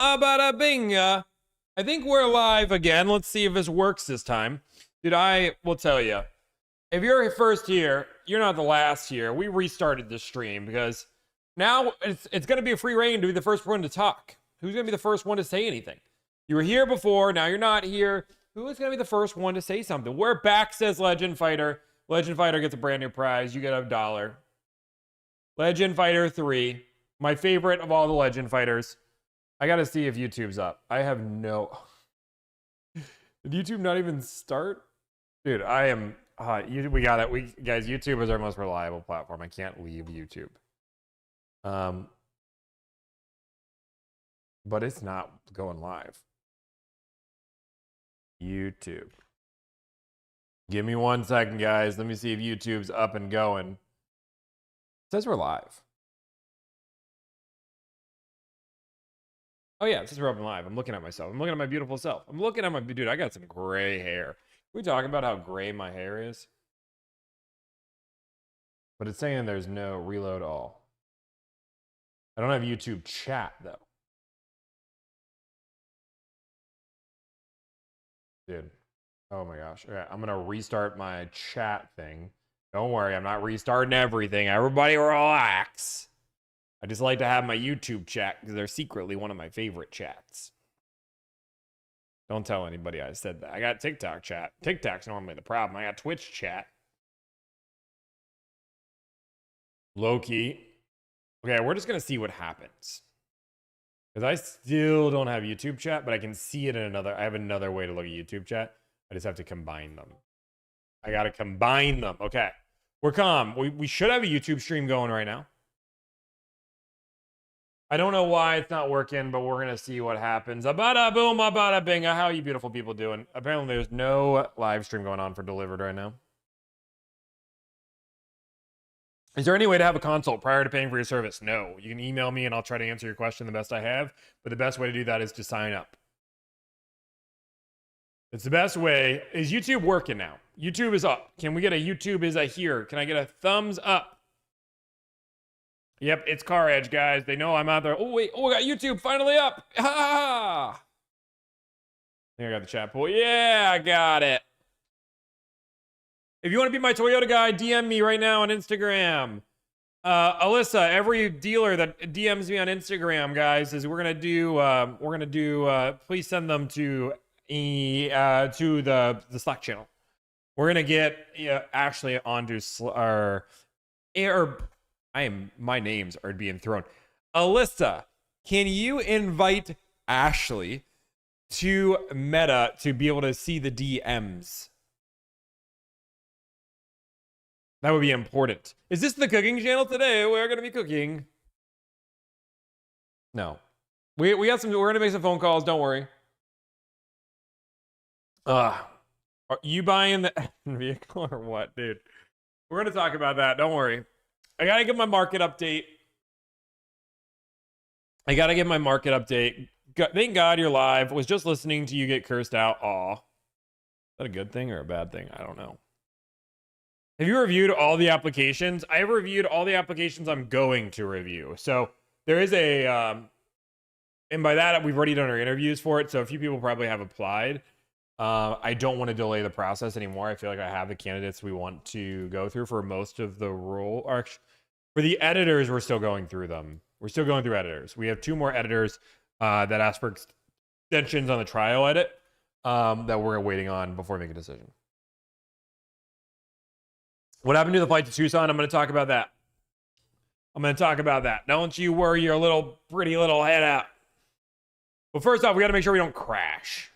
Bada bing. I think we're live again. Let's see if this works this time. Dude, I will tell you, if you're first here, you're not the last here. We restarted this stream because now it's going to be a free reign to be the first one to talk. Who's going to be the first one to say anything? You were here before, now you're not here. Who is going to be the first one to say something? We're back, says Legend Fighter. Legend Fighter gets a brand new prize. You get $1. Legend Fighter 3, my favorite of all the Legend Fighters. I gotta see if YouTube's up. I have no... Did YouTube not even start? Dude, I am... we got it. Guys, YouTube is our most reliable platform. I can't leave YouTube. But it's not going live. YouTube. Give me 1 second, guys. Let me see if YouTube's up and going. It says we're live. Oh yeah, it says we're up and live. I'm looking at myself. I'm looking at my beautiful self. I'm looking at my... Dude, I got some gray hair. Can we talk about how gray my hair is? But it's saying there's no reload all. I don't have YouTube chat, though. Dude. Oh my gosh. All right, I'm going to restart my chat thing. Don't worry, I'm not restarting everything. Everybody relax. I just like to have my YouTube chat because they're secretly one of my favorite chats. Don't tell anybody I said that. I got TikTok chat. TikTok's normally the problem. I got Twitch chat. Low-key. Okay, we're just going to see what happens. Because I still don't have YouTube chat, but I can see it in another... I have another way to look at YouTube chat. I just have to combine them. I got to combine them. Okay. We're calm. We should have a YouTube stream going right now. I don't know why it's not working, but we're going to see what happens. Abada boom, abada bing. How you beautiful people doing? Apparently there's no live stream going on for Delivered right now. Is there any way to have a consult prior to paying for your service? No. You can email me and I'll try to answer your question the best I have. But the best way to do that is to sign up. It's the best way. Is YouTube working now? YouTube is up. Can we get a YouTube is a here? Can I get a thumbs up? Yep, it's Car Edge, guys. They know I'm out there. Oh, wait. Oh, I got YouTube finally up. Ha ha! I think I got the chat pool. Yeah, I got it. If you want to be my Toyota guy, DM me right now on Instagram. Alyssa, every dealer that DMs me on Instagram, guys, is we're gonna do. Please send them to the Slack channel. We're gonna get Ashley onto my names are being thrown. Alyssa, can you invite Ashley to Meta to be able to see the DMs? That would be important. Is this the cooking channel today? We're going to be cooking. No. We got some... We're going to make some phone calls. Don't worry. Are you buying the vehicle or what, dude? We're going to talk about that. Don't worry. I got to get my market update. Thank God you're live. Was just listening to you get cursed out. Aw. Is that a good thing or a bad thing? I don't know. Have you reviewed all the applications? I have reviewed all the applications I'm going to review. So there is a, and by that, we've already done our interviews for it. So a few people probably have applied. I don't want to delay the process anymore. I feel like I have the candidates we want to go through for most of the role. Or for the editors, we're still going through them. We're still going through editors. We have 2 more editors that ask for extensions on the trial edit that we're waiting on before we make a decision. What happened to the flight to Tucson? I'm going to talk about that. Don't you worry your little pretty little head out. But first off, we got to make sure we don't crash.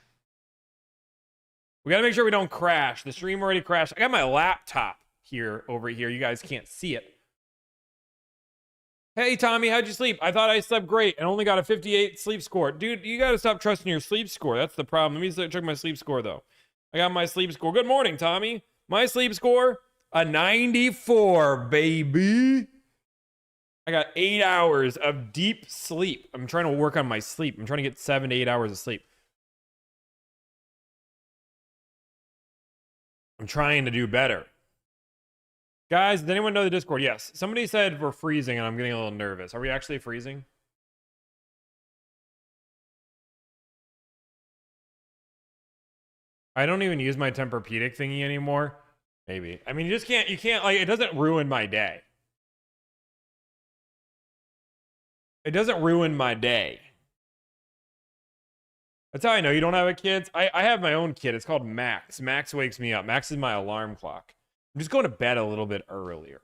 The stream already crashed. I got my laptop over here. You guys can't see it. Hey, Tommy, how'd you sleep? I thought I slept great and only got a 58 sleep score. Dude, you got to stop trusting your sleep score. That's the problem. Let me check my sleep score, though. I got my sleep score. Good morning, Tommy. My sleep score... a 94, baby. I got 8 hours of deep sleep. I'm trying to work on my sleep. I'm trying to get 7 to 8 hours of sleep. I'm trying to do better. Guys, does anyone know the Discord? Yes. Somebody said we're freezing and I'm getting a little nervous. Are we actually freezing? I don't even use my Tempur-Pedic thingy anymore. Maybe. I mean, you can't, like, it doesn't ruin my day. It doesn't ruin my day. That's how I know you don't have a kid. I have my own kid. It's called Max. Max wakes me up. Max is my alarm clock. I'm just going to bed a little bit earlier.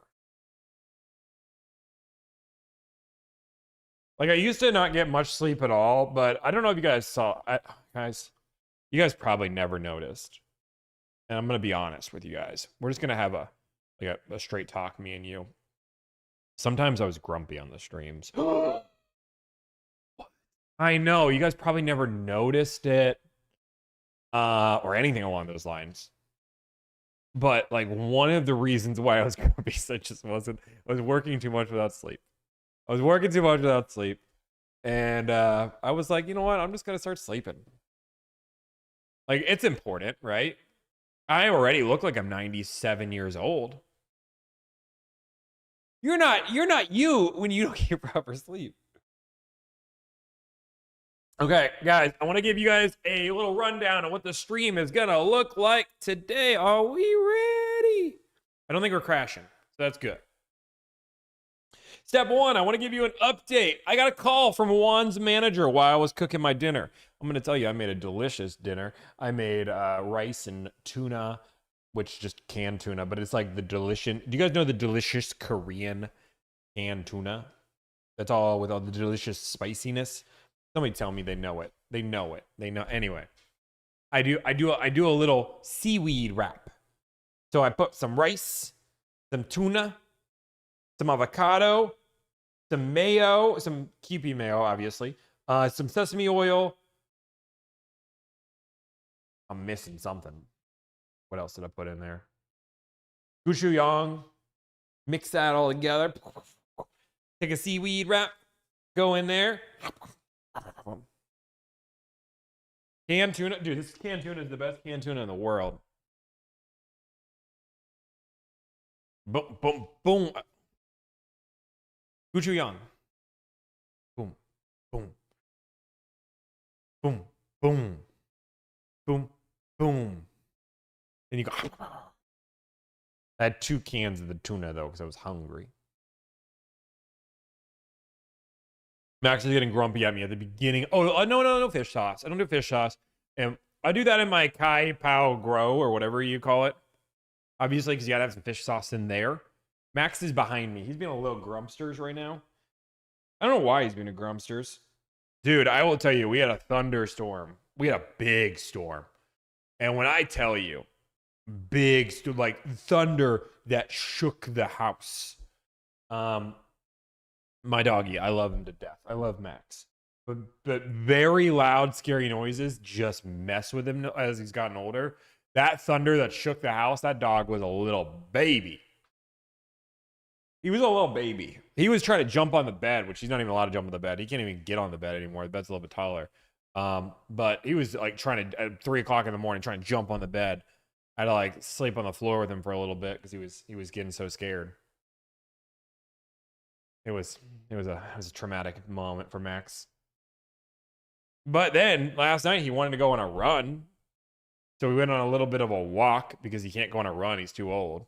Like, I used to not get much sleep at all, but I don't know if you guys saw. You guys probably never noticed. And I'm going to be honest with you guys. We're just going to have a straight talk, me and you. Sometimes I was grumpy on the streams. I know, you guys probably never noticed it. Or anything along those lines. But, like, one of the reasons why I was grumpy I was working too much without sleep. I was working too much without sleep. And I was like, you know what? I'm just going to start sleeping. Like, it's important, right? I already look like I'm 97 years old. You're not you when you don't get proper sleep. Okay, guys, I want to give you guys a little rundown of what the stream is going to look like today. Are we ready? I don't think we're crashing, so that's good. Step one, I want to give you an update. I got a call from Juan's manager while I was cooking my dinner. I'm going to tell you, I made a delicious dinner. I made rice and tuna, which just canned tuna, but it's like the delicious. Do you guys know the delicious Korean canned tuna? That's all with all the delicious spiciness. Somebody tell me they know it. They know it. They know. Anyway, I do a little seaweed wrap. So I put some rice, some tuna, some avocado, some mayo, some Kewpie mayo, obviously, some sesame oil. I'm missing something. What else did I put in there? Gochujang. Mix that all together. Take a seaweed wrap. Go in there. Canned tuna. Dude, this canned tuna is the best canned tuna in the world. Boom, boom, boom. Gochujang. Boom, boom. Boom, boom. Boom, boom. Then you go. I had 2 cans of the tuna, though, because I was hungry. Max is getting grumpy at me at the beginning. Oh, no fish sauce. I don't do fish sauce. And I do that in my Kai Pao Grow, or whatever you call it. Obviously, because you gotta have some fish sauce in there. Max is behind me. He's being a little grumpsters right now. I don't know why he's being a grumpsters. Dude, I will tell you, we had a thunderstorm. We had a big storm. And when I tell you, like thunder that shook the house. My doggy, I love him to death. I love Max. But very loud, scary noises just mess with him as he's gotten older. That thunder that shook the house, that dog was a little baby. He was a little baby. He was trying to jump on the bed, which he's not even allowed to jump on the bed. He can't even get on the bed anymore. The bed's a little bit taller. But he was like trying to, at 3 o'clock in the morning, trying to jump on the bed. I had to like sleep on the floor with him for a little bit because he was getting so scared. It was a traumatic moment for Max. But then last night he wanted to go on a run. So we went on a little bit of a walk because he can't go on a run. He's too old.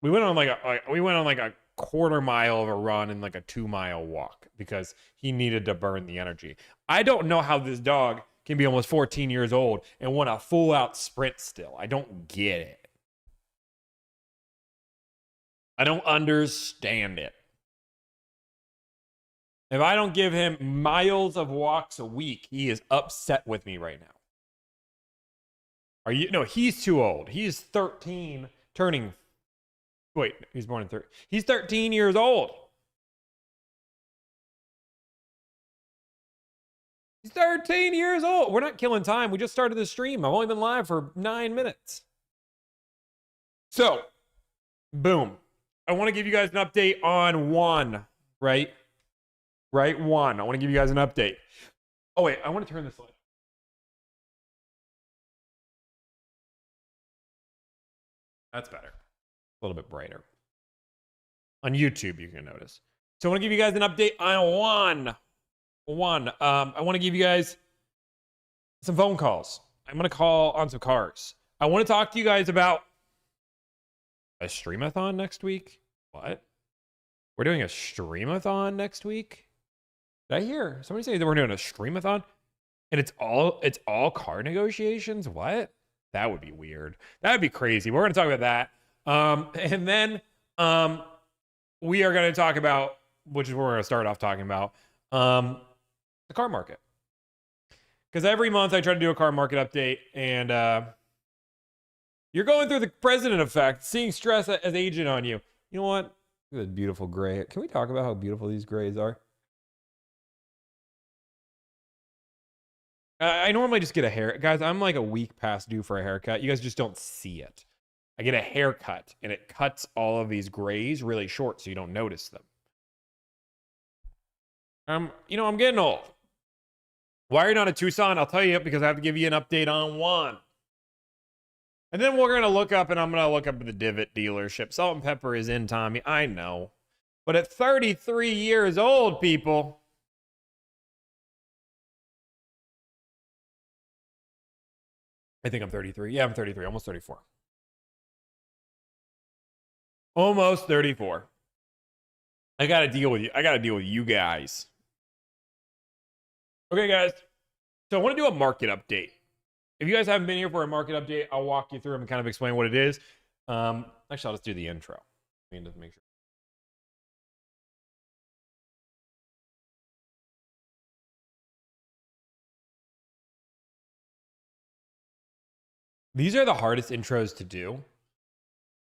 We went on like a quarter mile of a run and like a 2-mile walk because he needed to burn the energy. I don't know how this dog can be almost 14 years old and want a full out sprint still. I don't get it. I don't understand it. If I don't give him miles of walks a week, he is upset with me right now. No, he's too old. He's 13, turning. Wait, he's born in 13. He's 13 years old. He's 13 years old. We're not killing time. We just started the stream. I've only been live for 9 minutes. So, boom. I want to give you guys an update on Juan, right? Right, Juan. I want to give you guys an update. Oh, wait. I want to turn this light. That's better. A little bit brighter. On YouTube, you can notice. So I want to give you guys an update on Juan. I want to give you guys some phone calls. I'm gonna call on some cars. I want to talk to you guys about a streamathon next week. What? We're doing a streamathon next week? Did I hear somebody say that we're doing a streamathon? And it's all car negotiations? What? That would be weird. That would be crazy. We're gonna talk about that. And then we are gonna talk about, which is what we're gonna start off talking about, the car market. Because every month I try to do a car market update, and you're going through the president effect, seeing stress as agent on you. You know what? Look at this beautiful gray. Can we talk about how beautiful these grays are? I normally just get a hair. Guys, I'm like a week past due for a haircut. You guys just don't see it. I get a haircut, and it cuts all of these grays really short so you don't notice them. I'm getting old. Why are you not a Tucson? I'll tell you, because I have to give you an update on one. And then we're going to look up, and I'm going to look up the Divot dealership. Salt and Pepper is in, Tommy. I know. But at 33 years old, people... I think I'm 33. Yeah, I'm 33. Almost 34. Almost 34. I got to deal with you. I got to deal with you guys. Okay, guys. So I want to do a market update. If you guys haven't been here for a market update, I'll walk you through and kind of explain what it is. Actually, I'll just do the intro. I need to make sure. These are the hardest intros to do.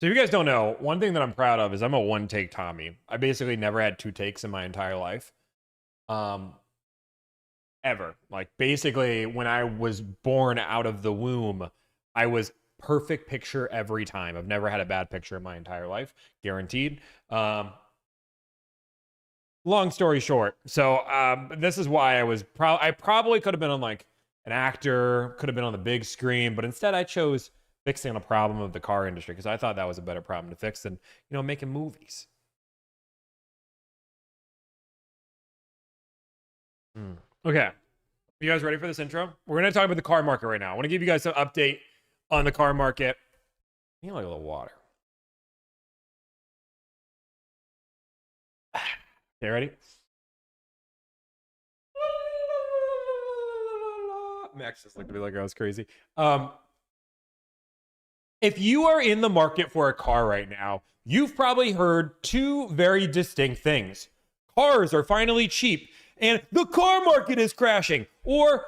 So if you guys don't know, one thing that I'm proud of is I'm a one-take Tommy. I basically never had two takes in my entire life. Ever. Like, basically, when I was born out of the womb, I was perfect picture every time. I've never had a bad picture in my entire life. Guaranteed. Long story short. So this is why I probably could have been on like an actor, could have been on the big screen, but instead I chose fixing a problem of the car industry because I thought that was a better problem to fix than, making movies. Okay. You guys ready for this intro? We're going to talk about the car market right now. I want to give you guys an update on the car market. You need like a little water. Okay, ready? Max just looked at me like I was crazy. If you are in the market for a car right now, you've probably heard two very distinct things. Cars are finally cheap, and the car market is crashing, or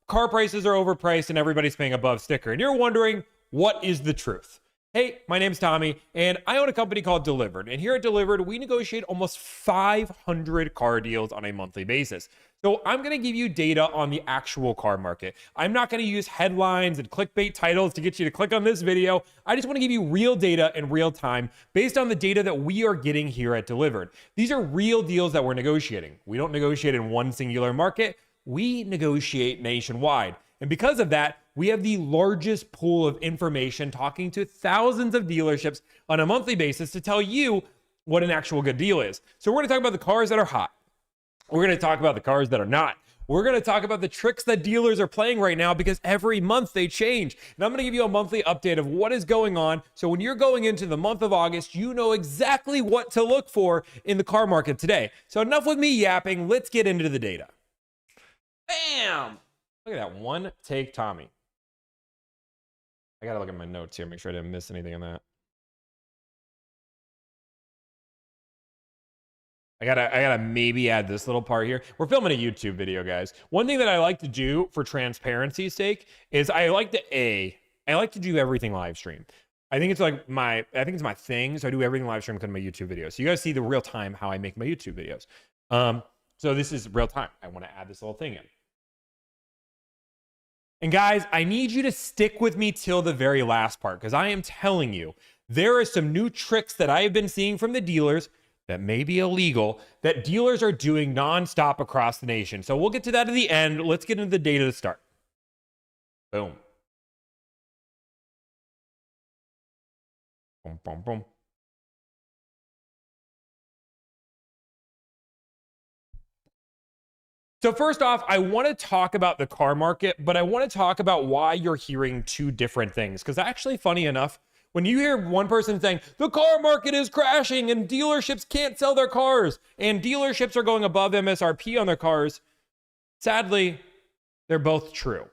car prices are overpriced and everybody's paying above sticker. And you're wondering, what is the truth? Hey, my name's Tommy, and I own a company called Delivered. And here at Delivered, we negotiate almost 500 car deals on a monthly basis. So I'm going to give you data on the actual car market. I'm not going to use headlines and clickbait titles to get you to click on this video. I just want to give you real data in real time based on the data that we are getting here at Delivered. These are real deals that we're negotiating. We don't negotiate in one singular market. We negotiate nationwide. And because of that, we have the largest pool of information talking to thousands of dealerships on a monthly basis to tell you what an actual good deal is. So we're going to talk about the cars that are hot. We're going to talk about the cars that are not. We're going to talk about the tricks that dealers are playing right now because every month they change. And I'm going to give you a monthly update of what is going on. So when you're going into the month of August, you know exactly what to look for in the car market today. So enough with me yapping. Let's get into the data. Bam! Look at that one take, Tommy. I gotta look at my notes here, make sure I didn't miss anything on that. I gotta maybe add this little part here. We're filming a YouTube video, guys. One thing that I like to do for transparency's sake is I like to do everything live stream. I think it's my thing. So I do everything live stream because of my YouTube videos. So you guys see the real time how I make my YouTube videos. So this is real time. I want to add this little thing in. And guys, I need you to stick with me till the very last part because I am telling you, there are some new tricks that I have been seeing from the dealers that may be illegal that dealers are doing nonstop across the nation. So we'll get to that at the end. Let's get into the data to start. Boom. Boom, boom, boom. So first off, I want to talk about the car market, but I want to talk about why you're hearing two different things. Because actually, funny enough, when you hear one person saying the car market is crashing and dealerships can't sell their cars and dealerships are going above MSRP on their cars, sadly, they're both true.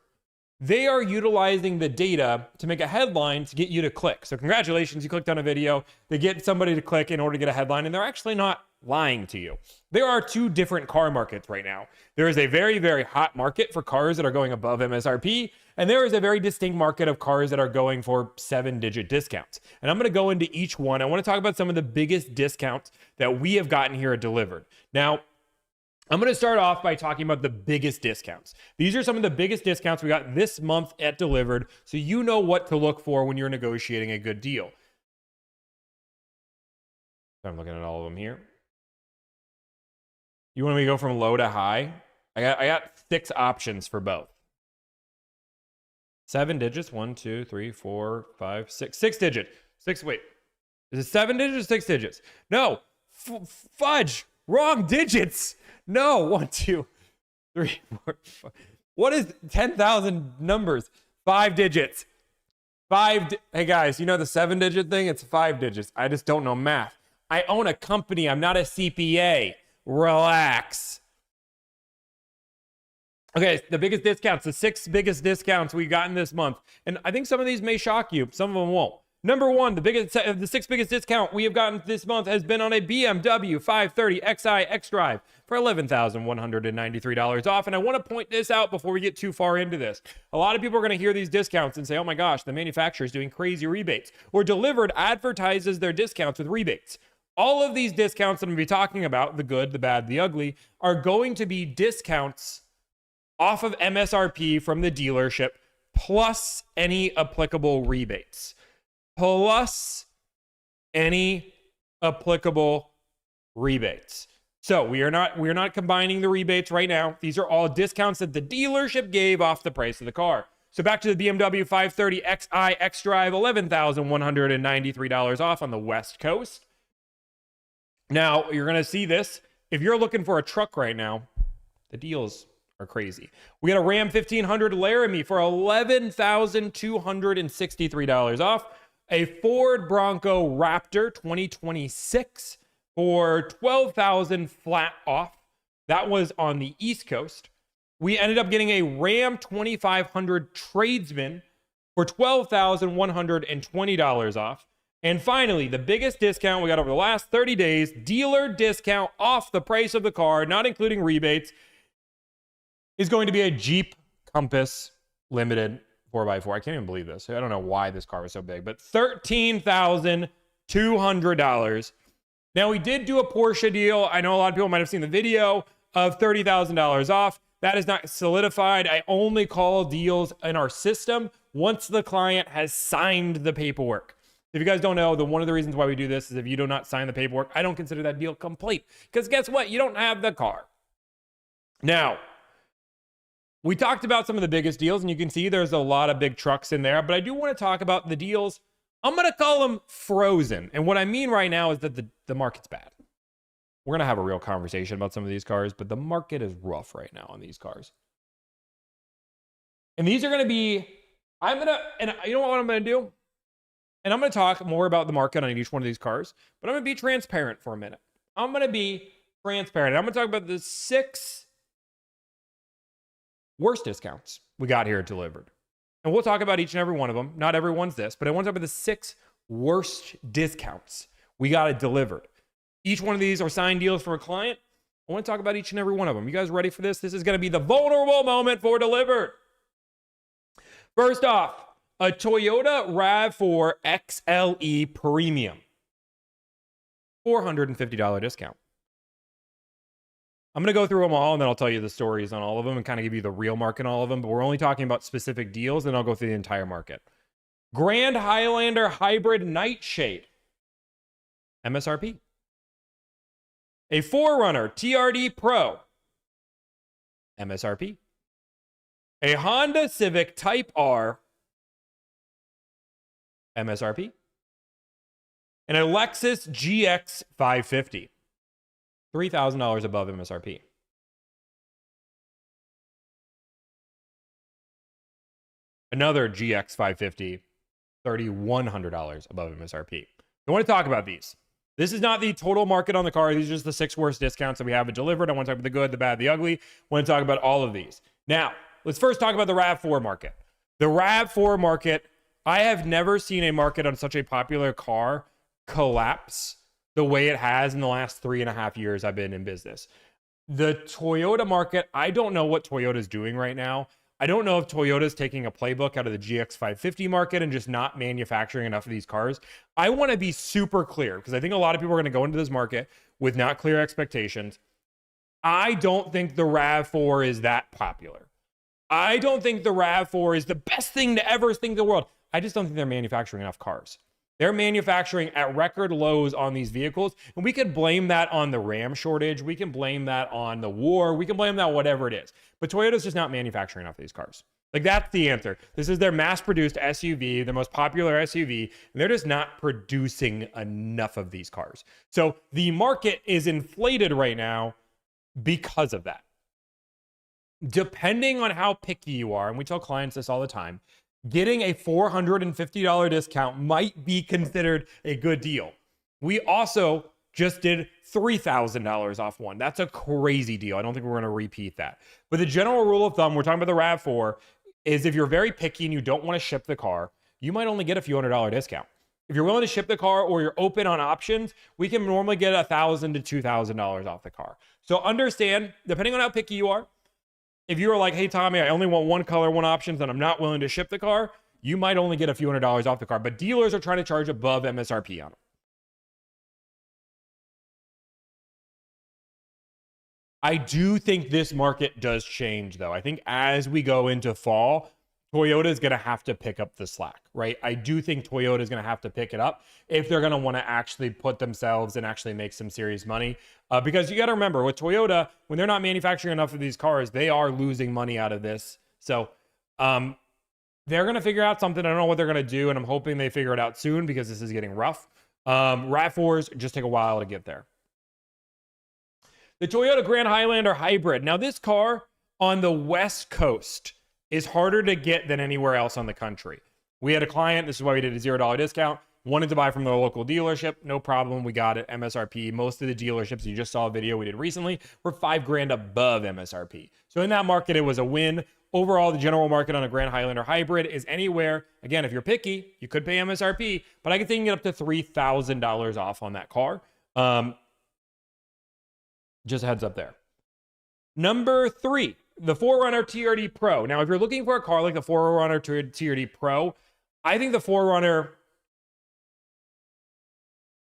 They are utilizing the data to make a headline to get you to click. So congratulations, you clicked on a video. They get somebody to click in order to get a headline, and they're actually not lying to you. There are two different car markets right now. There is a very, very hot market for cars that are going above MSRP, and there is a very distinct market of cars that are going for 7-digit discounts. And I'm going to go into each one. I want to talk about some of the biggest discounts that we have gotten here at Delivered. Now, I'm going to start off by talking about the biggest discounts. These are some of the biggest discounts we got this month at Delivered, so you know what to look for when you're negotiating a good deal. I'm looking at all of them here. You want me to go from low to high? I got 6 options for both. 7 digits. 1, 2, 3, 4, 5, 6. 6 digit. 6. Wait. Is it 7 digits or 6 digits? No. Fudge. Wrong digits. No. 1, 2, 3, 4, 5. What is 10,000 numbers? 5 digits. Hey guys, you know the 7-digit thing? It's 5 digits. I just don't know math. I own a company. I'm not a CPA. Relax. Okay, the biggest discounts, the 6 biggest discounts we've gotten this month. And I think some of these may shock you. Some of them won't. Number one, the 6 biggest discount we have gotten this month has been on a BMW 530 Xi X-Drive for $11,193 off. And I want to point this out before we get too far into this. A lot of people are going to hear these discounts and say, oh my gosh, the manufacturer is doing crazy rebates. Or Delivered advertises their discounts with rebates. All of these discounts that I'm going to be talking about, the good, the bad, the ugly, are going to be discounts off of MSRP from the dealership, plus any applicable rebates. Plus any applicable rebates. So we are not combining the rebates right now. These are all discounts that the dealership gave off the price of the car. So back to the BMW 530 Xi X-Drive, $11,193 off on the West Coast. Now, you're going to see this. If you're looking for a truck right now, the deals are crazy. We got a Ram 1500 Laramie for $11,263 off. A Ford Bronco Raptor 2026 for $12,000 flat off. That was on the East Coast. We ended up getting a Ram 2500 Tradesman for $12,120 off. And finally, the biggest discount we got over the last 30 days, dealer discount off the price of the car, not including rebates, is going to be a Jeep Compass Limited 4x4. I can't even believe this. I don't know why this car was so big, but $13,200. Now, we did do a Porsche deal. I know a lot of people might have seen the video of $30,000 off. That is not solidified. I only call deals in our system once the client has signed the paperwork. If you guys don't know, one of the reasons why we do this is if you do not sign the paperwork, I don't consider that deal complete. Because guess what? You don't have the car. Now, we talked about some of the biggest deals, and you can see there's a lot of big trucks in there, but I do want to talk about the deals. I'm going to call them frozen. And what I mean right now is that the market's bad. We're going to have a real conversation about some of these cars, but the market is rough right now on these cars. And these are going to be, and you know what I'm going to do? And I'm going to talk more about the market on each one of these cars, but I'm going to be transparent for a minute. I'm going to be transparent. I'm going to talk about the 6 worst discounts we got here Delivered. And we'll talk about each and every one of them. Not everyone's this, but I want to talk about the 6 worst discounts we got it Delivered. Each one of these are signed deals for a client. I want to talk about each and every one of them. You guys ready for this? This is going to be the vulnerable moment for Delivered. First off, a Toyota RAV4 XLE Premium. $450 discount. I'm going to go through them all, and then I'll tell you the stories on all of them and kind of give you the real market on all of them, but we're only talking about specific deals, and I'll go through the entire market. Grand Highlander Hybrid Nightshade. MSRP. A 4Runner TRD Pro. MSRP. A Honda Civic Type R. MSRP. And a Lexus GX 550. $3,000 above MSRP. Another GX 550, $3,100 above MSRP. I want to talk about these. This is not the total market on the car. These are just the 6 worst discounts that we have delivered. I want to talk about the good, the bad, the ugly. I want to talk about all of these. Now, let's first talk about the RAV4 market. The RAV4 market, I have never seen a market on such a popular car collapse the way it has in the last 3.5 years I've been in business. The Toyota market, I don't know what Toyota's doing right now. I don't know if Toyota's taking a playbook out of the GX550 market and just not manufacturing enough of these cars. I want to be super clear because I think a lot of people are going to go into this market with not clear expectations. I don't think the RAV4 is that popular. I don't think the RAV4 is the best thing to ever think in the world. I just don't think they're manufacturing enough cars. They're manufacturing at record lows on these vehicles, and we could blame that on the RAM shortage. We can blame that on the war. We can blame that whatever it is. But Toyota's just not manufacturing enough of these cars. Like, that's the answer. This is their mass-produced SUV, their most popular SUV, and they're just not producing enough of these cars. So the market is inflated right now because of that. Depending on how picky you are, and we tell clients this all the time, getting a $450 discount might be considered a good deal. We also just did $3,000 off one. That's a crazy deal. I don't think we're going to repeat that. But the general rule of thumb, we're talking about the RAV4, is if you're very picky and you don't want to ship the car, you might only get a few $100 discount. If you're willing to ship the car or you're open on options, we can normally get $1,000 to $2,000 off the car. So understand, depending on how picky you are, if you were like, hey, Tommy, I only want one color, one options, and I'm not willing to ship the car, you might only get a few $100 off the car. But dealers are trying to charge above MSRP on them. I do think this market does change, though. I think as we go into fall, Toyota is going to have to pick up the slack, right? I do think Toyota is going to have to pick it up if they're going to want to actually put themselves and actually make some serious money. Because you got to remember, with Toyota, when they're not manufacturing enough of these cars, they are losing money out of this. So they're going to figure out something. I don't know what they're going to do, and I'm hoping they figure it out soon because this is getting rough. RAV4s just take a while to get there. The Toyota Grand Highlander Hybrid. Now, this car on the West Coast is harder to get than anywhere else on the country. We had a client, this is why we did a $0 discount, wanted to buy from their local dealership. No problem, we got it, MSRP. Most of the dealerships, you just saw a video we did recently, were $5,000 above MSRP. So in that market, it was a win. Overall, the general market on a Grand Highlander Hybrid is anywhere, again, if you're picky, you could pay MSRP, but I can think you can get up to $3,000 off on that car. Just a heads up there. Number 3, the 4Runner TRD Pro. Now, if you're looking for a car like the 4Runner TRD Pro, I think the 4Runner,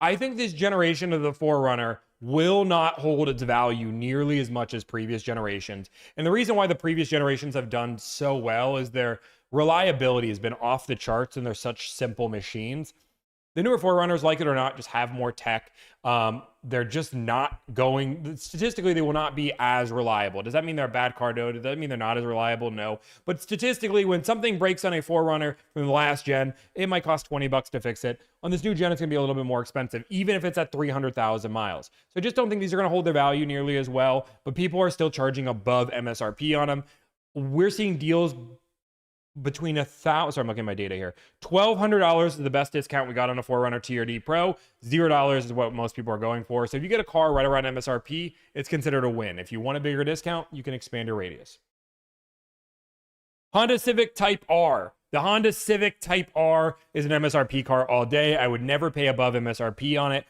I think this generation of the 4Runner will not hold its value nearly as much as previous generations. And the reason why the previous generations have done so well is their reliability has been off the charts and they're such simple machines. The newer 4Runners, like it or not, just have more tech. They're just not going, statistically, they will not be as reliable. Does that mean they're a bad car? No. Does that mean they're not as reliable? No. But statistically, when something breaks on a 4Runner from the last gen, it might cost $20 to fix it. On this new gen, it's going to be a little bit more expensive, even if it's at 300,000 miles. So I just don't think these are going to hold their value nearly as well, but people are still charging above MSRP on them. We're seeing deals between sorry, I'm looking at my data here. $1,200 is the best discount we got on a 4Runner TRD Pro. $0 is what most people are going for. So if you get a car right around MSRP, it's considered a win. If you want a bigger discount, you can expand your radius. Honda Civic Type R. The Honda Civic Type R is an MSRP car all day. I would never pay above MSRP on it.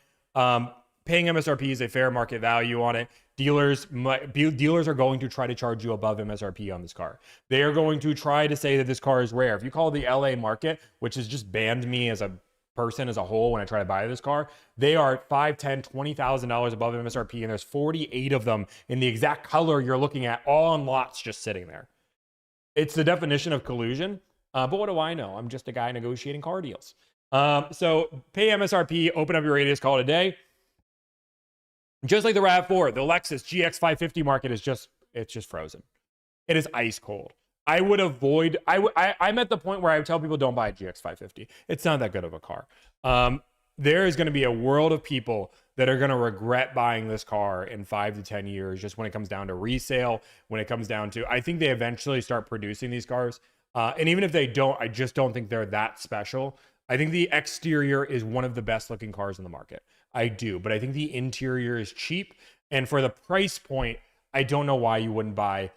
Paying MSRP is a fair market value on it. Dealers are going to try to charge you above MSRP on this car. They are going to try to say that this car is rare. If you call the LA market, which has just banned me as a person as a whole when I try to buy this car, they are $5,000, $10,000, $20,000 above MSRP, and there's 48 of them in the exact color you're looking at, all on lots just sitting there. It's the definition of collusion. But what do I know? I'm just a guy negotiating car deals. So pay MSRP, open up your radius, call it a day. Just like the RAV4, the Lexus GX550 market is just frozen. It is ice cold. I would avoid, I'm at the point where I would tell people don't buy a GX550. It's not that good of a car. There is going to be a world of people that are going to regret buying this car in 5 to 10 years, just when it comes down to resale, when it comes down to, I think they eventually start producing these cars. And even if they don't, I just don't think they're that special. I think the exterior is one of the best looking cars in the market. I do, but I think the interior is cheap. And for the price point, I don't know why you wouldn't buy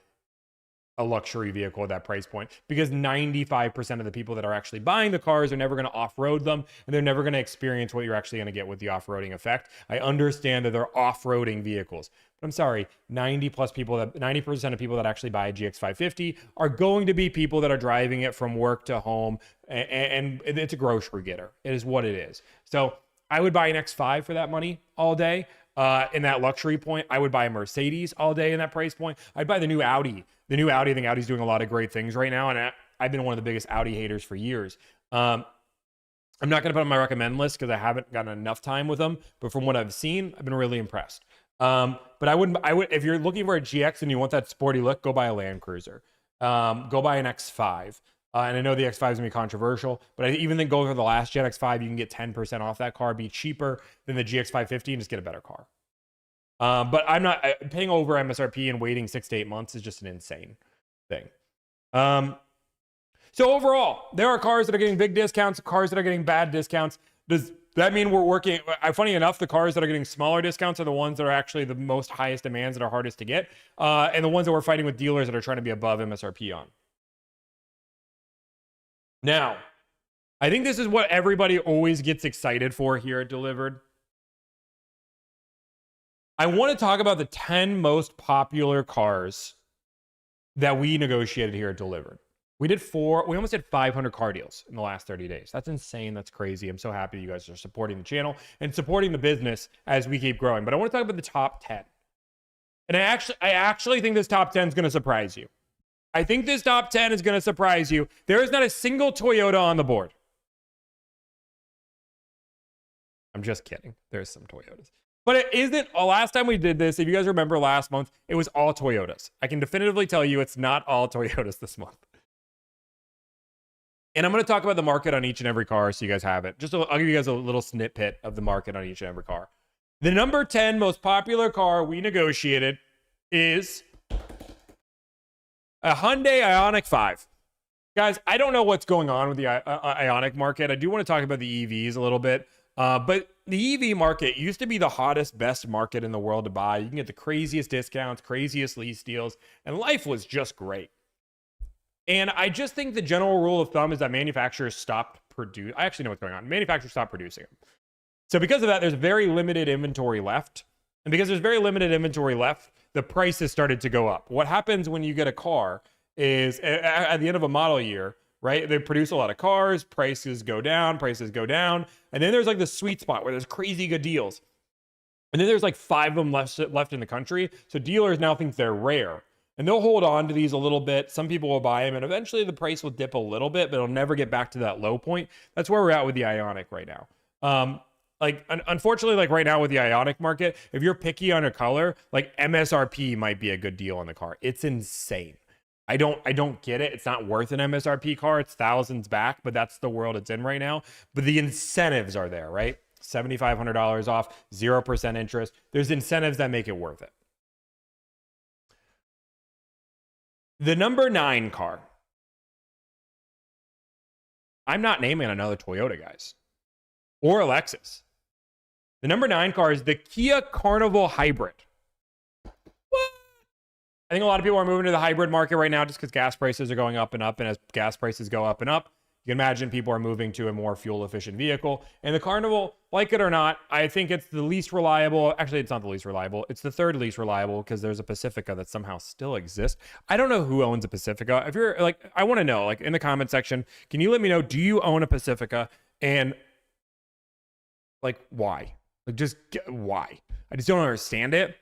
a luxury vehicle at that price point, because 95% of the people that are actually buying the cars are never going to off-road them, and they're never going to experience what you're actually going to get with the off-roading effect. I understand that they're off-roading vehicles, but I'm sorry, 90% of people that actually buy a GX550 are going to be people that are driving it from work to home, and it's a grocery getter. It is what it is. So I would buy an X5 for that money all day. In that luxury point, I would buy a Mercedes all day in that price point. I'd buy the new Audi. The new Audi, I think Audi's doing a lot of great things right now, and I've been one of the biggest Audi haters for years. I'm not going to put on my recommend list because I haven't gotten enough time with them, but from what I've seen, I've been really impressed. But I would, if you're looking for a GX and you want that sporty look, go buy a Land Cruiser. Go buy an X5. And I know the X5 is going to be controversial, but I even think go for the last gen X5, you can get 10% off that car, be cheaper than the GX550, and just get a better car. But I'm not paying over MSRP and waiting 6 to 8 months is just an insane thing. So overall, there are cars that are getting big discounts, cars that are getting bad discounts. Does that mean we're working? Funny enough, the cars that are getting smaller discounts are the ones that are actually the most highest demands that are hardest to get, and the ones that we're fighting with dealers that are trying to be above MSRP on. Now, I think this is what everybody always gets excited for here at Delivered. I want to talk about the 10 most popular cars that we negotiated here at Delivered. We almost did 500 car deals in the last 30 days. That's insane. That's crazy. I'm so happy you guys are supporting the channel and supporting the business as we keep growing. But I want to talk about the top 10. And I actually think this top 10 is going to surprise you. I think this top 10 is going to surprise you. There is not a single Toyota on the board. I'm just kidding. There's some Toyotas. But it isn't. Last time we did this, if you guys remember last month, it was all Toyotas. I can definitively tell you it's not all Toyotas this month. And I'm going to talk about the market on each and every car so you guys have it. I'll give you guys a little snippet of the market on each and every car. The number 10 most popular car we negotiated is a Hyundai Ioniq 5. Guys, I don't know what's going on with the Ioniq market. I do want to talk about the EVs a little bit. But the EV market used to be the hottest, best market in the world to buy. You can get the craziest discounts, craziest lease deals, and life was just great. And I just think the general rule of thumb is that manufacturers stopped producing. I actually know what's going on. Manufacturers stopped producing them. So because of that, there's very limited inventory left. And because there's very limited inventory left, the prices started to go up. What happens when you get a car is at the end of a model year, right? They produce a lot of cars, prices go down. And then there's like the sweet spot where there's crazy good deals. And then there's like 5 of them left in the country. So dealers now think they're rare. And they'll hold on to these a little bit. Some people will buy them, and eventually the price will dip a little bit, but it'll never get back to that low point. That's where we're at with the Ioniq right now. Unfortunately, like right now with the Ioniq market, if you're picky on a color, like MSRP might be a good deal on the car. It's insane. I don't get it. It's not worth an MSRP car. It's thousands back, but that's the world it's in right now. But the incentives are there, right? $7,500 off, 0% interest. There's incentives that make it worth it. The number 9 car. I'm not naming another Toyota, guys, or a Lexus. The number 9 car is the Kia Carnival Hybrid. What? I think a lot of people are moving to the hybrid market right now just because gas prices are going up and up. And as gas prices go up and up, you can imagine people are moving to a more fuel efficient vehicle. And the Carnival, like it or not, I think it's the least reliable. Actually, it's not the least reliable. It's the third least reliable because there's a Pacifica that somehow still exists. I don't know who owns a Pacifica. If you're like, I want to know, like in the comment section, can you let me know, do you own a Pacifica? And like, why? Like, just why? I just don't understand it.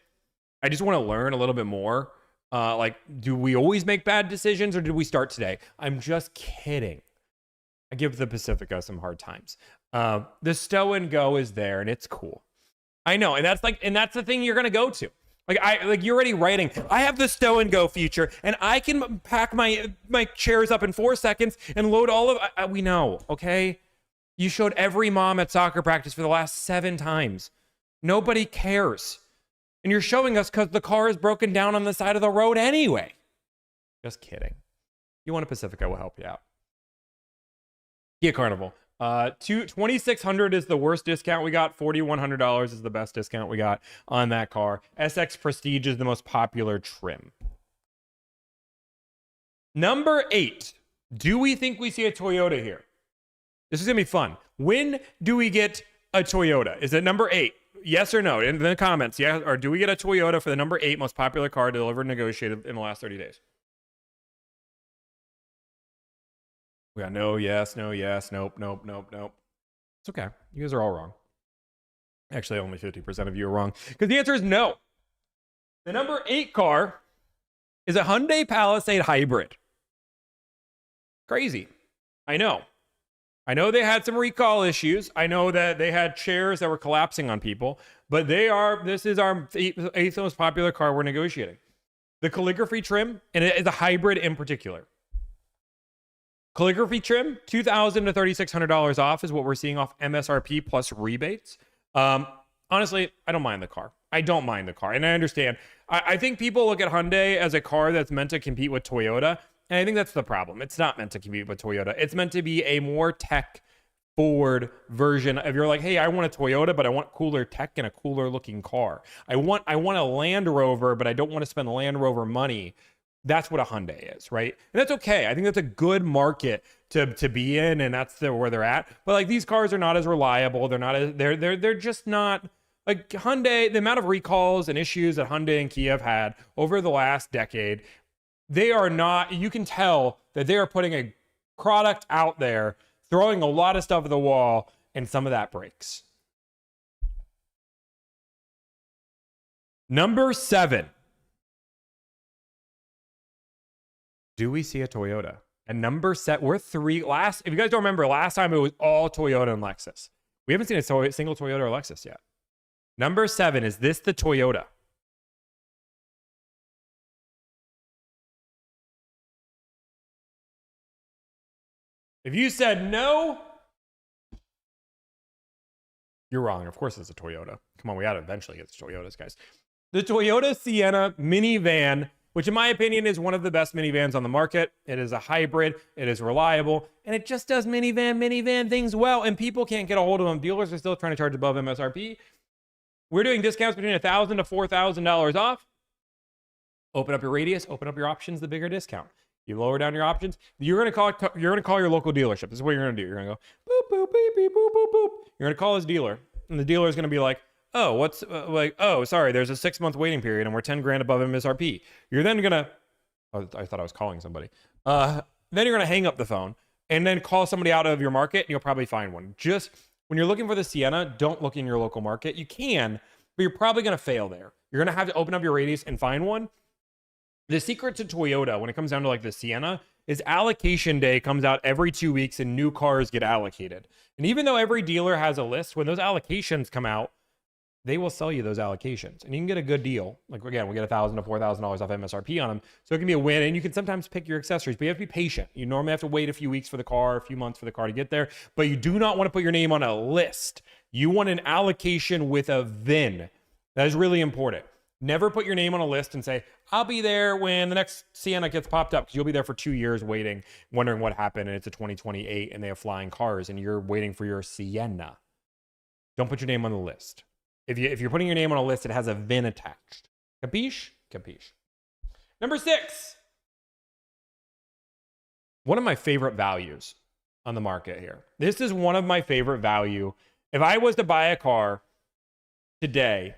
I just want to learn a little bit more. Like, do we always make bad decisions or did we start today? I'm just kidding. I give the Pacifica some hard times. The Stow and Go is there and it's cool. I know. And that's the thing you're going to go to. Like you're already writing, I have the Stow and Go feature and I can pack my chairs up in 4 seconds and load all of, we know. Okay. You showed every mom at soccer practice for the last 7 times. Nobody cares. And you're showing us because the car is broken down on the side of the road anyway. Just kidding. You want a Pacifica, we'll help you out. Kia Carnival. 2,600 is the worst discount we got. $4,100 is the best discount we got on that car. SX Prestige is the most popular trim. Number 8. Do we think we see a Toyota here? This is gonna be fun. When do we get a Toyota? Is it number 8? Yes or no? In the comments, yeah, or do we get a Toyota for the number 8 most popular car delivered and negotiated in the last 30 days? We got no, yes, nope. It's okay. You guys are all wrong. Actually, only 50% of you are wrong. Because the answer is no. The number 8 car is a Hyundai Palisade Hybrid. Crazy. I know they had some recall issues. I know that they had chairs that were collapsing on people. But this is our 8th most popular car we're negotiating. The calligraphy trim, and it is a hybrid in particular. Calligraphy trim, $2,000 to $3,600 off is what we're seeing off MSRP plus rebates. Honestly, I don't mind the car. And I understand. I think people look at Hyundai as a car that's meant to compete with Toyota. And I think that's the problem. It's not meant to compete with Toyota. It's meant to be a more tech-forward version of, you're like, hey, I want a Toyota, but I want cooler tech and a cooler looking car. I want a Land Rover, but I don't want to spend Land Rover money. That's what a Hyundai is, right? And that's okay. I think that's a good market to be in, and that's where they're at. But like, these cars are not as reliable. They're just not like Hyundai. The amount of recalls and issues that Hyundai and Kia have had over the last decade, they are not. You can tell that they are putting a product out there, throwing a lot of stuff at the wall, and some of that breaks. Number 7. Do we see a Toyota? And number 7, we're 3 last. If you guys don't remember, last time it was all Toyota and Lexus. We haven't seen a single Toyota or Lexus yet. Number 7, is this the Toyota? If you said no, you're wrong. Of course it's a Toyota. Come on, we gotta eventually get the Toyotas, guys. The Toyota Sienna minivan, which in my opinion is one of the best minivans on the market. It is a hybrid, it is reliable, and it just does minivan things well, and people can't get a hold of them. Dealers are still trying to charge above MSRP. We're doing discounts between $1,000 to $4,000 off. Open up your radius, open up your options, the bigger discount. You lower down your options. You're gonna call your local dealership. This is what you're gonna do. You're gonna go boop boop beep beep boop boop boop. You're gonna call his dealer, and the dealer is gonna be like, oh, what's sorry, there's a 6-month waiting period and we're 10 grand above MSRP. You're then gonna, I thought I was calling somebody. Then you're gonna hang up the phone and then call somebody out of your market, and you'll probably find one. Just when you're looking for the Sienna, don't look in your local market. You can, but you're probably gonna fail there. You're gonna have to open up your radius and find one. The secret to Toyota, when it comes down to like the Sienna, is allocation day comes out every 2 weeks and new cars get allocated. And even though every dealer has a list, when those allocations come out, they will sell you those allocations, and you can get a good deal. Like, again, we get $1,000 to $4,000 off MSRP on them, so it can be a win. And you can sometimes pick your accessories, but you have to be patient. You normally have to wait a few weeks for the car, a few months for the car to get there, but you do not want to put your name on a list. You want an allocation with a VIN. That is really important. Never put your name on a list and say, I'll be there when the next Sienna gets popped up, because you'll be there for 2 years waiting, wondering what happened, and it's a 2028 and they have flying cars and you're waiting for your Sienna. Don't put your name on the list. If you're putting your name on a list, it has a VIN attached. Capiche? Capiche. Number 6. One of my favorite values on the market here. This is one of my favorite value. If I was to buy a car today,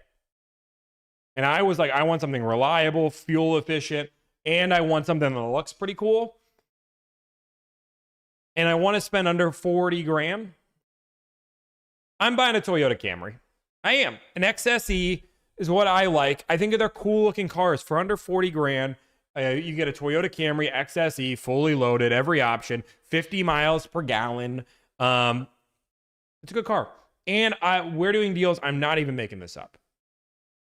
and I was like, I want something reliable, fuel efficient, and I want something that looks pretty cool, and I want to spend under 40 grand, I'm buying a Toyota Camry. I am. An XSE is what I like. I think they're cool looking cars. For under 40 grand, you get a Toyota Camry XSE, fully loaded, every option, 50 miles per gallon. It's a good car. And we're doing deals. I'm not even making this up.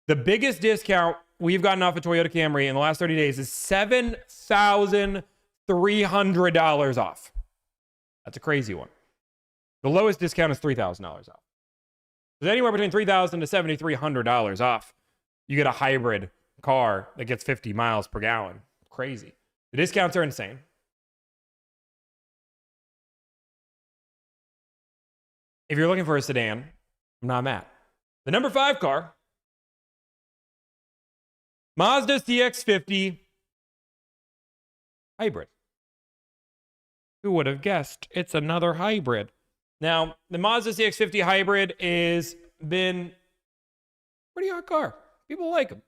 The biggest discount we've gotten off a Toyota Camry in the last 30 days is $7,300 off. That's a crazy one. The lowest discount is $3,000 off. There's anywhere between $3,000 to $7,300 off. You get a hybrid car that gets 50 miles per gallon. Crazy. The discounts are insane. if you're looking for a sedan, I'm not mad. The number 5 car, Mazda CX-50 hybrid. Who would have guessed? It's another hybrid. Now, the Mazda CX-50 hybrid is been a pretty hot car. People like them.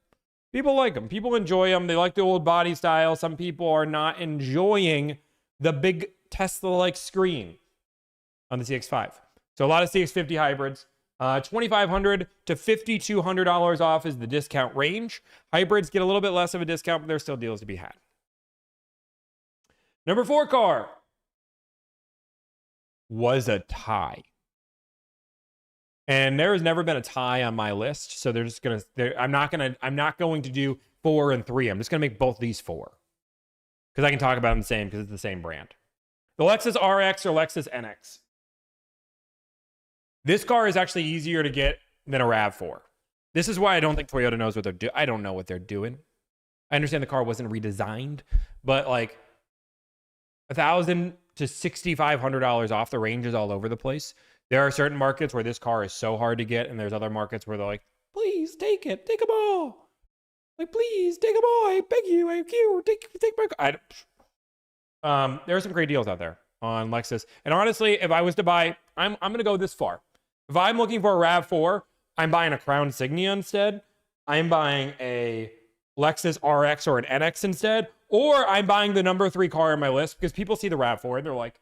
People like them. People enjoy them. They like the old body style. Some people are not enjoying the big Tesla-like screen on the CX-5. So a lot of CX-50 hybrids. $2,500 to $5,200 off is the discount range. Hybrids get a little bit less of a discount, but there's still deals to be had. Number 4 car was a tie. And there has never been a tie on my list, so they're just gonna. I'm not going to do 4 and 3. I'm just gonna make both these 4 because I can talk about them the same because it's the same brand. The Lexus RX or Lexus NX. This car is actually easier to get than a RAV4. This is why I don't think Toyota knows what they're doing. I don't know what they're doing. I understand the car wasn't redesigned, but like $1,000 to $6,500 off. The range is all over the place. There are certain markets where this car is so hard to get, and there's other markets where they're like, please take it, take them all. Like, please take them all. I beg you, I beg you, take my car. There are some great deals out there on Lexus. And honestly, if I was to buy, I'm going to go this far. If I'm looking for a RAV4, I'm buying a Crown Signia instead. I'm buying a Lexus RX or an NX instead. Or I'm buying the number 3 car on my list because people see the RAV4 and they're like,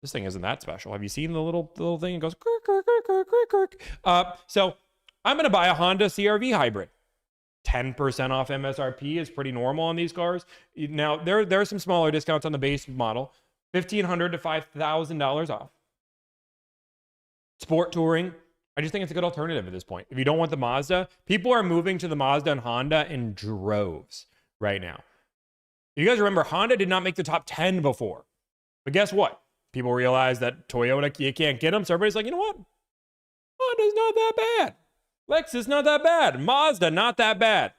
this thing isn't that special. Have you seen the little thing? It goes, kirk, kirk, kirk, kirk, kirk. So I'm going to buy a Honda CR-V hybrid. 10% off MSRP is pretty normal on these cars. Now, there are some smaller discounts on the base model. $1,500 to $5,000 off. Sport touring, I just think it's a good alternative at this point. If you don't want the Mazda, people are moving to the Mazda and Honda in droves right now. You guys remember, Honda did not make the top 10 before. But guess what? People realize that Toyota, you can't get them. So everybody's like, you know what? Honda's not that bad. Lexus, not that bad. Mazda, not that bad.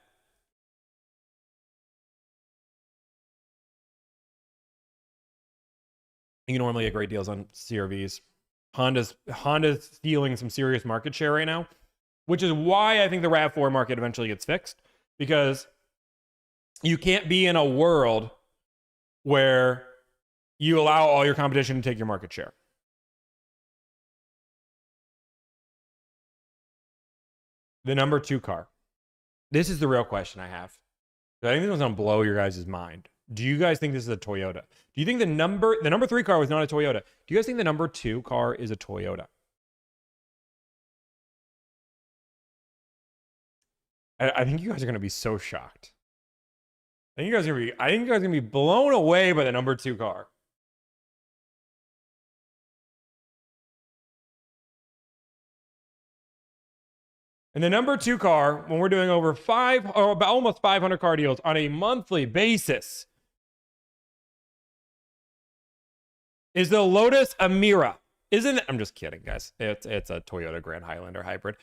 You normally get great deals on CR-Vs. Honda's stealing some serious market share right now, which is why I think the RAV4 market eventually gets fixed, because you can't be in a world where you allow all your competition to take your market share. The number 2 car. This is the real question I have. I think this one's going to blow your guys' mind. Do you guys think this is a Toyota? Do you think the number 3 car was not a Toyota? Do you guys think the number 2 car is a Toyota? I think you guys are going to be so shocked. I think you guys are going to be blown away by the number 2 car. And the number 2 car, when we're doing over almost 500 car deals on a monthly basis, is the Lotus Emira. Isn't it? I'm just kidding, guys. It's a Toyota Grand Highlander hybrid.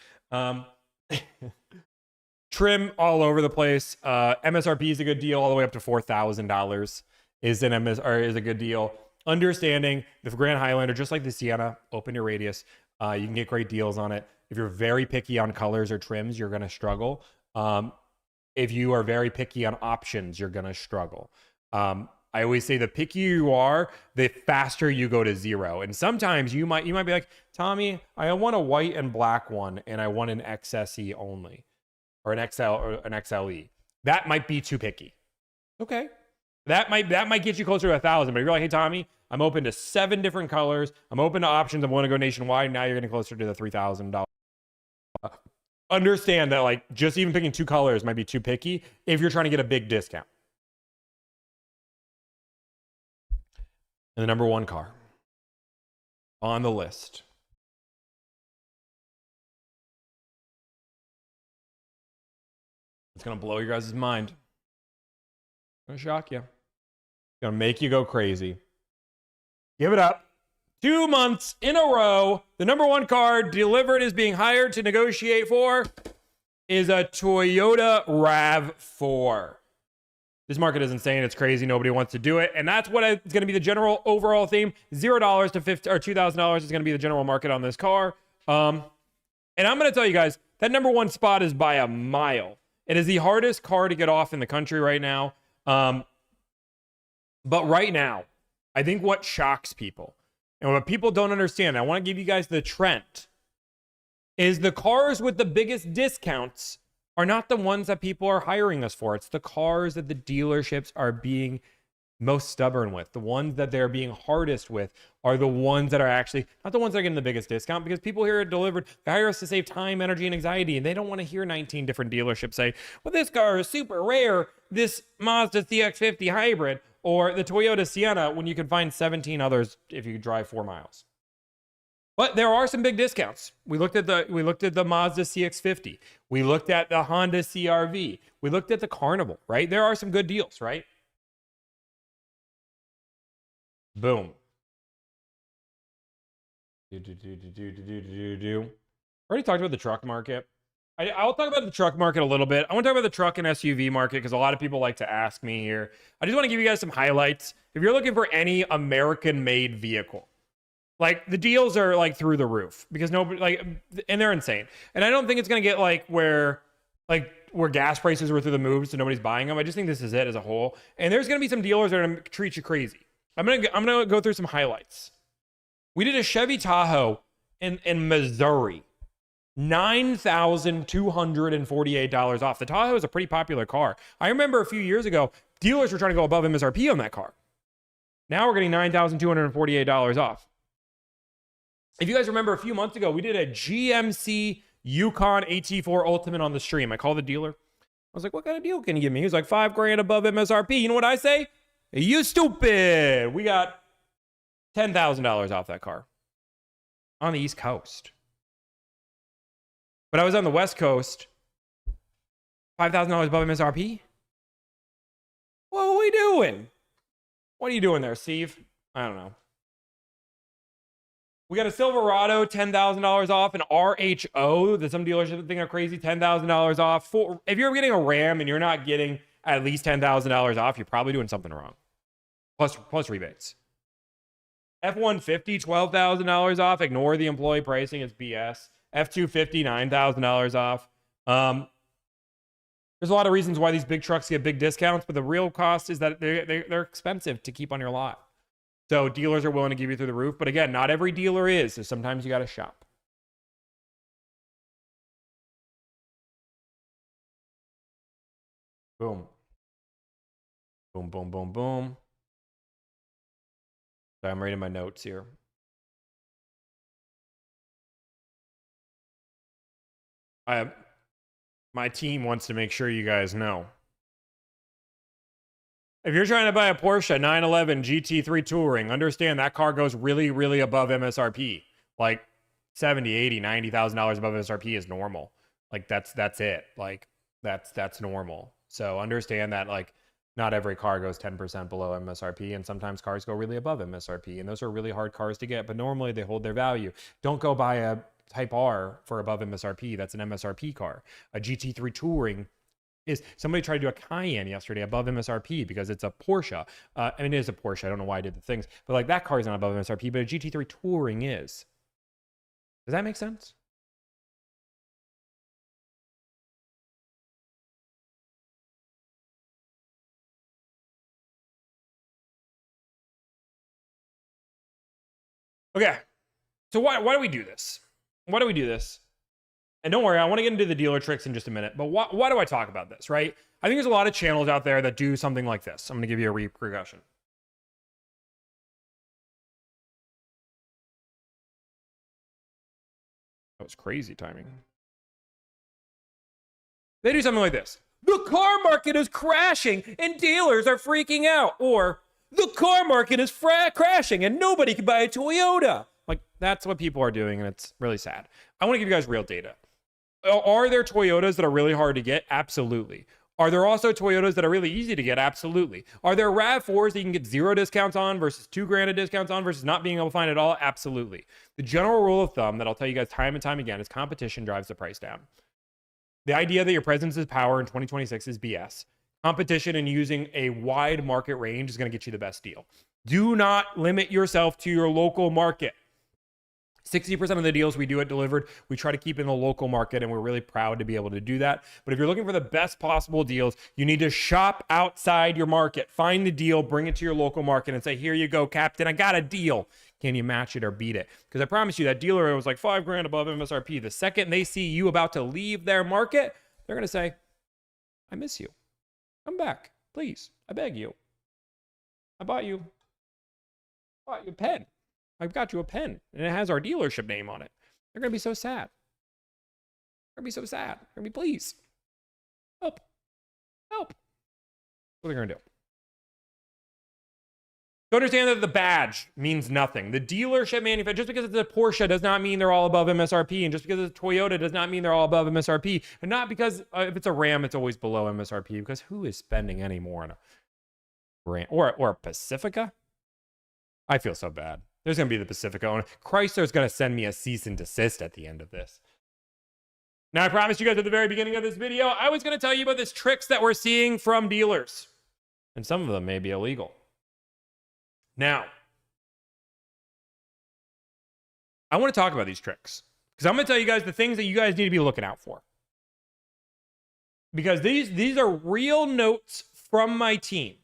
Trim all over the place. MSRP is a good deal, all the way up to $4,000 is a good deal. Understanding the Grand Highlander, just like the Sienna, open your radius. You can get great deals on it. If you're very picky on colors or trims, you're going to struggle. If you are very picky on options, you're going to struggle. I always say the pickier you are, the faster you go to 0. And sometimes you might be like, Tommy, I want a white and black one, and I want an XSE only, or an XL or an XLE. That might be too picky. Okay. That might get you closer to 1,000. But if you're like, hey, Tommy, I'm open to 7 different colors. I'm open to options. I want to go nationwide. Now you're getting closer to the $3,000. Understand that, like, just even picking 2 colors might be too picky if you're trying to get a big discount. And the number 1 car on the list. It's going to blow your guys' mind. It's going to shock you. It's going to make you go crazy. Give it up. 2 months in a row, the number 1 car delivered is being hired to negotiate for is a Toyota RAV4. This market is insane. It's crazy. Nobody wants to do it. And that's what it's going to be the general overall theme. $0 to $50 or $2,000 is going to be the general market on this car. And I'm going to tell you guys, that number one spot is by a mile. It is the hardest car to get off in the country right now. But right now, I think what shocks people and what people don't understand, I want to give you guys the trend, is the cars with the biggest discounts are not the ones that people are hiring us for. It's the cars that the dealerships are being most stubborn with. The ones that they're being hardest with are the ones that are actually not the ones that are getting the biggest discount, because people here are delivered. They hire us to save time, energy, and anxiety, and they don't want to hear 19 different dealerships say, well, this car is super rare, this Mazda CX-50 hybrid, or the Toyota Sienna, when you can find 17 others if you drive 4 miles. But there are some big discounts. We looked at the Mazda CX-50. We looked at the Honda CR-V. We looked at the Carnival, right? There are some good deals, right? Boom. Already talked about the truck market. I'll talk about the truck market a little bit. I want to talk about the truck and SUV market because a lot of people like to ask me here. I just want to give you guys some highlights. If you're looking for any American-made vehicle, like the deals are like through the roof because nobody and they're insane. And I don't think it's gonna get where gas prices were through the moves, so nobody's buying them. I just think this is it as a whole. And there's gonna be some dealers that are gonna treat you crazy. I'm gonna go through some highlights. We did a Chevy Tahoe in Missouri, $9,248 off. The Tahoe is a pretty popular car. I remember a few years ago, dealers were trying to go above MSRP on that car. Now we're getting $9,248 off. If you guys remember a few months ago, we did a GMC Yukon AT4 Ultimate on the stream. I called the dealer. I was like, what kind of deal can you give me? He was like, $5,000 above MSRP. You know what I say? You stupid. We got $10,000 off that car on the East Coast. But I was on the West Coast, $5,000 above MSRP? What are we doing? What are you doing there, Steve? I don't know. We got a Silverado, $10,000 off, an RHO that some dealerships think are crazy, $10,000 off. If you're getting a Ram and you're not getting at least $10,000 off, you're probably doing something wrong. Plus rebates. F-150, $12,000 off. Ignore the employee pricing. It's BS. F-250, $9,000 off. There's a lot of reasons why these big trucks get big discounts, but the real cost is that they're expensive to keep on your lot. So dealers are willing to give you through the roof. But again, not every dealer is. So sometimes you got to shop. Boom. Boom, boom, boom, boom. So I'm reading my notes here. My team wants to make sure you guys know. If you're trying to buy a Porsche 911 GT3 Touring, understand that car goes really, really above MSRP. Like $70,000, $80,000, $90,000 above MSRP is normal. Like that's it. Like that's normal. So understand that not every car goes 10% below MSRP, and sometimes cars go really above MSRP, and those are really hard cars to get, but normally they hold their value. Don't go buy a Type R for above MSRP. That's an MSRP car. A GT3 Touring is, somebody tried to do a Cayenne yesterday above MSRP because it's a Porsche. I mean, it is a Porsche. I don't know why I did the things, but that car is not above MSRP, but a GT3 Touring is. Does that make sense? Okay. So why do we do this? Why do we do this? And don't worry, I want to get into the dealer tricks in just a minute, but why do I talk about this, right? I think there's a lot of channels out there that do something like this. I'm going to give you a repercussion. That was crazy timing. They do something like this. The car market is crashing and dealers are freaking out. Or the car market is crashing and nobody can buy a Toyota. That's what people are doing, and it's really sad. I want to give you guys real data. Are there Toyotas that are really hard to get? Absolutely. Are there also Toyotas that are really easy to get? Absolutely. Are there RAV4s that you can get 0 discounts on versus $2,000 discounts on versus not being able to find it all? Absolutely. The general rule of thumb that I'll tell you guys time and time again is competition drives the price down. The idea that your presence is power in 2026 is BS. competition and using a wide market range is going to get you the best deal. Do not limit yourself to your local market. 60% of the deals we do at Delivered, we try to keep in the local market, and we're really proud to be able to do that. But if you're looking for the best possible deals, you need to shop outside your market. Find the deal, bring it to your local market, and say, here you go, Captain, I got a deal. Can you match it or beat it? Because I promise you, that dealer was like $5,000 above MSRP. The second they see you about to leave their market, they're going to say, I miss you. Come back, please. I beg you. I bought you a pen. I've got you a pen, and it has our dealership name on it. They're going to be so sad. They're going to be so sad. They're going to be, please, help. Help. What are they going to do? To understand that the badge means nothing. The dealership manufacturer, just because it's a Porsche does not mean they're all above MSRP, and just because it's a Toyota does not mean they're all above MSRP, and not because if it's a Ram, it's always below MSRP, because who is spending any more on a Ram or a Pacifica? I feel so bad. There's going to be the Pacifica owner. Chrysler's going to send me a cease and desist at the end of this. Now, I promised you guys at the very beginning of this video, I was going to tell you about these tricks that we're seeing from dealers. And some of them may be illegal. Now, I want to talk about these tricks, because I'm going to tell you guys the things that you guys need to be looking out for. Because these are real notes from my team.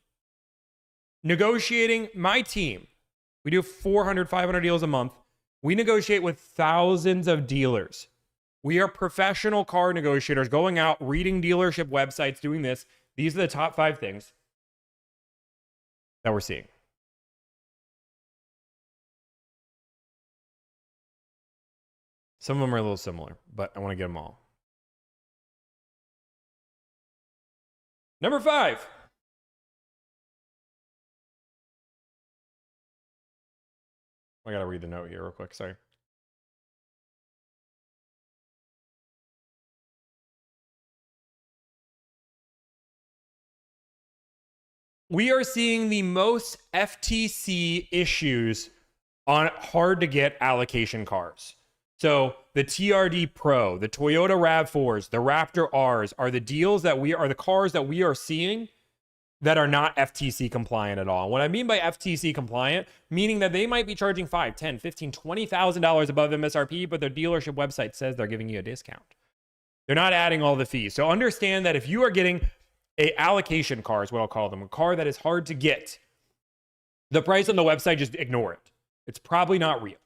Negotiating my team. We do 400, 500 deals a month. We negotiate with thousands of dealers. We are professional car negotiators going out, reading dealership websites, doing this. These are the top 5 things that we're seeing. Some of them are a little similar, but I want to get them all. Number 5. I got to read the note here real quick. Sorry. We are seeing the most FTC issues on hard to get allocation cars. So the TRD Pro, the Toyota RAV4s, the Raptor Rs are the deals that the cars that we are seeing that are not FTC compliant at all. And what I mean by FTC compliant, meaning that they might be charging $5,000, $10,000, $15,000, $20,000 above MSRP, but their dealership website says they're giving you a discount. They're not adding all the fees. So understand that if you are getting a allocation car, is what I'll call them, a car that is hard to get, the price on the website, just ignore it. It's probably not real.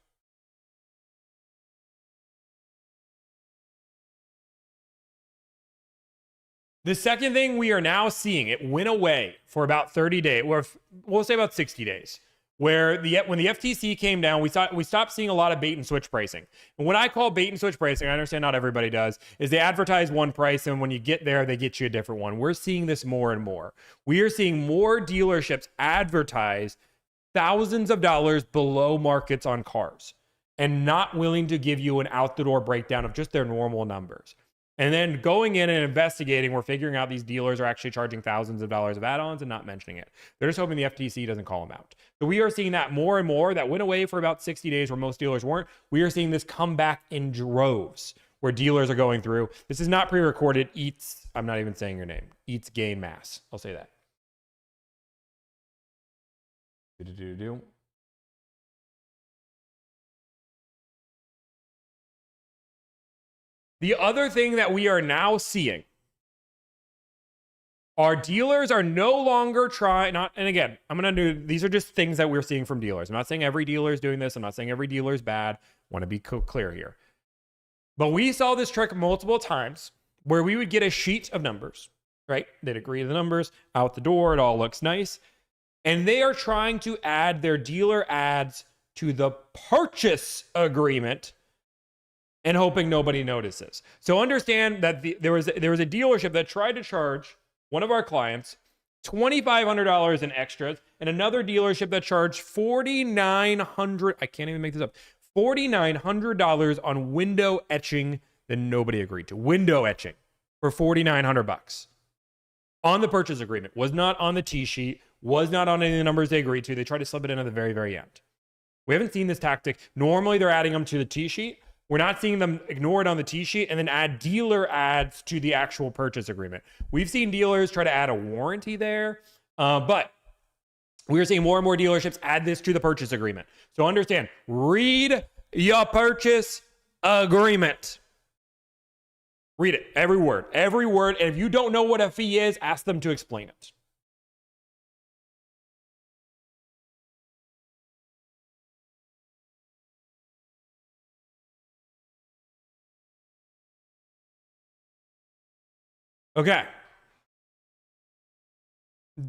The second thing we are now seeing, it went away for about 30 days, or we'll say about 60 days, where when the FTC came down, we stopped seeing a lot of bait and switch pricing. And what I call bait and switch pricing, I understand not everybody does, is they advertise one price, and when you get there, they get you a different one. We're seeing this more and more. We are seeing more dealerships advertise thousands of dollars below markets on cars and not willing to give you an out-the-door breakdown of just their normal numbers. And then going in and investigating, we're figuring out these dealers are actually charging thousands of dollars of add-ons and not mentioning it. They're just hoping the FTC doesn't call them out. So we are seeing that more and more. That went away for about 60 days where most dealers weren't. We are seeing this come back in droves where dealers are going through. This is not pre-recorded. I'm not even saying your name. Eats Gain Mass. I'll say that. The other thing that we are now seeing, our dealers are no longer trying, and again, these are just things that we're seeing from dealers. I'm not saying every dealer is doing this. I'm not saying every dealer is bad. I want to be clear here. But we saw this trick multiple times where we would get a sheet of numbers, right? They'd agree to the numbers, out the door, it all looks nice. And they are trying to add their dealer ads to the purchase agreement and hoping nobody notices. So understand that there was a dealership that tried to charge one of our clients $2,500 in extras, and another dealership that charged $4,900. I can't even make this up. $4,900 on window etching that nobody agreed to. Window etching for $4,900 on the purchase agreement. Was not on the T sheet. Was not on any of the numbers they agreed to. They tried to slip it in at the very, very end. We haven't seen this tactic. Normally, they're adding them to the T sheet. We're not seeing them ignore it on the T sheet and then add dealer ads to the actual purchase agreement. We've seen dealers try to add a warranty there, but we are seeing more and more dealerships add this to the purchase agreement. So understand, read your purchase agreement. Read it, every word. And if you don't know what a fee is, ask them to explain it. Okay.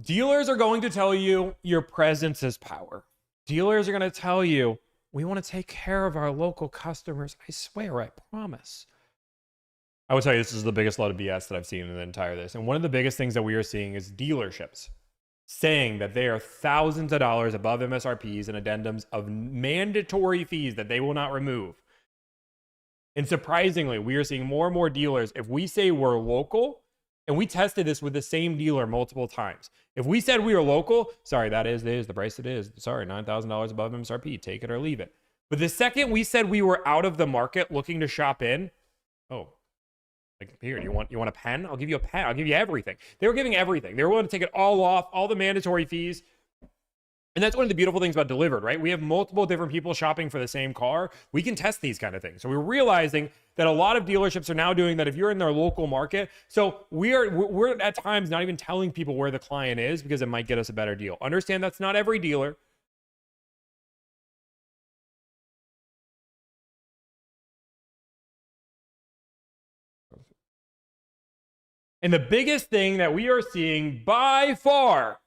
Dealers are going to tell you your presence is power. Dealers are going to tell you, we want to take care of our local customers. I swear, I promise. I would tell you this is the biggest load of BS that I've seen in the entire this. And one of the biggest things that we are seeing is dealerships saying that they are thousands of dollars above MSRPs and addendums of mandatory fees that they will not remove. And surprisingly, we are seeing more and more dealers, if we say we're local, and we tested this with the same dealer multiple times. If we said we were local, sorry, that is the price it is. Sorry, $9,000 above MSRP, take it or leave it. But the second we said we were out of the market looking to shop in, oh, like here, you want a pen? I'll give you a pen. I'll give you everything. They were giving everything. They were willing to take it all off, all the mandatory fees. And that's one of the beautiful things about Delivered, right? We have multiple different people shopping for the same car. We can test these kind of things. So we're realizing that a lot of dealerships are now doing that if you're in their local market. So we're at times not even telling people where the client is because it might get us a better deal. Understand that's not every dealer. And the biggest thing that we are seeing by far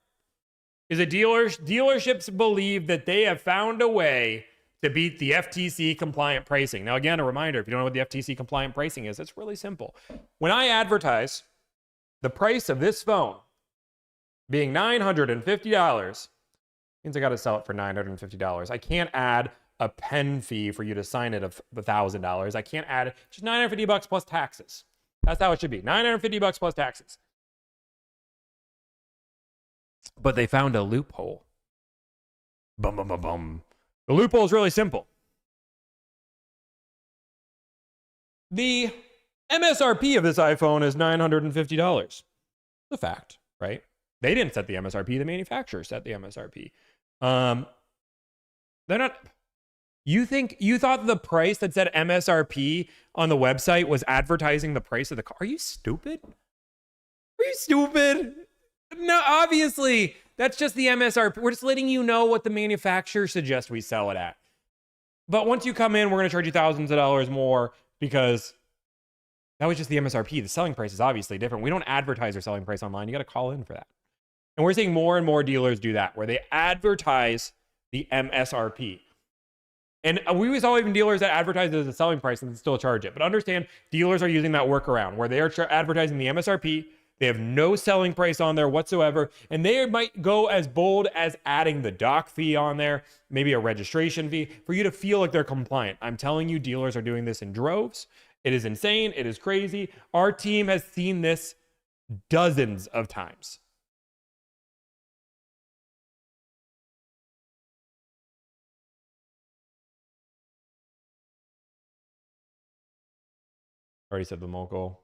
is that dealerships believe that they have found a way to beat the FTC compliant pricing. Now, again, a reminder, if you don't know what the FTC compliant pricing is, it's really simple. When I advertise the price of this phone being $950, means I got to sell it for $950. I can't add a pen fee for you to sign it of $1,000. I can't add just $950 plus taxes. That's how it should be. $950 plus taxes. But they found a loophole. Bum, bum, bum, bum. The loophole is really simple. The MSRP of this iPhone is $950. It's a fact, right? They didn't set the MSRP. The manufacturer set the MSRP. They're not... You thought the price that said MSRP on the website was advertising the price of the car? Are you stupid? Are you stupid? No, obviously, that's just the MSRP. We're just letting you know what the manufacturer suggests we sell it at. But once you come in, we're going to charge you thousands of dollars more because that was just the MSRP. The selling price is obviously different. We don't advertise our selling price online. You got to call in for that. And we're seeing more and more dealers do that, where they advertise the MSRP. And we saw even dealers that advertise it as a selling price and still charge it. But understand, dealers are using that workaround where they are advertising the MSRP. They have no selling price on there whatsoever. And they might go as bold as adding the doc fee on there, maybe a registration fee, for you to feel like they're compliant. I'm telling you, dealers are doing this in droves. It is insane. It is crazy. Our team has seen this dozens of times. Already said the local.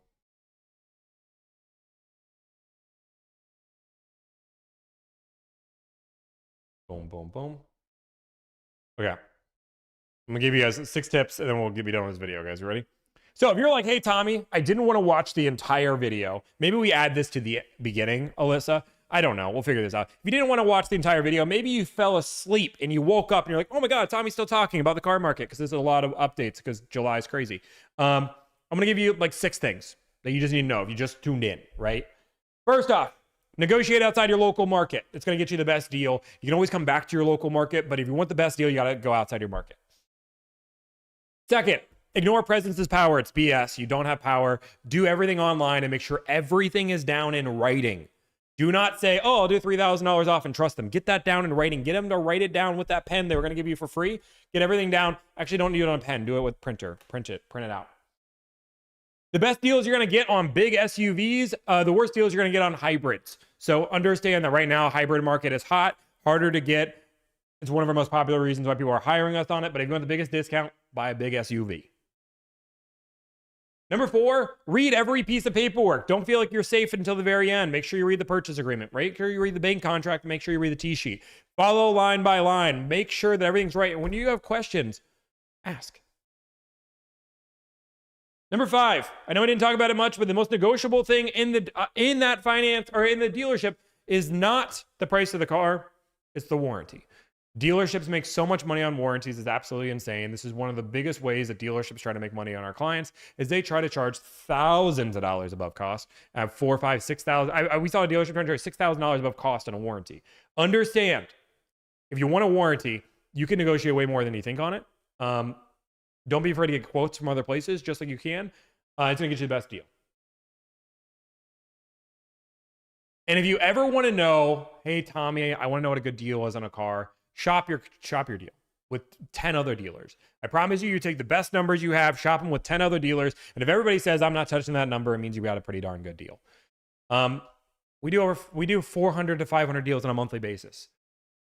Boom, boom, boom. Okay. I'm gonna give you guys 6 tips and then we'll be done with this video, guys. You ready? So if you're like, hey, Tommy, I didn't want to watch the entire video. Maybe we add this to the beginning, Alyssa. I don't know. We'll figure this out. If you didn't want to watch the entire video, maybe you fell asleep and you woke up and you're like, oh my God, Tommy's still talking about the car market because there's a lot of updates because July is crazy. I'm going to give you like 6 things that you just need to know if you just tuned in, right? First off, negotiate outside your local market. It's going to get you the best deal. You can always come back to your local market, but if you want the best deal, you got to go outside your market. Second, ignore presence is power. It's BS. You don't have power. Do everything online and make sure everything is down in writing. Do not say, oh, I'll do $3,000 off and trust them. Get that down in writing. Get them to write it down with that pen they were going to give you for free. Get everything down. Actually, don't do it on a pen. Do it with printer. Print it out. The best deals you're going to get on big SUVs, the worst deals you're going to get on hybrids. So understand that right now, hybrid market is hot, harder to get. It's one of our most popular reasons why people are hiring us on it. But if you want the biggest discount, buy a big SUV. Number 4, read every piece of paperwork. Don't feel like you're safe until the very end. Make sure you read the purchase agreement. Make sure you read the bank contract. Make sure you read the T-sheet. Follow line by line. Make sure that everything's right. And when you have questions, ask. Number 5, I know I didn't talk about it much, but the most negotiable thing in that finance or in the dealership is not the price of the car, it's the warranty. Dealerships make so much money on warranties. It's absolutely insane. This is one of the biggest ways that dealerships try to make money on our clients is they try to charge thousands of dollars above cost. At $4,000, $5,000, $6,000. We saw a dealership trying to charge $6,000 above cost on a warranty. Understand, if you want a warranty, you can negotiate way more than you think on it. Don't be afraid to get quotes from other places, just like you can. It's going to get you the best deal. And if you ever want to know, hey, Tommy, I want to know what a good deal is on a car, shop your deal with 10 other dealers. I promise you, you take the best numbers you have, shop them with 10 other dealers. And if everybody says, I'm not touching that number, it means you got a pretty darn good deal. We do 400 to 500 deals on a monthly basis.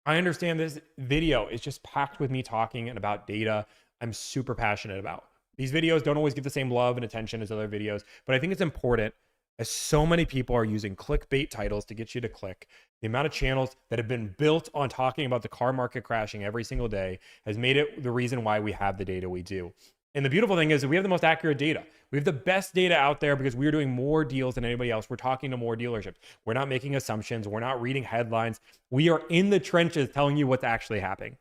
I understand this video is just packed with me talking and about data I'm super passionate about. These videos don't always get the same love and attention as other videos, but I think it's important as so many people are using clickbait titles to get you to click. The amount of channels that have been built on talking about the car market crashing every single day has made it the reason why we have the data we do. And the beautiful thing is that we have the most accurate data. We have the best data out there because we're doing more deals than anybody else. We're talking to more dealerships. We're not making assumptions. We're not reading headlines. We are in the trenches telling you what's actually happening.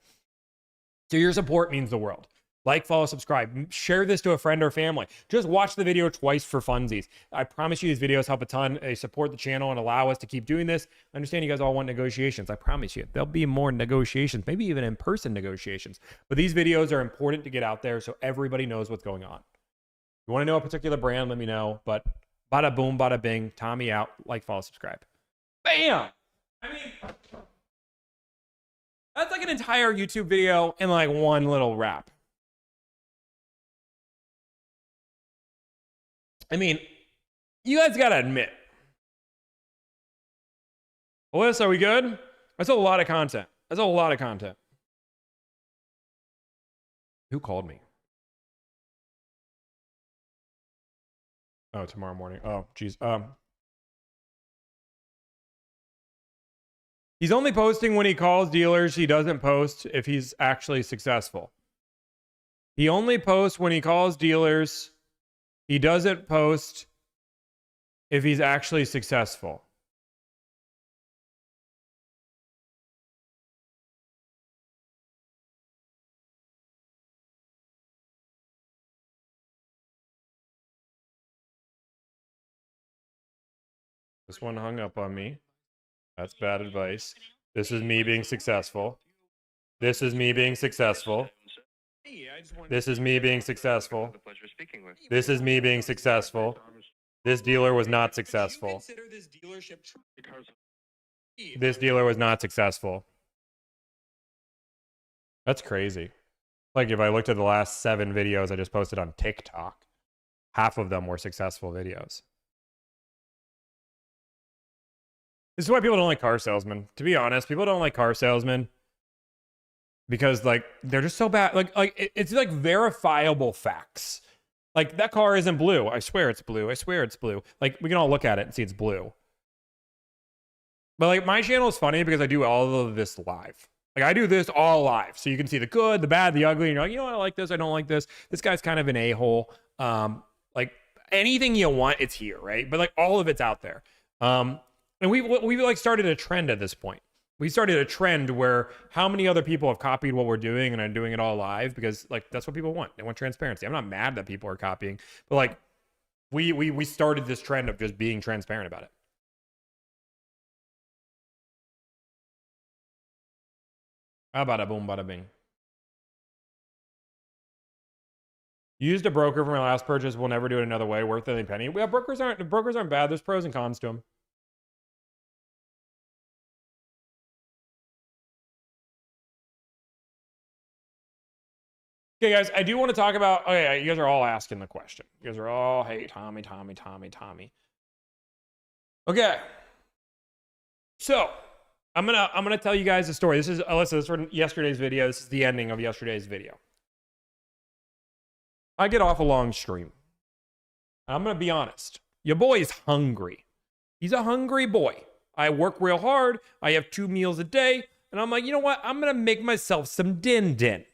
So your support means the world. Like, follow, subscribe. Share this to a friend or family. Just watch the video twice for funsies. I promise you these videos help a ton. They support the channel and allow us to keep doing this. I understand you guys all want negotiations. I promise you. There'll be more negotiations, maybe even in-person negotiations. But these videos are important to get out there so everybody knows what's going on. If you want to know a particular brand, let me know. But bada boom, bada bing. Tommy out. Like, follow, subscribe. Bam! I mean, that's like an entire YouTube video in like one little wrap. I mean, you guys got to admit. Alyssa, are we good? That's a lot of content. That's a lot of content. Who called me? Oh, tomorrow morning. Oh, geez. He's only posting when he calls dealers. He doesn't post if he's actually successful. He only posts when he calls dealers. He doesn't post if he's actually successful. This one hung up on me. That's bad advice. This is me being successful. This is me being successful. This is me being successful. This is me being successful. This dealer was not successful. This dealer was not successful. That's crazy. Like if I looked at the last 7 videos I just posted on TikTok, half of them were successful videos. This is why people don't like car salesmen. To be honest, people don't like car salesmen because like they're just so bad. Like it's like verifiable facts. Like that car isn't blue. I swear it's blue. I swear it's blue. Like we can all look at it and see it's blue. But like my channel is funny because I do all of this live. Like I do this all live. So you can see the good, the bad, the ugly. And you're like, you know what? I like this. I don't like this. This guy's kind of an a-hole. Like anything you want, it's here, right? But like all of it's out there. And we like started a trend at this point. We started a trend where how many other people have copied what we're doing and are doing it all live because like that's what people want. They want transparency. I'm not mad that people are copying, but like we started this trend of just being transparent about it. Bada boom, bada bing. Used a broker for my last purchase. We'll never do it another way. Worth any penny. Yeah, brokers aren't bad. There's pros and cons to them. Okay, guys, I do want to talk about. Oh yeah, you guys are all asking the question. You guys are all, hey, Tommy. Okay, so I'm gonna tell you guys a story. This is Alyssa. This is from yesterday's video. This is the ending of yesterday's video. I get off a long stream. I'm going to be honest. Your boy is hungry. He's a hungry boy. I work real hard. I have 2 meals a day. And I'm like, you know what? I'm going to make myself some din din.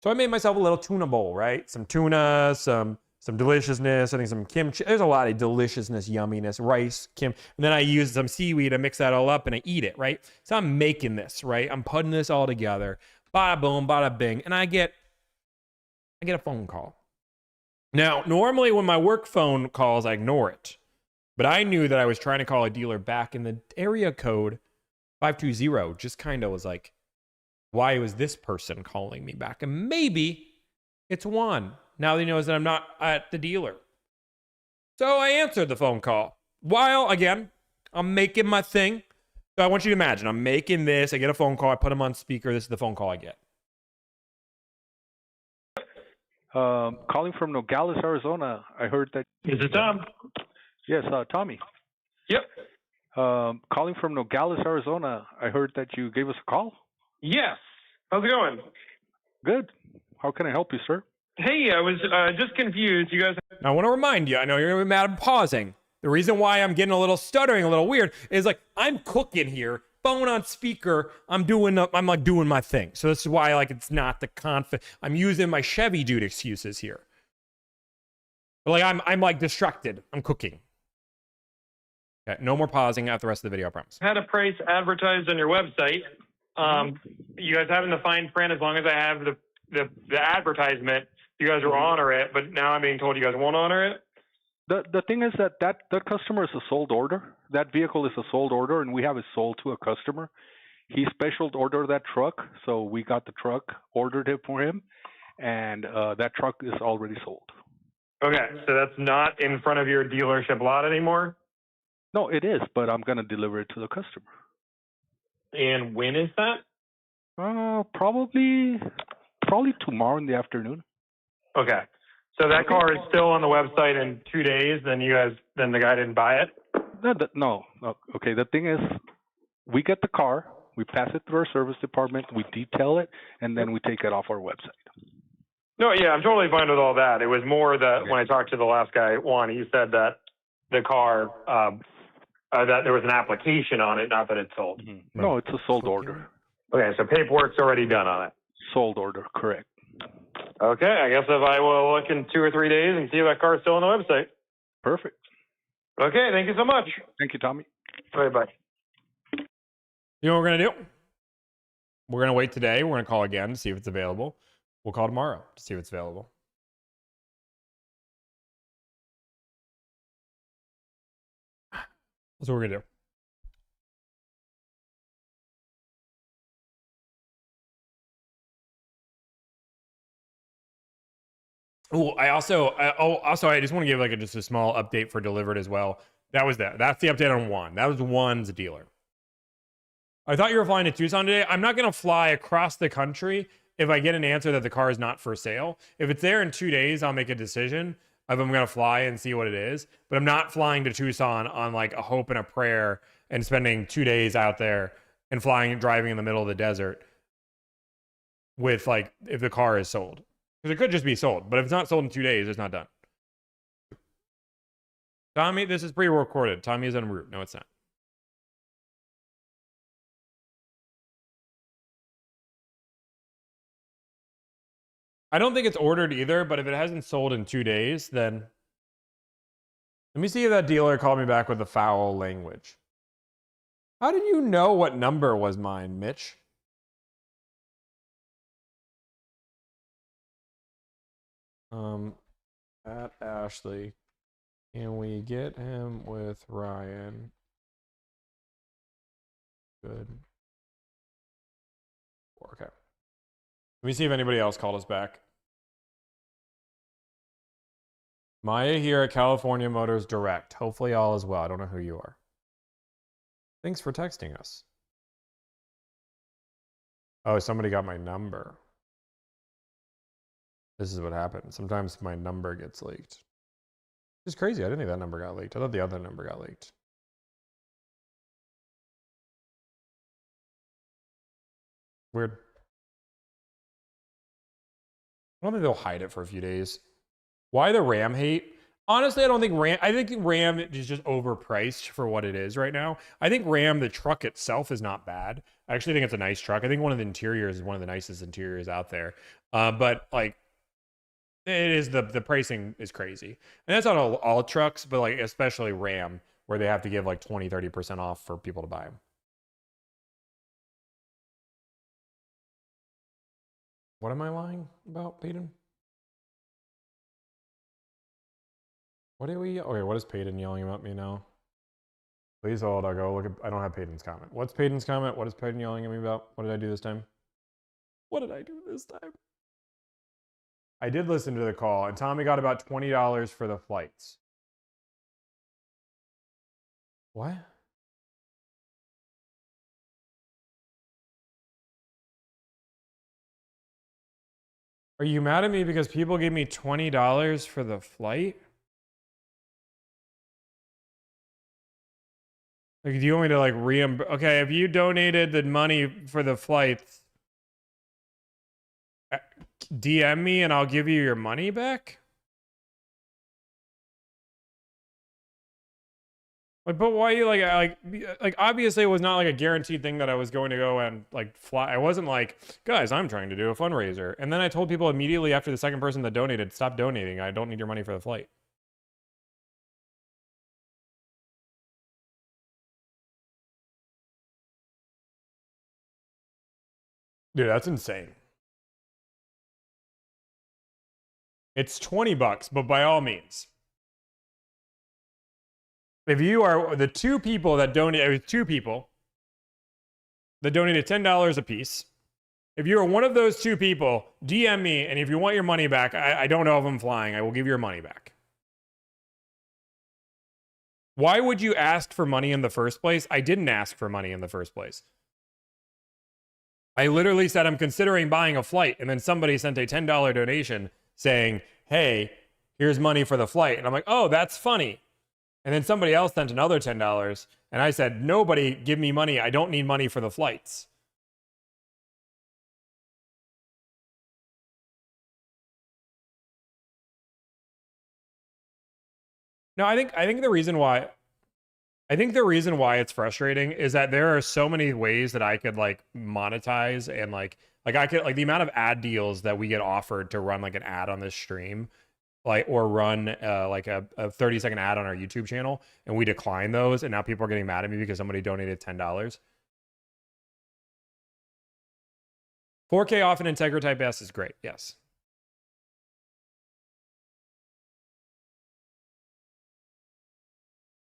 So I made myself a little tuna bowl, right? Some tuna, some deliciousness. I think some kimchi. There's a lot of deliciousness, yumminess, rice, and then I use some seaweed to mix that all up and I eat it, right? So I'm making this, right? I'm putting this all together. Bada boom, bada bing. And I get a phone call. Now, normally when my work phone calls, I ignore it. But I knew that I was trying to call a dealer back in the area code 520. Just kind of was like, why was this person calling me back? And maybe it's Juan. Now that he knows that I'm not at the dealer. So I answered the phone call. While, again, I'm making my thing. So I want you to imagine, I'm making this. I get a phone call. I put him on speaker. This is the phone call I get. Calling from Nogales, Arizona. I heard that. Is it Tom? Yes, Tommy. Yep. Calling from Nogales, Arizona. I heard that you gave us a call. Yes. How's it going? Good. How can I help you, sir? Hey, I was just confused. You guys. Now, I want to remind you, I know you're going to be mad at pausing. The reason why I'm getting a little stuttering, a little weird, is like I'm cooking here, phone on speaker. I'm like doing my thing. So this is why like it's not the I'm using my Chevy dude excuses here. But like I'm like distracted. I'm cooking. Okay, no more pausing after the rest of the video, I promise. Had a price advertised on your website. You guys have in the fine print as long as I have the advertisement. You guys will honor it, but now I'm being told you guys won't honor it. The thing is that customer is a sold order. That vehicle is a sold order, and we have it sold to a customer. He special ordered that truck, so we got the truck, ordered it for him, and that truck is already sold. Okay, so that's not in front of your dealership lot anymore? No, it is, but I'm going to deliver it to the customer. And when is that? Probably tomorrow in the afternoon. Okay. So that car is still on the website in 2 days, then the guy didn't buy it? No. Okay, the thing is, we get the car, we pass it through our service department, we detail it, and then we take it off our website. No, yeah, I'm totally fine with all that. It was more that when I talked to the last guy, Juan, he said that the car, that there was an application on it, not that it's sold. Mm-hmm. No, it's a sold order. Okay, so paperwork's already done on it. Sold order, correct. Okay, I guess if I will look in 2 or 3 days and see if that car's still on the website. Perfect. Okay, thank you so much. Thank you, Tommy. All right, bye. You know what we're going to do? We're going to wait today. We're going to call again to see if it's available. We'll call tomorrow to see if it's available. That's what we're going to do. Oh, I just want to give like just a small update for delivered as well. That's the update on Juan. That was Juan's dealer. I thought you were flying to Tucson today. I'm not going to fly across the country if I get an answer that the car is not for sale. If it's there in 2 days, I'll make a decision if I'm going to fly and see what it is. But I'm not flying to Tucson on like a hope and a prayer and spending 2 days out there and driving in the middle of the desert with like if the car is sold. Because it could just be sold. But if it's not sold in 2 days, it's not done. Tommy, this is pre-recorded. Tommy is en route. No, it's not. I don't think it's ordered either, but if it hasn't sold in 2 days, then let me see if that dealer called me back with the foul language. How did you know what number was mine, Mitch? At Ashley, can we get him with Ryan? Good. Okay. Let me see if anybody else called us back. Maya here at California Motors Direct. Hopefully all is well. I don't know who you are. Thanks for texting us. Oh, somebody got my number. This is what happened. Sometimes my number gets leaked. It's crazy. I didn't think that number got leaked. I thought the other number got leaked. Weird. I don't think they'll hide it for a few days. Why the Ram hate? Honestly, I don't think Ram. I think Ram is just overpriced for what it is right now. I think Ram, the truck itself, is not bad. I actually think it's a nice truck. I think one of the interiors is one of the nicest interiors out there. But like, it is the pricing is crazy, and that's not all trucks, but like especially Ram, where they have to give like 20-30% off for people to buy them. What am I lying about, Peyton? What are we? Okay, what is Peyton yelling about me now? Please hold. I'll go look at. I don't have Peyton's comment. What's Peyton's comment? What is Peyton yelling at me about? What did I do this time? What did I do this time? I did listen to the call, and Tommy got about $20 for the flights. What? Are you mad at me because people gave me $20 for the flight? Like, do you want me to like reimburse? Okay, if you donated the money for the flights, DM me and I'll give you your money back. Like, but why you like obviously it was not like a guaranteed thing that I was going to go and like fly. I wasn't like, guys, I'm trying to do a fundraiser. And then I told people immediately after the second person that donated, stop donating. I don't need your money for the flight. Dude, that's insane. It's $20, but by all means. If you are the two people that donated $10 a piece, if you're one of those two people, DM me, and if you want your money back, I don't know if I'm flying, I will give you your money back. Why would you ask for money in the first place? I didn't ask for money in the first place. I literally said I'm considering buying a flight, and then somebody sent a $10 donation saying, hey, here's money for the flight. And I'm like, oh, that's funny. And then somebody else sent another $10, and I said, nobody give me money. I don't need money for the flights. No, I think the reason why it's frustrating is that there are so many ways that I could like monetize and like I could like the amount of ad deals that we get offered to run like an ad on this stream, like or run like a 30-second ad on our YouTube channel, and we decline those, and now people are getting mad at me because somebody donated $10. 4K off an Integra Type S is great. Yes.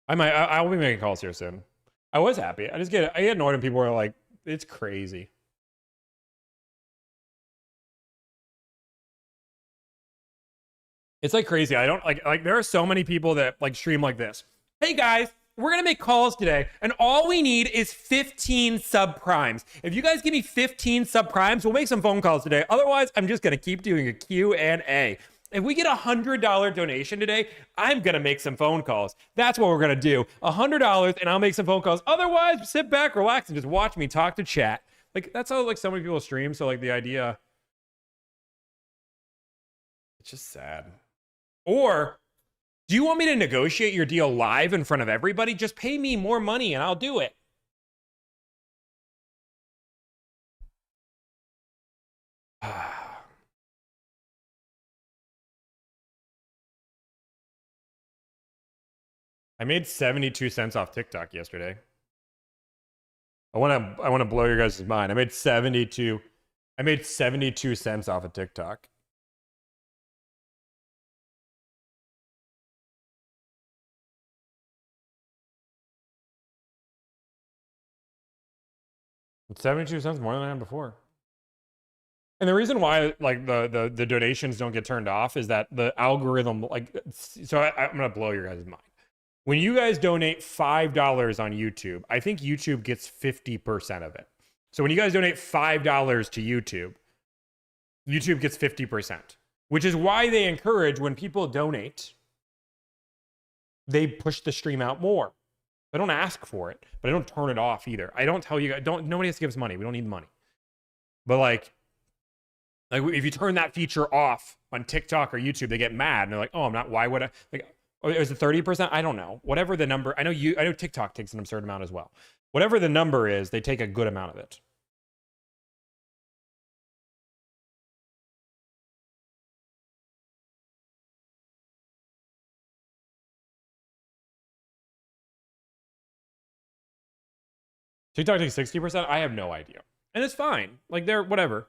I'll be making calls here soon. I was happy. I get annoyed when people are like, it's crazy. It's like crazy. I don't like there are so many people that like stream like this. Hey guys, we're going to make calls today, and all we need is 15 subprimes. If you guys give me 15 subprimes, we'll make some phone calls today. Otherwise, I'm just going to keep doing a Q&A. If we get a $100 donation today, I'm going to make some phone calls. That's what we're going to do. $100 and I'll make some phone calls. Otherwise, sit back, relax, and just watch me talk to chat. Like, that's how like so many people stream. So like the idea, it's just sad. Or do you want me to negotiate your deal live in front of everybody? Just pay me more money and I'll do it. I made 72 cents off TikTok yesterday. I want to blow your guys' mind. I made 72 cents off of TikTok. It's 72 cents more than I had before. And the reason why like the donations don't get turned off is that the algorithm like so I'm going to blow your guys' mind. When you guys donate $5 on YouTube, I think YouTube gets 50% of it. So when you guys donate $5 to YouTube, YouTube gets 50%, which is why they encourage when people donate, they push the stream out more. I don't ask for it, but I don't turn it off either. I don't tell you, nobody has to give us money. We don't need the money. But like, Like if you turn that feature off on TikTok or YouTube, they get mad and they're like, "Oh, I'm not. Why would I?" Like, oh, is it 30%? I don't know. Whatever the number. I know TikTok takes an absurd amount as well. Whatever the number is, they take a good amount of it. TikTok takes 60%. I have no idea, and it's fine. Like they're whatever.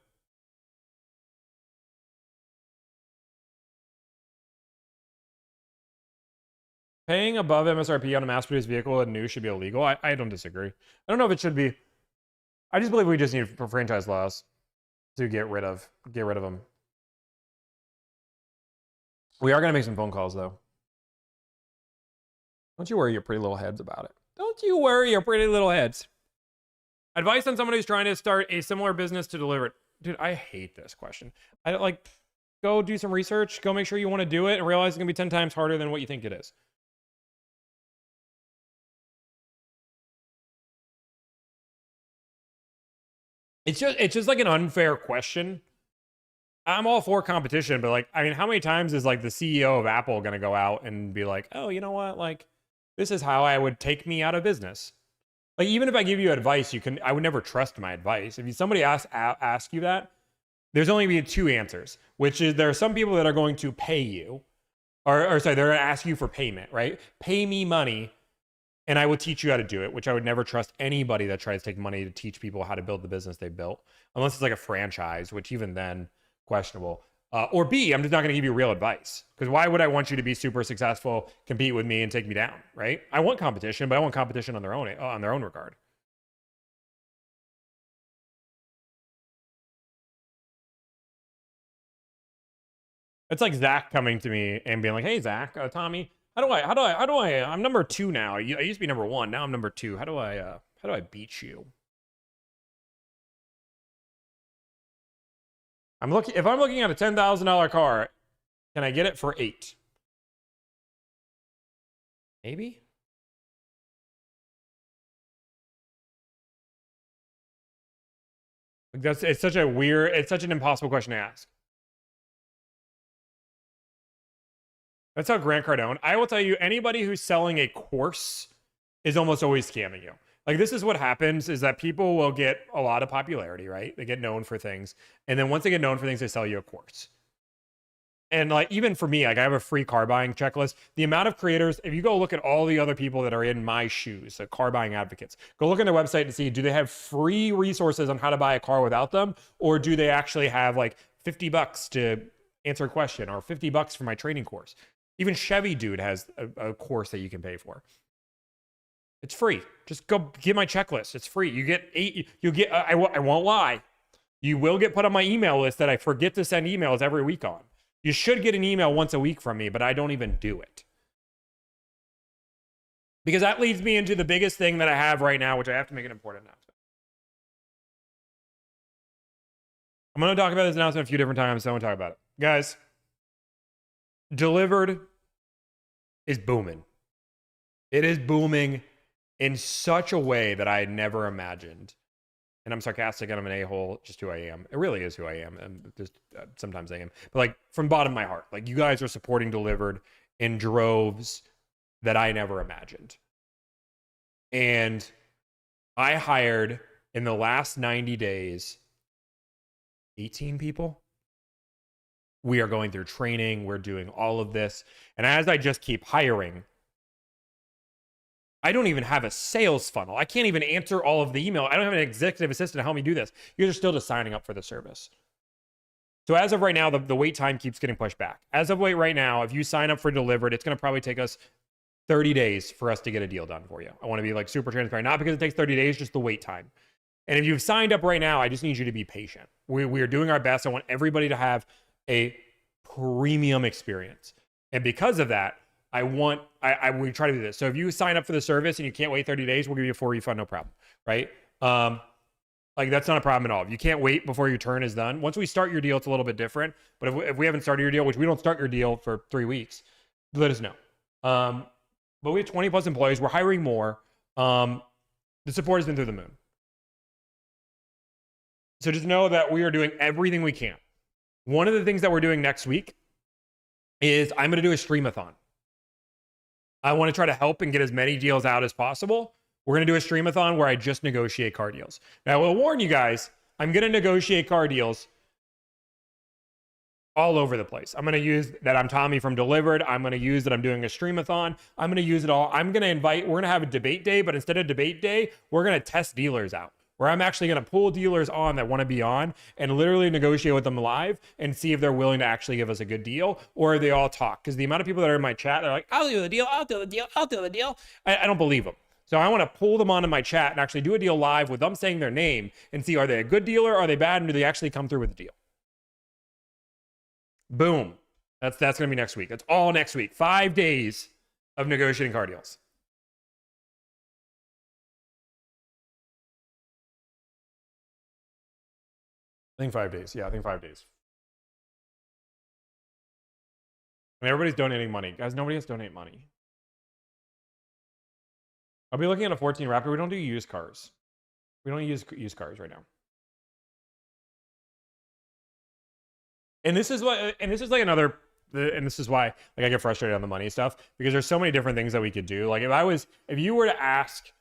Paying above MSRP on a mass-produced vehicle and new should be illegal. I don't disagree. I don't know if it should be. I just believe we just need franchise laws to get rid of them. We are gonna make some phone calls though. Don't you worry your pretty little heads about it. Don't you worry your pretty little heads. Advice on someone who's trying to start a similar business to Deliverd. Dude, I hate this question. I don't like. Go do some research. Go make sure you want to do it and realize it's gonna be 10 times harder than what you think it is. It's just like an unfair question. I'm all for competition, but like, I mean, how many times is like the CEO of Apple gonna go out and be like, "Oh, you know what? Like, this is how I would take me out of business." Like, even if I give you advice, I would never trust my advice. If somebody ask you that, there's only be two answers, which is there are some people that are going to pay you, or sorry, they're gonna ask you for payment, right? Pay me money, and I will teach you how to do it, which I would never trust anybody that tries to take money to teach people how to build the business they built, unless it's like a franchise, which even then, questionable. Or B, I'm just not going to give you real advice, because why would I want you to be super successful, compete with me, and take me down, right? I want competition, but I want competition on their own regard. It's like Zach coming to me and being like, "Hey, Zach, Tommy, how do I? I'm number 2 now. I used to be number 1. Now I'm number 2. How do I beat you?" If I'm looking at a $10,000 car, can I get it for 8? Maybe. It's such an impossible question to ask. That's how Grant Cardone. I will tell you, anybody who's selling a course is almost always scamming you. Like, this is what happens, is that people will get a lot of popularity, right? They get known for things. And then once they get known for things, they sell you a course. And like, even for me, like I have a free car buying checklist. The amount of creators, if you go look at all the other people that are in my shoes, the car buying advocates, go look on their website and see, do they have free resources on how to buy a car without them? Or do they actually have like $50 to answer a question, or $50 for my training course? Even Chevy Dude has a course that you can pay for. It's free. Just go get my checklist. It's free. You get 8. You get. I won't lie. You will get put on my email list that I forget to send emails every week on. You should get an email once a week from me, but I don't even do it. Because that leads me into the biggest thing that I have right now, which I have to make an important announcement. I'm going to talk about this announcement a few different times, so I want to talk about it. Guys, Deliverd is booming. It is booming in such a way that I had never imagined. And I'm sarcastic and I'm an a-hole, just who I am. It really is who I am. And just sometimes I am. But like, from the bottom of my heart, like, you guys are supporting Deliverd in droves that I never imagined. And I hired, in the last 90 days, 18 people. We are going through training. We're doing all of this. And as I just keep hiring, I don't even have a sales funnel. I can't even answer all of the email. I don't have an executive assistant to help me do this. You're still just signing up for the service. So as of right now, the wait time keeps getting pushed back. As of right now, if you sign up for Deliverd, it's going to probably take us 30 days for us to get a deal done for you. I want to be like super transparent, not because it takes 30 days, just the wait time. And if you've signed up right now, I just need you to be patient. We are doing our best. I want everybody to have a premium experience. And because of that, we try to do this. So if you sign up for the service and you can't wait 30 days, we'll give you a full refund, no problem, right? Like, that's not a problem at all. If you can't wait before your turn is done, once we start your deal, it's a little bit different. But if we haven't started your deal, which we don't start your deal for 3 weeks, let us know. But we have 20 plus employees. We're hiring more. The support has been through the moon. So just know that we are doing everything we can One of the things that we're doing next week is I'm going to do a streamathon. I want to try to help and get as many deals out as possible. We're going to do a streamathon where I just negotiate car deals. Now, I will warn you guys, I'm going to negotiate car deals all over the place. I'm going to use that I'm Tommy from Delivered. I'm going to use that I'm doing a streamathon. I'm going to use it all. I'm going to invite, we're going to have a debate day, but instead of debate day, we're going to test dealers out, where I'm actually going to pull dealers on that want to be on and literally negotiate with them live and see if they're willing to actually give us a good deal, or they all talk. Because the amount of people that are in my chat, they're like, I'll do the deal, I'll do the deal, I'll do the deal. I don't believe them. So I want to pull them onto my chat and actually do a deal live with them saying their name and see, are they a good dealer? Are they bad? And do they actually come through with the deal? Boom. That's going to be next week. That's all next week. 5 days of negotiating car deals. I think 5 days. Yeah, I think 5 days. I mean, everybody's donating money. Guys, nobody has to donate money. I'll be looking at a 14 Raptor. We don't do used cars. We don't use used cars right now. And this is what, and this is like another, and this is why like I get frustrated on the money stuff, because there's so many different things that we could do. Like if you were to ask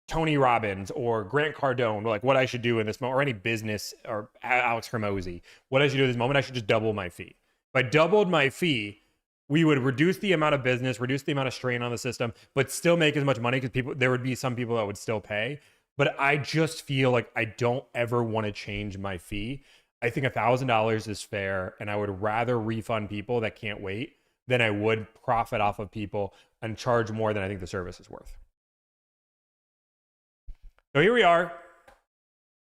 Tony Robbins or Grant Cardone, like what I should do in this moment, or any business, or Alex Hermosi, what I should do in this moment, I should just double my fee. If I doubled my fee, we would reduce the amount of business, reduce the amount of strain on the system, but still make as much money, because there would be some people that would still pay. But I just feel like I don't ever want to change my fee. I think $1,000 is fair, and I would rather refund people that can't wait than I would profit off of people and charge more than I think the service is worth. So here we are,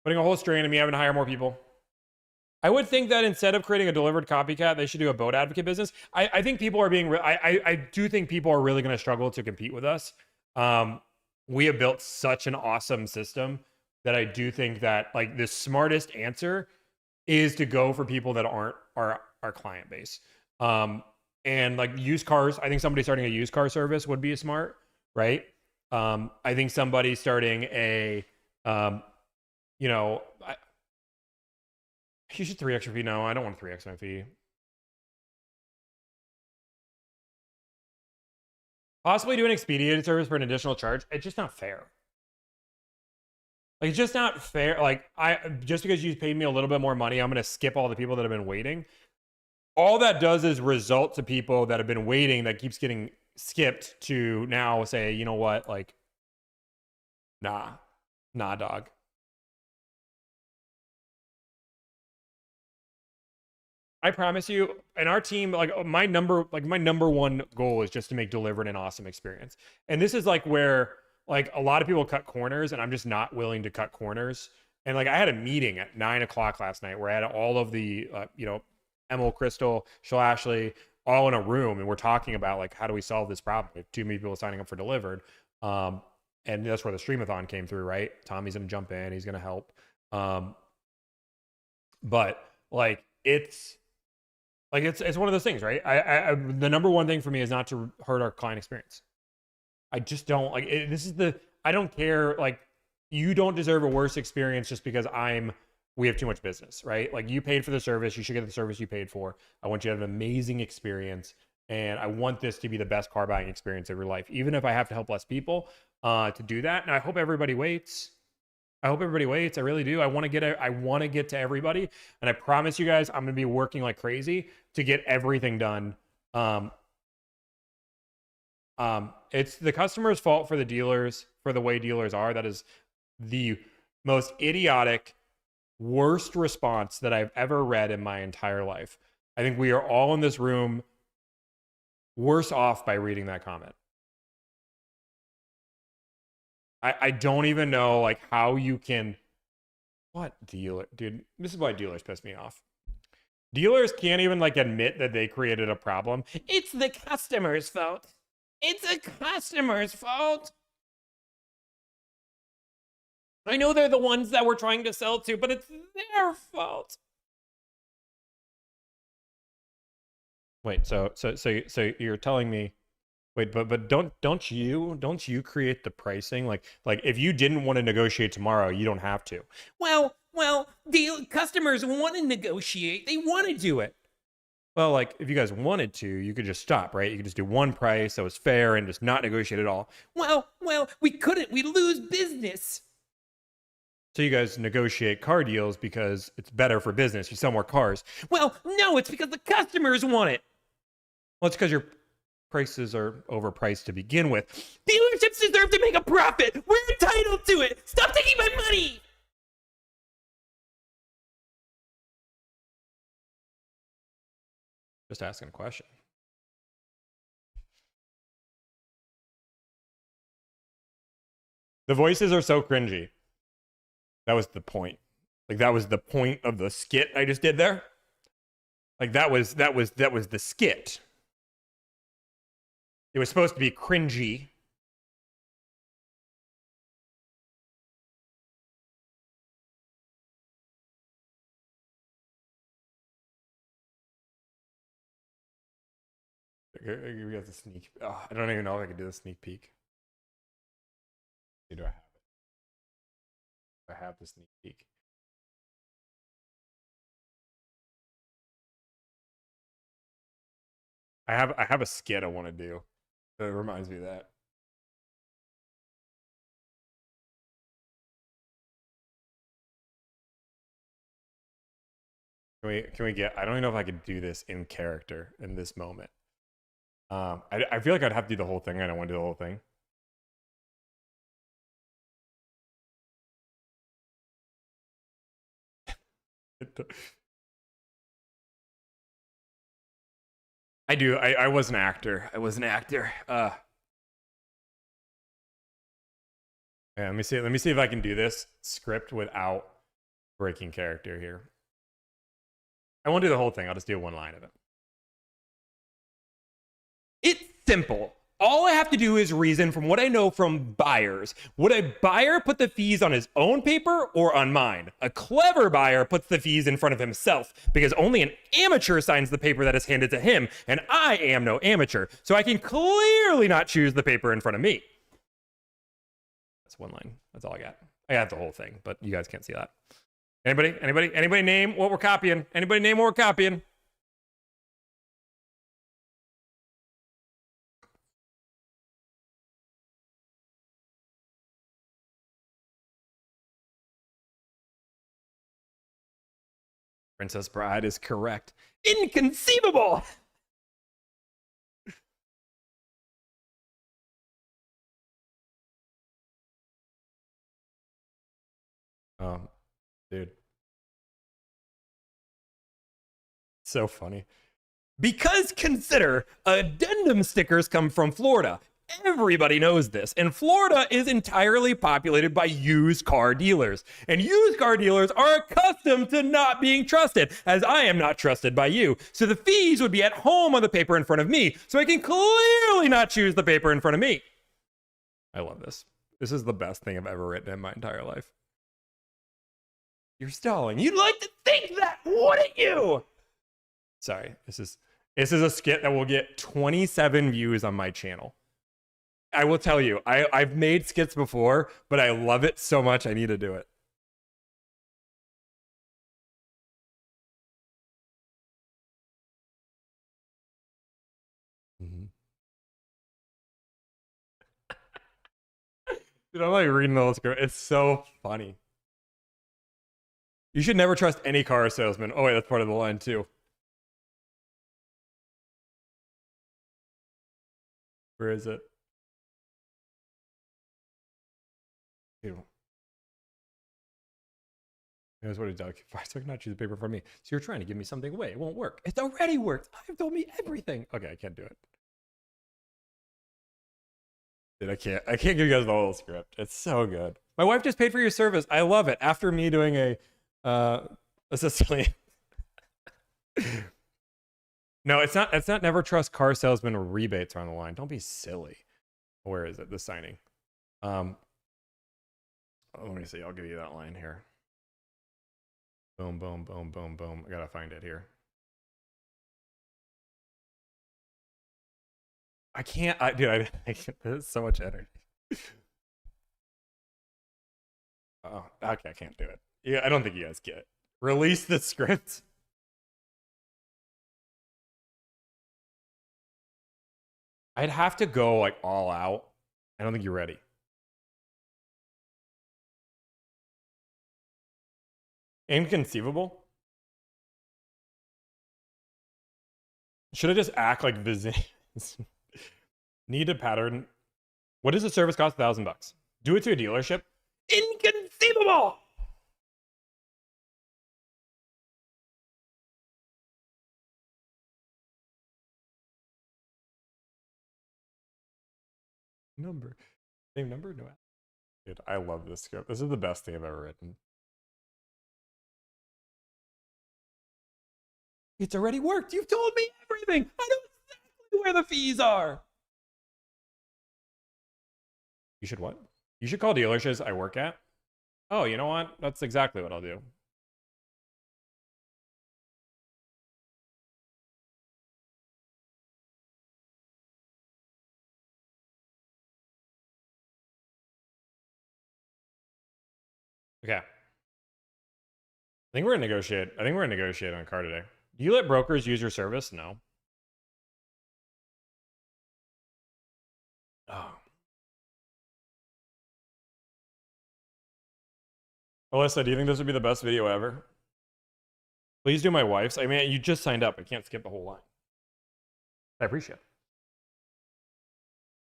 putting a whole strain on me having to hire more people. I would think that instead of creating a Delivered copycat, they should do a boat advocate business. I think people are being, I do think people are really going to struggle to compete with us. We have built such an awesome system that I do think that like the smartest answer is to go for people that aren't our client base. And like used cars, I think somebody starting a used car service would be smart, right? I think somebody starting a, you should 3x your fee. No, I don't want to 3x my fee. Possibly do an expedited service for an additional charge. It's just not fair. Like, it's just not fair. Like, just because you paid me a little bit more money, I'm going to skip all the people that have been waiting. All that does is result to people that have been waiting that keeps getting skipped to now say, you know what? Like, nah, dog. I promise you, and our team, like my number one goal is just to make Delivered an awesome experience. And this is like where like a lot of people cut corners, and I'm just not willing to cut corners. And like I had a meeting at 9 o'clock last night where I had all of the, Emil, Crystal, Shal Ashley, all in a room, and we're talking about like how do we solve this problem? We have too many people signing up for Delivered, and that's where the streamathon came through, right? Tommy's gonna jump in, he's gonna help, but like it's one of those things, right? I the number one thing for me is not to hurt our client experience. I just don't like it. I don't care. Like, you don't deserve a worse experience just because we have too much business, right? Like, you paid for the service. You should get the service you paid for. I want you to have an amazing experience. And I want this to be the best car buying experience of your life, even if I have to help less people to do that. And I hope everybody waits. I really do. I want to get to everybody. And I promise you guys, I'm going to be working like crazy to get everything done. It's the customer's fault for the way dealers are. That is the most idiotic, worst response that I've ever read in my entire life. I think we are all in this room worse off by reading that comment. I don't even know like how you can, what dealer, dude, this is why dealers piss me off. Dealers can't even like admit that they created a problem. It's the customer's fault. It's a customer's fault. I know they're the ones that we're trying to sell to, but it's their fault. Wait, so you're telling me, wait, but don't you create the pricing? Like if you didn't want to negotiate tomorrow, you don't have to. Well, the customers want to negotiate. They want to do it. Well, like, if you guys wanted to, you could just stop, right? You could just do one price that was fair and just not negotiate at all. Well, we couldn't. We lose business. So you guys negotiate car deals because it's better for business. You sell more cars. Well, no, it's because the customers want it. Well, it's because your prices are overpriced to begin with. Dealerships deserve to make a profit. We're entitled to it. Stop taking my money. Just asking a question. The voices are so cringy. That was the point. Like, that was the point of the skit I just did there. Like, that was the skit. It was supposed to be cringy. We got the sneak. Oh, I don't even know if I can do the sneak peek. Do I have it? I have the sneak peek. I have a skit I want to do. It reminds me of that. Can we get? I don't even know if I could do this in character in this moment. I feel like I'd have to do the whole thing. I don't want to do the whole thing. I do. I was an actor. I was an actor. Yeah, let me see. Let me see if I can do this script without breaking character here. I won't do the whole thing. I'll just do one line of it. It's simple. All I have to do is reason from what I know from buyers. Would a buyer put the fees on his own paper or on mine? A clever buyer puts the fees in front of himself because only an amateur signs the paper that is handed to him, and I am no amateur, so I can clearly not choose the paper in front of me. That's one line. That's all I got. I got the whole thing, but you guys can't see that. Anybody name what we're copying? Anybody name what we're copying? Princess Bride is correct. Inconceivable! Dude. So funny. Because consider, addendum stickers come from Florida. Everybody knows this. And Florida is entirely populated by used car dealers. And used car dealers are accustomed to not being trusted, as I am not trusted by you. So the fees would be at home on the paper in front of me. So I can clearly not choose the paper in front of me. I love this. This is the best thing I've ever written in my entire life. You're stalling. You'd like to think that, wouldn't you? Sorry, this is a skit that will get 27 views on my channel. I will tell you, I've made skits before, but I love it so much I need to do it. Dude, I'm like reading the whole script. It's so funny. You should never trust any car salesman. Oh wait, that's part of the line too. Where is it? Ew. Here's what it does. So I cannot choose the paper from me. So you're trying to give me something away. It won't work. It's already worked. I've told me everything. Okay, I can't do it. Dude, I can't give you guys the whole script. It's so good. My wife just paid for your service. I love it. After me doing a Sicilian. No, it's not never trust car salesman or rebates are on the line. Don't be silly. Where is it? The signing. Let me see. I'll give you that line here. Boom, boom, boom, boom, boom. I gotta find it here. I can't. Dude, there's so much energy. Oh, okay. I can't do it. Yeah, I don't think you guys get it. Release the script. I'd have to go like all out. I don't think you're ready. Inconceivable? Should I just act like Vision? Need a pattern. What does the service cost? $1,000. Do it to a dealership? Inconceivable! Number. Same number? No. Dude, I love this script. This is the best thing I've ever written. It's already worked. You've told me everything. I know exactly where the fees are. You should what? You should call dealerships I work at. Oh, you know what? That's exactly what I'll do. Okay. I think we're gonna negotiate. I think we're gonna negotiate on a car today. Do you let brokers use your service? No. Oh. Alyssa, do you think this would be the best video ever? Please do my wife's. I mean, you just signed up. I can't skip the whole line. I appreciate it.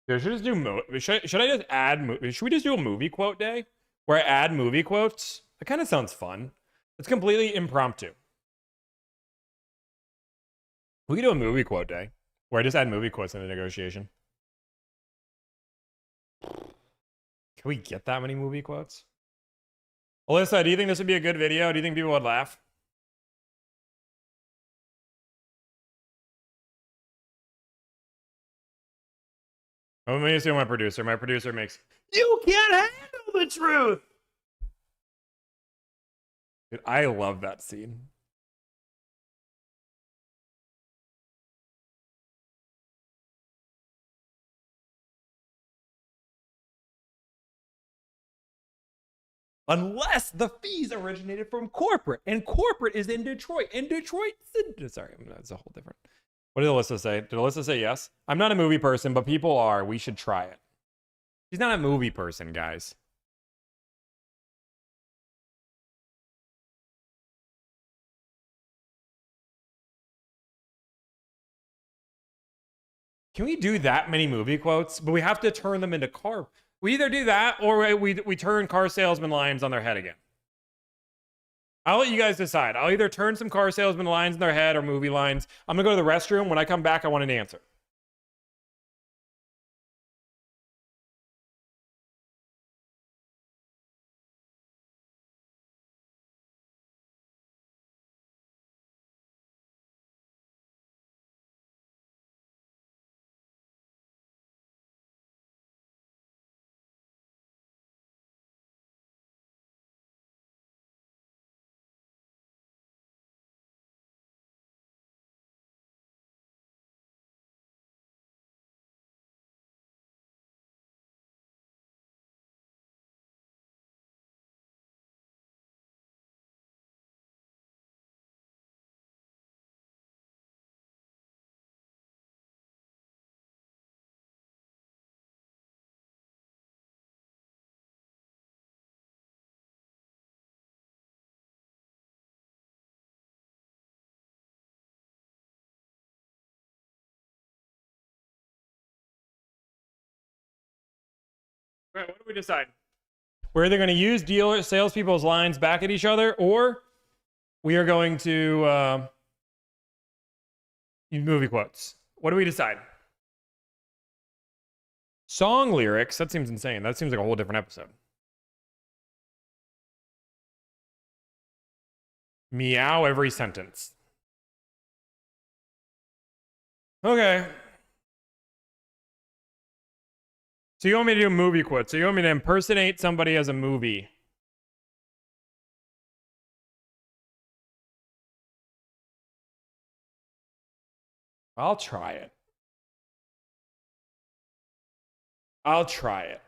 Dude, should I just do should I just add should we just do a movie quote day where I add movie quotes? That kind of sounds fun. It's completely impromptu. We could do a movie quote day where I just add movie quotes in the negotiation. Can we get that many movie quotes? Alyssa, do you think this would be a good video? Do you think people would laugh? Let me see my producer. My producer makes, you can't handle the truth. Dude, I love that scene. Unless the fees originated from corporate, and corporate is in Detroit, and Detroit, sorry, that's a whole different. What did Alyssa say? Did Alyssa say yes? I'm not a movie person, but people are. We should try it. She's not a movie person, guys. Can we do that many movie quotes? But we have to turn them into car. We either do that or we turn car salesman lines on their head again. I'll let you guys decide. I'll either turn some car salesman lines in their head or movie lines. I'm going to go to the restroom. When I come back, I want an answer. All right, what do we decide? We're either going to use salespeople's lines back at each other, or we are going to use movie quotes. What do we decide? Song lyrics? That seems insane. That seems like a whole different episode. Meow every sentence. Okay. So you want me to do movie quotes. So you want me to impersonate somebody as a movie. I'll try it. I'll try it.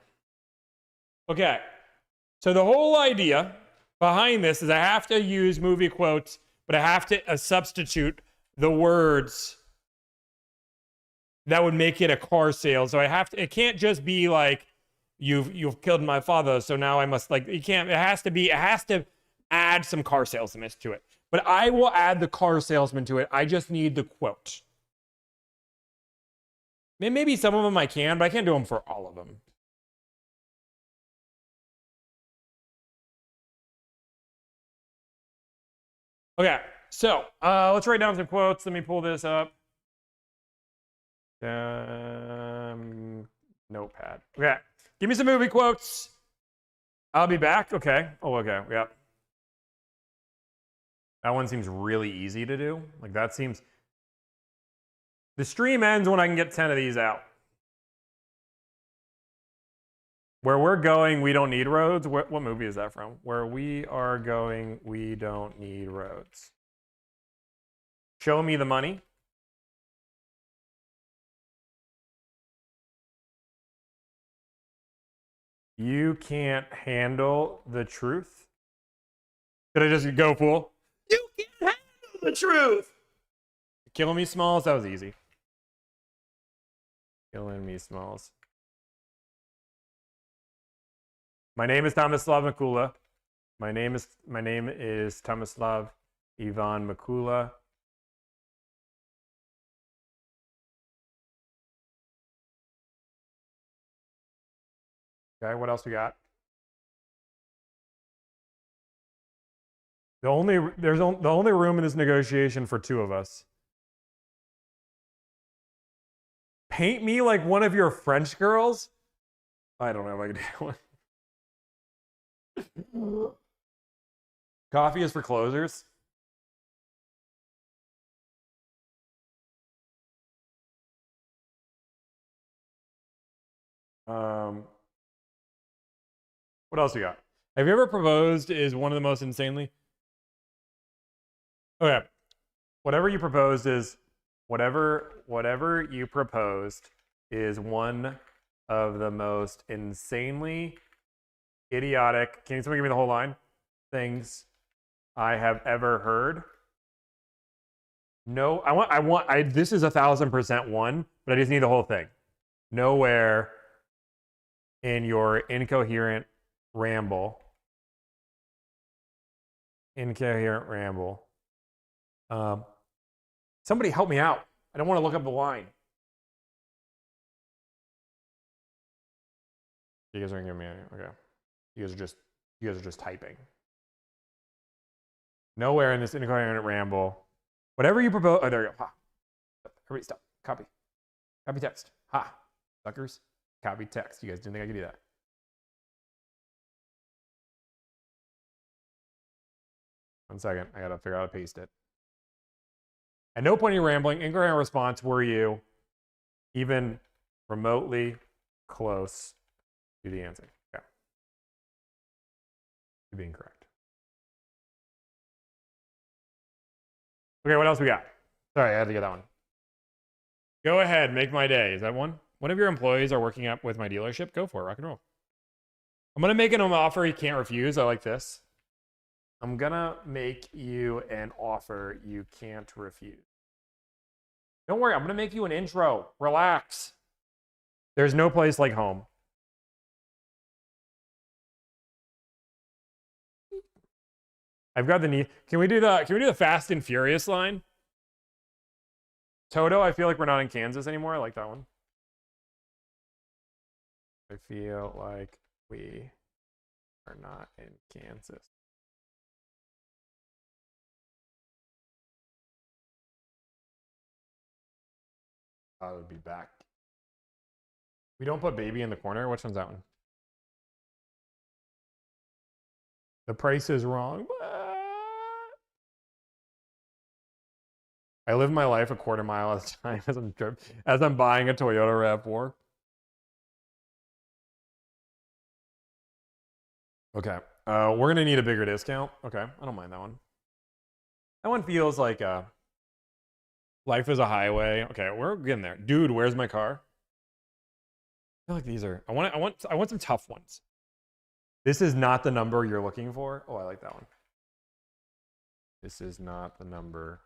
Okay. So the whole idea behind this is I have to use movie quotes, but I have to substitute the words that would make it a car sale. So I have to, it can't just be like, you've killed my father, so now I must, like, it has to add some car salesman to it. But I will add the car salesman to it. I just need the quote. Maybe some of them I can, but I can't do them for all of them. Okay, so let's write down some quotes. Let me pull this up. Notepad. Okay, give me some movie quotes. I'll be back. Okay. Oh, okay. Yeah. That one seems really easy to do. Like, that seems... The stream ends when I can get 10 of these out. Where we're going, we don't need roads. What movie is that from? Where we are going, we don't need roads. Show me the money. You can't handle the truth. Did I just go fool? You can't handle the truth. Killing me, Smalls. That was easy. Killing me, Smalls. My name is Tomislav Mikula. My name is Tomislav Ivan Mikula. Okay, what else we got? The only room in this negotiation for 2 of us. Paint me like one of your French girls? I don't know if I can do one. Coffee is for closers. What else we got? Have you ever proposed is one of the most insanely... Okay. Whatever you proposed is... Whatever you proposed is one of the most insanely idiotic... Can someone give me the whole line? Things I have ever heard. No, this is 1,000% one, but I just need the whole thing. Nowhere in your incoherent ramble. Somebody help me out. I don't want to look up the line. You guys aren't giving me any. Okay. You guys are just typing. Nowhere in this incoherent ramble. Whatever you propose. Oh, there you go. Ha. Everybody stop. Copy. Copy text. Ha. Suckers. Copy text. You guys didn't think I could do that. One second. I gotta figure out how to paste it. At no point in your rambling, incoherent response were you even remotely close to the answer. Okay. You're being correct. Okay, what else we got? Sorry, I had to get that one. Go ahead, make my day. Is that one? One of your employees are working up with my dealership? Go for it, rock and roll. I'm gonna make him an offer he can't refuse. I like this. I'm gonna make you an offer you can't refuse. Don't worry, I'm gonna make you an intro. Relax. There's no place like home. I've got the need. Can we do the Fast and Furious line? Toto, I feel like we're not in Kansas anymore. I like that one. I feel like we are not in Kansas. I would be back. We don't put baby in the corner. Which one's that one? The price is wrong. I live my life a quarter mile at a time as I'm buying a Toyota RAV4. Okay. We're gonna need a bigger discount. Okay, I don't mind that one. That one feels like life is a highway. Okay, we're getting there. Dude, where's my car? I feel like these are. I want some tough ones. This is not the number you're looking for. Oh, I like that one. This is not the number.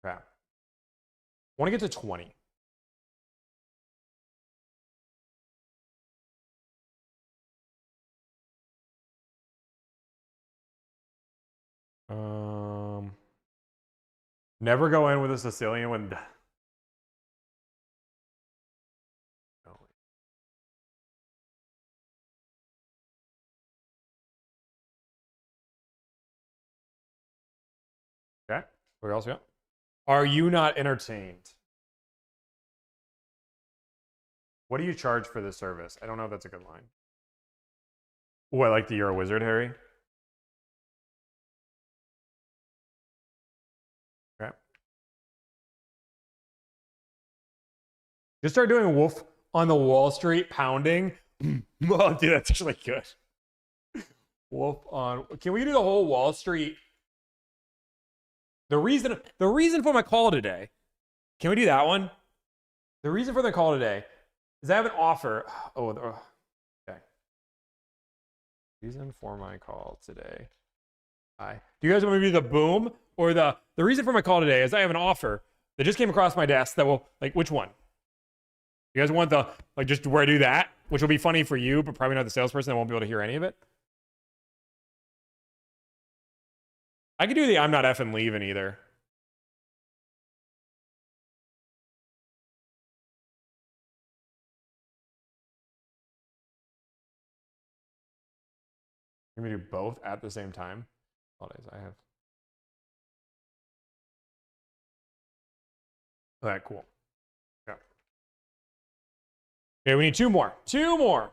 Crap. I want to get to 20. Never go in with a Sicilian when. Okay. What else we got? Are you not entertained? What do you charge for this service? I don't know if that's a good line. Oh, I like the You're a Wizard, Harry. Okay. Just start doing Wolf on the Wall Street pounding. Oh, dude, that's actually good. Wolf on. Can we do the whole Wall Street? The reason for my call today. Can we do that one? The reason for the call today is I have an offer. Oh, okay. Reason for my call today. Hi. Do you guys want me to do the boom or the reason for my call today is I have an offer that just came across my desk that will, like, which one? You guys want the, like, just where I do that, which will be funny for you, but probably not the salesperson that won't be able to hear any of it. I could do the I'm not effing leaving either. Can we do both at the same time? Holidays, I have. All right, cool. Yeah. Okay, we need two more. Two more.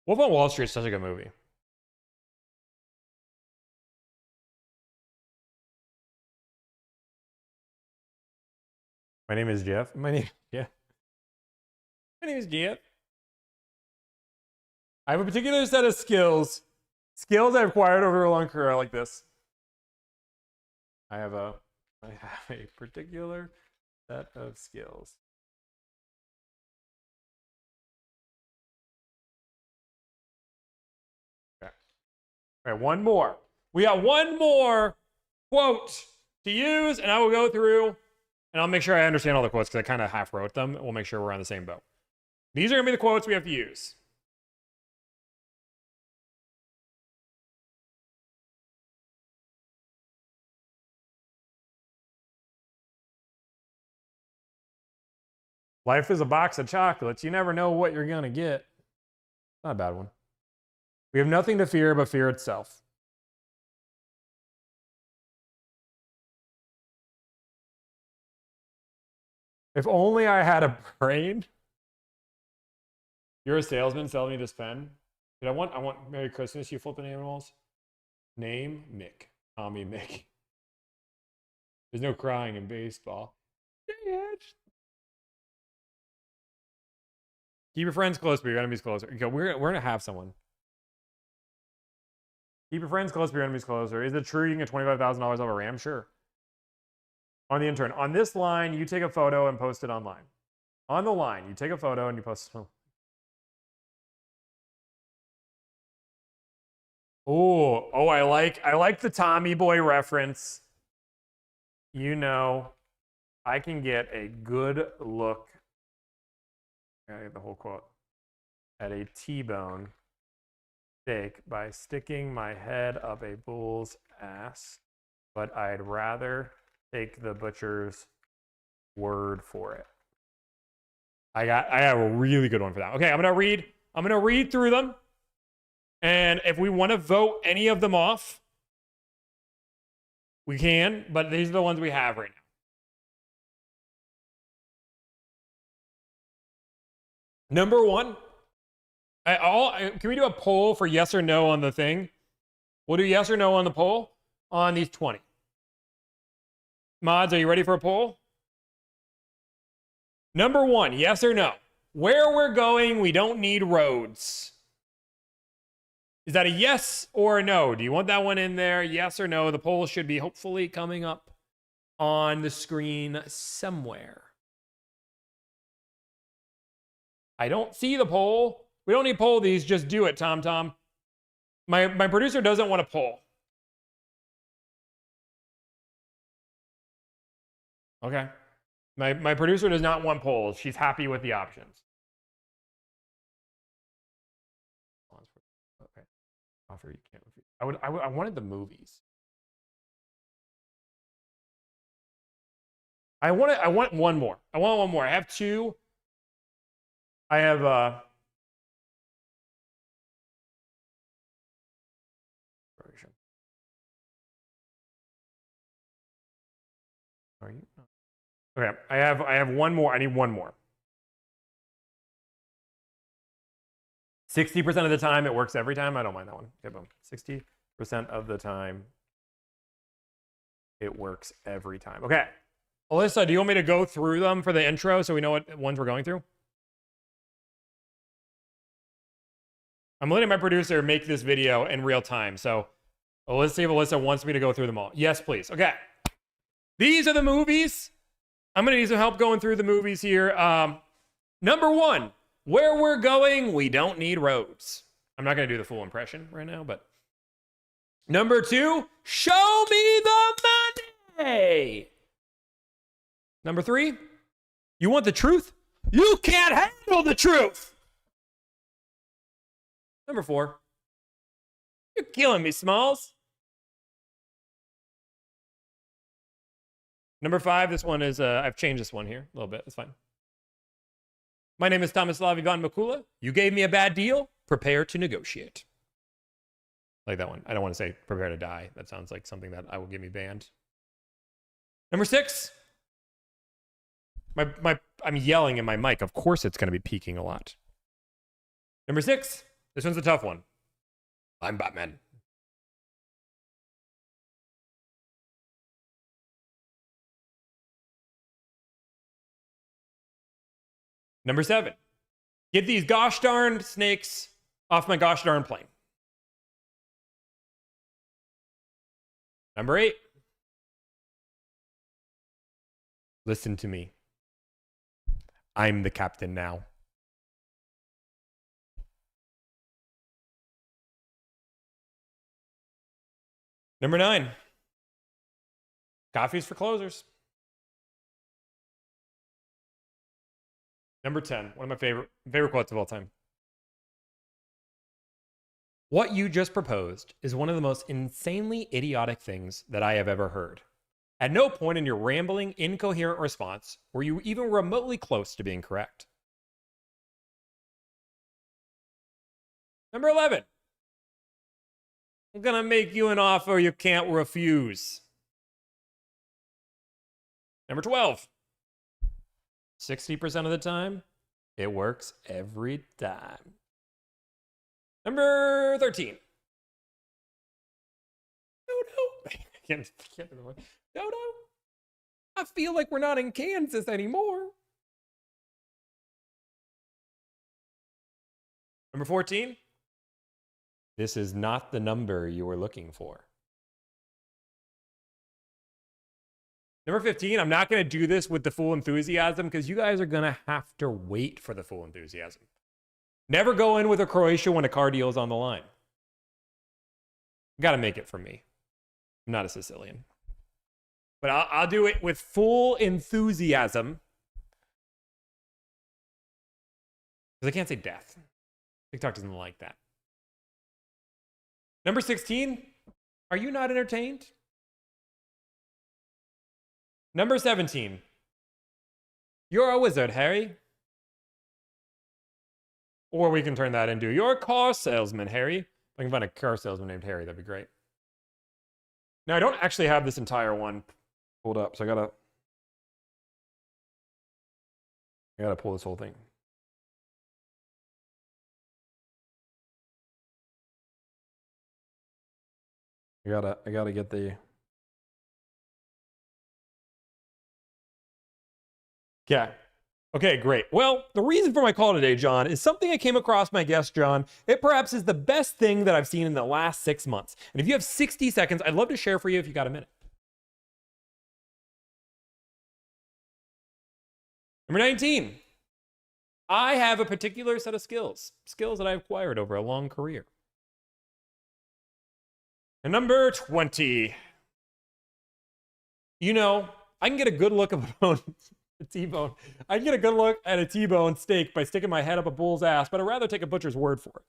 Wolf on Wall Street is such a good movie. My name is Jeff. My name is Jeff. I have a particular set of skills I've acquired over a long career like this. I have a particular set of skills. Okay. All right, one more. We got one more quote to use, and I will go through, and I'll make sure I understand all the quotes because I kind of half wrote them. We'll make sure we're on the same boat. These are going to be the quotes we have to use. Life is a box of chocolates. You never know what you're going to get. Not a bad one. We have nothing to fear but fear itself. If only I had a brain. You're a salesman selling me this pen. Dude, I want Merry Christmas, you flipping animals. Name, Mick. Tommy Mick. There's no crying in baseball. Keep your friends close, but your enemies closer. Okay, we're gonna have someone. Keep your friends close, but your enemies closer. Is it true you can get $25,000 off a RAM? Sure. On the intern. On this line, you take a photo and post it online. On the line, you take a photo and you post it. Oh, I like the Tommy Boy reference. You know, I can get a good look. I get the whole quote. At a T-bone steak by sticking my head up a bull's ass, but I'd rather take the butcher's word for it. I have a really good one for that. Okay, I'm gonna read through them. And if we want to vote any of them off, we can, but these are the ones we have right now. Number one, can we do a poll for yes or no on the thing? We'll do yes or no on the poll on these 20. Mods, are you ready for a poll? Number one, yes or no? Where we're going, we don't need roads. Is that a yes or a no? Do you want that one in there? Yes or no? The poll should be hopefully coming up on the screen somewhere. I don't see the poll. We don't need poll these. Just do it, Tom. My producer doesn't want to poll. Okay. My producer does not want polls. She's happy with the options. Okay. Offer you can't refuse. I wanted the movies. I want one more. I want one more. I have two. I have Are you? Okay, I have one more. I need one more. 60% of the time, it works every time. I don't mind that one. Okay, boom. 60% of the time, it works every time. Okay. Alyssa, do you want me to go through them for the intro so we know what ones we're going through? I'm letting my producer make this video in real time. So let's see if Alyssa wants me to go through them all. Yes, please. Okay. These are the movies. I'm going to need some help going through the movies here. Number one, where we're going, we don't need roads. I'm not going to do the full impression right now, but. Number two, show me the money. Number three, you want the truth? You can't handle the truth. Number four, you're killing me, Smalls. Number five, this one is, I've changed this one here a little bit. It's fine. My name is Tomislav Ivan Mikula. You gave me a bad deal. Prepare to negotiate. Like that one. I don't want to say prepare to die. That sounds like something that I will get me banned. Number six. I'm yelling in my mic. Of course it's going to be peaking a lot. Number six. This one's a tough one. I'm Batman. Number seven. Get these gosh darn snakes off my gosh darn plane. Number eight. Listen to me. I'm the captain now. Number nine. Coffee's for closers. Number 10, one of my favorite quotes of all time. What you just proposed is one of the most insanely idiotic things that I have ever heard. At no point in your rambling, incoherent response were you even remotely close to being correct. Number 11. I'm gonna make you an offer you can't refuse. Number 12. 60% of the time, it works every time. Number 13. No. No. I feel like we're not in Kansas anymore. Number 14. This is not the number you were looking for. Number 15, I'm not going to do this with the full enthusiasm because you guys are going to have to wait for the full enthusiasm. Never go in with a Croatia when a car deal is on the line. Got to make it for me. I'm not a Sicilian. But I'll do it with full enthusiasm. Because I can't say death. TikTok doesn't like that. Number 16, are you not entertained? Number 17, you're a wizard, Harry. Or we can turn that into, you're a car salesman, Harry. If I can find a car salesman named Harry, that'd be great. Now, I don't actually have this entire one pulled up, so I gotta pull this whole thing. I gotta get the... Yeah. Okay, great. Well, the reason for my call today, John, is something I came across my guest, John. It perhaps is the best thing that I've seen in the last 6 months. And if you have 60 seconds, I'd love to share for you if you got a minute. Number 19. I have a particular set of skills that I've acquired over a long career. And number 20. You know, I can get a good look at a T-bone. I can get a good look at a T-bone steak by sticking my head up a bull's ass, but I'd rather take a butcher's word for it.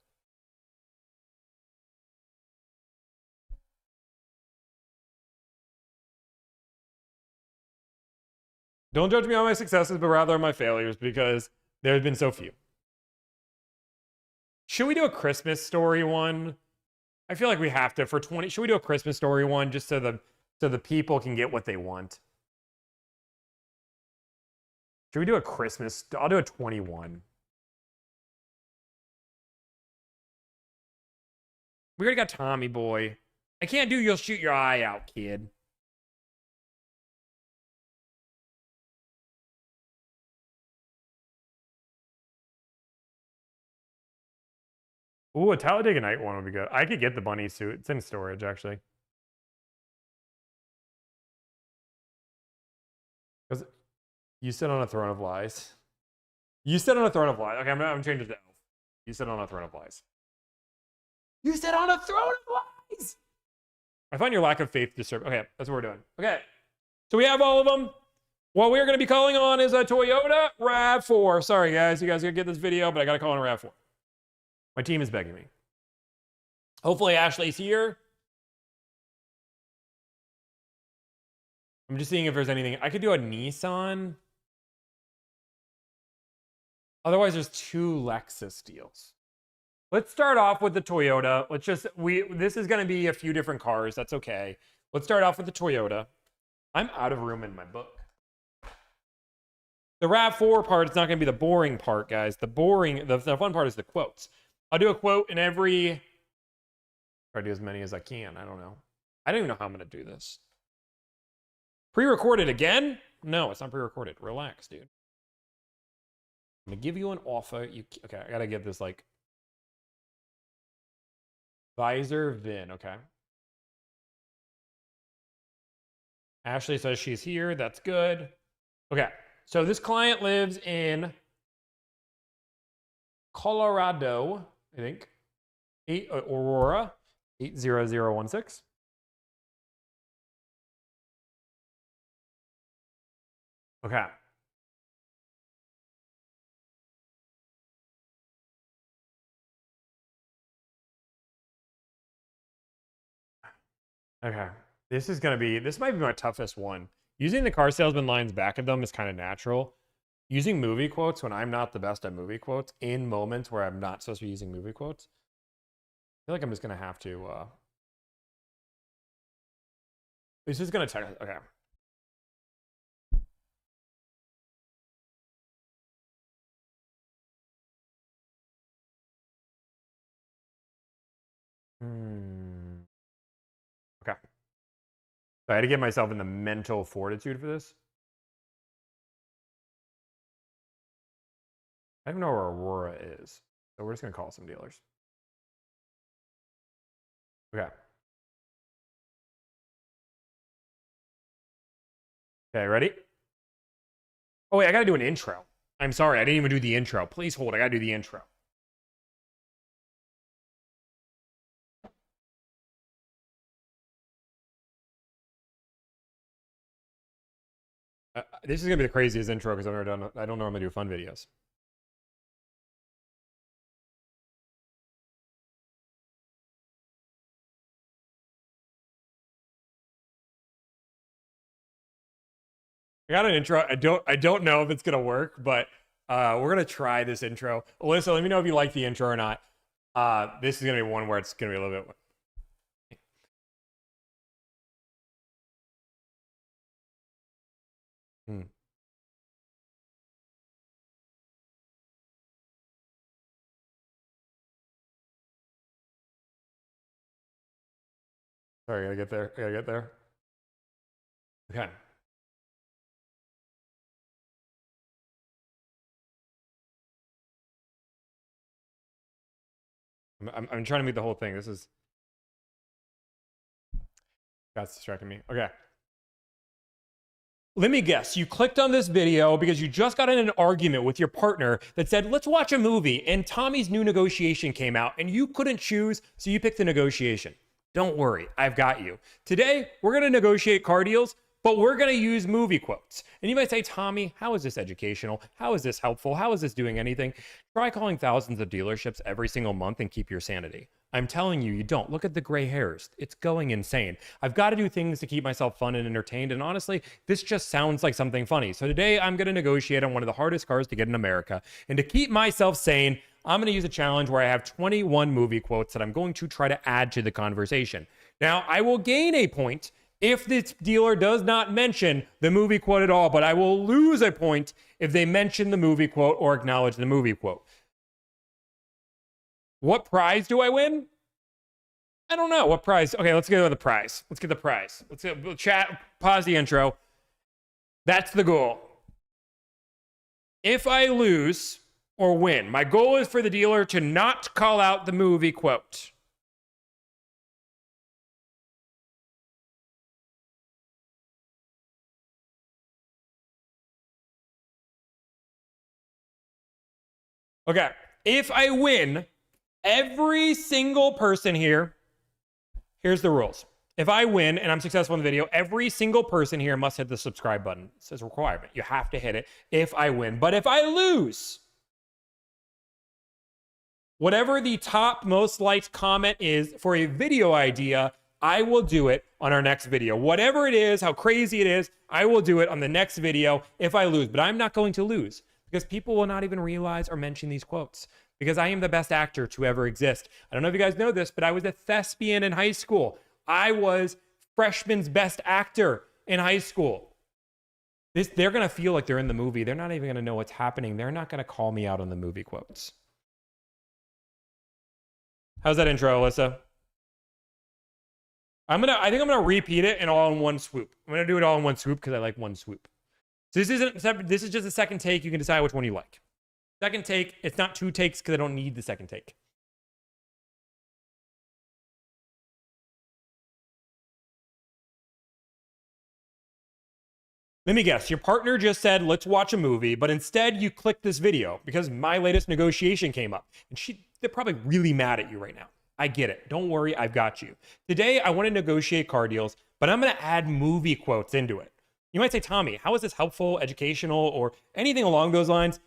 Don't judge me on my successes, but rather on my failures, because there have been so few. Should we do a Christmas story one? I feel like we have to for 20. Should we do a Christmas story one just so the people can get what they want? Should we do a Christmas? I'll do a 21. We already got Tommy Boy. I can't do you'll shoot your eye out, kid. Ooh, a Talladega Night one would be good. I could get the bunny suit. It's in storage, actually. Because you sit on a throne of lies. You sit on a throne of lies. Okay, I'm changing it to elf. You sit on a throne of lies. You sit on a throne of lies! I find your lack of faith disturbing. Okay, that's what we're doing. Okay, so we have all of them. What we're going to be calling on is a Toyota RAV4. Sorry, guys. You guys got to get this video, but I got to call on a RAV4. My team is begging me. Hopefully Ashley's here. I'm just seeing if there's anything. I could do a Nissan. Otherwise, there's 2 Lexus deals. Let's start off with the Toyota. This is going to be a few different cars. That's okay. Let's start off with the Toyota. I'm out of room in my book. The RAV4 part is not going to be the boring part, guys. The fun part is the quotes. I'll do a quote in every... Try to do as many as I can. I don't know. I don't even know how I'm going to do this. Pre-recorded again? No, it's not pre-recorded. Relax, dude. I'm going to give you an offer. Okay, I got to get this, like... Visor VIN, okay. Ashley says she's here. That's good. Okay, so this client lives in Colorado, I think. Aurora, 80016. Okay. Okay. This might be my toughest one. Using the car salesman lines back of them is kind of natural. Using movie quotes when I'm not the best at movie quotes in moments where I'm not supposed to be using movie quotes. I feel like I'm just going to have to, this is going to take, okay. Okay. So I had to get myself in the mental fortitude for this. I don't know where Aurora is. So we're just going to call some dealers. Okay. Okay, ready? Oh, wait, I got to do an intro. I'm sorry, I didn't even do the intro. Please hold, I got to do the intro. This is going to be the craziest intro because I don't normally do fun videos. I got an intro. I don't know if it's gonna work, but we're gonna try this intro. Alyssa, let me know if you like the intro or not. This is gonna be one where it's gonna be a little bit. Sorry, I gotta get there. I gotta get there. Okay. I'm trying to make the whole thing. This is... That's distracting me. Okay. Let me guess, you clicked on this video because you just got in an argument with your partner that said, let's watch a movie, and Tommy's new negotiation came out, and you couldn't choose, so you picked the negotiation. Don't worry, I've got you. Today, we're gonna negotiate car deals, but we're gonna use movie quotes. And you might say, Tommy, how is this educational? How is this helpful? How is this doing anything? Try calling thousands of dealerships every single month and keep your sanity. I'm telling you, you don't. Look at the gray hairs. It's going insane. I've got to do things to keep myself fun and entertained. And honestly, this just sounds like something funny. So today I'm going to negotiate on one of the hardest cars to get in America. And to keep myself sane, I'm going to use a challenge where I have 21 movie quotes that I'm going to try to add to the conversation. Now, I will gain a point if this dealer does not mention the movie quote at all, but I will lose a point if they mention the movie quote or acknowledge the movie quote. What prize do I win? I don't know. What prize? Okay, let's go to the prize. Let's get the prize. Let's go, chat, pause the intro. That's the goal. If I lose or win, my goal is for the dealer to not call out the movie quote. Okay, if I win, every single person here, here's the rules. If I win and I'm successful in the video, every single person here must hit the subscribe button. It says requirement. You have to hit it if I win. But if I lose, whatever the top most liked comment is for a video idea, I will do it on our next video. Whatever it is, how crazy it is, I will do it on the next video if I lose. But I'm not going to lose because people will not even realize or mention these quotes because I am the best actor to ever exist. I don't know if you guys know this, but I was a thespian in high school. I was freshman's best actor in high school. They're going to feel like they're in the movie. They're not even going to know what's happening. They're not going to call me out on the movie quotes. How's that intro, Alyssa? I think I'm gonna repeat it and all in one swoop. I'm gonna do it all in one swoop because I like one swoop. So this is just a second take. You can decide which one you like. Second take, it's not two takes because I don't need the second take. Let me guess, your partner just said, let's watch a movie, but instead you clicked this video because my latest negotiation came up. And they're probably really mad at you right now. I get it. Don't worry, I've got you. Today, I want to negotiate car deals, but I'm going to add movie quotes into it. You might say, Tommy, how is this helpful, educational, or anything along those lines?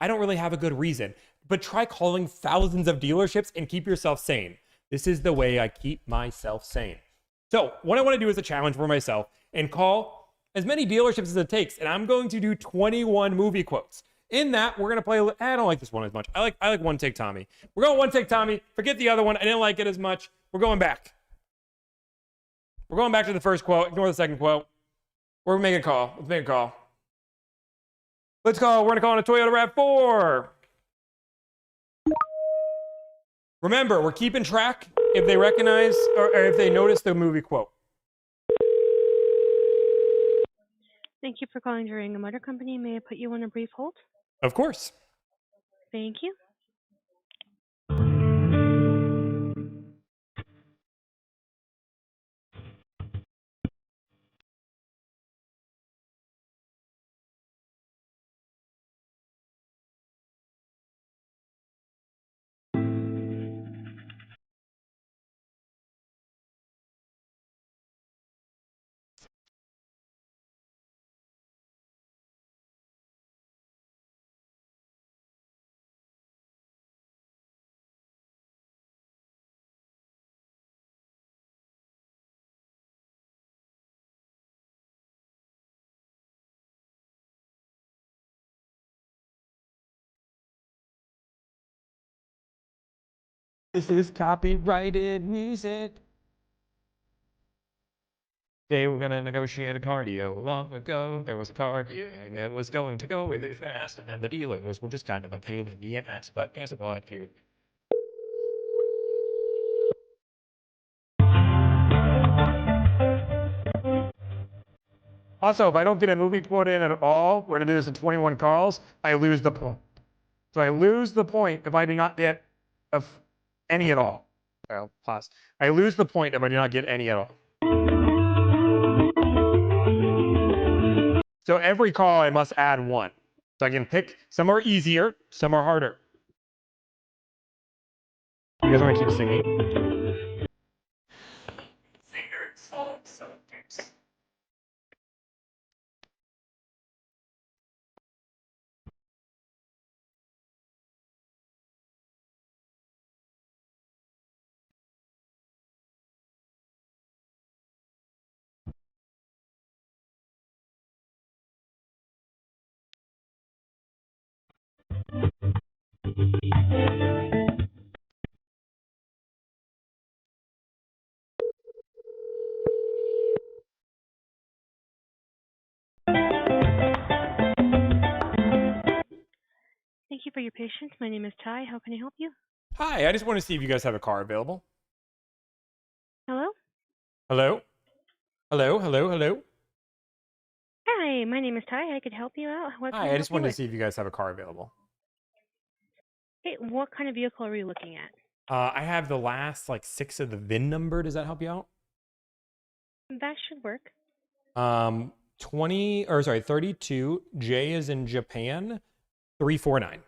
I don't really have a good reason, but try calling thousands of dealerships and keep yourself sane. This is the way I keep myself sane. So what I want to do is a challenge for myself and call as many dealerships as it takes, and I'm going to do 21 movie quotes. In that, we're going to play, I don't like this one as much. I like One Take Tommy. We're going One Take Tommy. Forget the other one. I didn't like it as much. We're going back. We're going back to the first quote. Ignore the second quote. We're going to make a call. Let's make a call. Let's call. We're going to call on a Toyota RAV4. Remember, we're keeping track if they recognize or if they notice the movie quote. Thank you for calling Durango Motor Company. May I put you on a brief hold? Of course. Thank you. This is copyrighted music. They were gonna negotiate a car deal. Long ago, there was a car deal and it was going to go really fast, and then the dealers were just kind of a pain in the ass. But here's a point here. Also, if I don't get a movie quote in at all, we're gonna do this in 21 calls, I lose the point. So I lose the point if I do not get any at all. Well, pause. I lose the point if I do not get any at all. So every call I must add one. So I can pick, some are easier, some are harder. You guys want to keep singing? Thank you for your patience. My name is Ty. How can I help you? Hi, I just want to see if you guys have a car available. Hello? Hello? Hello, hello, hello. Hi, my name is Ty. I could help you out. What can Hi, I help just you wanted to with? see if you guys have a car available. Hey, what kind of vehicle are we looking at? I have the last like 6 of the VIN number. Does that help you out? That should work. 32, J is in Japan, 349.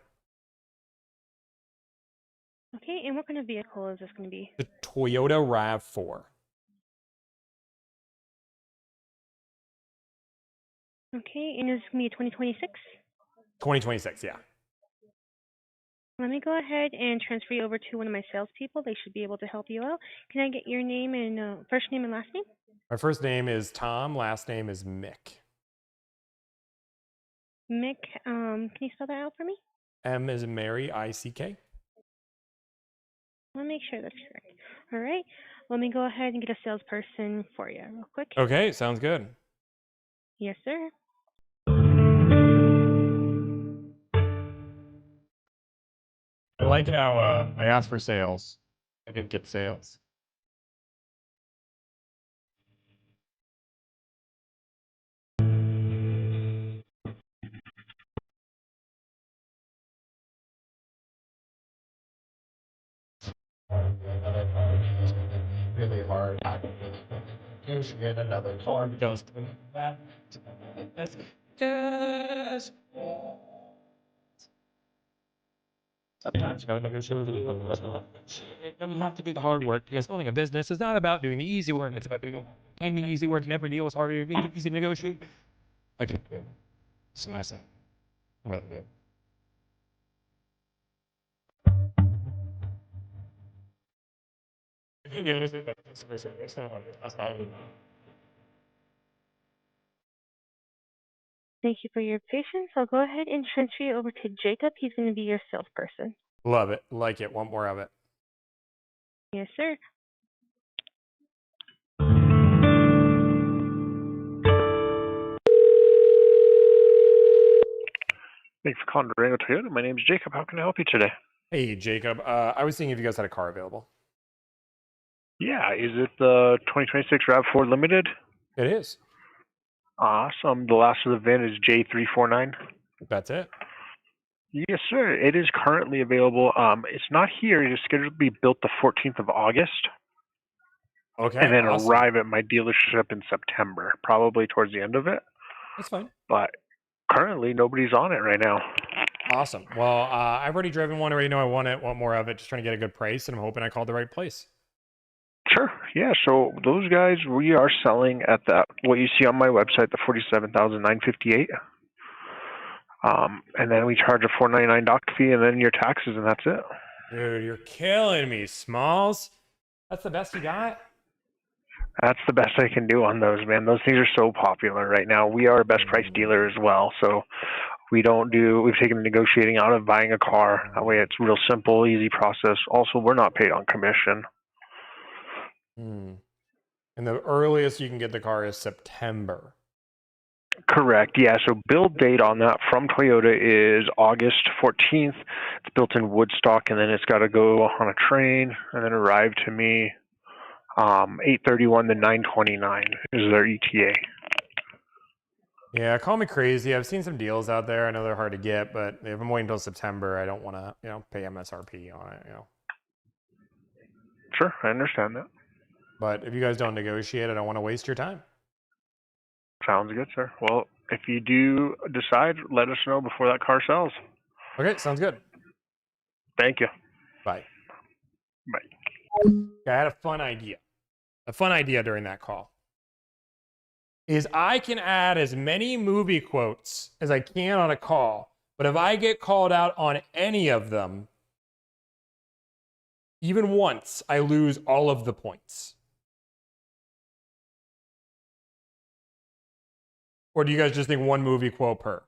Okay, and what kind of vehicle is this going to be? The Toyota RAV4. Okay, and is this going to be a 2026? 2026, yeah. Let me go ahead and transfer you over to one of my salespeople. They should be able to help you out. Can I get your name and first name and last name? My first name is Tom, last name is Mick. Mick, can you spell that out for me? M is in Mary, I-C-K. Let me make sure that's correct. All right, let me go ahead and get a salesperson for you real quick. Okay, sounds good. Yes, sir. I like how I asked for sales. I didn't get sales. Really hard. You should get another car because just sometimes you gotta negotiate. It doesn't have to be the hard work because owning a business is not about doing the easy work. It's about doing any easy work. Never deal is harder. Easy to negotiate. Okay. It's nice. Really good. Thank you for your patience. I'll go ahead and transfer you over to Jacob. He's going to be your salesperson. Love it, like it, want more of it. Yes, sir. Thanks for calling Durango Toyota. My name is Jacob. How can I help you today? Hey, Jacob, I was seeing if you guys had a car available. Yeah, is it the 2026 RAV4 Limited? It is. Awesome. The last of the VIN is J349. That's it. Yes, sir. It is currently available. It's not here. It is scheduled to be built the 14th of August Okay, and then awesome. arrive at my dealership in September, probably towards the end of it. That's fine. But currently, nobody's on it right now. Awesome. Well, I've already driven one. I already know I want it, want more of it. Just trying to get a good price, and I'm hoping I called the right place. Sure. Yeah. So those guys, we are selling at that what you see on my website, the 47,958. And then we charge a $499 doc fee, and then your taxes, and that's it. Dude, you're killing me, Smalls. That's the best you got? That's the best I can do on those, man. Those things are so popular right now. We are a best price dealer as well, so we've taken the negotiating out of buying a car. That way, it's real simple, easy process. Also, we're not paid on commission. And the earliest you can get the car is September. Correct. Yeah. So build date on that from Toyota is August 14th. It's built in Woodstock, and then it's got to go on a train and then arrive to me 8/31 to 9/29 is their ETA. Yeah, call me crazy. I've seen some deals out there. I know they're hard to get, but if I'm waiting until September, I don't want to, pay MSRP on it, Sure, I understand that. But if you guys don't negotiate, I don't want to waste your time. Sounds good, sir. Well, if you do decide, let us know before that car sells. Okay, sounds good. Thank you. Bye. Bye. I had a fun idea. A fun idea during that call is I can add as many movie quotes as I can on a call, but if I get called out on any of them, even once, I lose all of the points. Or do you guys just think one movie quote per?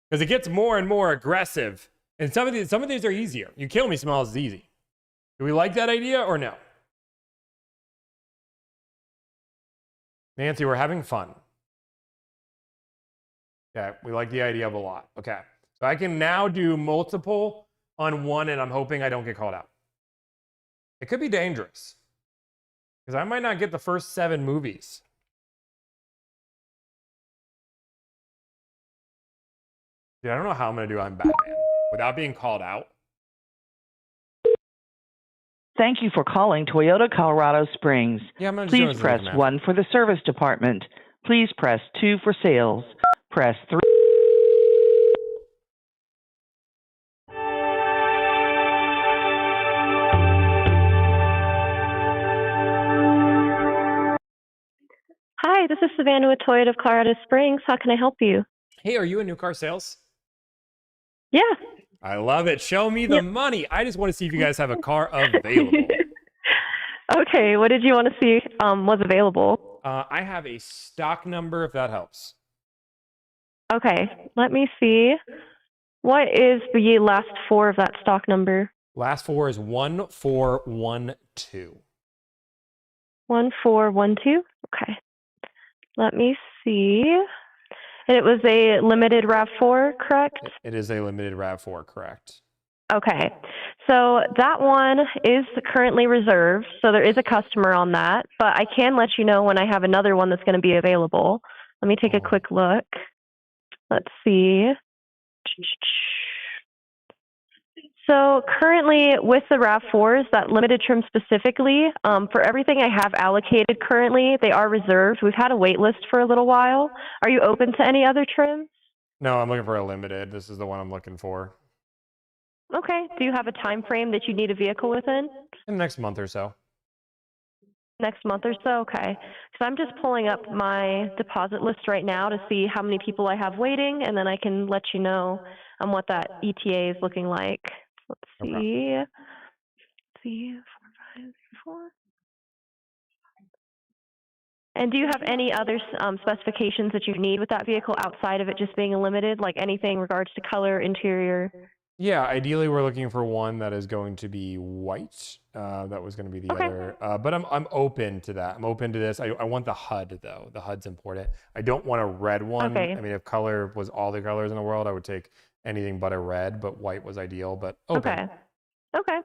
Because it gets more and more aggressive. And some of these are easier. You Kill Me Smiles is easy. Do we like that idea or no? Nancy, we're having fun. Okay, we like the idea of a lot. Okay, so I can now do multiple on one, and I'm hoping I don't get called out. It could be dangerous because I might not get the first 7 movies. Dude, I don't know how I'm going to do I'm Batman without being called out. Thank you for calling Toyota Colorado Springs. Yeah, I'm gonna just do it Please as a press command. 1 for the service department. Please press 2 for sales. Press 3. Hi, this is Savannah with Toyota of Colorado Springs. How can I help you? Hey, are you in new car sales? Yeah. I love it. Show me the money. I just want to see if you guys have a car available. Okay, what did you want to see was available? I have a stock number if that helps. Okay, let me see. What is the last 4 of that stock number? Last 4 is 1412. 1412? Okay. Let me see. And it was a limited RAV4, correct? It is a limited RAV4, correct? Okay. So that one is currently reserved, so there is a customer on that, but I can let you know when I have another one that's going to be available. Let me take a quick look. Let's see. So currently with the RAV4s, that limited trim specifically, for everything I have allocated currently, they are reserved. We've had a wait list for a little while. Are you open to any other trims? No, I'm looking for a limited. This is the one I'm looking for. Okay. Do you have a time frame that you need a vehicle within? In the next month or so. Next month or so? Okay. So I'm just pulling up my deposit list right now to see how many people I have waiting, and then I can let you know what that ETA is looking like. Let's see. Okay. Let's see. 4, 5, 3, 4. And do you have any other specifications that you need with that vehicle outside of it just being a limited, like anything in regards to color, interior? Yeah, ideally we're looking for one that is going to be white. That was going to be the other. But I'm open to that. I'm open to this. I want the HUD though. The HUD's important. I don't want a red one. Okay. I mean, if color was all the colors in the world, I would take anything but a red. But white was ideal. But open. Okay. Okay,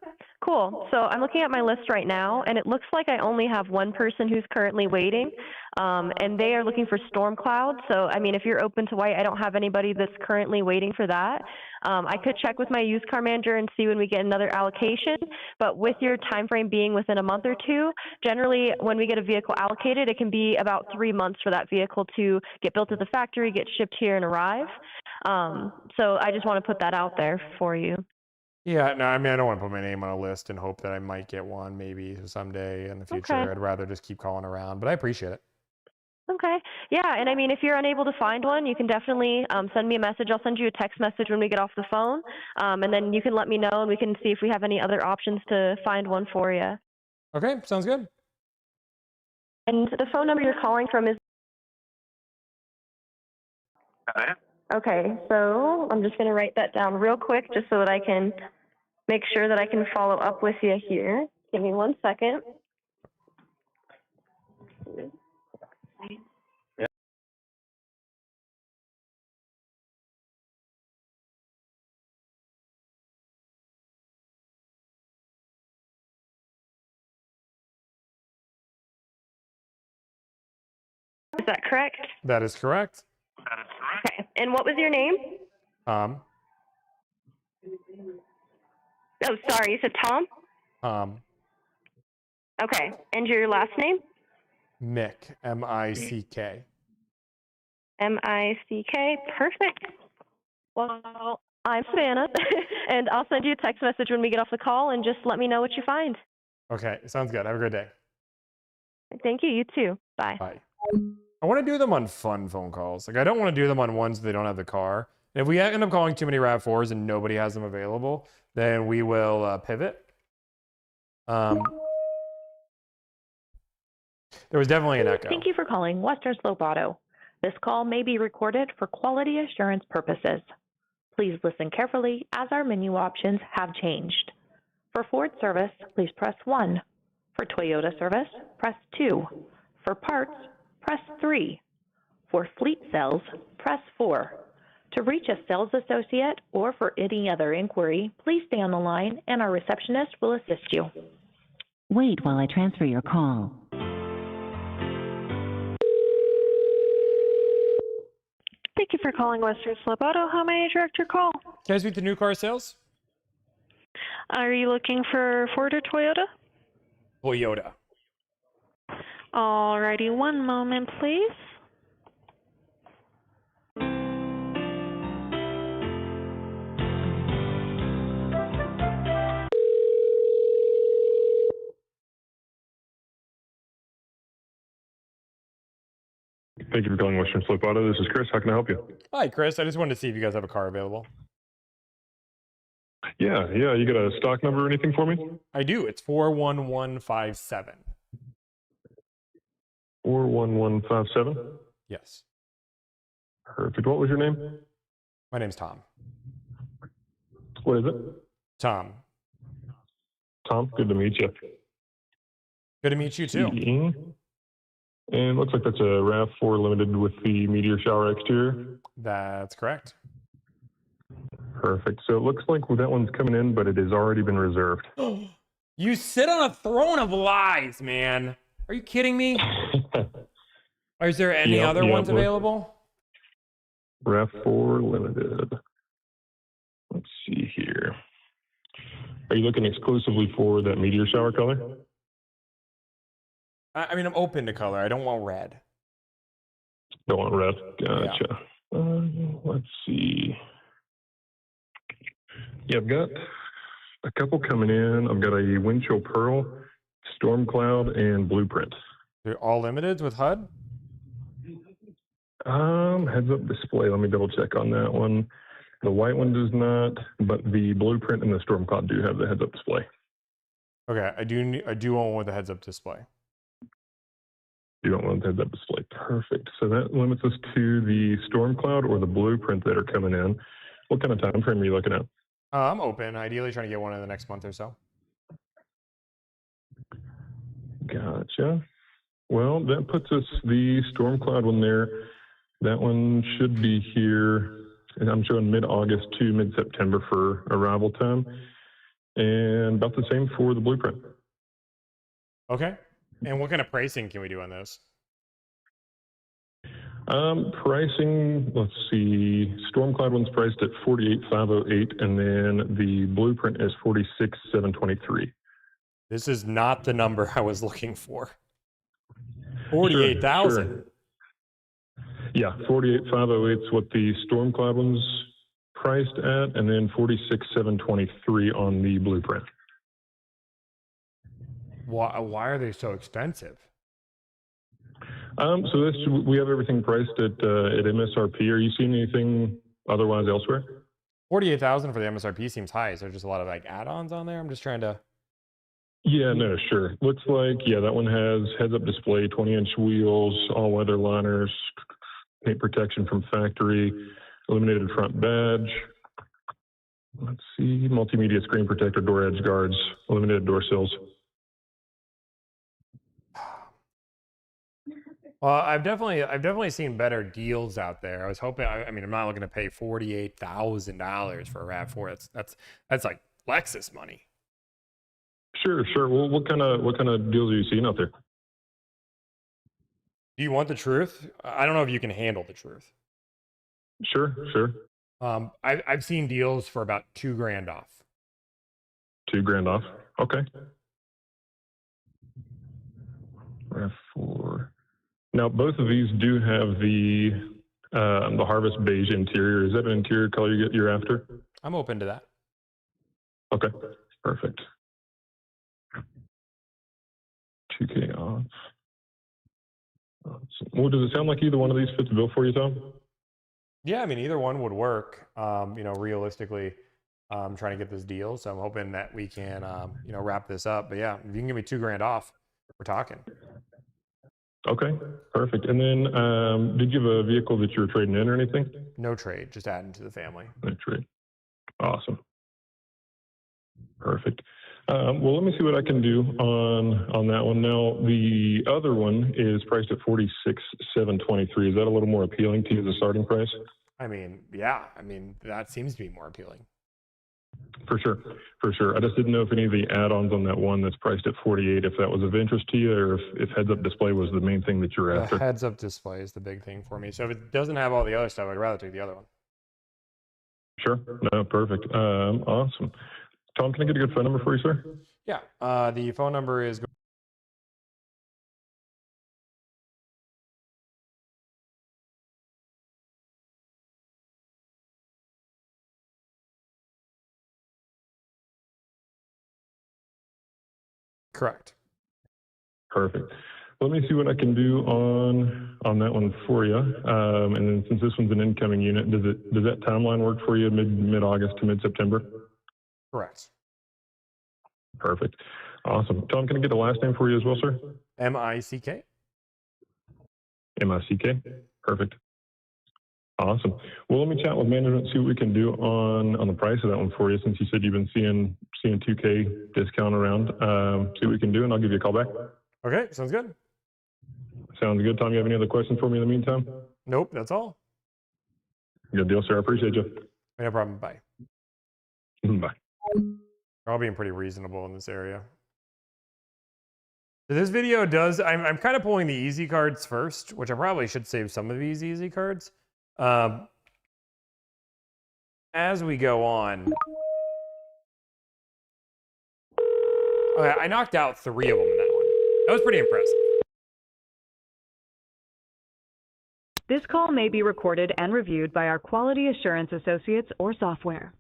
cool. So I'm looking at my list right now, and it looks like I only have one person who's currently waiting, and they are looking for Storm Cloud. So, I mean, if you're open to white, I don't have anybody that's currently waiting for that. I could check with my used car manager and see when we get another allocation, but with your time frame being within a month or two, generally when we get a vehicle allocated, it can be about 3 months for that vehicle to get built at the factory, get shipped here, and arrive. So I just want to put that out there for you. Yeah, no, I mean, I don't want to put my name on a list and hope that I might get one maybe someday in the future. Okay. I'd rather just keep calling around, but I appreciate it. Okay. Yeah, and I mean, if you're unable to find one, you can definitely send me a message. I'll send you a text message when we get off the phone, and then you can let me know, and we can see if we have any other options to find one for you. Okay, sounds good. And the phone number you're calling from is... Okay, so I'm just going to write that down real quick just so that I can make sure that I can follow up with you here. Give me 1 second. Is that correct? That is correct. Okay, and what was your name? Tom. Oh, sorry, you said Tom? Okay, and your last name? Mick, M-I-C-K. M-I-C-K. Perfect. Well, I'm Savannah, and I'll send you a text message when we get off the call, and just let me know what you find. Okay, sounds good. Have a good day. Thank you. You too. Bye. Bye. I want to do them on fun phone calls. Like, I don't want to do them on ones they don't have the car. And if we end up calling too many RAV4s and nobody has them available, then we will pivot. There was definitely an echo. Thank you for calling Western Slope Auto. This call may be recorded for quality assurance purposes. Please listen carefully as our menu options have changed. For Ford service, please press 1. For Toyota service, press 2. For parts, press 3. For fleet sales, press 4. To reach a sales associate or for any other inquiry, please stay on the line and our receptionist will assist you. Wait while I transfer your call. Thank you for calling Western Slope Auto. How may I direct your call? Can I speak to new car sales? Are you looking for Ford or Toyota? Toyota. Alrighty, one moment, please. Thank you for calling Western Slope Auto. This is Chris. How can I help you? Hi, Chris. I just wanted to see if you guys have a car available. Yeah. You got a stock number or anything for me? I do. It's 41157. 41157? Yes. Perfect. What was your name? My name's Tom. What is it? Tom. Tom, good to meet you. Good to meet you too. And looks like that's a RAV4 Limited with the meteor shower exterior. That's correct. Perfect. So it looks like that one's coming in, but it has already been reserved. You sit on a throne of lies, man. Are you kidding me? Or is there any other ones available? RAV4 Limited. Let's see here. Are you looking exclusively for that meteor shower color? I mean, I'm open to color. I don't want red. Don't want red. Gotcha. Yeah. Let's see. Yeah, I've got a couple coming in. I've got a Windshield Pearl, Storm Cloud, and Blueprint. They're all limiteds with HUD? Heads up display. Let me double check on that one. The white one does not, but the Blueprint and the Storm Cloud do have the heads up display. Okay, I do want one with a heads up display. You don't want the heads up display. Perfect. So that limits us to the Storm Cloud or the Blueprint that are coming in. What kind of time frame are you looking at? I'm open. Ideally, trying to get one in the next month or so. Gotcha. Well, that puts us the Storm Cloud one there. That one should be here, and I'm showing mid-August to mid-September for arrival time, and about the same for the Blueprint. Okay. And what kind of pricing can we do on those? Pricing, let's see. Storm Cloud one's priced at $48,508, and then the Blueprint is $46,723. This is not the number I was looking for. 48,000. Sure. Yeah, 48,508 is what the Storm Cloud one's priced at, and then 46,723 on the Blueprint. Why are they so expensive? So we have everything priced at MSRP. Are you seeing anything otherwise elsewhere? 48,000 for the MSRP seems high. Is there just a lot of like add-ons on there? I'm just trying to. Yeah, no, sure. Looks like that one has heads-up display, 20-inch wheels, all-weather liners, paint protection from factory, illuminated front badge. Let's see, multimedia screen protector, door edge guards, illuminated door sills. Well, I've definitely seen better deals out there. I was hoping. I mean, I'm not looking to pay $48,000 for a RAV4. That's like Lexus money. Sure. Well, what kind of deals are you seeing out there? Do you want the truth? I don't know if you can handle the truth. Sure. I've seen deals for about $2,000 off. $2,000 off. Okay. RAV4. Now, both of these do have the the Harvest beige interior. Is that an interior color you're after? I'm open to that. Okay, perfect. 2K off. Well, does it sound like either one of these fits the bill for you, Tom? Yeah, I mean, either one would work. Realistically, I'm trying to get this deal, so I'm hoping that we can, wrap this up. But yeah, if you can give me $2,000 off, we're talking. Okay, perfect. And then, did you have a vehicle that you were trading in or anything? No trade, just adding to the family. No trade. Awesome. Perfect. Well, let me see what I can do on that one. Now, the other one is priced at $46,723. Is that a little more appealing to you as a starting price? I mean, yeah. I mean, that seems to be more appealing. For sure, for sure. I just didn't know if any of the add-ons on that one that's priced at $48,000, if that was of interest to you, or if heads-up display was the main thing that you're after. The heads-up display is the big thing for me. So if it doesn't have all the other stuff, I'd rather take the other one. Sure. No, perfect. Awesome. Tom, can I get a good phone number for you, sir? Yeah. The phone number is. Correct. Perfect. Let me see what I can do on that one for you. And then since this one's an incoming unit, does that timeline work for you mid-August to mid-September? Correct. Perfect. Awesome. Tom, can I get the last name for you as well, sir? M-I-C-K. M-I-C-K. Perfect. Awesome. Well, let me chat with management, see what we can do on the price of that one for you, since you said you've been seeing 2K discount around. See what we can do, and I'll give you a call back. Okay, sounds good. Sounds good. Tom, you have any other questions for me in the meantime? Nope, that's all. Good deal, sir. I appreciate you. No problem. Bye. Bye. They're all being pretty reasonable in this area. So this video does, I'm kind of pulling the easy cards first, which I probably should save some of these easy cards. As we go on. Okay, I knocked out 3 of them in that one. That was pretty impressive. This call may be recorded and reviewed by our quality assurance associates or software.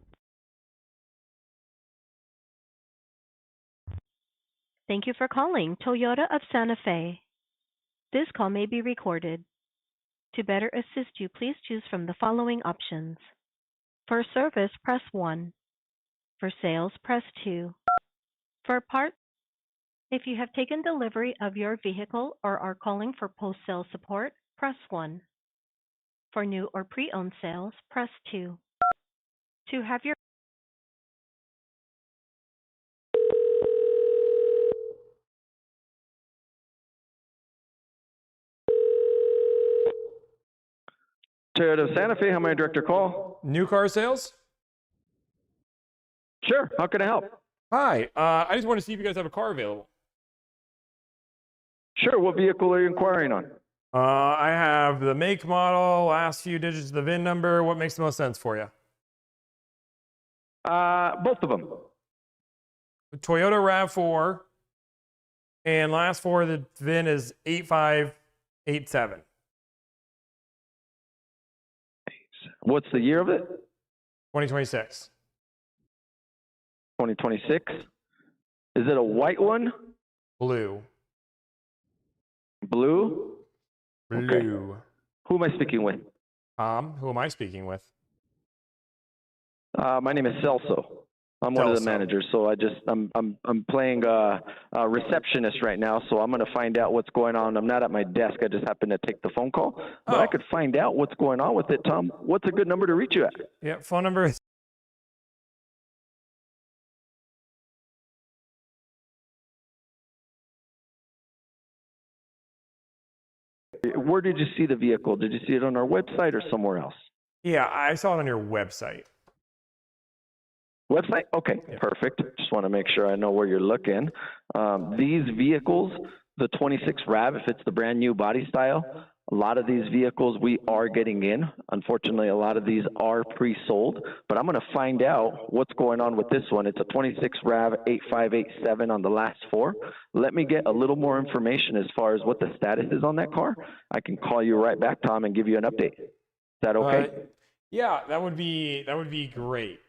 Thank you for calling Toyota of Santa Fe. This call may be recorded. To better assist you, please choose from the following options. For service, press 1. For sales, press 2. For parts, if you have taken delivery of your vehicle or are calling for post-sale support, press 1. For new or pre-owned sales, press 2. To have your Toyota Santa Fe, how may I direct your call? New car sales? Sure, how can I help? Hi, I just want to see if you guys have a car available. Sure, what vehicle are you inquiring on? I have the make, model, last few digits of the VIN number. What makes the most sense for you? Both of them. Toyota RAV4, and last 4 of the VIN is 8587. What's the year of it? 2026. 2026. Is it a white one? Blue. Blue? Blue. Okay. Who am I speaking with? Tom, who am I speaking with? My name is Celso. I'm one of the managers, so I'm playing receptionist right now, so I'm going to find out what's going on. I'm not at my desk. I just happened to take the phone call, but I could find out what's going on with it. Tom, what's a good number to reach you at? Yeah, phone number is Where did you see the vehicle? Did you see it on our website or somewhere else? Yeah, I saw it on your website. Website? Okay, perfect. Just want to make sure I know where you're looking. These vehicles, the 26 RAV, if it's the brand new body style, a lot of these vehicles we are getting in. Unfortunately, a lot of these are pre-sold, but I'm going to find out what's going on with this one. It's a 26 RAV 8587 on the last 4. Let me get a little more information as far as what the status is on that car. I can call you right back, Tom, and give you an update. that okay? Yeah, that would be great.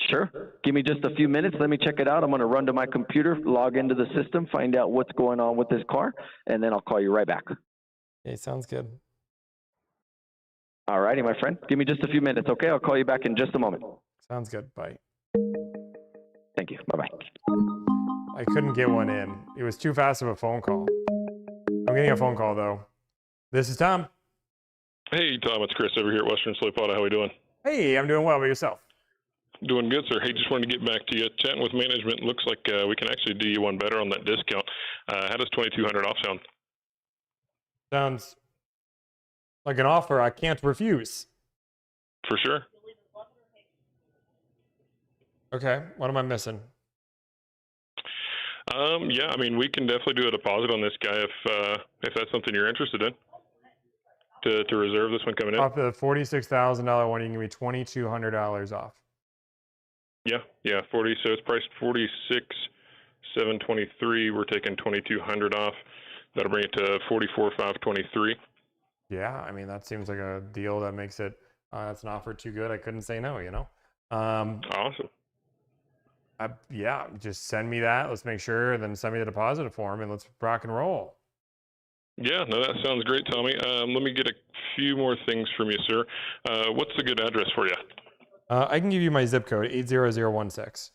Sure. Give me just a few minutes. Let me check it out. I'm going to run to my computer, log into the system, find out what's going on with this car, and then I'll call you right back. Okay, sounds good. All righty, my friend. Give me just a few minutes, okay? I'll call you back in just a moment. Sounds good. Bye. Thank you. Bye-bye. I couldn't get one in. It was too fast of a phone call. I'm getting a phone call though. This is Tom. Hey, Tom, it's Chris over here at Western Slope Auto. How we doing? Hey, I'm doing well. About yourself? Doing good, sir. Hey, just wanted to get back to you. Chatting with management, looks like we can actually do you one better on that discount. How does 2,200 off sound? Sounds like an offer I can't refuse. For sure. Okay, what am I missing? Yeah, I mean, we can definitely do a deposit on this guy if that's something you're interested in. To reserve this one coming in. Off the $46,000 one, you can give me $2,200 off. Yeah, 40. So it's priced 46,723. We're taking 2,200 off. That'll bring it to 44,523. Yeah, I mean that seems like a deal that makes it. That's an offer too good. I couldn't say no. You know. Awesome. Yeah, just send me that. Let's make sure, and then send me the deposit form, and let's rock and roll. Yeah, no, that sounds great, Tommy. Let me get a few more things from you, sir. What's a good address for you? I can give you my zip code, 80016.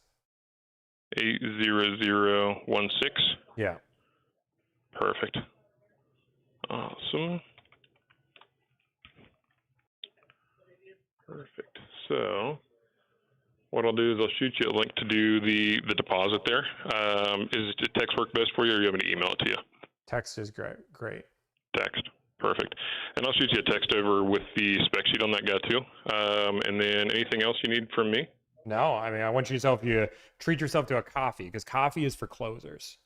80016. Yeah. Perfect. Awesome. Perfect. So what I'll do is I'll shoot you a link to do the deposit there. Is text work best for you, or you want me to email it to you? Text is great. Text. Perfect. And I'll shoot you a text over with the spec sheet on that guy too. And then anything else you need from me? No, I mean, I want you to treat yourself to a coffee, because coffee is for closers.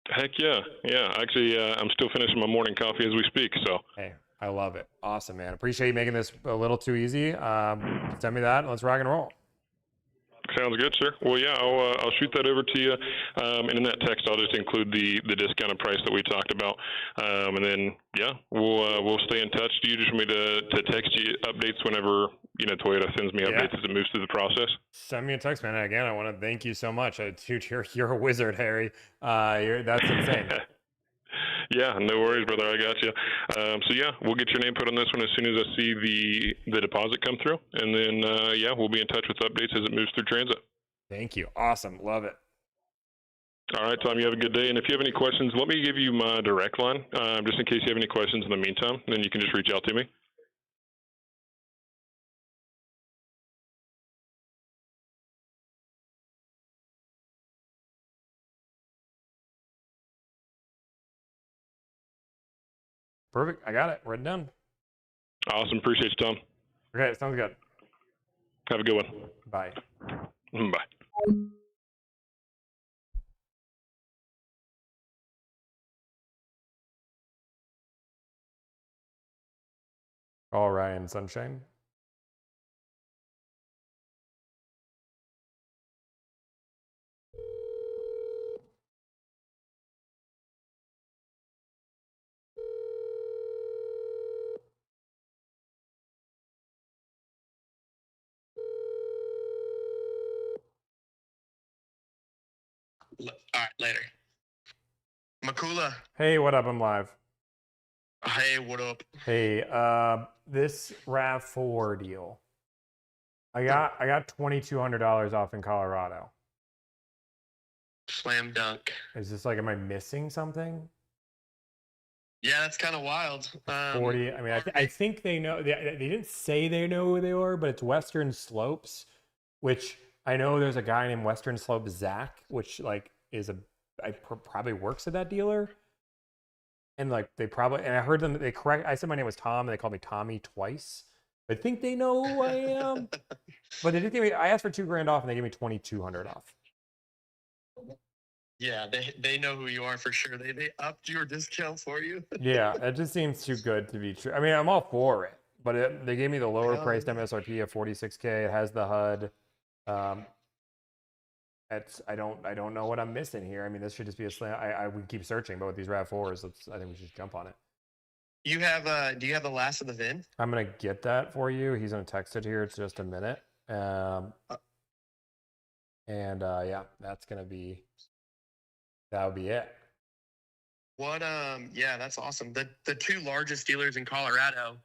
Heck yeah. Yeah. Actually, I'm still finishing my morning coffee as we speak. So. Hey, I love it. Awesome, man. Appreciate you making this a little too easy. Send me that and let's rock and roll. Sounds good, sir. Well, yeah, I'll shoot that over to you, and in that text, I'll just include the discounted price that we talked about, and then yeah, we'll stay in touch. Do you just want me to text you updates whenever Toyota sends me updates as it moves through the process? Send me a text, man. And again, I want to thank you so much. Dude, you're a wizard, Harry. That's insane. Yeah, no worries, brother. I got you. So yeah, we'll get your name put on this one as soon as I see the deposit come through, and then yeah, we'll be in touch with updates as it moves through transit. Thank you. Awesome. Love it. All right, Tom. You have a good day. And if you have any questions, let me give you my direct line, just in case you have any questions in the meantime. Then you can just reach out to me. Perfect. I got it. Written down. Awesome. Appreciate you, Tom. Okay, sounds good. Have a good one. Bye. Bye. All Ryan Sunshine. All right, later. Makula. Hey, what up? I'm live. Hey, what up? Hey, this RAV4 deal. I got $2,200 off in Colorado. Slam dunk. Is this like, am I missing something? Yeah, that's kind of wild. 40. I mean, I think they know. They didn't say they know who they are, but it's Western Slopes, which I know there's a guy named Western Slopes Zach, which like is probably works at that dealer. And like they probably, and I heard them, I said my name was Tom and they called me Tommy twice. I think they know who I am. But they did give me, I asked for $2,000 off and they gave me $2,200 off. Yeah, they know who you are for sure. They upped your discount for you. Yeah, that just seems too good to be true. I mean, I'm all for it, but they gave me the lower priced MSRP of $46K. It has the HUD. I don't know what I'm missing here. I mean, this should just be a slam. I would keep searching, but with these RAV4s, I think we should jump on it. You have do you have the last of the VIN? I'm gonna get that for you. He's gonna text it here. It's just a minute. Yeah, that'll be it. What yeah, that's awesome. The two largest dealers in Colorado,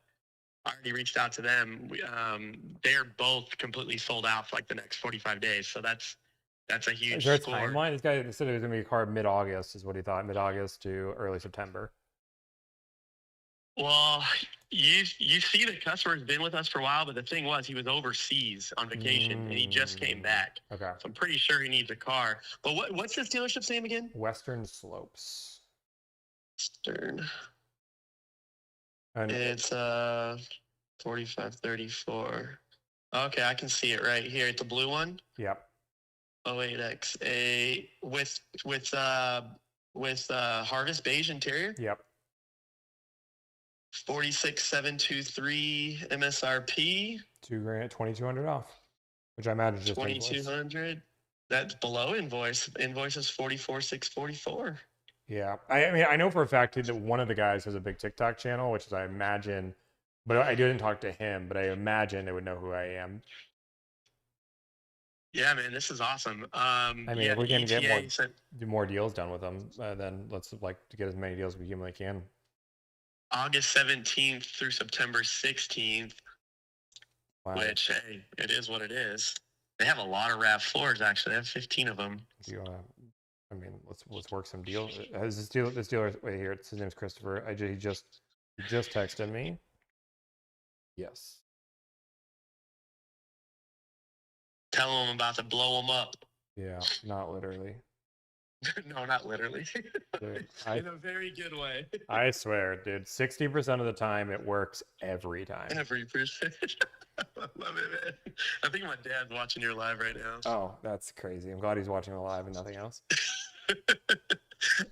I already reached out to them. They're both completely sold out for like the next 45 days. So that's a huge Is there a score. timeline? This guy said it was gonna be a car mid-August, is what he thought. Mid-August to early September. Well, you see the customer's been with us for a while, but the thing was he was overseas on vacation and he just came back. Okay. So I'm pretty sure he needs a car. But what's this dealership's name again? Western Slopes. Western. And It's 4534. Okay, I can see it right here. It's a blue one. Yep. 08XA with Harvest beige interior. Yep. 46723 MSRP. $2,000, $2,200 off, which I imagine is just invoice. 2,200. That's below invoice. Invoice is 44,644. Yeah, I mean, I know for a fact that one of the guys has a big TikTok channel, which is I imagine, but I didn't talk to him, but I imagine they would know who I am. Yeah, man, this is awesome. I mean, yeah, if we can ETA get sent- more deals done with them, then let's like to get as many deals as we humanly can. August 17th through September 16th, Wow. which, hey, it is what it is. They have a lot of RAV4s, actually. They have 15 of them. Do you wanna, I mean, let's work some deals. Has this dealer, wait here, his name's Christopher. He just texted me. Yes. Tell them I'm about to blow them up. Yeah, not literally. No, not literally. Dude, In a very good way. I swear, dude, 60% of the time it works every time. Every percent. I love it, man. I think my dad's watching your live right now. Oh, that's crazy. I'm glad he's watching it live and nothing else.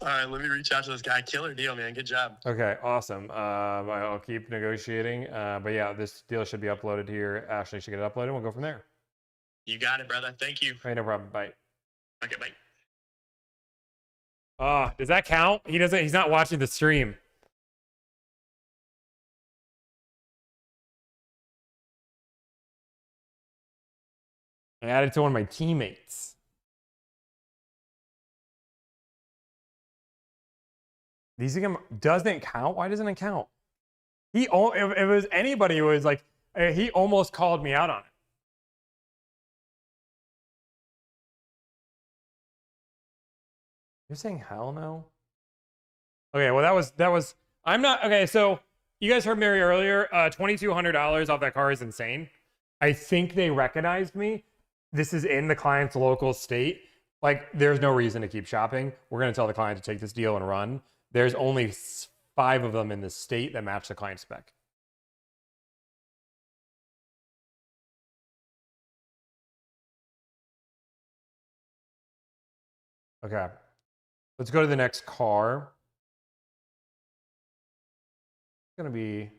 All right, let me reach out to this guy. Killer deal, man. Good job. Okay, awesome. I'll keep negotiating. But yeah, this deal should be uploaded here. Ashley should get it uploaded. We'll go from there. You got it, brother. Thank you. Hey, no problem. Bye. Okay, bye. Does that count? He's not watching the stream. I added to one of my teammates. These doesn't count? Why doesn't it count? If it was anybody who was like, he almost called me out on it. You're saying hell no? Okay, well that was I'm not okay, so you guys heard Mary earlier, $2,200 off that car is insane. I think they recognized me. This is in the client's local state. Like, there's no reason to keep shopping. We're gonna tell the client to take this deal and run. There's only 5 of them in the state that match the client spec. Okay. Let's go to the next car. It's going to be...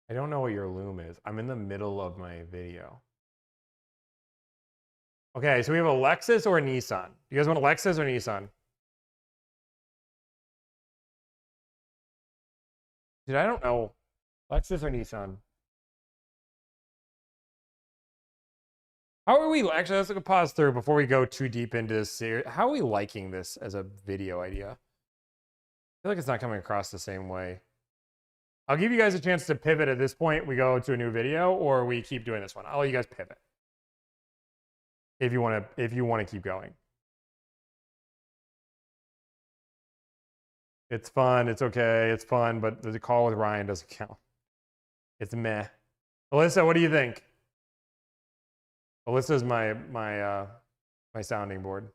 I don't know what your loom is. I'm in the middle of my video. Okay, so we have a Lexus or a Nissan. You guys want a Lexus or Nissan? Dude, I don't know. Lexus or Nissan? How are we, actually, let's pause through before we go too deep into this series. How are we liking this as a video idea? I feel like it's not coming across the same way. I'll give you guys a chance to pivot at this point. We go to a new video, or we keep doing this one. I'll let you guys pivot. If you want to keep going. It's fun, it's okay, it's fun, but the call with Ryan doesn't count. It's meh. Alyssa, what do you think? Alyssa's my sounding board.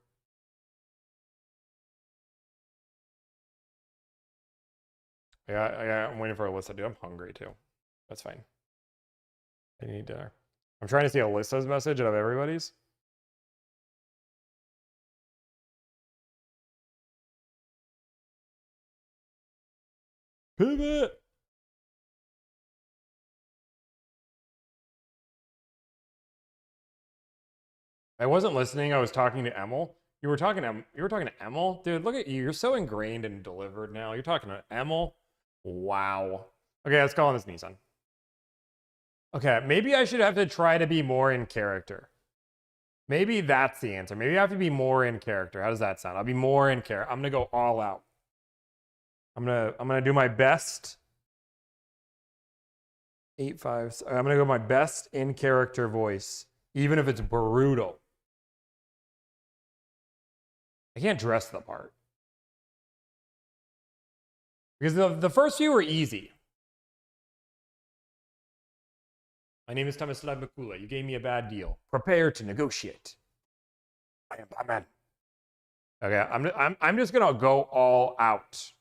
Yeah, I'm waiting for Alyssa, dude. I'm hungry too. That's fine. I need dinner. I'm trying to see Alyssa's message out of everybody's. Pivot. I wasn't listening. I was talking to Emil. You were talking to Emil? Dude, look at you. You're so ingrained and delivered now. You're talking to Emil? Wow. Okay, let's call on this Nissan. Okay, maybe I should have to try to be more in character. Maybe that's the answer. Maybe I have to be more in character. How does that sound? I'll be more in character. I'm gonna go all out. I'm gonna do my best. 8-5. I'm gonna go my best in character voice, even if it's brutal. I can't dress the part because the first few were easy. My name is Tomislav Mikula. You gave me a bad deal. Prepare to negotiate. I am Batman. Okay, I'm just gonna go all out.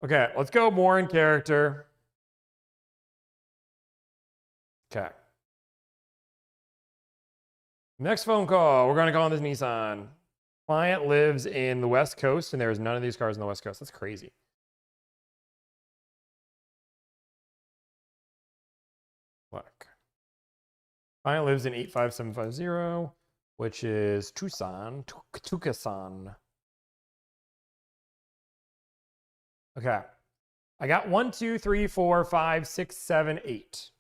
Okay, let's go more in character. Okay. Next phone call. We're gonna call on this Nissan. Client lives in the West Coast, and there's none of these cars on the West Coast. That's crazy. Look. Client lives in 85750, which is Tucson. Tucson. Okay. I got 1, 2, 3, 4, 5, 6, 7, 8.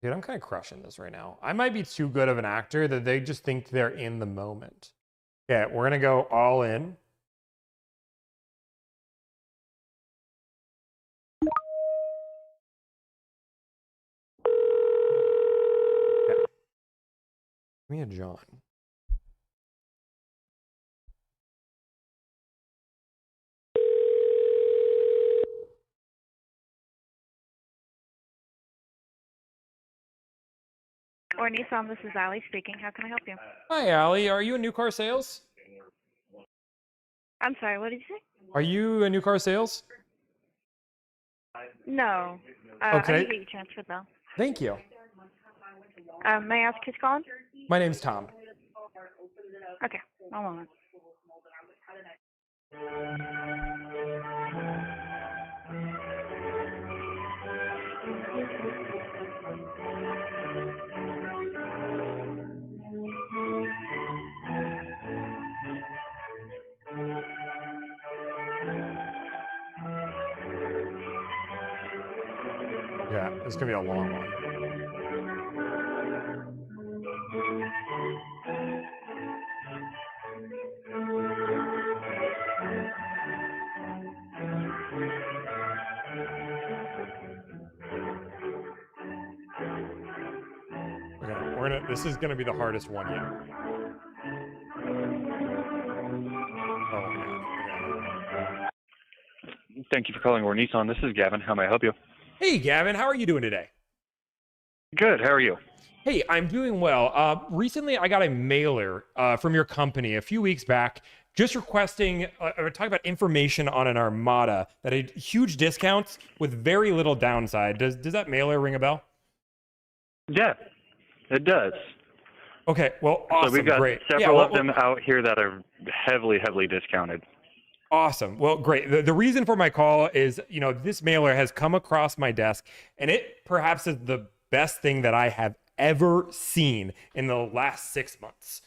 Dude, I'm kind of crushing this right now. I might be too good of an actor that they just think they're in the moment. Okay, we're going to go all in. Okay. Give me a John. Or Nissan, this is Allie speaking. How can I help you? Hi, Allie. Are you in new car sales? I'm sorry, what did you say? Are you in new car sales? No. Okay. I can get you transferred though. Thank you. May I ask who's calling? My name's Tom. Okay, one moment. Yeah, it's going to be a long one. Okay, this is going to be the hardest one yet. Oh, man. Okay. Thank you for calling Or Nissan. This is Gavin. How may I help you? Hey, Gavin, how are you doing today? Good. How are you? Hey, I'm doing well. Recently, I got a mailer from your company a few weeks back just requesting, talking about information on an Armada that had huge discounts with very little downside. Does that mailer ring a bell? Yeah, it does. Okay, well, awesome, So we've got great. several of them out here that are heavily discounted. Awesome. Well, great. The reason for my call is, this mailer has come across my desk, and it perhaps is the best thing that I have ever seen in the last 6 months.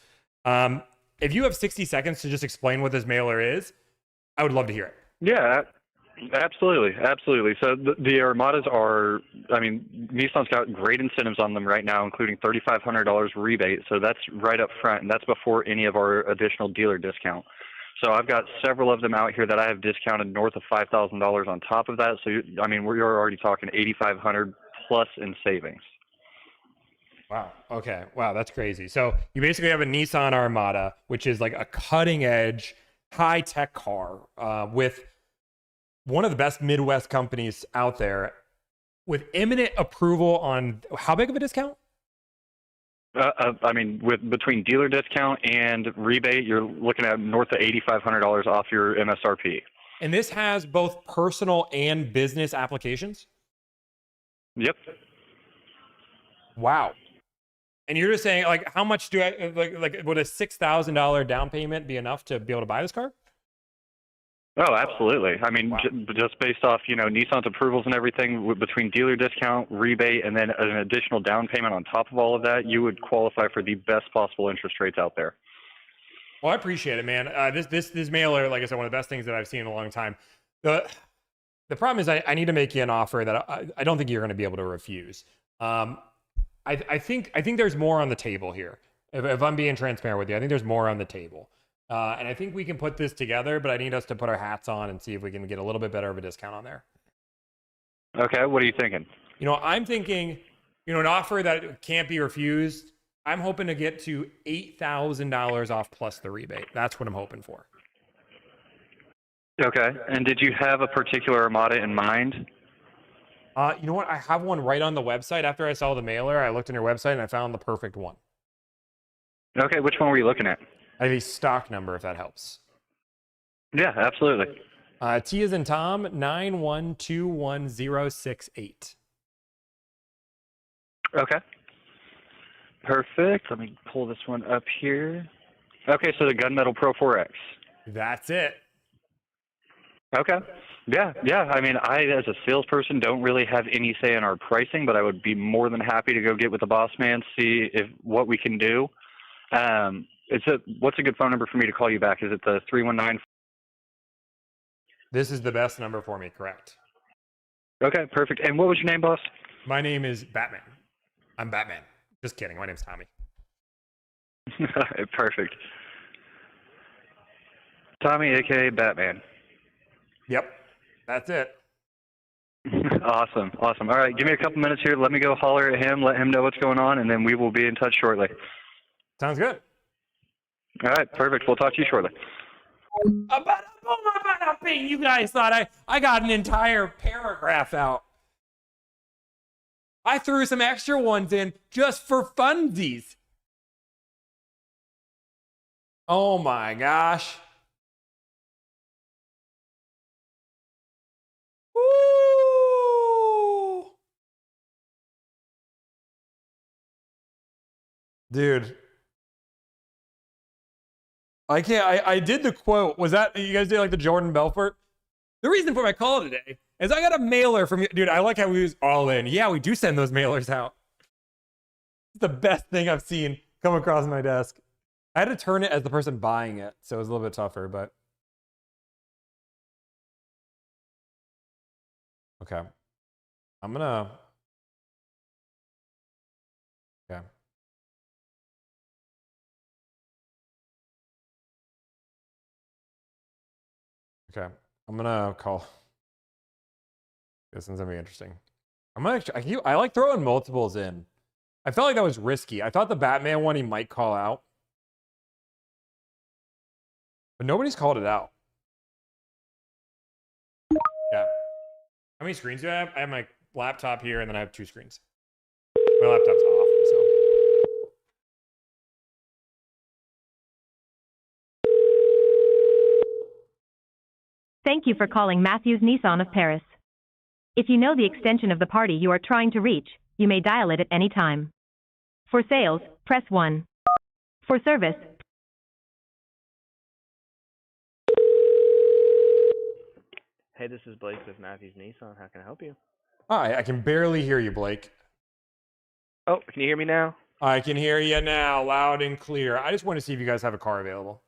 If you have 60 seconds to just explain what this mailer is, I would love to hear it. Yeah, absolutely. So the Armadas are, Nissan's got great incentives on them right now, including $3,500 rebate. So that's right up front, and that's before any of our additional dealer discount. So I've got several of them out here that I have discounted north of $5,000 on top of that. So, we're already talking $8,500 plus in savings. Wow. Okay. Wow, that's crazy. So you basically have a Nissan Armada, which is like a cutting edge, high tech car with one of the best Midwest companies out there with imminent approval on how big of a discount? With between dealer discount and rebate, you're looking at north of $8,500 off your MSRP. And this has both personal and business applications? Yep. Wow. And you're just saying, how much do I, would a $6,000 down payment be enough to be able to buy this car? Oh, absolutely. I mean, just based off, Nissan's approvals and everything, between dealer discount, rebate, and then an additional down payment on top of all of that, you would qualify for the best possible interest rates out there. Well, I appreciate it, man. This mailer, like I said, one of the best things that I've seen in a long time. The problem is I need to make you an offer that I don't think you're going to be able to refuse. I think there's more on the table here. If I'm being transparent with you, I think there's more on the table. And I think we can put this together, but I need us to put our hats on and see if we can get a little bit better of a discount on there. Okay, what are you thinking? I'm thinking, an offer that can't be refused. I'm hoping to get to $8,000 off plus the rebate. That's what I'm hoping for. Okay, and did you have a particular Armada in mind? You know what? I have one right on the website. After I saw the mailer, I looked on your website and I found the perfect one. Okay, which one were you looking at? I have a stock number, if that helps. Yeah, absolutely. T as in Tom, 9121068. Okay. Perfect. Let me pull this one up here. Okay, so the Gunmetal Pro 4X. That's it. Okay. Yeah. I mean, I, as a salesperson, don't really have any say in our pricing, but I would be more than happy to go get with the boss man, see what we can do. What's a good phone number for me to call you back? Is it the 319? This is the best number for me, correct. Okay, perfect. And what was your name, boss? My name is Batman. I'm Batman. Just kidding. My name's Tommy. Perfect. Tommy, a.k.a. Batman. Yep, that's it. Awesome. All right, give me a couple minutes here. Let me go holler at him, let him know what's going on, and then we will be in touch shortly. Sounds good. All right, perfect. We'll talk to you shortly. You guys thought I got an entire paragraph out. I threw some extra ones in just for funsies. Oh my gosh. Woo! Dude. I can't. I did the quote. Was that you guys did like the Jordan Belfort? The reason for my call today is I got a mailer from you. Dude, I like how we use All In. Yeah, we do send those mailers out. It's the best thing I've seen come across my desk. I had to turn it as the person buying it, so it was a little bit tougher, but. Okay. I'm gonna. Okay. Okay, I'm gonna call. This one's gonna be interesting. I'm gonna. I like throwing multiples in. I felt like that was risky. I thought the Batman one he might call out, but nobody's called it out. Yeah. How many screens do I have? I have my laptop here, and then I have 2 screens. My laptop's off, so. Thank you for calling Matthews Nissan of Paris. If you know the extension of the party you are trying to reach, you may dial it at any time. For sales, press 1. For service, Hey, this is Blake with Matthews Nissan. How can I help you? Hi, I can barely hear you, Blake. Oh, can you hear me now? I can hear you now, loud and clear. I just want to see if you guys have a car available.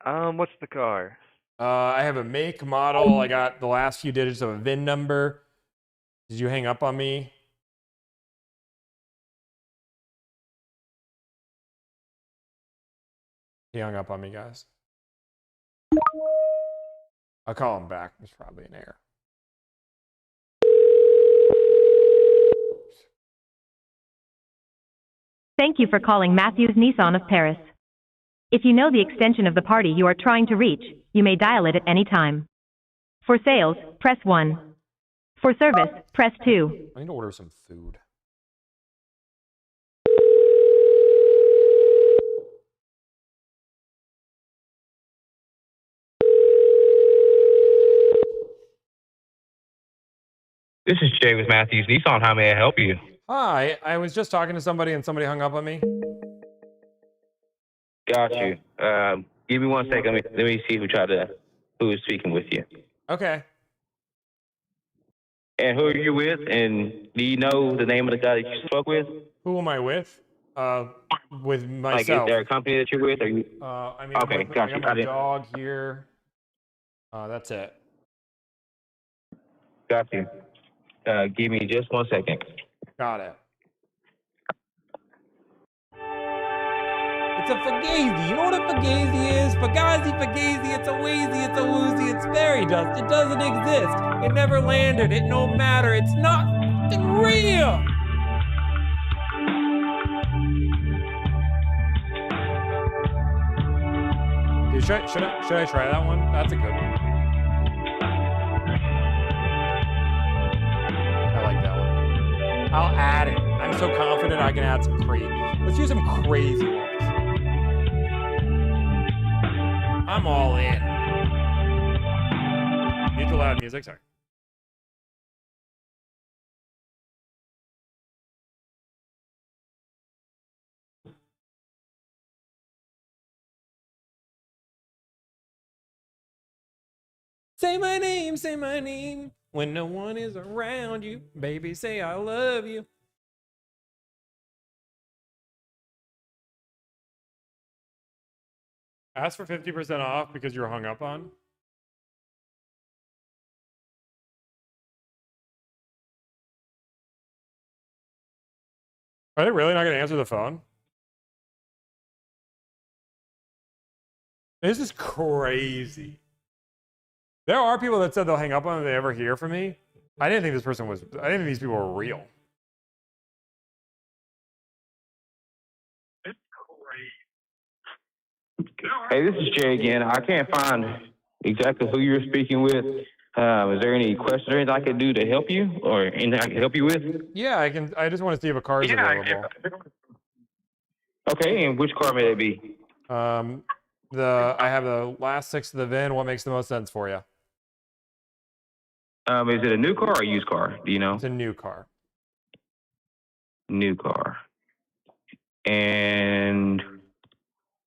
What's the car? I have a make, model. I got the last few digits of a VIN number. Did you hang up on me? He hung up on me, guys. I'll call him back. There's probably an error. thank you for calling Matthews Nissan of Paris. If you know the extension of the party you are trying to reach, you may dial it at any time. For sales, press 1. For service, press 2. I need to order some food. This is Jay with Matthews Nissan. How may I help you? Hi, I was just talking to somebody and somebody hung up on me. Got you. Give me 1 second. Let me see who tried to who is speaking with you. Okay. And who are you with? And do you know the name of the guy that you spoke with? Who am I with? With Like, is myself. there a company that you're with? Or you? I mean, Okay, I gotcha. got I my didn't- dog here. That's it. Got you. Give me just 1 second. Got it. It's a Fugazi. You know what a Fugazi is? Fugazi, it's a Wazy, it's a Woozy, it's fairy dust. It doesn't exist. It never landed. It no matter. It's not fucking real. Dude, should I try that one? That's a good one. I like that one. I'll add it. I'm so confident I can add some crazy. Let's do some crazy ones. I'm all in. Mute the loud music, sorry. Say my name, when no one is around you. Baby, say I love you. Ask for 50% off because you were hung up on. Are they really not going to answer the phone? This is crazy. There are people that said they'll hang up on if they ever hear from me. I didn't think this person was, I didn't think these people were real. Hey, this is Jay again. I can't find exactly who you're speaking with. Is there any questions or anything I could do to help you, or anything I can help you with? Yeah, I can. I just want to see if a car is available. Okay, and which car may it be? I have the last 6 of the VIN. What makes the most sense for you? Is it a new car or a used car? Do you know? It's a new car. New car. And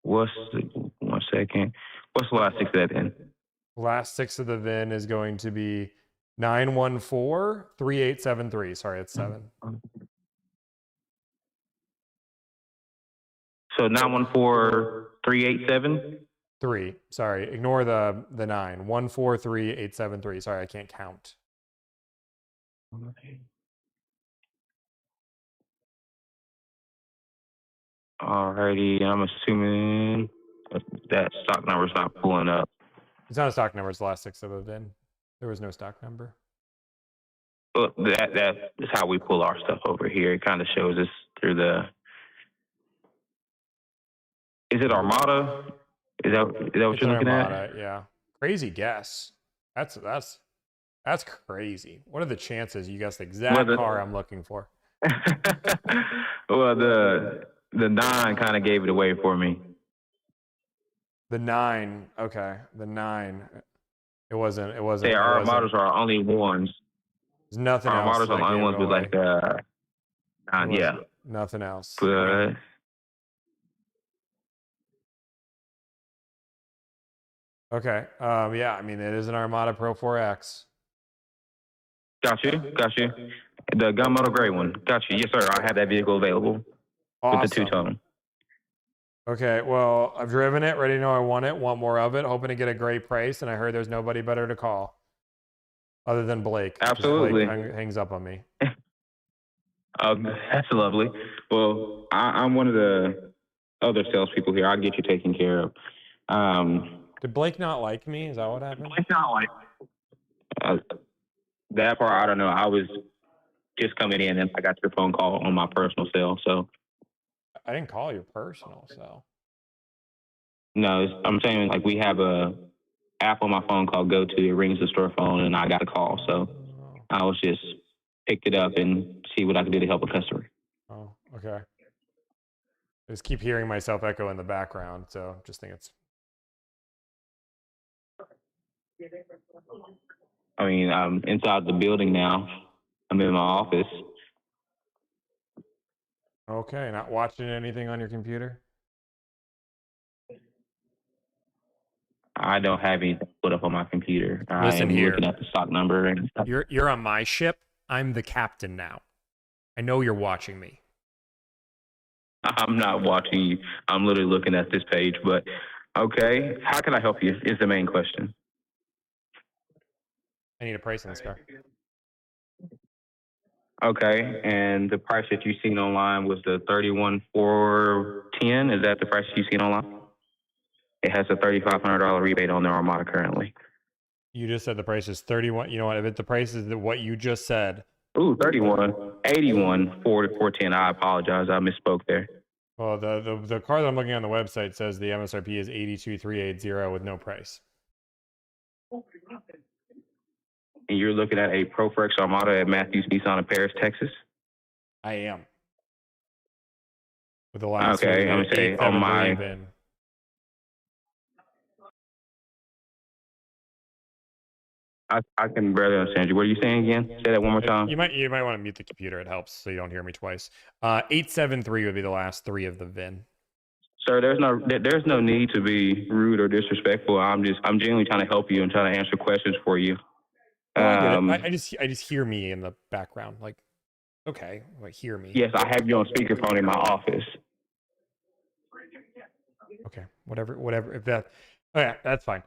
what's the 1 second? What's the last 6 of that then? Last 6 of the VIN is going to be 914-3873. Sorry, it's 7. So 914-387? 3. Sorry, ignore the 9. 143873. Sorry, I can't count. Alrighty, I'm assuming that stock number's not pulling up. It's not a stock number. It's the last 6 of the VIN. There was no stock number. Well, that is how we pull our stuff over here. It kind of shows us through the. Is it Armada? Is that what It's you're an looking Armada, at? yeah. Crazy guess. That's crazy. What are the chances you guessed the exact Well, car I'm looking for? Well, the 9 kind of gave it away for me. The 9. Okay, the 9. It wasn't. Yeah, our Armadas are our only ones. There's nothing Our else. Armadas are the that only gave ones it with away. like It yeah. wasn't- Nothing else. But Okay. Yeah. I mean, it is an Armada Pro 4X. got you. The gunmetal gray one. Got you. Yes, sir. I have that vehicle available with the Awesome. two-tone. Okay. Well, I've driven it. Ready to know I want it. Want more of it. Hoping to get a great price. And I heard there's nobody better to call, other than Blake. 'cause Absolutely. Blake hangs up on me. That's lovely. Well, I'm one of the other salespeople here. I'll get you taken care of. Did Blake not like me? Is that what happened? That part, I don't know. I was just coming in and I got your phone call on my personal cell. So, I didn't call you personal, so. no, I'm saying like we have a app on my phone called Go To. It rings the store phone and I got a call. So I was just picked it up and see what I could do to help a customer. Oh, okay. I just keep hearing myself echo in the background, so just think it's. I mean, I'm inside the building now. I'm in my office. Okay, not watching anything on your computer? I don't have anything put up on my computer. Listen I'm here. looking at the stock number and stuff. You're on my ship. I'm the captain now. I know you're watching me. I'm not watching you. I'm literally looking at this page. But okay, how can I help you? Is the main question. I need a price on this car. Okay, and the price that you've seen online was the 31,410. Is that the price you've seen online? It has a $3,500 rebate on the Armada currently. You just said the price is 31. You know what? If the price is what you just said. Ooh, 31, 81, 410. I apologize. I misspoke there. Well, the car that I'm looking at on the website says the MSRP is 82,380 with no price. And you're looking at a ProFlex Armada at Matthews Nissan in Paris, Texas? I am. With the last okay, I'm going to say on my... I can barely understand you. What are you saying again? Say that one more time. You might want to mute the computer. It helps so you don't hear me twice. 873 would be the last three of the VIN. Sir, there's no need to be rude or disrespectful. I'm genuinely trying to help you and trying to answer questions for you. I just hear me in the background. Like, okay, like hear me. Yes, I have you on speakerphone in my office. Okay, whatever. If that, oh yeah, that's fine.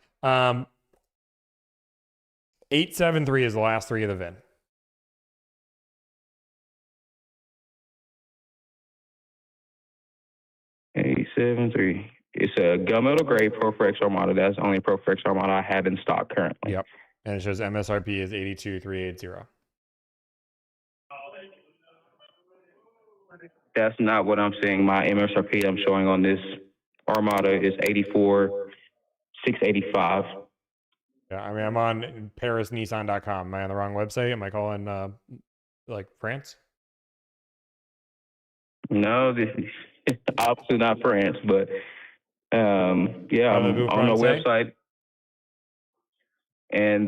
873 is the last three of the VIN. $873. It's a gunmetal gray ProFlex Armada. That's the only ProFlex Armada I have in stock currently. Yep. And it shows MSRP is 82,380. That's not what I'm saying. My MSRP I'm showing on this Armada is 84,685. Yeah, I mean, I'm on ParisNissan.com. Am I on the wrong website? Am I calling like France? No, this is obviously not France, but yeah, I'm on the website. And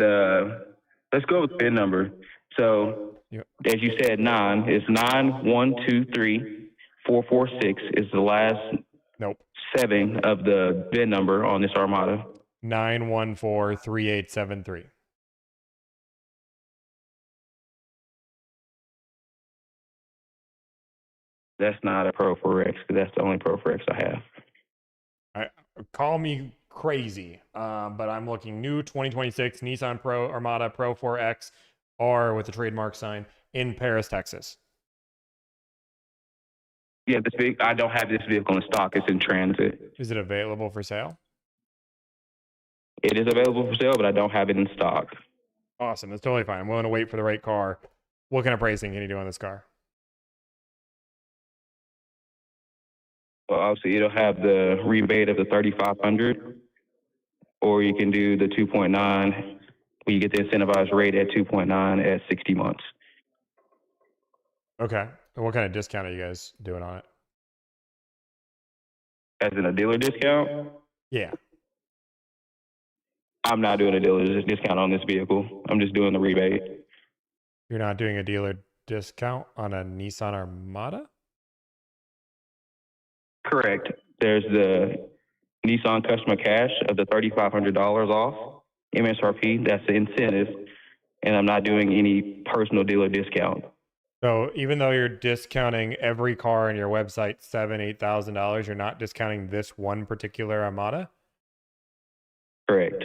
let's go with VIN number. So, as you said, 9 is 9123446 is the last 7 of the VIN number on this Armada. 9143873. That's not a Pro4X. That's the only Pro4X I have. Call me crazy, but I'm looking new 2026 Nissan Pro Armada Pro 4X R with the trademark sign in Paris, Texas. Yeah, I don't have this vehicle in stock. It's in transit. Is it available for sale? It is available for sale, but I don't have it in stock. Awesome. That's totally fine. I'm willing to wait for the right car. What kind of pricing can you do on this car? Well, obviously, it'll have the rebate of the $3,500, or you can do the 2.9, where you get the incentivized rate at 2.9 at 60 months. Okay. And what kind of discount are you guys doing on it? As in a dealer discount? Yeah. I'm not doing a dealer discount on this vehicle. I'm just doing the rebate. You're not doing a dealer discount on a Nissan Armada? Correct. There's the Nissan customer cash of the $3,500 off MSRP. That's the incentive, and I'm not doing any personal dealer discount. So even though you're discounting every car on your website $7,000-$8,000, you're not discounting this one particular Armada? Correct.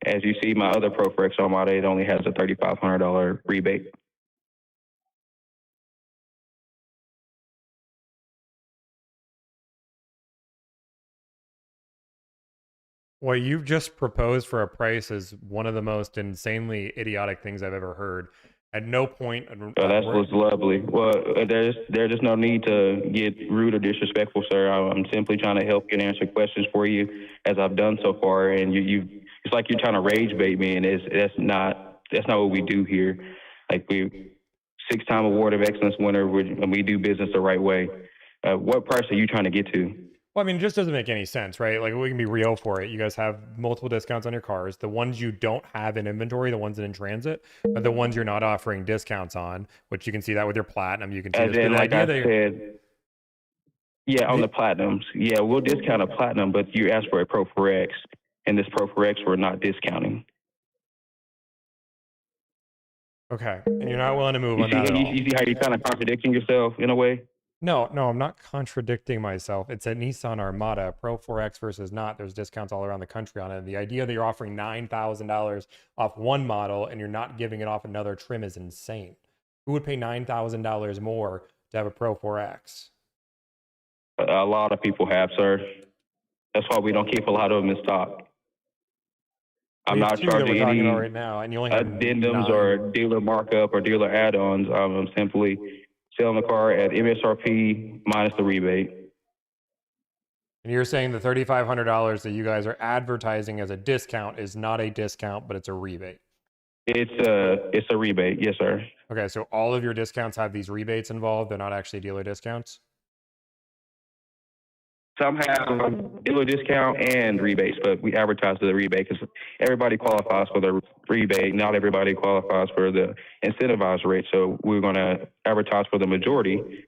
As you see, my other ProFlex Armada, it only has a $3,500 rebate. What you've just proposed for a price is one of the most insanely idiotic things I've ever heard. At no point. That's what's lovely. Well, there's just no need to get rude or disrespectful, sir. I'm simply trying to help you and answer questions for you, as I've done so far. And it's like you're trying to rage bait me, and that's not what we do here. Like, we 6-time Award of Excellence winner, and we do business the right way. What price are you trying to get to? Well, I mean, it just doesn't make any sense, right? Like, we can be real for it. You guys have multiple discounts on your cars. The ones you don't have in inventory, the ones in transit, are the ones you're not offering discounts on, which you can see that with your Platinum. You can see As in, like I said, yeah, on the Platinums. Yeah, we'll discount a Platinum, but you asked for a Pro4X. and this Pro 4X we're not discounting. Okay, and you're not willing to move You on see, that at all. you see how you're kind of contradicting yourself in a way? No, I'm not contradicting myself. It's a Nissan Armada, Pro 4X versus not. There's discounts all around the country on it. The idea that you're offering $9,000 off one model and you're not giving it off another trim is insane. Who would pay $9,000 more to have a Pro 4X? A lot of people have, sir. That's why we don't keep a lot of them in stock. I'm We have not two that we're charging talking any about right now, and you only have addendums 9. or dealer markup or dealer add-ons. I'm simply selling the car at MSRP minus the rebate. And you're saying the $3,500 that you guys are advertising as a discount is not a discount, but it's a rebate. It's a rebate, yes, sir. Okay, so all of your discounts have these rebates involved. They're not actually dealer discounts. Some have dealer discount and rebates, but we advertise the rebate because everybody qualifies for the rebate. Not everybody qualifies for the incentivized rate. So we're going to advertise for the majority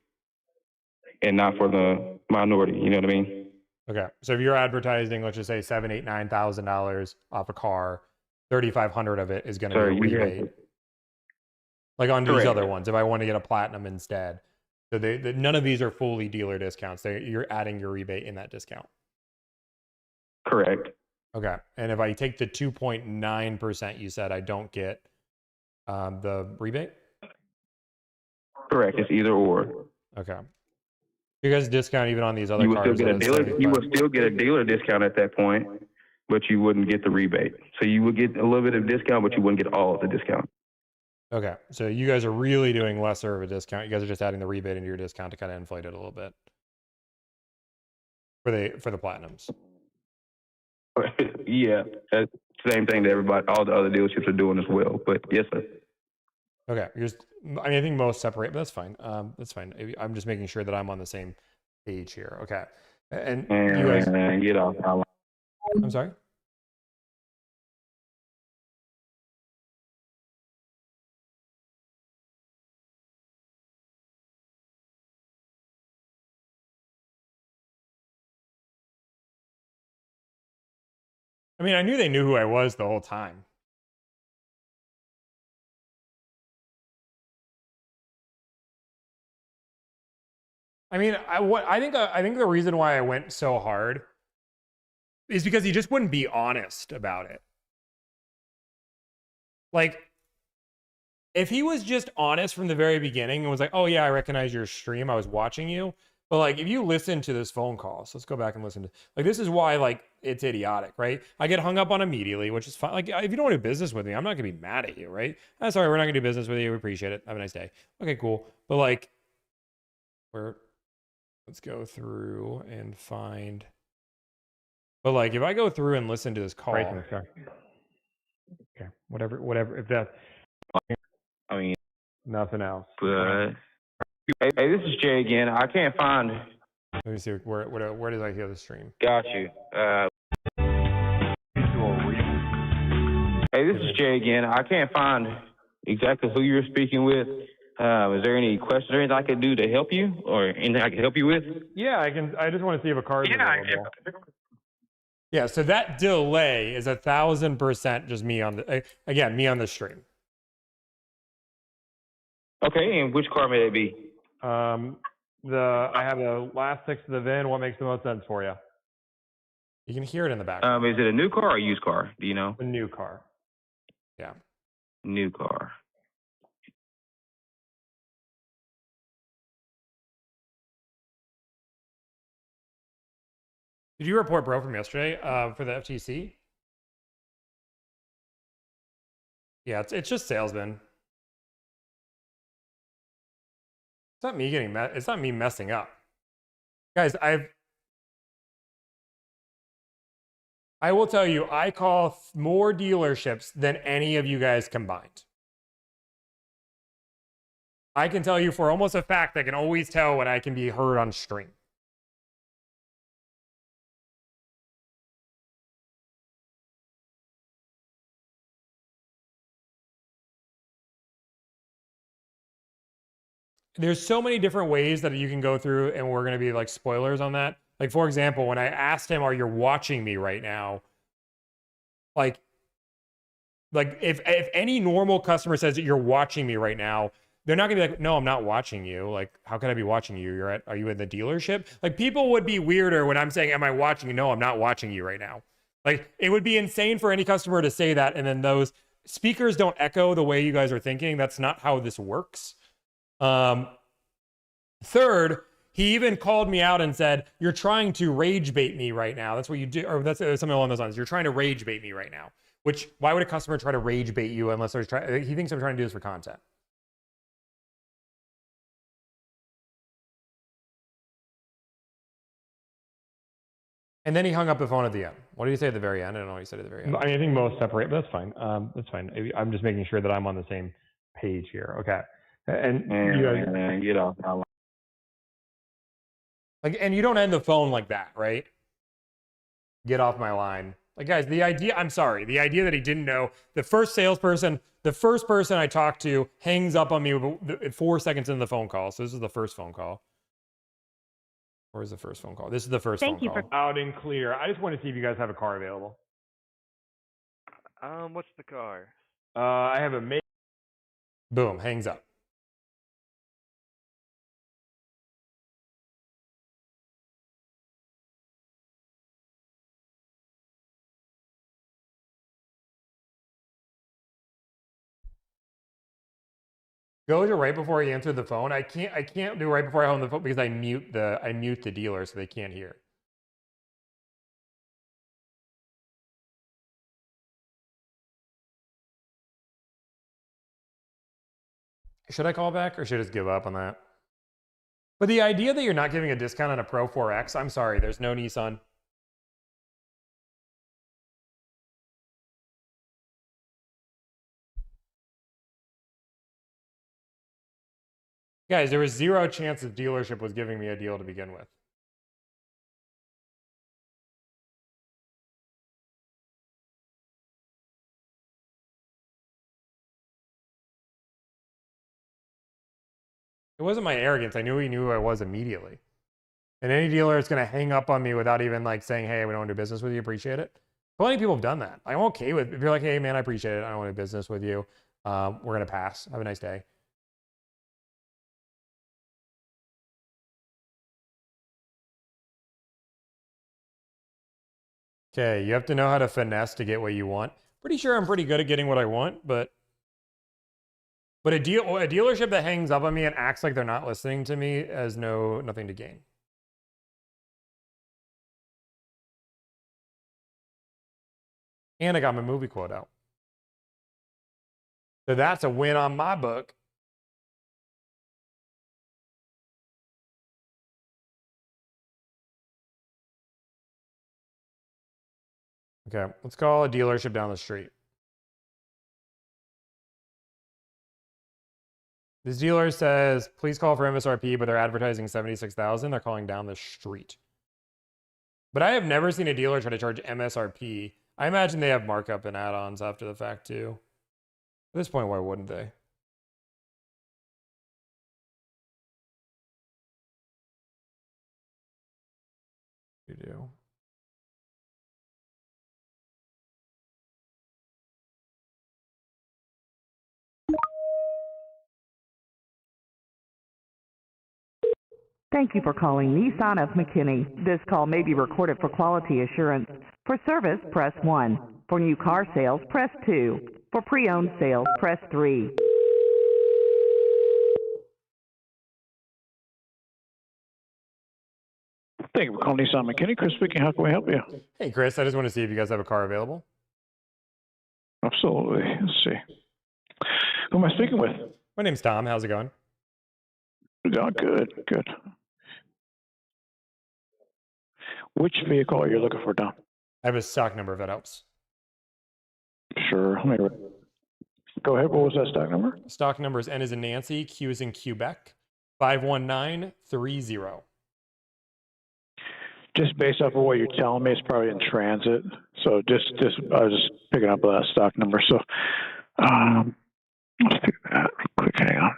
and not for the minority. You know what I mean? Okay, so if you're advertising, let's just say $7,000, $8,000, $9,000 off a car, $3,500 of it is going to be a rebate. Like on these Correct. other ones, if I want to get a platinum instead. So none of these are fully dealer discounts. You're adding your rebate in that discount. Correct. Okay, and if I take the 2.9%, you said I don't get the rebate? Correct. It's either or. Okay. You guys discount even on these other You would still cars. get a that it's dealer. You 75. would still get a dealer discount at that point, but you wouldn't get the rebate. So you would get a little bit of discount, but you wouldn't get all of the discount. Okay, so you guys are really doing lesser of a discount. You guys are just adding the rebate into your discount to kind of inflate it a little bit for the platinums. Yeah, that's the same thing that all the other dealerships are doing as well. But yes, sir. Okay, I think most separate, but that's fine. That's fine. I'm just making sure that I'm on the same page here. Okay, and you guys. Get off. I'm sorry. I mean, I knew they knew who I was the whole time. I mean, I think the reason why I went so hard is because he just wouldn't be honest about it. Like, if he was just honest from the very beginning and was like, "Oh yeah, I recognize your stream. I was watching you." But like, if you listen to this phone call, so let's go back and listen to, like, this is why, like, it's idiotic, right? I get hung up on immediately, which is fine. Like, if you don't want to do business with me, I'm not gonna be mad at you, right? That's all right. We're not gonna do business with you. We appreciate it. Have a nice day. Okay, cool. But like, let's go through and find. But like, if I go through and listen to this call, okay, whatever. If that, I mean, nothing else. But hey, this is Jay again. I can't find. Let me see where did I hear the stream? Got you. Hey, this is Jay again. I can't find exactly who you're speaking with. Is there any questions or anything I could do to help you, or anything I can help you with? Yeah, I can. I just want to see if a card is available. Yeah, so that delay is 1,000% just me on the me on the stream. Okay, and which car may it be? I have the last 6 of the VIN. What makes the most sense for you? You can hear it in the background. Is it a new car or a used car? Do you know? A new car. Yeah. New car. Did you report bro from yesterday for the FTC? Yeah, it's just salesman. It's not me it's not me messing up. Guys, I will tell you, I call more dealerships than any of you guys combined. I can tell you for almost a fact, I can always tell when I can be heard on stream. There's so many different ways that you can go through, and we're going to be like spoilers on that. Like, for example, when I asked him, "Are you watching me right now?" Like if any normal customer says that you're watching me right now, they're not gonna be like, no, I'm not watching you. Like, how can I be watching you? Are you in the dealership? Like, people would be weirder when I'm saying, am I watching you? No, I'm not watching you right now. Like, it would be insane for any customer to say that, and then those speakers don't echo the way you guys are thinking. That's not how this works. Third, he even called me out and said, you're trying to rage bait me right now. That's what you do, or that's something along those lines. You're trying to rage bait me right now. Which, why would a customer try to rage bait you unless they're trying? He thinks I'm trying to do this for content. And then he hung up the phone at the end. What did he say at the very end? I don't know what he said at the very end. I mean, I think most separate, but that's fine. That's fine. I'm just making sure that I'm on the same page here. Okay. And you guys, get off my line. Like, and you don't end the phone like that, right? Get off my line. Like, guys, the idea that he didn't know, the first person I talked to hangs up on me 4 seconds into the phone call. So this is the first phone call. Or is the first phone call? This is the first phone call. Loud and clear. I just want to see if you guys have a car available. What's the car? I have a Boom, hangs up. Go to right before he answered the phone. I can't do right before I hung the phone because I mute the dealer so they can't hear. Should I call back or should I just give up on that? But the idea that you're not giving a discount on a Pro 4X, I'm sorry, there's no Nissan. Guys, there was zero chance the dealership was giving me a deal to begin with. It wasn't my arrogance. I knew he knew who I was immediately. And any dealer that's going to hang up on me without even like saying, hey, we don't want to do business with you, appreciate it. Plenty of people have done that. I'm okay with, if you're like, hey, man, I appreciate it. I don't want to do business with you. We're going to pass. Have a nice day. Okay, you have to know how to finesse to get what you want. Pretty sure I'm pretty good at getting what I want, but a dealership that hangs up on me and acts like they're not listening to me has nothing to gain. And I got my movie quote out. So that's a win on my book. Okay, let's call a dealership down the street. This dealer says, please call for MSRP, but they're advertising 76,000. They're calling down the street. But I have never seen a dealer try to charge MSRP. I imagine they have markup and add-ons after the fact too. At this point, why wouldn't they? You do. Thank you for calling Nissan of McKinney. This call may be recorded for quality assurance. For service, press 1. For new car sales, press 2. For pre-owned sales, press 3. Thank you for calling Nissan McKinney. Chris speaking. How can we help you? Hey, Chris, I just want to see if you guys have a car available. Absolutely. Let's see. Who am I speaking with? My name's Tom. How's it going? Oh, good, good. Which vehicle are you looking for, Tom? I have a stock number if that helps. Sure. Go ahead. What was that stock number? Stock number is N as in Nancy, Q as in Quebec, 51930. Just based off of what you're telling me, it's probably in transit. So I was just picking up that stock number. So let's do that real quick. Hang on.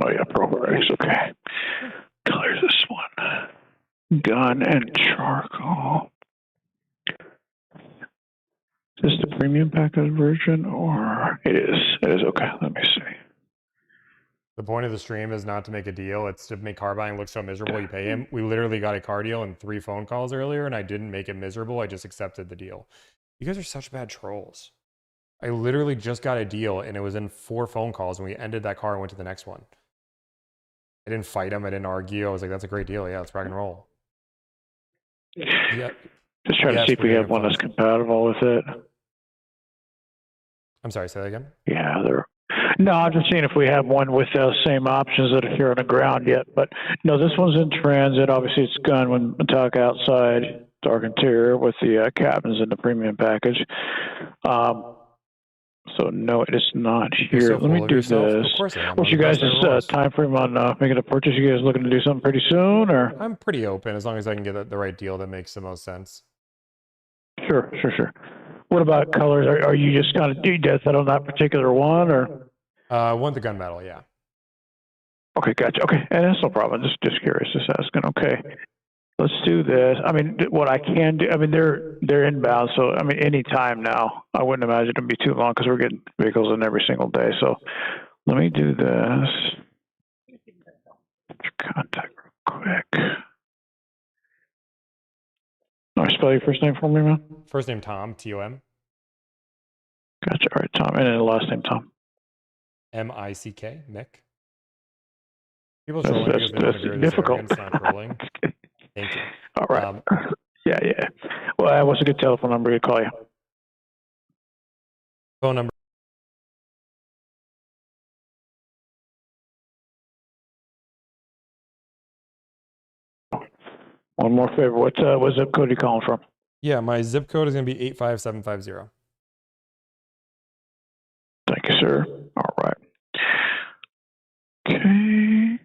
Oh yeah, ProRx. Okay. Colors this one. Gun and charcoal. Is this the premium package version, or it is? It is. Okay. Let me see. The point of the stream is not to make a deal. It's to make car buying look so miserable you pay him. We literally got a car deal in 3 phone calls earlier, and I didn't make it miserable. I just accepted the deal. You guys are such bad trolls. I literally just got a deal, and it was in 4 phone calls, and we ended that car and went to the next one. I didn't fight him. I didn't argue. I was like, that's a great deal. Yeah, let's rock and roll. Yeah. Just trying to see if we have one that's compatible with it. I'm sorry, say that again? Yeah, there. No, I'm just seeing if we have one with those same options that are here on the ground yet. But no, this one's in transit. Obviously, it's gun with metallic outside, dark interior with the cabins in the premium package. So no, it is not here. So Let me do this. this. Of course I am. What's you guys' time frame on making a purchase? You guys looking to do something pretty soon, or? I'm pretty open as long as I can get the right deal that makes the most sense. Sure. What about colors? Are you just kind of dead set on that particular one, or? Want the gunmetal, yeah. Okay, gotcha. Okay, and that's no problem. Just curious, just asking. Okay, let's do this. I mean, what I can do. I mean, they're inbound, so I mean, any time now. I wouldn't imagine it'd be too long because we're getting vehicles in every single day. So let me do this. Contact real quick. All right, spell your first name for me, man. First name Tom, Tom. Gotcha. All right, Tom, and then the last name Tom. Mick, Mick. People That's trolling because they don't agree with this difficult. arrogance, not trolling. Thank you. All right. Yeah. Well, what's a good telephone number to call you? Phone number. One more favor. What zip code are you calling from? Yeah, my zip code is going to be 85750. Thank you, sir. All right. Okay.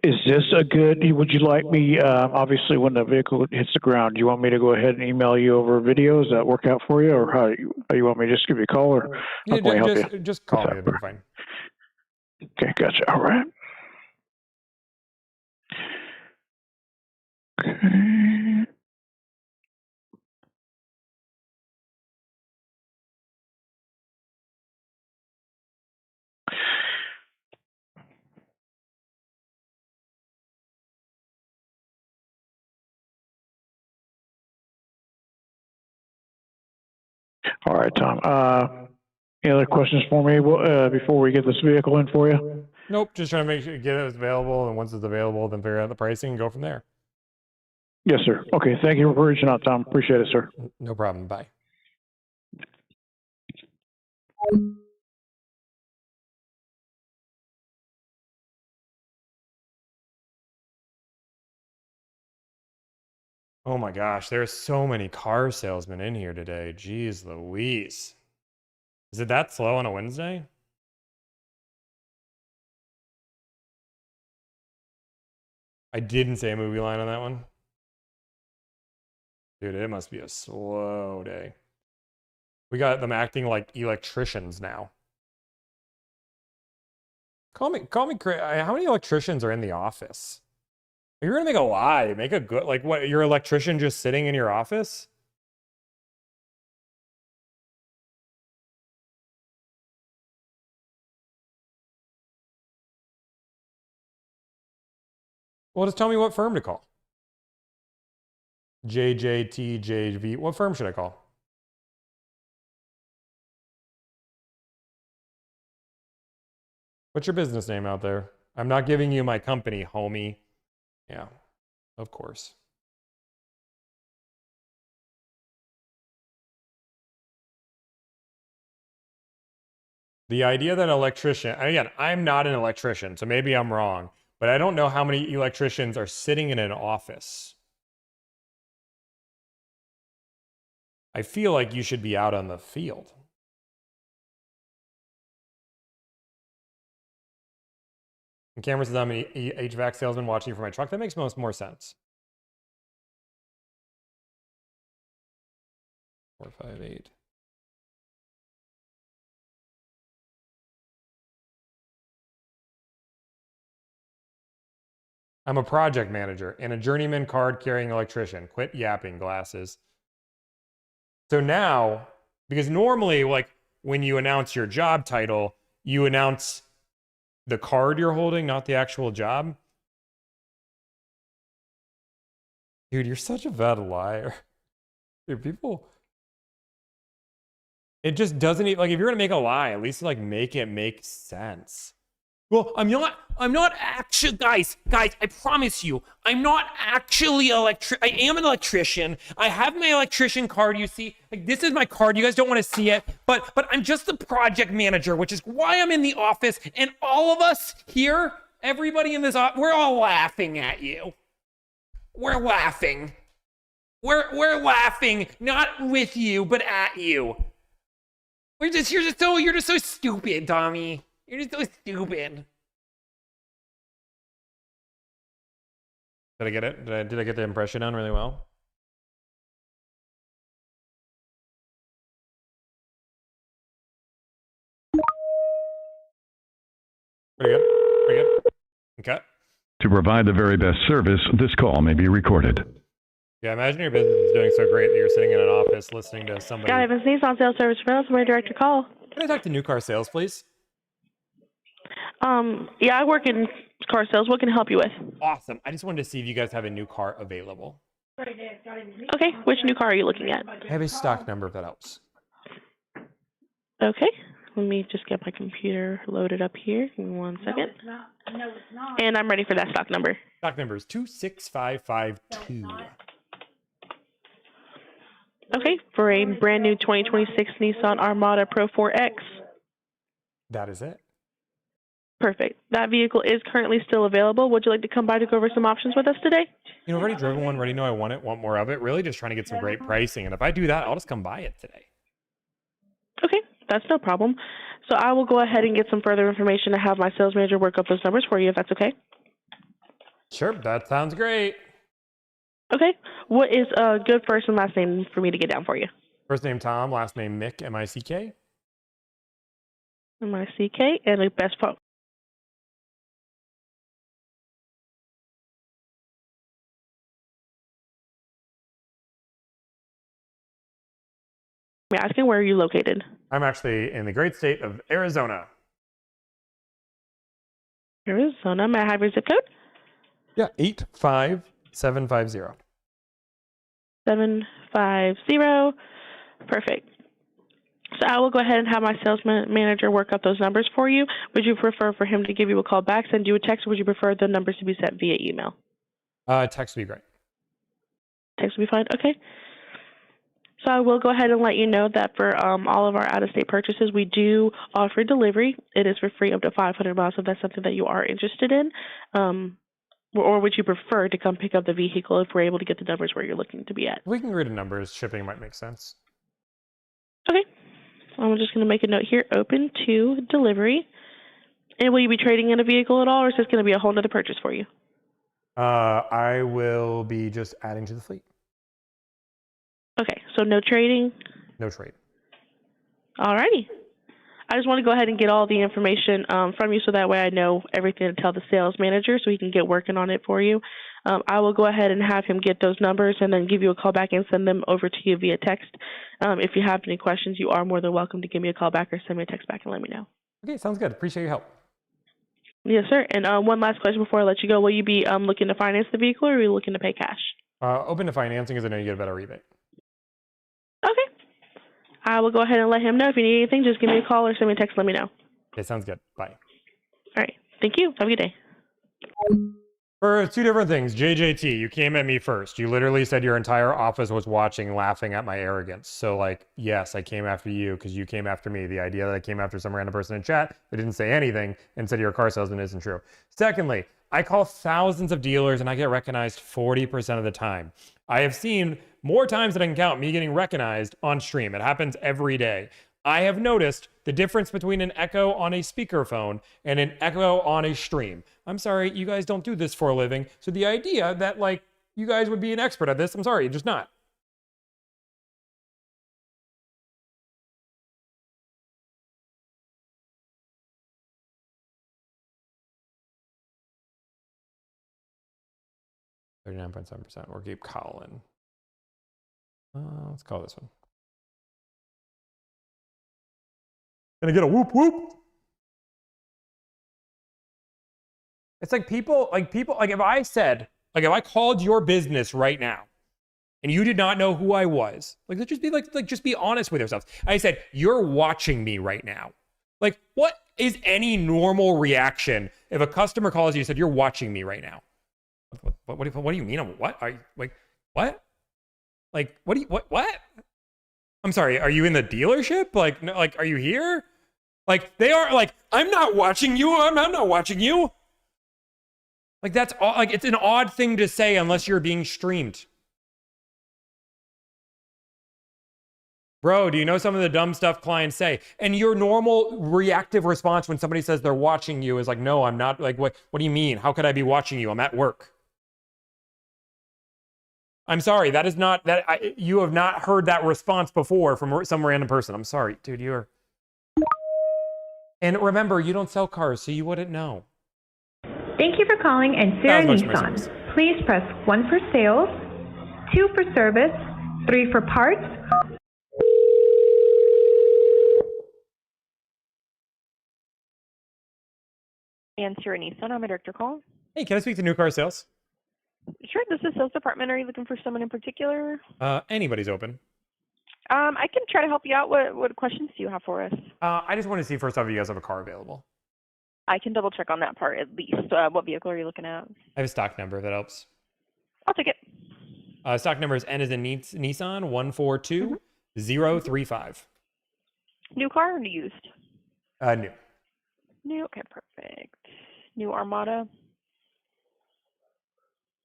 Is this a good, would you like me, obviously when the vehicle hits the ground, do you want me to go ahead and email you over videos? Does that work out for you, or how you want me to just give you a call, or how can we help you? Just call me, it'll be fine. Okay, gotcha. All right. Okay. All right, Tom. Any other questions for me before we get this vehicle in for you? Nope, just trying to make sure get it available, and once it's available, then figure out the pricing and go from there. Yes, sir. Okay, thank you for reaching out, Tom. Appreciate it, sir. No problem. Bye. Oh my gosh, there's so many car salesmen in here today. Jeez Louise. Is it that slow on a Wednesday? I didn't say a movie line on that one. Dude, it must be a slow day. We got them acting like electricians now. Call me how many electricians are in the office? You're gonna make a lie. Make a good, like, what, your electrician just sitting in your office? Well, just tell me what firm to call. JJTJV. What firm should I call? What's your business name out there? I'm not giving you my company, homie. Yeah, of course. The idea that electrician, again, I'm not an electrician, so maybe I'm wrong, but I don't know how many electricians are sitting in an office. I feel like you should be out on the field. And Cameron says I'm an HVAC salesman watching for my truck. That makes most more sense. 458. I'm a project manager and a journeyman card-carrying electrician. Quit yapping, glasses. So now, because normally, like, when you announce your job title, you announce the card you're holding, not the actual job. Dude, you're such a bad liar. Dude, people... It just doesn't even, like, if you're gonna make a lie, at least like make it make sense. Well, I'm not actually, guys, I promise you, I'm not actually I am an electrician. I have my electrician card, you see. Like, this is my card. You guys don't want to see it, but I'm just the project manager, which is why I'm in the office, and all of us here, everybody in this office, we're all laughing at you. We're laughing. We're laughing, not with you, but at you. You're just so stupid, Tommy. You're just so stupid. Did I get it? Did I get the impression on really well? Pretty good. Pretty good. Okay. To provide the very best service, this call may be recorded. Yeah, imagine your business is doing so great that you're sitting in an office listening to somebody. Scott Evans, Nissan Sales Service Reynolds, where direct your call. Can I talk to new car sales, please? Yeah, I work in car sales. What can I help you with? Awesome. I just wanted to see if you guys have a new car available. Okay, which new car are you looking at? I have a stock number if that helps. Okay, let me just get my computer loaded up here. Give me 1 second. No, it's not. And I'm ready for that stock number. Stock number is 26552. Okay, for a brand new 2026 Nissan Armada Pro 4X. That is it. Perfect. That vehicle is currently still available. Would you like to come by to go over some options with us today? You know, already driven one, already know I want it, want more of it. Really just trying to get some great pricing. And if I do that, I'll just come buy it today. Okay, that's no problem. So I will go ahead and get some further information and have my sales manager work up those numbers for you, if that's okay. Sure, that sounds great. Okay. What is a good first and last name for me to get down for you? First name Tom, last name Mick, M-I-C-K. M-I-C-K, and the best phone. I'm asking, where are you located? I'm actually in the great state of Arizona. Arizona. May I have your zip code? Yeah, 85750. 750. Perfect. So I will go ahead and have my sales manager work up those numbers for you. Would you prefer for him to give you a call back, send you a text, or would you prefer the numbers to be sent via email? Text would be great. Text would be fine? Okay. So I will go ahead and let you know that for all of our out-of-state purchases, we do offer delivery. It is for free up to 500 miles if that's something that you are interested in. Or would you prefer to come pick up the vehicle if we're able to get the numbers where you're looking to be at? We can agree to numbers. Shipping might make sense. Okay. I'm just going to make a note here. Open to delivery. And will you be trading in a vehicle at all, or is this going to be a whole nother purchase for you? I will be just adding to the fleet. Okay, so no trading? No trade. Alrighty. I just want to go ahead and get all the information from you so that way I know everything to tell the sales manager so he can get working on it for you. I will go ahead and have him get those numbers and then give you a call back and send them over to you via text. If you have any questions, you are more than welcome to give me a call back or send me a text back and let me know. Okay, sounds good. Appreciate your help. Yes, sir. And one last question before I let you go. Will you be looking to finance the vehicle, or are you looking to pay cash? Open to financing because I know you get a better rebate. Okay. I will go ahead and let him know. If you need anything, just give me a call or send me a text and let me know. Okay, sounds good. Bye. All right. Thank you. Have a good day. For two different things, JJT, you came at me first. You literally said your entire office was watching, laughing at my arrogance. So, like, yes, I came after you because you came after me. The idea that I came after some random person in chat that didn't say anything and said you're a car salesman isn't true. Secondly, I call thousands of dealers and I get recognized 40% of the time. I have seen more times than I can count me getting recognized on stream. It happens every day. I have noticed the difference between an echo on a speakerphone and an echo on a stream. I'm sorry, you guys don't do this for a living. So the idea that, like, you guys would be an expert at this, I'm sorry, you're just not. 39.7%. Or keep Colin. Let's call this one. Gonna get a whoop whoop. It's like people, like if I said, like if I called your business right now and you did not know who I was, like let's just be just be honest with yourselves. I said, you're watching me right now. Like, what is any normal reaction if a customer calls you and said, you're watching me right now? What do you mean? What? Are you, like, what? Like, what? I'm sorry, are you in the dealership? Like, no, like, are you here? Like, they are like, I'm not watching you. I'm not watching you. Like, that's all, like, it's an odd thing to say unless you're being streamed. Bro, do you know some of the dumb stuff clients say? And your normal reactive response when somebody says they're watching you is like, no, I'm not. Like, what do you mean? How could I be watching you? I'm at work. I'm sorry, that is not, you have not heard that response before from some random person. I'm sorry, dude, you're. And remember, you don't sell cars, so you wouldn't know. Thank you for calling Ancira Nissan. Please press 1 for sales, 2 for service, 3 for parts. Ancira Nissan, I'm a director call. Hey, can I speak to new car sales? Sure, this is sales department. Are you looking for someone in particular? Anybody's open. I can try to help you out. What questions do you have for us? I just want to see first off if you guys have a car available. I can double check on that part at least. What vehicle are you looking at? I have a stock number if that helps. I'll take it. Stock number is N as in Nissan 142035. New car or used? New. New, okay, perfect. New Armada.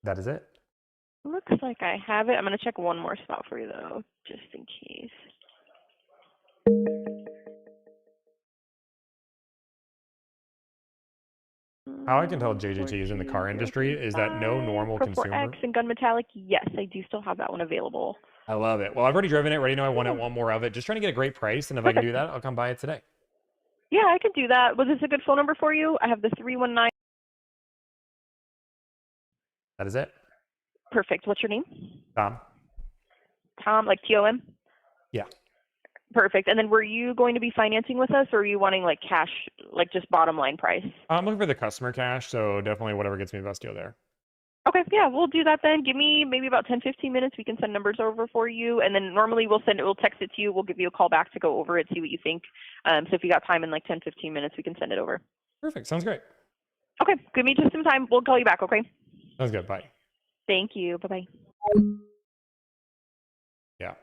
That is it. Looks like I have it. I'm going to check one more spot for you, though, just in case. How I can tell JJT is in the car industry is that no normal Pro consumer. 4X and Gun Metallic, yes, I do still have that one available. I love it. Well, I've already driven it. Already know I want more of it. Just trying to get a great price, and if I can do that, I'll come buy it today. Yeah, I can do that. Was this a good phone number for you? I have the 319. That is it. Perfect. What's your name? Tom. Tom, like Tom? Yeah. Perfect. And then were you going to be financing with us, or are you wanting like cash, like just bottom line price? I'm looking for the customer cash, so definitely whatever gets me the best deal there. Okay, yeah, we'll do that then. Give me maybe about 10, 15 minutes. We can send numbers over for you. And then normally we'll text it to you. We'll give you a call back to go over it, see what you think. So if you got time in like 10, 15 minutes, we can send it over. Perfect. Sounds great. Okay, give me just some time. We'll call you back, okay? Sounds good. Bye. Thank you. Bye-bye. Yeah.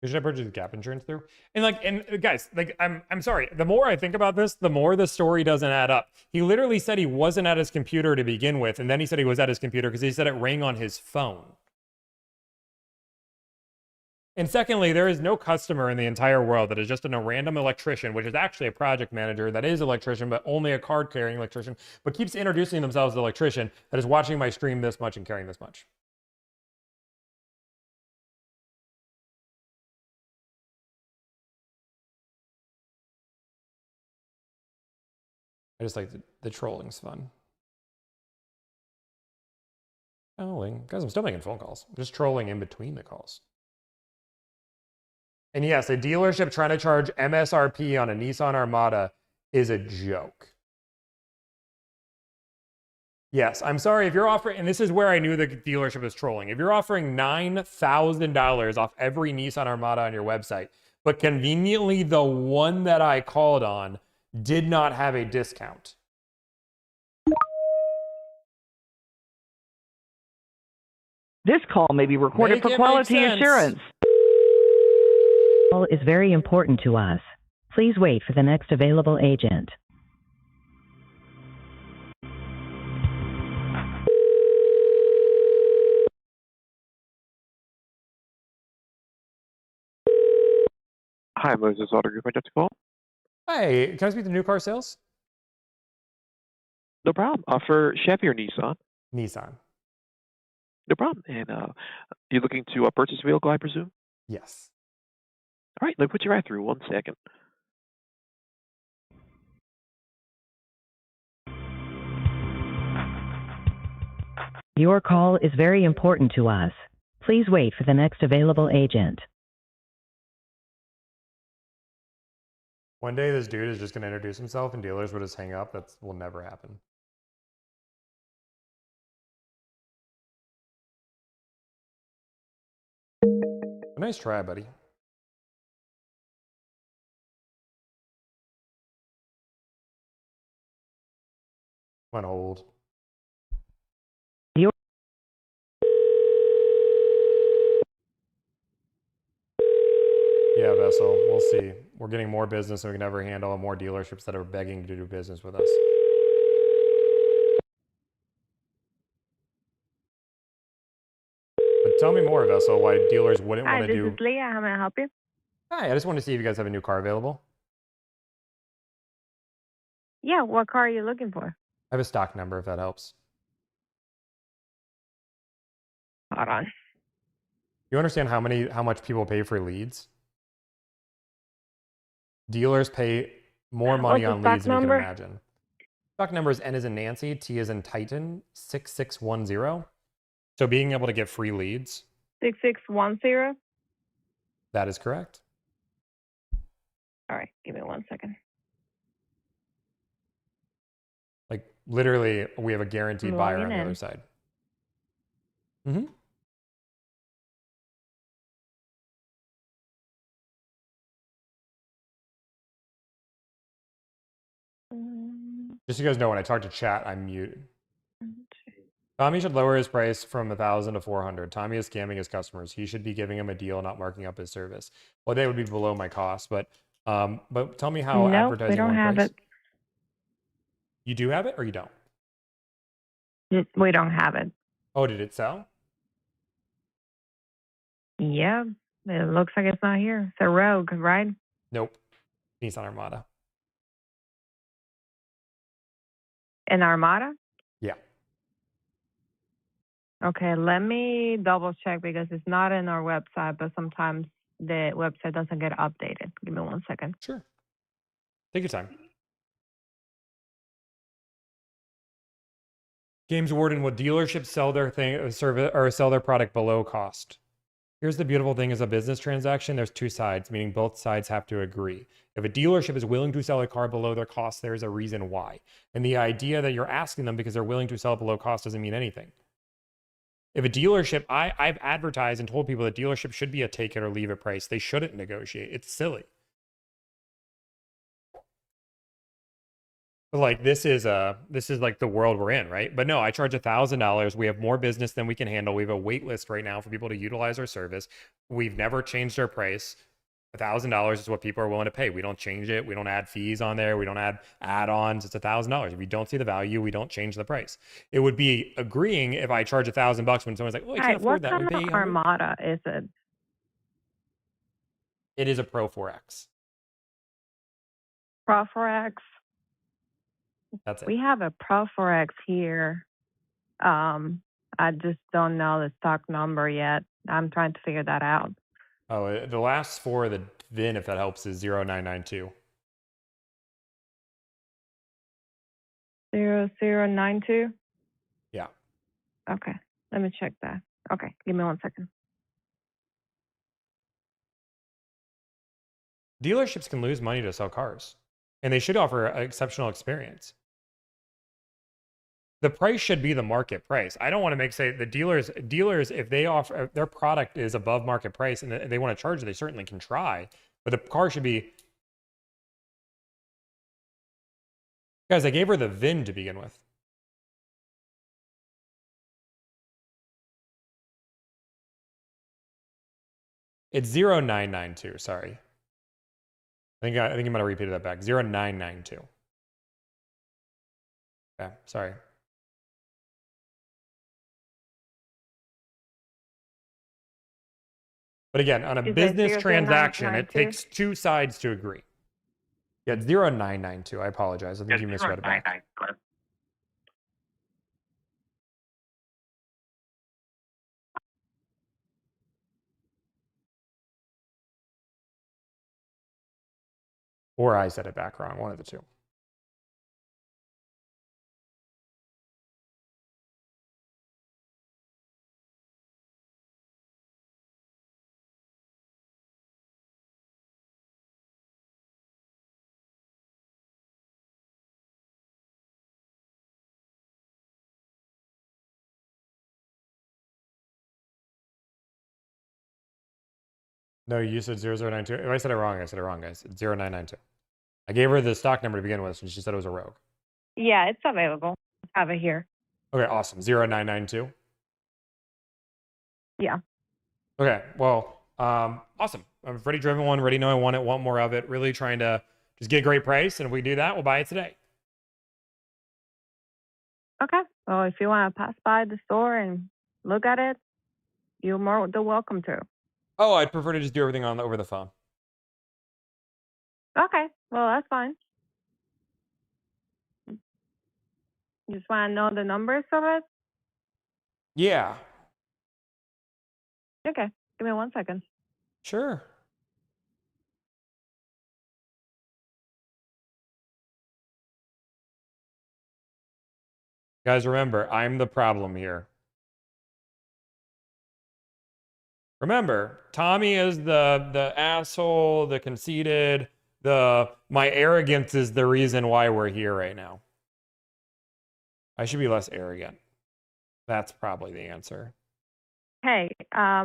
Who should I purchase gap insurance through? And guys, I'm sorry. The more I think about this, the more the story doesn't add up. He literally said he wasn't at his computer to begin with, and then he said he was at his computer because he said it rang on his phone. And secondly, there is no customer in the entire world that is just a random electrician, which is actually a project manager that is electrician, but only a card-carrying electrician, but keeps introducing themselves as electrician that is watching my stream this much and carrying this much. I just like the trolling's fun. Trolling. Guys, I'm still making phone calls. I'm just trolling in between the calls. And yes, a dealership trying to charge MSRP on a Nissan Armada is a joke. Yes, I'm sorry if you're offering, and this is where I knew the dealership was trolling. If you're offering $9,000 off every Nissan Armada on your website, but conveniently the one that I called on did not have a discount. This call may be recorded for quality assurance. Call is very important to us. Please wait for the next available agent. Hi, Moses Auto Group. I got to call. Hi, can I speak to new car sales? No problem. For Chevy or Nissan? Nissan. No problem. And you're looking to purchase a vehicle, I presume? Yes. All right, let me put you right through. 1 second. Your call is very important to us. Please wait for the next available agent. One day this dude is just going to introduce himself and dealers will just hang up. That will never happen. Nice try, buddy. Went old. Yeah, Vessel, we'll see. We're getting more business than we can ever handle and more dealerships that are begging to do business with us. But tell me more, Vessel, why dealers wouldn't want to do... Hi, this is Leah. How may I help you? Hi, I just wanted to see if you guys have a new car available. Yeah, what car are you looking for? I have a stock number if that helps. Hold on. You understand how much people pay for leads? Dealers pay more money on leads than you can imagine. Stock number is N as in Nancy, T as in Titan, 6610. So being able to get free leads. 6610? That is correct. All right, give me 1 second. Like literally, we have a guaranteed buyer on the other side. Mm-hmm. Just so you guys know, when I talk to chat, I'm muted. Tommy should lower his price from 1,000 to 400. Tommy is scamming his customers. He should be giving him a deal, not marking up his service. Well, they would be below my cost, but tell me how advertising. We don't have it. You do have it, or you don't? We don't have it. Oh, did it sell? Yeah, it looks like it's not here. It's a Rogue, right? Nope. Nissan Armada. An Armada? Yeah. Okay, let me double check because it's not in our website, but sometimes the website doesn't get updated. Give me 1 second. Sure. Take your time. Games Warden, will dealerships sell their service or sell their product below cost? Here's the beautiful thing: is a business transaction, there's two sides, meaning both sides have to agree. If a dealership is willing to sell a car below their cost, there's a reason why. And the idea that you're asking them because they're willing to sell it below cost doesn't mean anything. If a dealership, I've advertised and told people that dealerships should be a take it or leave it price. They shouldn't negotiate. It's silly. Like this is like the world we're in, right? But no, I charge $1,000. We have more business than we can handle. We have a wait list right now for people to utilize our service. We've never changed our price. $1,000 is what people are willing to pay. We don't change it. We don't add fees on there. We don't add add-ons. It's $1,000. If you don't see the value, we don't change the price. It would be agreeing if I charge $1,000 when someone's like, "Oh, I can't afford that." What kind of Armada is it? It is a Pro 4X. Pro 4X. That's it. We have a Pro 4X here. I just don't know the stock number yet. I'm trying to figure that out. Oh, the last four of the VIN, if that helps, is 0992. 0092? Yeah. Okay, let me check that. Okay, give me 1 second. Dealerships can lose money to sell cars, and they should offer an exceptional experience. The price should be the market price. I don't want to say the dealers, if they offer, if their product is above market price and they want to charge it, they certainly can try, but the car should be. Guys, I gave her the VIN to begin with. It's 0992, sorry. I think you might have repeated that back. 0992. Okay, sorry. But again, on a business transaction, it takes two sides to agree. Yeah, it's 0992. I apologize. I think you misread it back. Or I said it back wrong. One of the two. No, you said 0092. If I said it wrong, I said it wrong, guys. It's 0992. I gave her the stock number to begin with, and she said it was a Rogue. Yeah, it's available. I have it here. Okay, awesome. 0992. Yeah. Okay, well, awesome. I'm a Freddie driven one. Already know I want it, want more of it. Really trying to just get a great price, and if we do that, we'll buy it today. Okay. Well, if you want to pass by the store and look at it, you're more than welcome to. Oh, I'd prefer to just do everything over the phone. Okay. Well, that's fine. You just want to know the numbers of it? Yeah, Okay. Give me 1 second. sure. Guys, remember, I'm the problem here. Remember, Tommy is the asshole, the conceited, my arrogance is the reason why we're here right now. I should be less arrogant. That's probably the answer. Hey,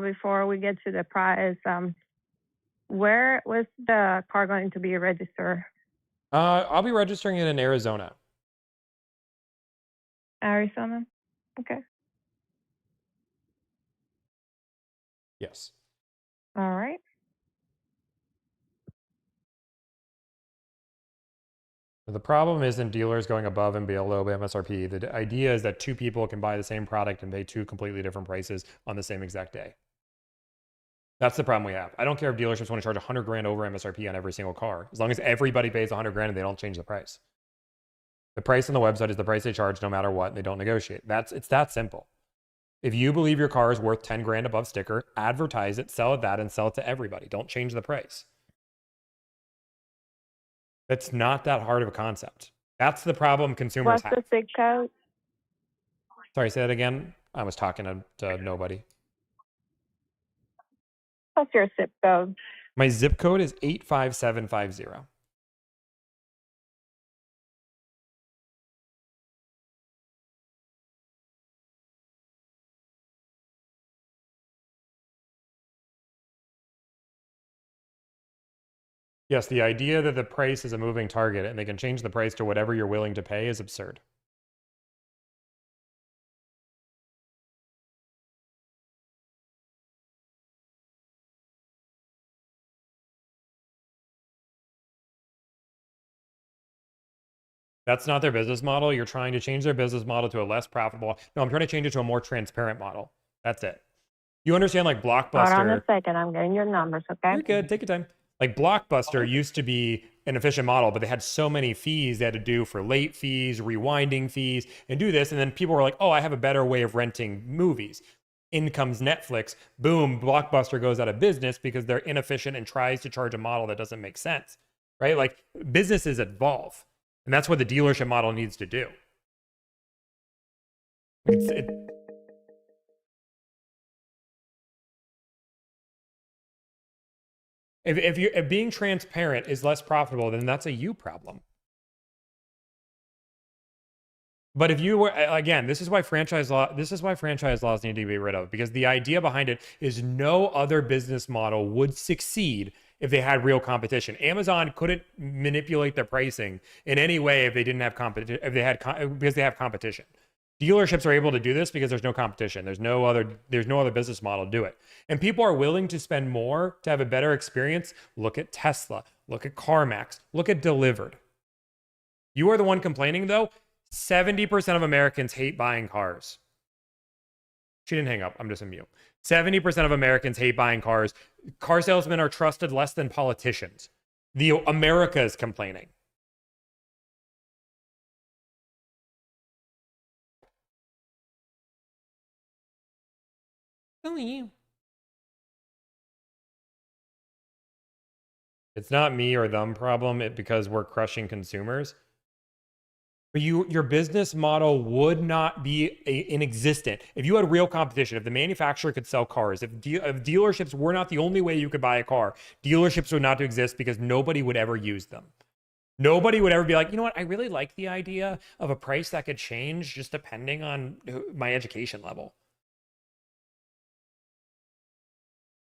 before we get to the price, where was the car going to be registered? I'll be registering it in Arizona. Arizona? Okay. Yes. All right. The problem isn't dealers going above and below MSRP. The idea is that two people can buy the same product and pay two completely different prices on the same exact day. That's the problem we have. I don't care if dealerships want to charge 100 grand over MSRP on every single car. As long as everybody pays 100 grand and they don't change the price. The price on the website is the price they charge no matter what, and they don't negotiate. It's that simple. If you believe your car is worth 10 grand above sticker, advertise it, sell it that, and sell it to everybody. Don't change the price. It's not that hard of a concept. That's the problem consumers have. What's the zip code? Sorry, say that again. I was talking to nobody. What's your zip code? My zip code is 85750. Yes, the idea that the price is a moving target and they can change the price to whatever you're willing to pay is absurd. That's not their business model. You're trying to change their business model to a less profitable. No, I'm trying to change it to a more transparent model. That's it. You understand, like Blockbuster. Hold on a second. I'm getting your numbers, okay? You're good. Take your time. Like Blockbuster used to be an efficient model, but they had so many fees they had to do for late fees, rewinding fees, and do this. And then people were like, oh, I have a better way of renting movies. In comes Netflix. Boom, Blockbuster goes out of business because they're inefficient and tries to charge a model that doesn't make sense, right? Like businesses evolve. And that's what the dealership model needs to do. If being transparent is less profitable, then that's a you problem. But if you were, again, this is why franchise laws need to be rid of, because the idea behind it is no other business model would succeed if they had real competition. Amazon couldn't manipulate their pricing in any way if they didn't have competition, because they have competition. Dealerships are able to do this because there's no competition. There's no other business model to do it. And people are willing to spend more to have a better experience. Look at Tesla, look at CarMax, look at Delivered. You are the one complaining though. 70% of Americans hate buying cars. She didn't hang up. I'm just a mute. 70% of Americans hate buying cars. Car salesmen are trusted less than politicians. America is complaining. Only you. It's not me or them problem because we're crushing consumers. But your business model would not be inexistent if you had real competition. If the manufacturer could sell cars, if dealerships were not the only way you could buy a car, dealerships would not exist because nobody would ever use them. Nobody would ever be like, you know what? I really like the idea of a price that could change just depending on my education level.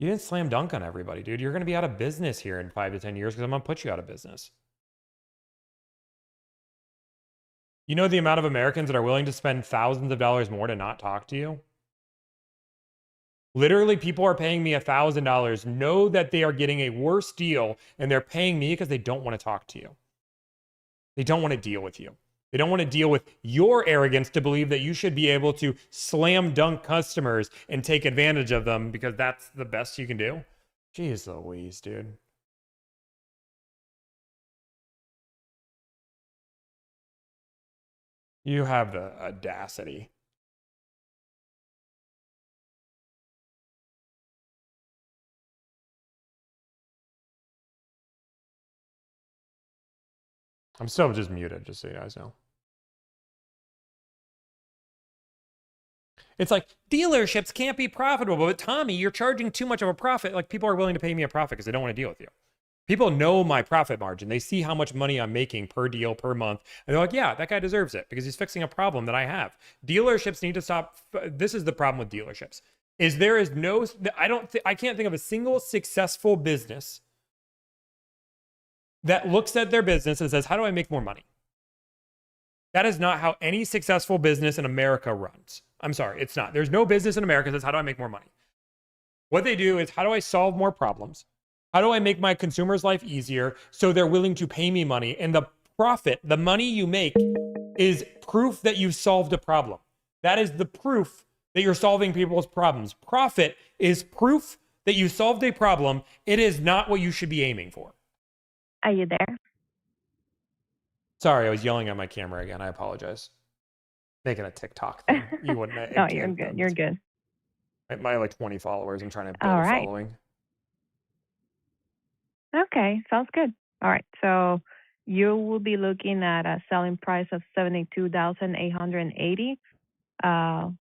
You didn't slam dunk on everybody, dude. You're going to be out of business here in 5 to 10 years because I'm going to put you out of business. You know the amount of Americans that are willing to spend thousands of dollars more to not talk to you? Literally, people are paying me $1,000, know that they are getting a worse deal, and they're paying me because they don't want to talk to you. They don't want to deal with you. They don't want to deal with your arrogance to believe that you should be able to slam dunk customers and take advantage of them because that's the best you can do. Jeez Louise, dude. You have the audacity. I'm still just muted, just so you guys know. It's like, dealerships can't be profitable, but Tommy, you're charging too much of a profit. Like, people are willing to pay me a profit because they don't want to deal with you. People know my profit margin. They see how much money I'm making per deal, per month. And they're like, yeah, that guy deserves it because he's fixing a problem that I have. Dealerships need to stop. This is the problem with dealerships. Is there is no, I can't think of a single successful business that looks at their business and says, how do I make more money? That is not how any successful business in America runs. I'm sorry, it's not. There's no business in America that says, how do I make more money? What they do is, how do I solve more problems? How do I make my consumer's life easier so they're willing to pay me money? And the profit, the money you make, is proof that you've solved a problem. That is the proof that you're solving people's problems. Profit is proof that you solved a problem. It is not what you should be aiming for. Are you there? Sorry, I was yelling at my camera again. I apologize. Making a TikTok thing. You wouldn't. No, you're good. You're good. My like 20 followers. I'm trying to build All a right. following. Okay, sounds good. All right, so you will be looking at a selling price of $72,880.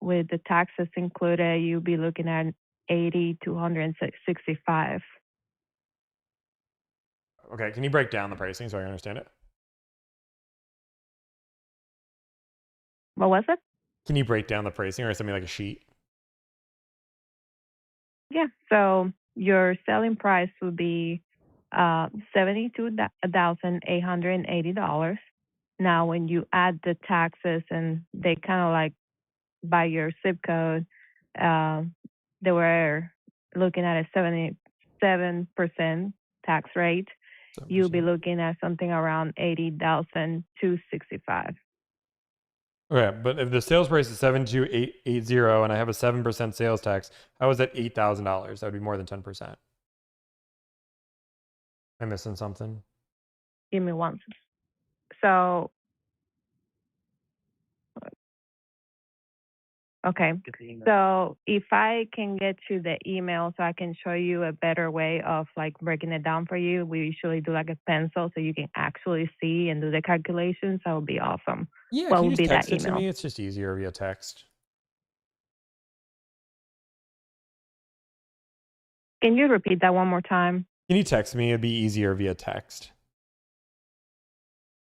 With the taxes included, you'll be looking at $80,265. Okay, can you break down the pricing so I understand it? What was it? Can you break down the pricing or something like a sheet? Yeah, so your selling price would be $72,880. Now, when you add the taxes and they kind of like by your zip code, they were looking at a 77% tax rate. You'll be looking at something around $80,265. Okay, but if the sales price is 72880 and I have a 7% sales tax, how is that $8,000? That would be more than 10%. Am I missing something? Give me one. So, okay. So if I can get you the email so I can show you a better way of like breaking it down for you, we usually do like a pencil so you can actually see and do the calculations. That would be awesome. Yeah, What can you would just be text that it to email? me? It's just easier via text. Can you repeat that one more time? Can you text me? It'd be easier via text.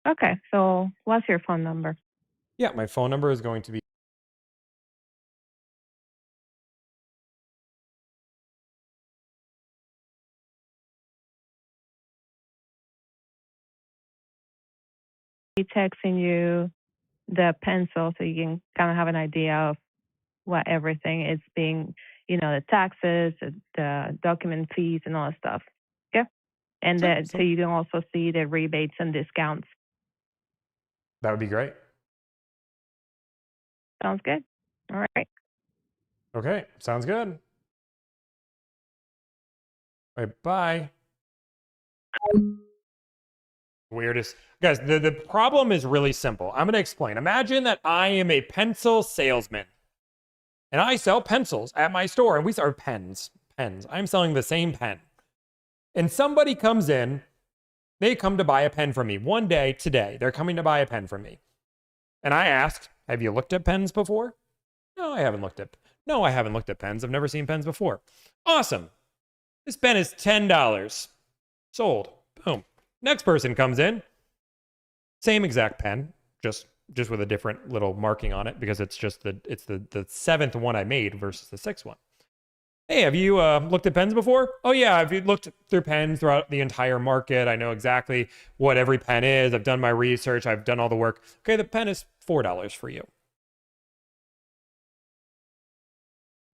Okay, so what's your phone number? Yeah, my phone number is going to be Texting you the pencil so you can kind of have an idea of what everything is being, you know, the taxes, the document fees, and all that stuff. Okay, and then so you can also see the rebates and discounts. that would be great. Sounds good. All right. Okay, sounds good. All right, bye. Weirdest. Guys, the problem is really simple. I'm going to explain. Imagine that I am a pencil salesman. And I sell pencils at my store. And we sell pens. I'm selling the same pen. And somebody comes in. They come to buy a pen from me. One day, today, they're coming to buy a pen from me. And I asked, have you looked at pens before? No, I haven't looked at pens. I've never seen pens before. Awesome. This pen is $10. Sold. Boom. Next person comes in. Same exact pen, just with a different little marking on it because it's just the seventh one I made versus the sixth one. Hey, have you looked at pens before? Oh yeah, I've looked through pens throughout the entire market. I know exactly what every pen is. I've done my research. I've done all the work. Okay, the pen is $4 for you.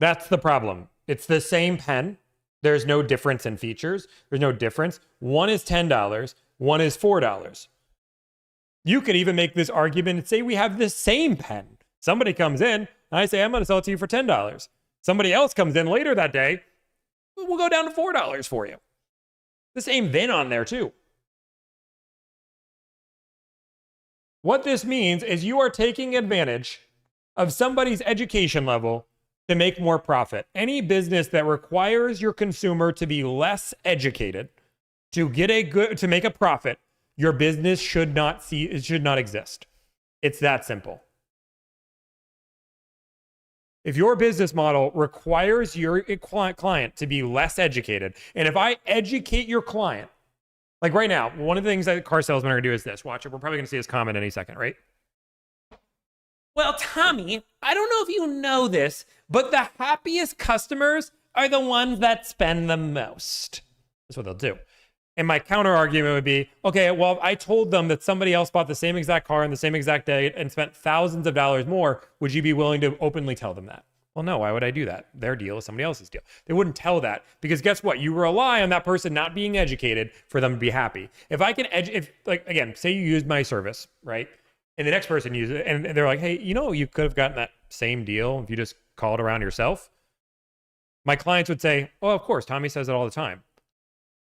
That's the problem. It's the same pen. There's no difference in features. There's no difference. One is $10. One is $4. You could even make this argument and say we have the same pen. Somebody comes in, and I say, I'm going to sell it to you for $10. Somebody else comes in later that day, we'll go down to $4 for you. The same VIN on there too. What this means is you are taking advantage of somebody's education level to make more profit. Any business that requires your consumer to be less educated to make a profit, your business should not exist. It's that simple. If your business model requires your client to be less educated, and if I educate your client, like right now, one of the things that car salesmen are gonna do is this. Watch it. We're probably gonna see this comment any second, right? Well, Tommy, I don't know if you know this, but the happiest customers are the ones that spend the most. That's what they'll do. And my counter argument would be, okay, well, I told them that somebody else bought the same exact car on the same exact day and spent thousands of dollars more. Would you be willing to openly tell them that? Well, no, why would I do that? Their deal is somebody else's deal. They wouldn't tell that because guess what? You rely on that person not being educated for them to be happy. If I can, again, say you used my service, right? And the next person uses it and they're like, hey, you could have gotten that same deal if you just called around yourself. My clients would say, oh, of course, Tommy says it all the time.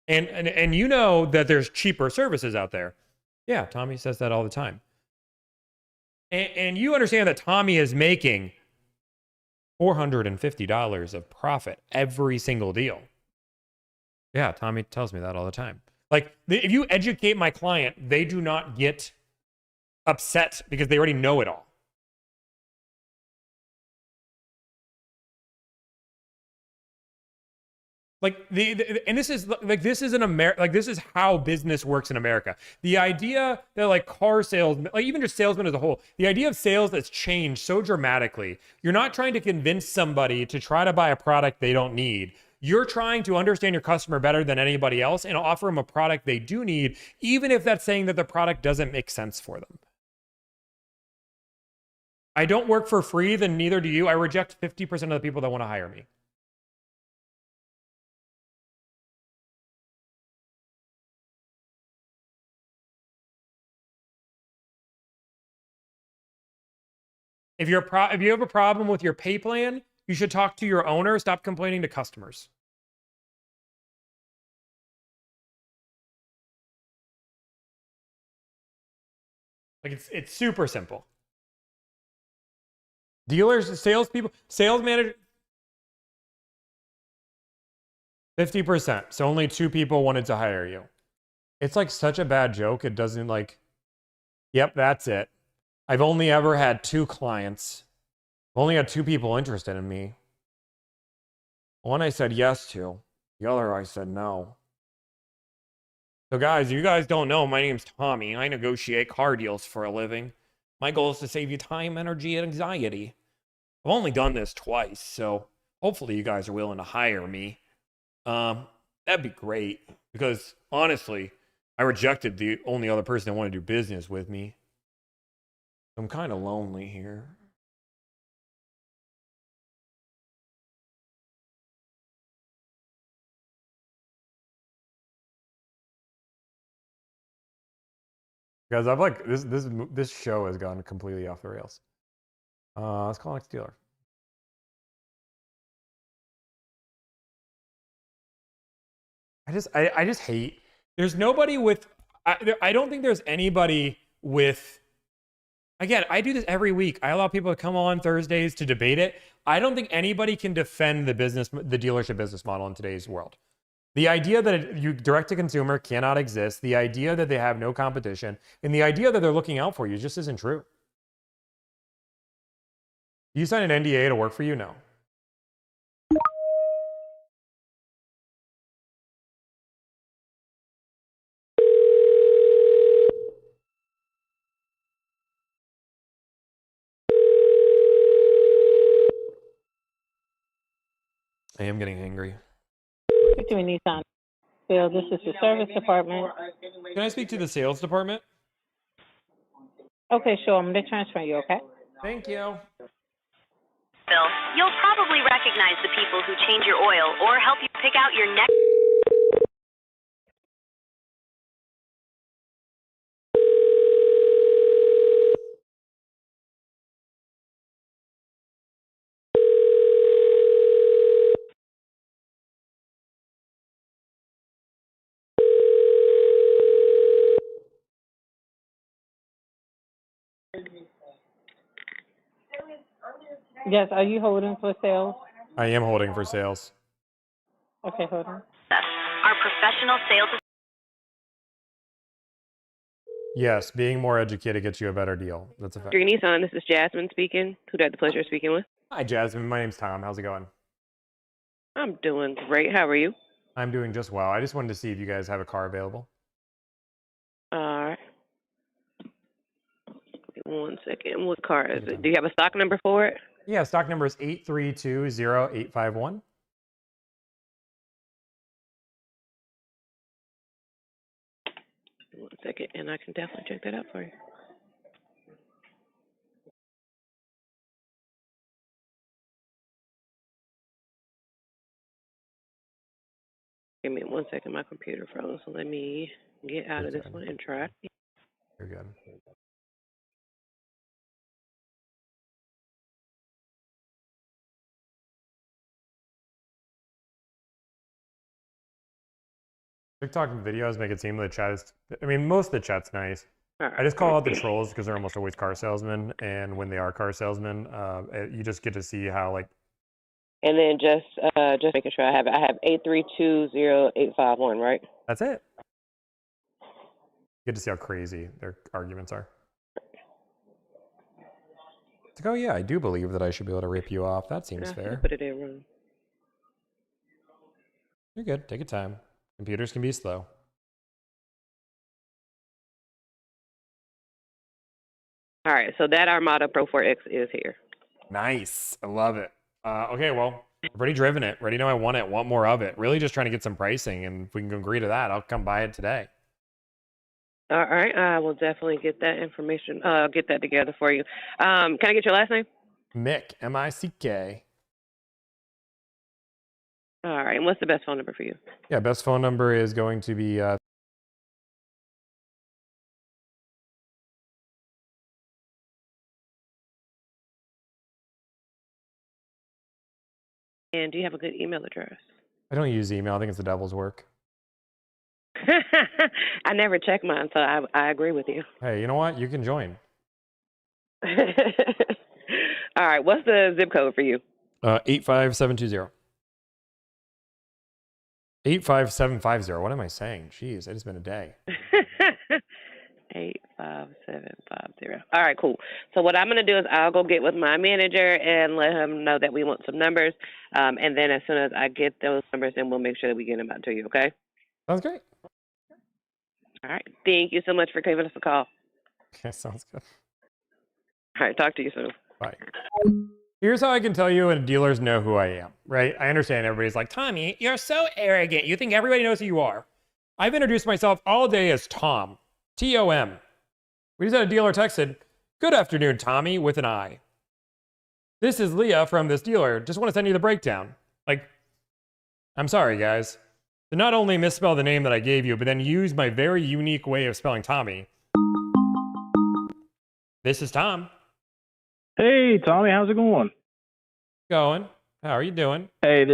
And you know that there's cheaper services out there. Yeah, Tommy says that all the time. And you understand that Tommy is making $450 of profit every single deal. Yeah, Tommy tells me that all the time. Like, if you educate my client, they do not get upset because they already know it all. And this is this is how business works in America. The idea that like car sales, like even just salesmen as a whole, the idea of sales that's changed so dramatically. You're not trying to convince somebody to try to buy a product they don't need. You're trying to understand your customer better than anybody else and offer them a product they do need, even if that's saying that the product doesn't make sense for them. I don't work for free, then neither do you. I reject 50% of the people that want to hire me. If you have a problem with your pay plan, you should talk to your owner. Stop complaining to customers. Like it's super simple. Dealers, salespeople, sales manager, 50%. So only 2 people wanted to hire you. It's like such a bad joke. It doesn't like, yep, that's it. I've only ever had 2 clients. I've only had 2 people interested in me. One I said yes to. The other I said no. So guys, you guys don't know, my name's Tommy. I negotiate car deals for a living. My goal is to save you time, energy, and anxiety. I've only done this twice, so hopefully you guys are willing to hire me. That'd be great, because honestly, I rejected the only other person that wanted to do business with me. I'm kind of lonely here. Guys, I've like this show has gone completely off the rails. Let's call next dealer. I just hate. There's nobody with. I don't think there's anybody with. Again, I do this every week. I allow people to come on Thursdays to debate it. I don't think anybody can defend the dealership business model in today's world. The idea that you direct to consumer cannot exist, the idea that they have no competition, and the idea that they're looking out for you just isn't true. Do you sign an NDA to work for you? No. am getting angry. Speak to me, Nissan. Bill, this is the service department. Can I speak to the sales department? Okay, sure. I'm going to transfer you, okay? Thank you. Bill, you'll probably recognize the people who change your oil or help you pick out your next. Yes, are you holding for sales? I am holding for sales. Okay, hold on. Our professional sales. Yes, being more educated gets you a better deal. That's a fact. Green Nissan, this is Jasmine speaking. Who do I have the pleasure of speaking with? Hi, Jasmine. My name's Tom. How's it going? I'm doing great. How are you? I'm doing just well. I just wanted to see if you guys have a car available. All right. 1 second. What car is it? Do you have a stock number for it? Yeah, stock number is 8320851. 1 second, and I can definitely check that out for you. Give me 1 second. My computer froze, so let me get out of this one and try. You're good. TikTok videos make it seem like the chat is, I mean, most of the chat's nice. I just call out the trolls because they're almost always car salesmen, and when they are car salesmen, you just get to see how, like, And then just making sure I have it. I have 8320851, right? that's it. You get to see how crazy their arguments are. It's like, oh yeah, I do believe that I should be able to rip you off. That seems fair. Put it in wrong. You're good. Take your time. Computers can be slow. All right, so that Armada Pro 4X is here. Nice. I love it. Okay, well, I've already driven it. Already know I want it. Want more of it. Really just trying to get some pricing, and if we can agree to that, I'll come buy it today. All right, I will definitely get that information, get that together for you. Can I get your last name? Mick, M-I-C-K. All right, and what's the best phone number for you? Yeah, best phone number is going to be And do you have a good email address? I don't use email. I think it's the devil's work. I never check mine, so I agree with you. Hey, you know what? You can join. All right, what's the zip code for you? 85720. 85750. What am I saying? Jeez, it's been a day. 85750. All right, cool. So what I'm going to do is I'll go get with my manager and let him know that we want some numbers. And then as soon as I get those numbers, then we'll make sure that we get them out to you, okay? Sounds great. All right. Thank you so much for giving us a call. Okay, sounds good. All right, talk to you soon. Bye. Here's how I can tell you and dealers know who I am, right? I understand everybody's like, Tommy, you're so arrogant. You think everybody knows who you are. I've introduced myself all day as Tom. T-O-M. We just had a dealer texted, good afternoon, Tommy, with an I. This is Leah from this dealer. Just want to send you the breakdown. Like, I'm sorry, guys. To not only misspell the name that I gave you, but then use my very unique way of spelling Tommy. This is Tom. Hey, Tommy, how's it going? Going. How are you doing? Hey,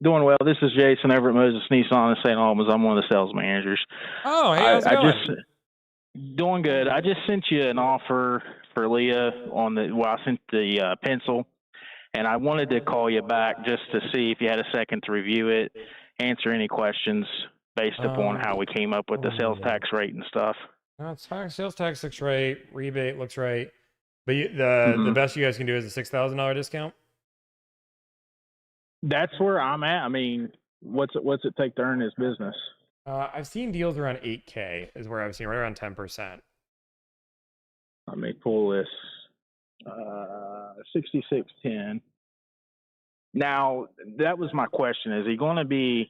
doing well. This is Jason over at Moses Nissan in St. Albans. I'm one of the sales managers. Oh, hey, how's it going? Doing good. I just sent you an offer for Leah on the, well, I sent the pencil, and I wanted to call you back just to see if you had a second to review it, answer any questions based upon how we came up with the sales tax rate and stuff. No, it's fine. Sales tax looks right. Rebate looks right. But the best you guys can do is a $6,000 discount? That's where I'm at. I mean, what's it take to earn this business? I've seen deals around 8K is where I've seen, right around 10%. Let me pull this 6610. Now, that was my question. Is he going to be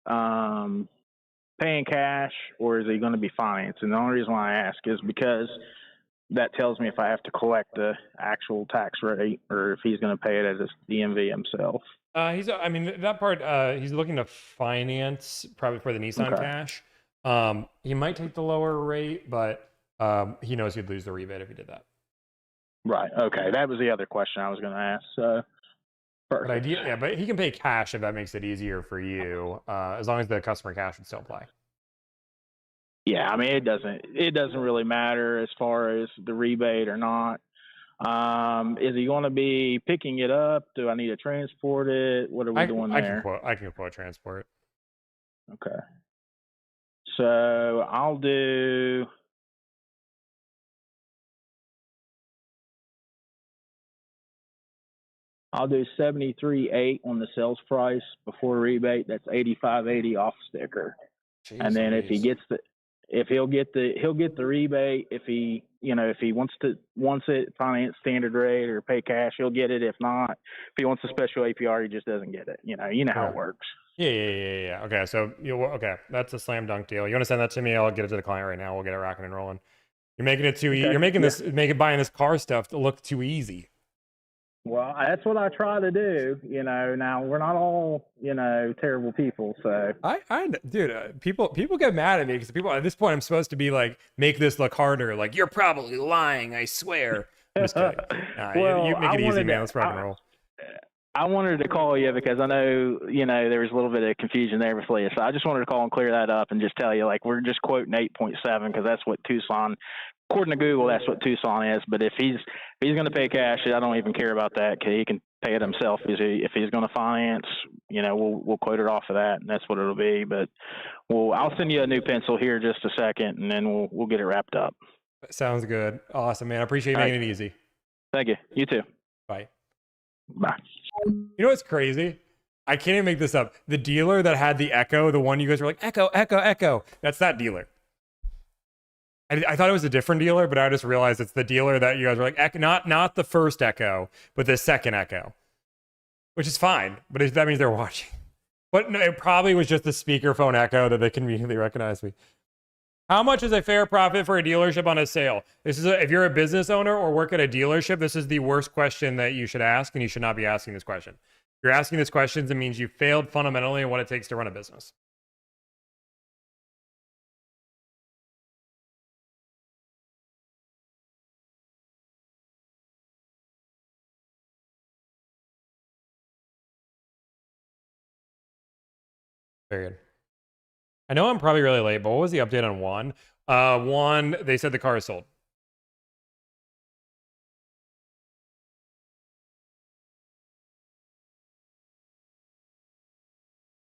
paying cash or is he going to be financed? And the only reason why I ask is because that tells me if I have to collect the actual tax rate or if he's going to pay it as a DMV himself. I mean, that part, he's looking to finance probably for the Nissan Okay. Cash. He might take the lower rate, but he knows he'd lose the rebate if he did that. Right. Okay. That was the other question I was going to ask. So, But but he can pay cash if that makes it easier for you, as long as the customer cash would still apply. yeah, I mean, it doesn't really matter as far as the rebate or not. Is he going to be picking it up? Do I need to transport it? What are we doing there? I can quote transport. Okay. So I'll do. I'll do 73.8 on the sales price before rebate. That's 85.80 off sticker. And then if he gets he'll get the rebate. If he wants it finance standard rate or pay cash, he'll get it. If not, if he wants a special APR, he just doesn't get it. You know how it works. Yeah. Okay, so okay, that's a slam dunk deal. You want to send that to me? I'll get it to the client right now. We'll get it rocking and rolling. You're making it too easy. Okay. You're making buying this car stuff to look too easy. Well, that's what I try to do. Now we're not all terrible people. So Dude, people get mad at me because people at this point I'm supposed to be like, make this look harder. Like, you're probably lying. I swear. I'm just kidding. Nah, Well, you make it I easy, wanted man. to- Let's rock and roll. I wanted to call you because I know, there was a little bit of confusion there with Leah. So I just wanted to call and clear that up and just tell you, like, we're just quoting 8.7 because that's what Tucson, according to Google, that's what Tucson is. But if he's going to pay cash, I don't even care about that because he can pay it himself. If he's going to finance, we'll quote it off of that, and that's what it'll be. But I'll send you a new pencil here in just a second, and then we'll get it wrapped up. Sounds good. Awesome, man. I appreciate you making it easy. Thank you. You too. Bye. Bye. You know what's crazy? I can't even make this up. The dealer that had the Echo, the one you guys were like, Echo, Echo, Echo. That's that dealer. I thought it was a different dealer, but I just realized it's the dealer that you guys were like, not the first Echo, but the second Echo. Which is fine, but that means they're watching. But no, it probably was just the speakerphone Echo that they conveniently recognized me. How much is a fair profit for a dealership on a sale? If you're a business owner or work at a dealership, this is the worst question that you should ask, and you should not be asking this question. If you're asking this question, it means you failed fundamentally in what it takes to run a business. Period. I know I'm probably really late, but what was the update on one? One, they said the car is sold.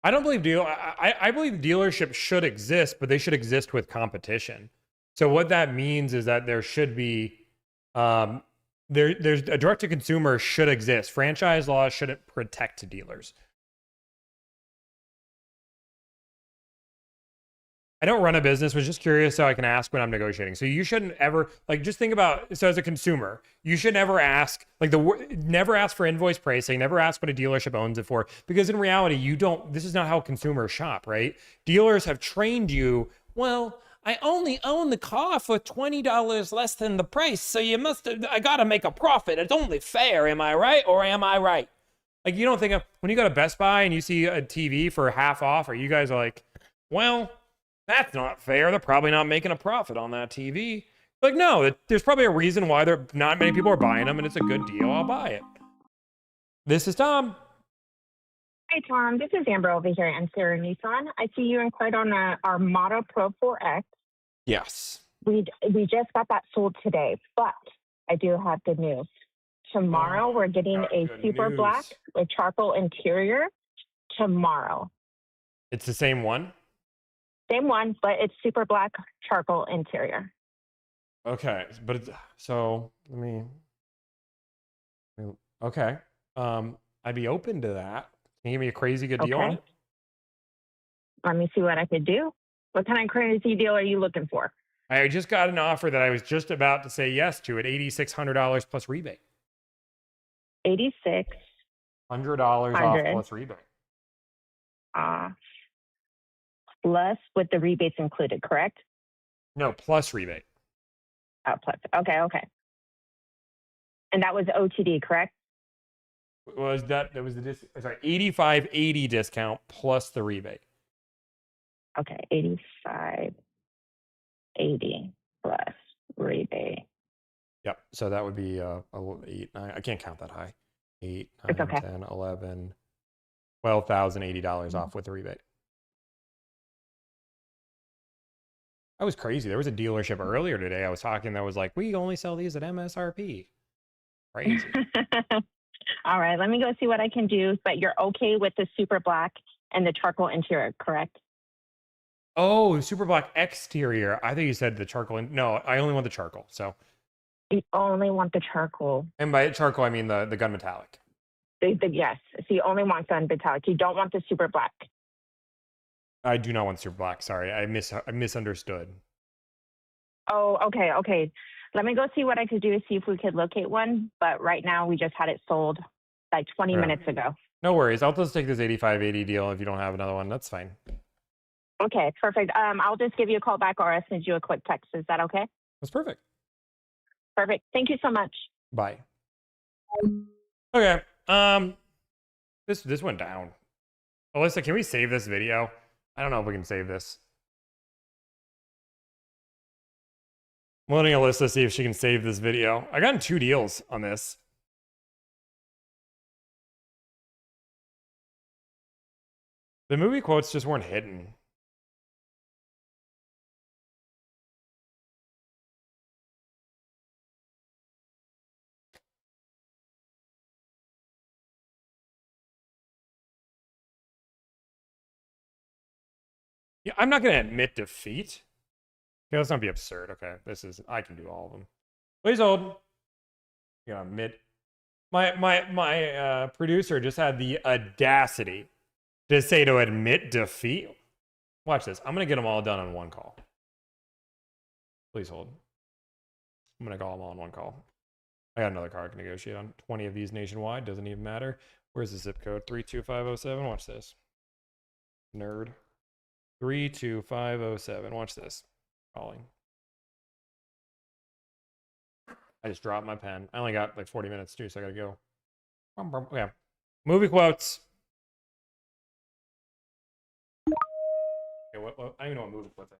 I don't believe I believe dealerships should exist, but they should exist with competition. So what that means is that there should be there's a direct to consumer should exist. Franchise laws shouldn't protect dealers. I don't run a business, was just curious so I can ask when I'm negotiating. So you shouldn't ever, just think about, so as a consumer, you should never ask, never ask for invoice pricing, never ask what a dealership owns it for, because in reality, this is not how consumers shop, right? Dealers have trained you, well, I only own the car for $20 less than the price, so I gotta make a profit. It's only fair, am I right, or am I right? You don't think of, when you go to Best Buy and you see a TV for half off, or you guys are like, well, that's not fair. They're probably not making a profit on that TV. No, there's probably a reason why not many people are buying them, and it's a good deal. I'll buy it. This is Tom. Hi, Tom. This is Amber over here at Sarah Nissan. I see you inquired on our Armada Pro 4X. Yes. We just got that sold today, but I do have good news. Tomorrow, we're getting a super black with charcoal interior. Tomorrow. It's the same one? Same one, but it's super black charcoal interior. Okay, but okay. I'd be open to that. Can you give me a crazy good deal on it? Let me see what I could do. What kind of crazy deal are you looking for? I just got an offer that I was just about to say yes to at $8,600 plus rebate. 86 $100 off 100. plus rebate. Plus with the rebates included, correct? No, plus rebate. Oh, plus. Okay, okay. And that was OTD, correct? Was that was the sorry, 85.80 discount plus the rebate. Okay, 85.80 plus rebate. Yep. So that would be 8, 9. I can't count that high. 8, 9, It's okay. 10, 11, $12,080 off with the rebate. That was crazy. There was a dealership earlier today I was talking that was like, we only sell these at MSRP. Crazy. All right, let me go see what I can do. But you're okay with the super black and the charcoal interior, correct? Oh, super black exterior. I think you said the charcoal. No, I only want the charcoal. So. You only want the charcoal. And by charcoal, I mean the gun metallic. Yes. So you only want gun metallic. You don't want the super black. I do not want super black. Sorry, I misunderstood. Oh, okay, okay. Let me go see what I could do to see if we could locate one. But right now, we just had it sold like 20 minutes ago. No worries. I'll just take this 85.80 deal if you don't have another one. That's fine. Okay, perfect. I'll just give you a call back or I'll send you a quick text. Is that okay? That's perfect. Perfect. Thank you so much. Bye. Okay. This went down. Alyssa, can we save this video? I don't know if we can save this. I'm letting Alyssa see if she can save this video. I got 2 deals on this. The movie quotes just weren't hidden. Yeah, I'm not going to admit defeat. Okay, let's not be absurd. Okay, I can do all of them. Please hold. I'm going to admit. My producer just had the audacity to say to admit defeat. Watch this. I'm going to get them all done on one call. Please hold. I'm going to call them all on one call. I got another car I can negotiate on. 20 of these nationwide. Doesn't even matter. Where's the zip code? 32507. Watch this. Nerd. 32507. Watch this. Calling. I just dropped my pen. I only got like 40 minutes too, so I gotta go. Okay. Movie quotes. Okay, what, I don't even know what movie quotes are.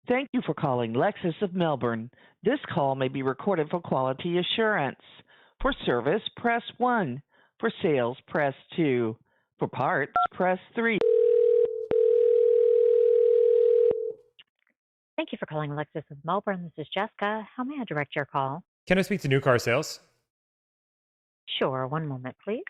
Thank you for calling Lexus of Melbourne. This call may be recorded for quality assurance. For service, press 1. For sales, press 2. For parts, press 3. Thank you for calling Lexus of Melbourne. This is Jessica. How may I direct your call? Can I speak to new car sales? Sure. One moment, please.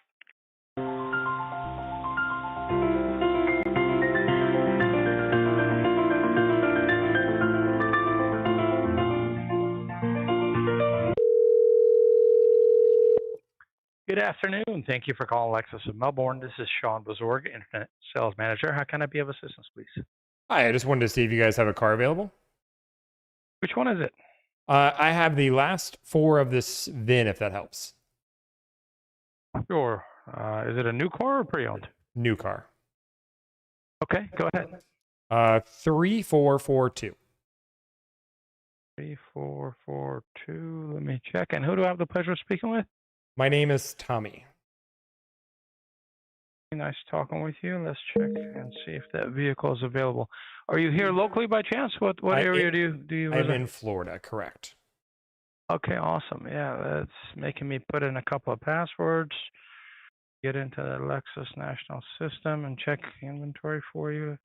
Good afternoon. Thank you for calling Lexus of Melbourne. This is Sean Bazorg, Internet Sales Manager. How can I be of assistance, please? Hi, I just wanted to see if you guys have a car available. Which one is it? I have the last 4 of this VIN, if that helps. Sure. Is it a new car or pre-owned? New car. Okay, go ahead. 3442. 3442. Let me check. And who do I have the pleasure of speaking with? My name is Tommy. Nice talking with you. Let's check and see if that vehicle is available. Are you here locally by chance? What area do you I'm live in Florida, correct. Okay, awesome. Yeah, that's making me put in a couple of passwords. Get into the Lexus National System and check inventory for you.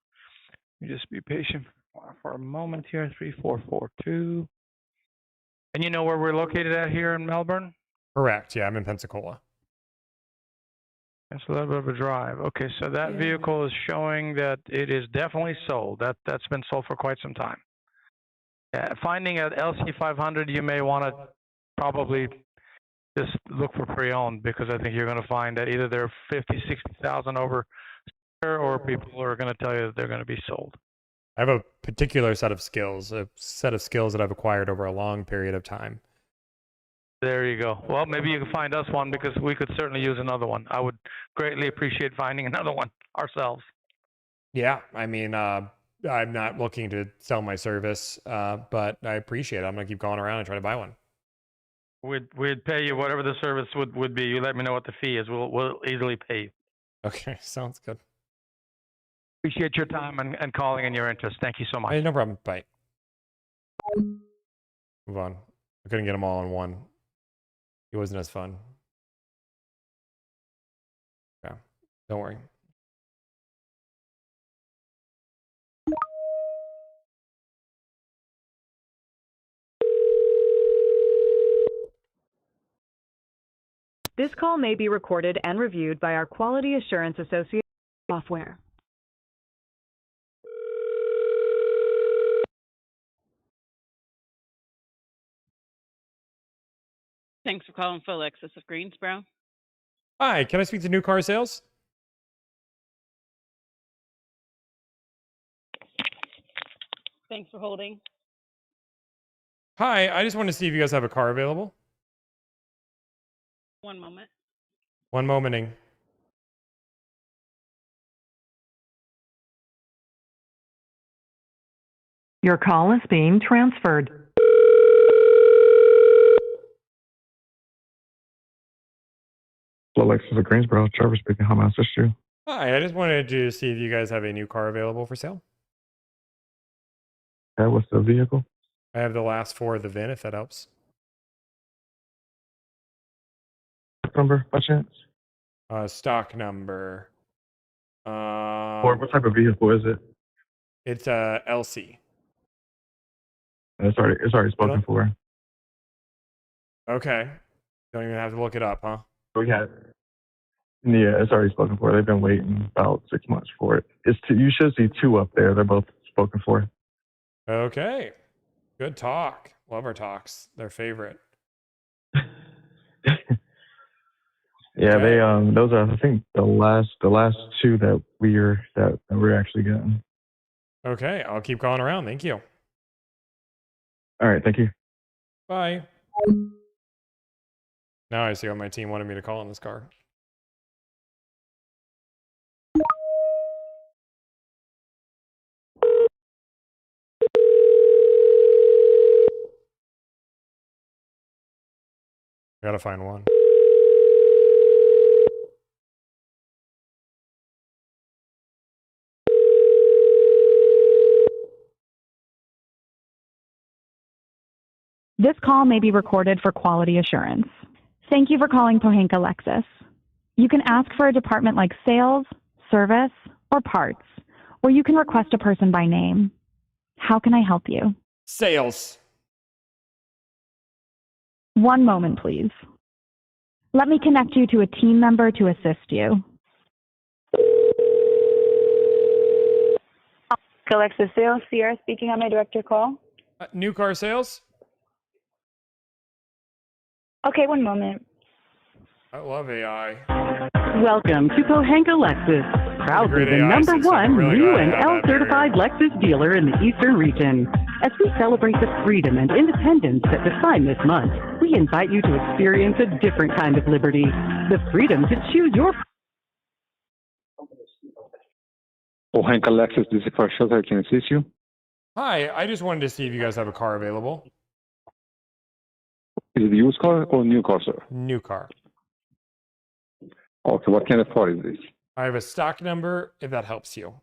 You just be patient for a moment here. 3442. And you know where we're located at here in Melbourne? Correct. Yeah, I'm in Pensacola. It's a little bit of a drive. Okay, so that vehicle is showing that it is definitely sold. That's been sold for quite some time. Yeah, finding an LC500, you may want to probably just look for pre-owned because I think you're going to find that either they're 50, 60,000 over, or people are going to tell you that they're going to be sold. I have a particular set of skills that I've acquired over a long period of time. There you go. Well, maybe you can find us one because we could certainly use another one. I would greatly appreciate finding another one ourselves. Yeah, I mean, I'm not looking to sell my service, but I appreciate it. I'm gonna keep going around and try to buy one. We'd pay you whatever the service would be. You let me know what the fee is. We'll easily pay you. Okay, sounds good. Appreciate your time and calling and your interest. Thank you so much. Hey, no problem. Bye. Move on. I couldn't get them all in one. It wasn't as fun. Yeah, don't worry. This call may be recorded and reviewed by our Quality Assurance Association software. Thanks for calling Full Access of Greensboro. Hi, can I speak to new car sales? Thanks for holding. Hi, I just wanted to see if you guys have a car available. One moment. One momenting. Your call is being transferred. Lexus of Greensboro, Trevor speaking. How may I assist you? Hi, I just wanted to see if you guys have a new car available for sale. Okay, what's the vehicle? I have the last four of the VIN, if that helps. Number, by chance? Stock number. Or what type of vehicle is it? It's a LC. It's already spoken for. Okay. Don't even have to look it up, huh? Yeah, it's already spoken for. They've been waiting about 6 months for it. You should see two up there. They're both spoken for. Okay. Good talk. Love our talks. Their favorite. Yeah, they those are I think the last two that we're actually getting. Okay, I'll keep calling around. Thank you. All right, thank you. Bye. Now I see why my team wanted me to call in this car. Gotta find one. This call may be recorded for quality assurance. Thank you for calling Pohanka Lexus. You can ask for a department like sales, service, or parts, or you can request a person by name. How can I help you? Sales. One moment, please. Let me connect you to a team member to assist you. Lexus Sales, Sierra speaking. How may I direct your call? New car sales? Okay, one moment. I love AI. Welcome to Pohanka Lexus, proudly the AI #1 really new gotta and have that L-certified Lexus dealer in the Eastern region. As we celebrate the freedom and independence that define this month, we invite you to experience a different kind of liberty, the freedom to choose your... Pohanka Lexus, this is car shelter. Can I assist you? Hi, I just wanted to see if you guys have a car available. Is it a used car or new car, sir? New car. Okay, what kind of car is this? I have a stock number, if that helps you.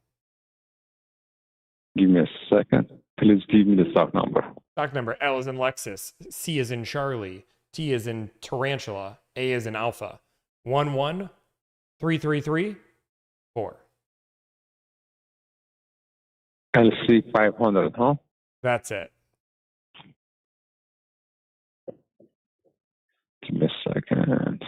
Give me a second. Please give me the stock number. Stock number, L is in Lexus, C is in Charlie, T is in Tarantula, A is in Alpha. 1133334. LC 500, huh? That's it. Give me a second.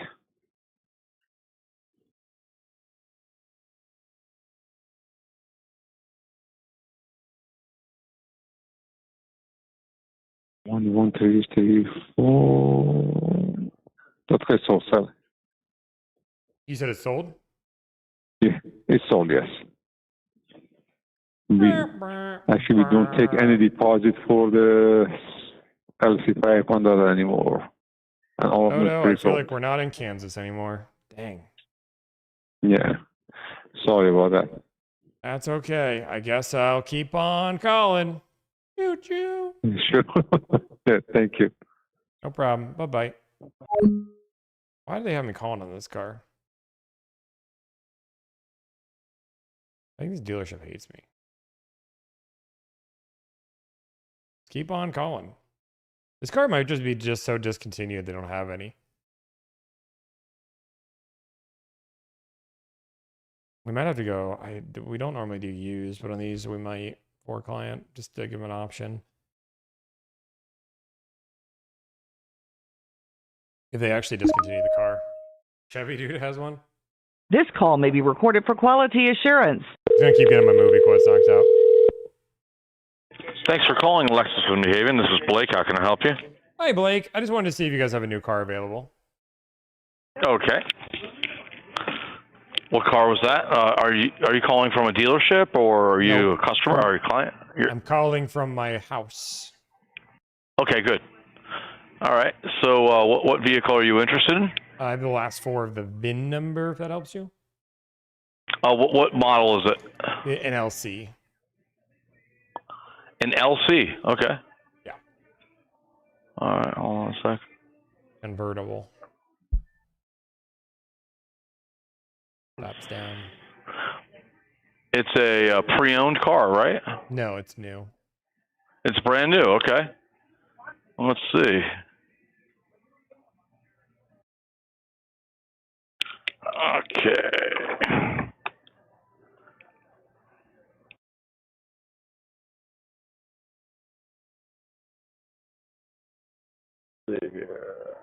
One, three, four. Okay, so sell. You said it's sold? Yeah, it's sold, yes. We don't take any deposit for the LC 500 anymore. And all of Oh them no, I pretty feel sold. like we're not in Kansas anymore. Dang. Yeah. Sorry about that. That's okay. I guess I'll keep on calling. Choo choo. Sure. Yeah, thank you. No problem. Bye bye. Why do they have me calling on this car? I think this dealership hates me. Keep on calling. This car might just be so discontinued they don't have any. We might have to go. We don't normally do used, but on these we might for a client just to give them an option. If they actually discontinue the car. Chevy dude has one. This call may be recorded for quality assurance. He's gonna keep getting my movie quotes knocked out. Thanks for calling Lexus of New Haven. This is Blake. How can I help you? Hi Blake. I just wanted to see if you guys have a new car available. Okay. What car was that? Are you calling from a dealership, or are you a customer? Or are you a client? I'm calling from my house. Okay, good. All right. So, what vehicle are you interested in? I have the last 4 of the VIN number, if that helps you. What model is it? An LC. An LC. Okay. Yeah. All right. Hold on a sec. Convertible. Flaps down. It's a pre-owned car, right? No, it's new. It's brand new. Okay. Let's see. Okay. See here.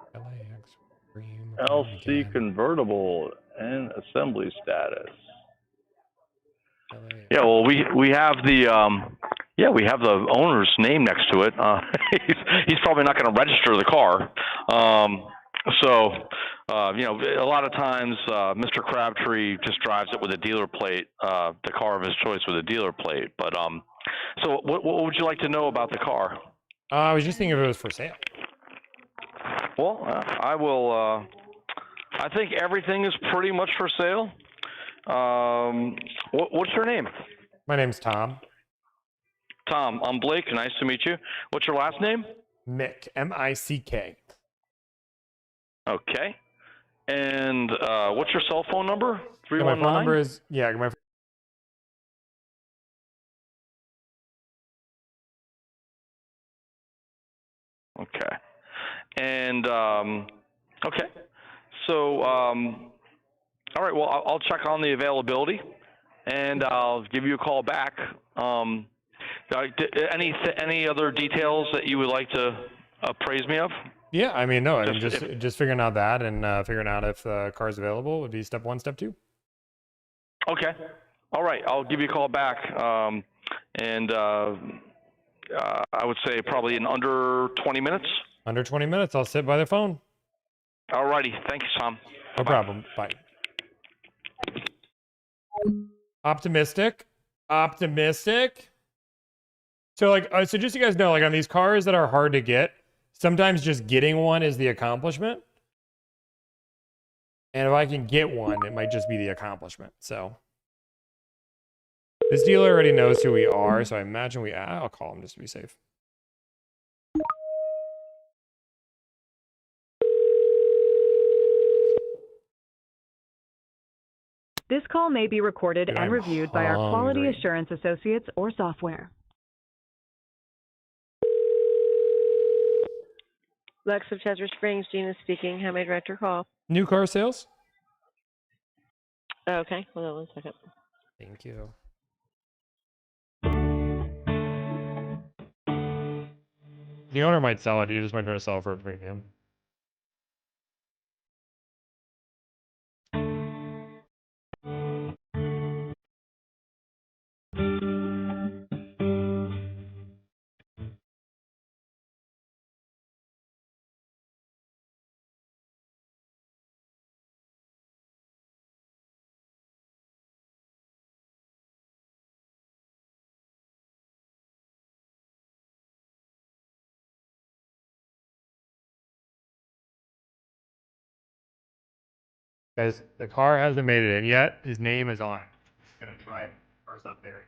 LC convertible and assembly status. Yeah, well, we have the we have the owner's name next to it. He's probably not going to register the car. A lot of times Mr. Crabtree just drives it with a dealer plate, the car of his choice with a dealer plate. But so what would you like to know about the car? I was just thinking if it was for sale. Well, I will. I think everything is pretty much for sale. What's your name? My name's Tom. Tom, I'm Blake. Nice to meet you. What's your last name? Mick. M-I-C-K. Okay. And what's your cell phone number? 319? My phone number is Okay. And okay. So all right. Well, I'll check on the availability, and I'll give you a call back. Any other details that you would like to appraise me of? Yeah, I mean, no, just figuring out that and figuring out if the car's available would be step 1, step 2. Okay. All right. I'll give you a call back, and I would say probably in under 20 minutes. Under 20 minutes, I'll sit by the phone. All righty. Thank you, Tom. No problem. Bye. Optimistic. So so just so you guys know, like on these cars that are hard to get, sometimes just getting one is the accomplishment. And if I can get one, it might just be the accomplishment. So this dealer already knows who we are, so I imagine I'll call him just to be safe. This call may be recorded Dude, and I'm reviewed by our quality hungry. assurance associates or software. Lex of Chester Springs, Gina speaking. How may I direct your call? New car sales? Okay, hold on one second. Thank you. The owner might sell it. You just might try to sell it for a premium. Guys, the car hasn't made it in yet. His name is on it. Gonna try it first up there.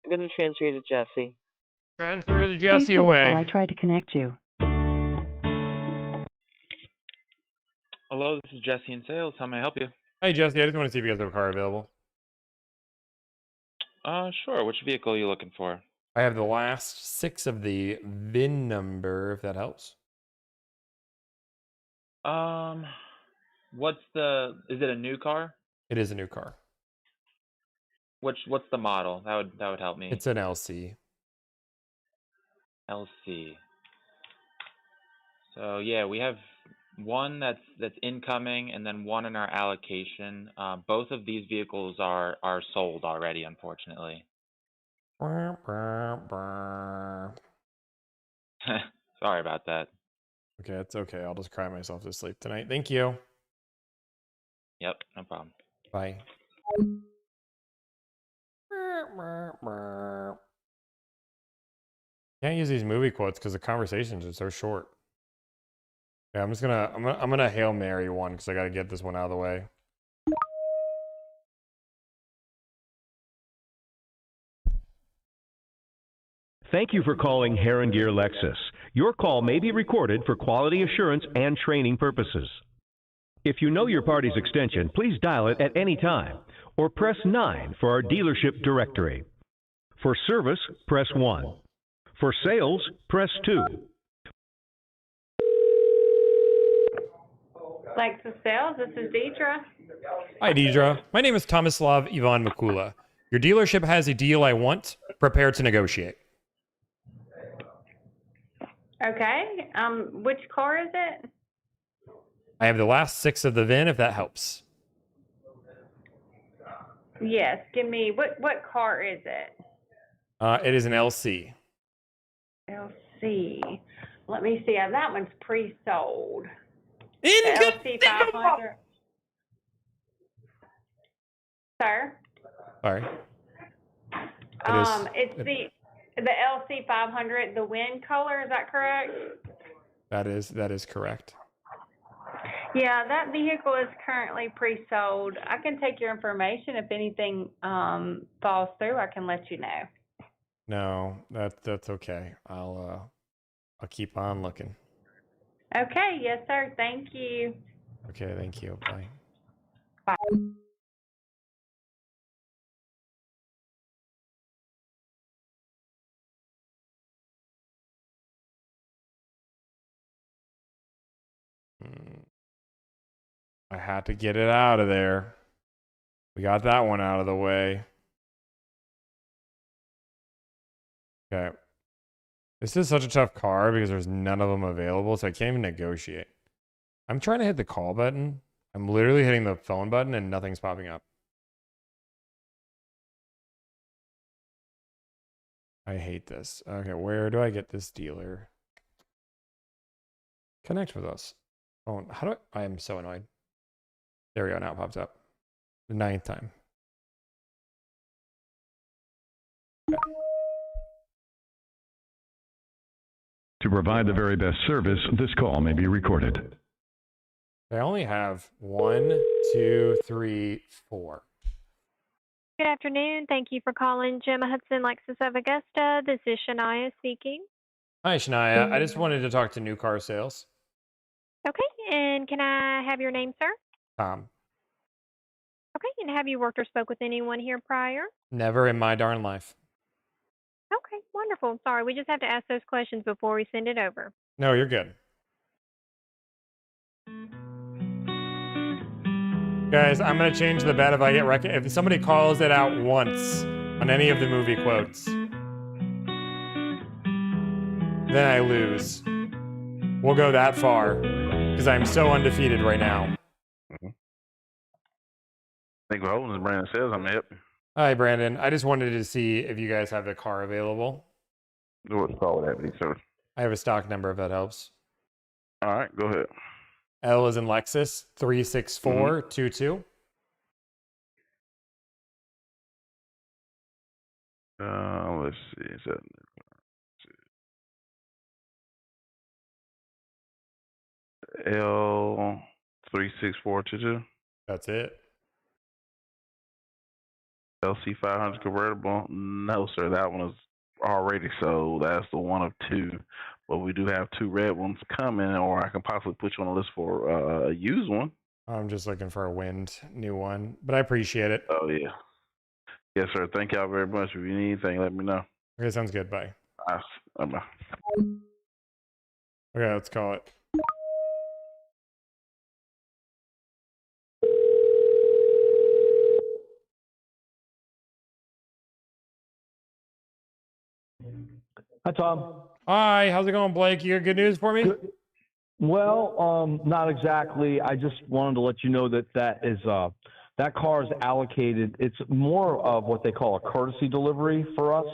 I'm gonna transfer you to Jesse. Transfer to Please Jesse hold away. while I try to connect you. Hello, this is Jesse in sales. How may I help you? Hey Jesse, I just want to see if you guys have a car available. Sure. Which vehicle are you looking for? I have the last 6 of the VIN number, if that helps. Is it a new car? It is a new car. What's the model? That would help me. It's an LC. LC. So yeah, we have one that's incoming and then one in our allocation. Both of these vehicles are sold already, unfortunately. Sorry about that. Okay, it's okay. I'll just cry myself to sleep tonight. Thank you. Yep, no problem. Bye. Can't use these movie quotes because the conversations are so short. Yeah, I'm gonna Hail Mary one because I gotta get this one out of the way. Thank you for calling Heron Gear Lexus. Your call may be recorded for quality assurance and training purposes. If you know your party's extension, please dial it at any time or press 9 for our dealership directory. For service, press 1. For sales, press 2. Lexus Sales, this is Deidre. Hi, Deidre. My name is Tomislav Ivan Mikula. Your dealership has a deal I want. Prepare to negotiate. Okay, which car is it? I have the last 6 of the VIN, if that helps. Yes, give me, what car is it? It is an LC. LC. Let me see, that one's pre-sold. LC 500. Sir? Sorry. It's the LC 500, the wind color, is that correct? That is correct. Yeah, that vehicle is currently pre-sold. I can take your information. If anything falls through, I can let you know. No, that's okay. I'll keep on looking. Okay, yes, sir. Thank you. Okay, thank you. Bye. Bye. I had to get it out of there. We got that one out of the way. Okay. This is such a tough car because there's none of them available, so I can't even negotiate. I'm trying to hit the call button. I'm literally hitting the phone button and nothing's popping up. I hate this. Okay, where do I get this dealer? Connect with us. Oh, how do I am so annoyed. There we go, now it pops up. The 9th time. Okay. To provide the very best service, this call may be recorded. I only have 1, 2, 3, 4. Good afternoon. Thank you for calling Gemma Hudson Lexus of Augusta. This is Shania speaking. Hi, Shania. I just wanted to talk to new car sales. Okay, and can I have your name, sir? Tom. Okay, and have you worked or spoke with anyone here prior? Never in my darn life. Okay, wonderful. Sorry, we just have to ask those questions before we send it over. No, you're good. Guys, I'm going to change the bet if I get if somebody calls it out once on any of the movie quotes. Then I lose. We'll go that far because I'm so undefeated right now. I think we're holding this brand says I'm hip. Hi, Brandon. I just wanted to see if you guys have the car available. What call would that be, sir? I have a stock number if that helps. All right, go ahead. L is in Lexus 36422. Let's see. Is that L36422? That's it. LC500 convertible? No, sir. That one is already sold. That's the one of two. But we do have two red ones coming, or I can possibly put you on the list for a used one. I'm just looking for a new one, but I appreciate it. Oh, yeah. Yes, sir. Thank y'all very much. If you need anything, let me know. Okay, sounds good. Bye. Bye. Okay, let's call it. Hi, Tom. Hi, how's it going, Blake? You got good news for me? Good. Well, not exactly. I just wanted to let you know that that car is allocated. It's more of what they call a courtesy delivery for us.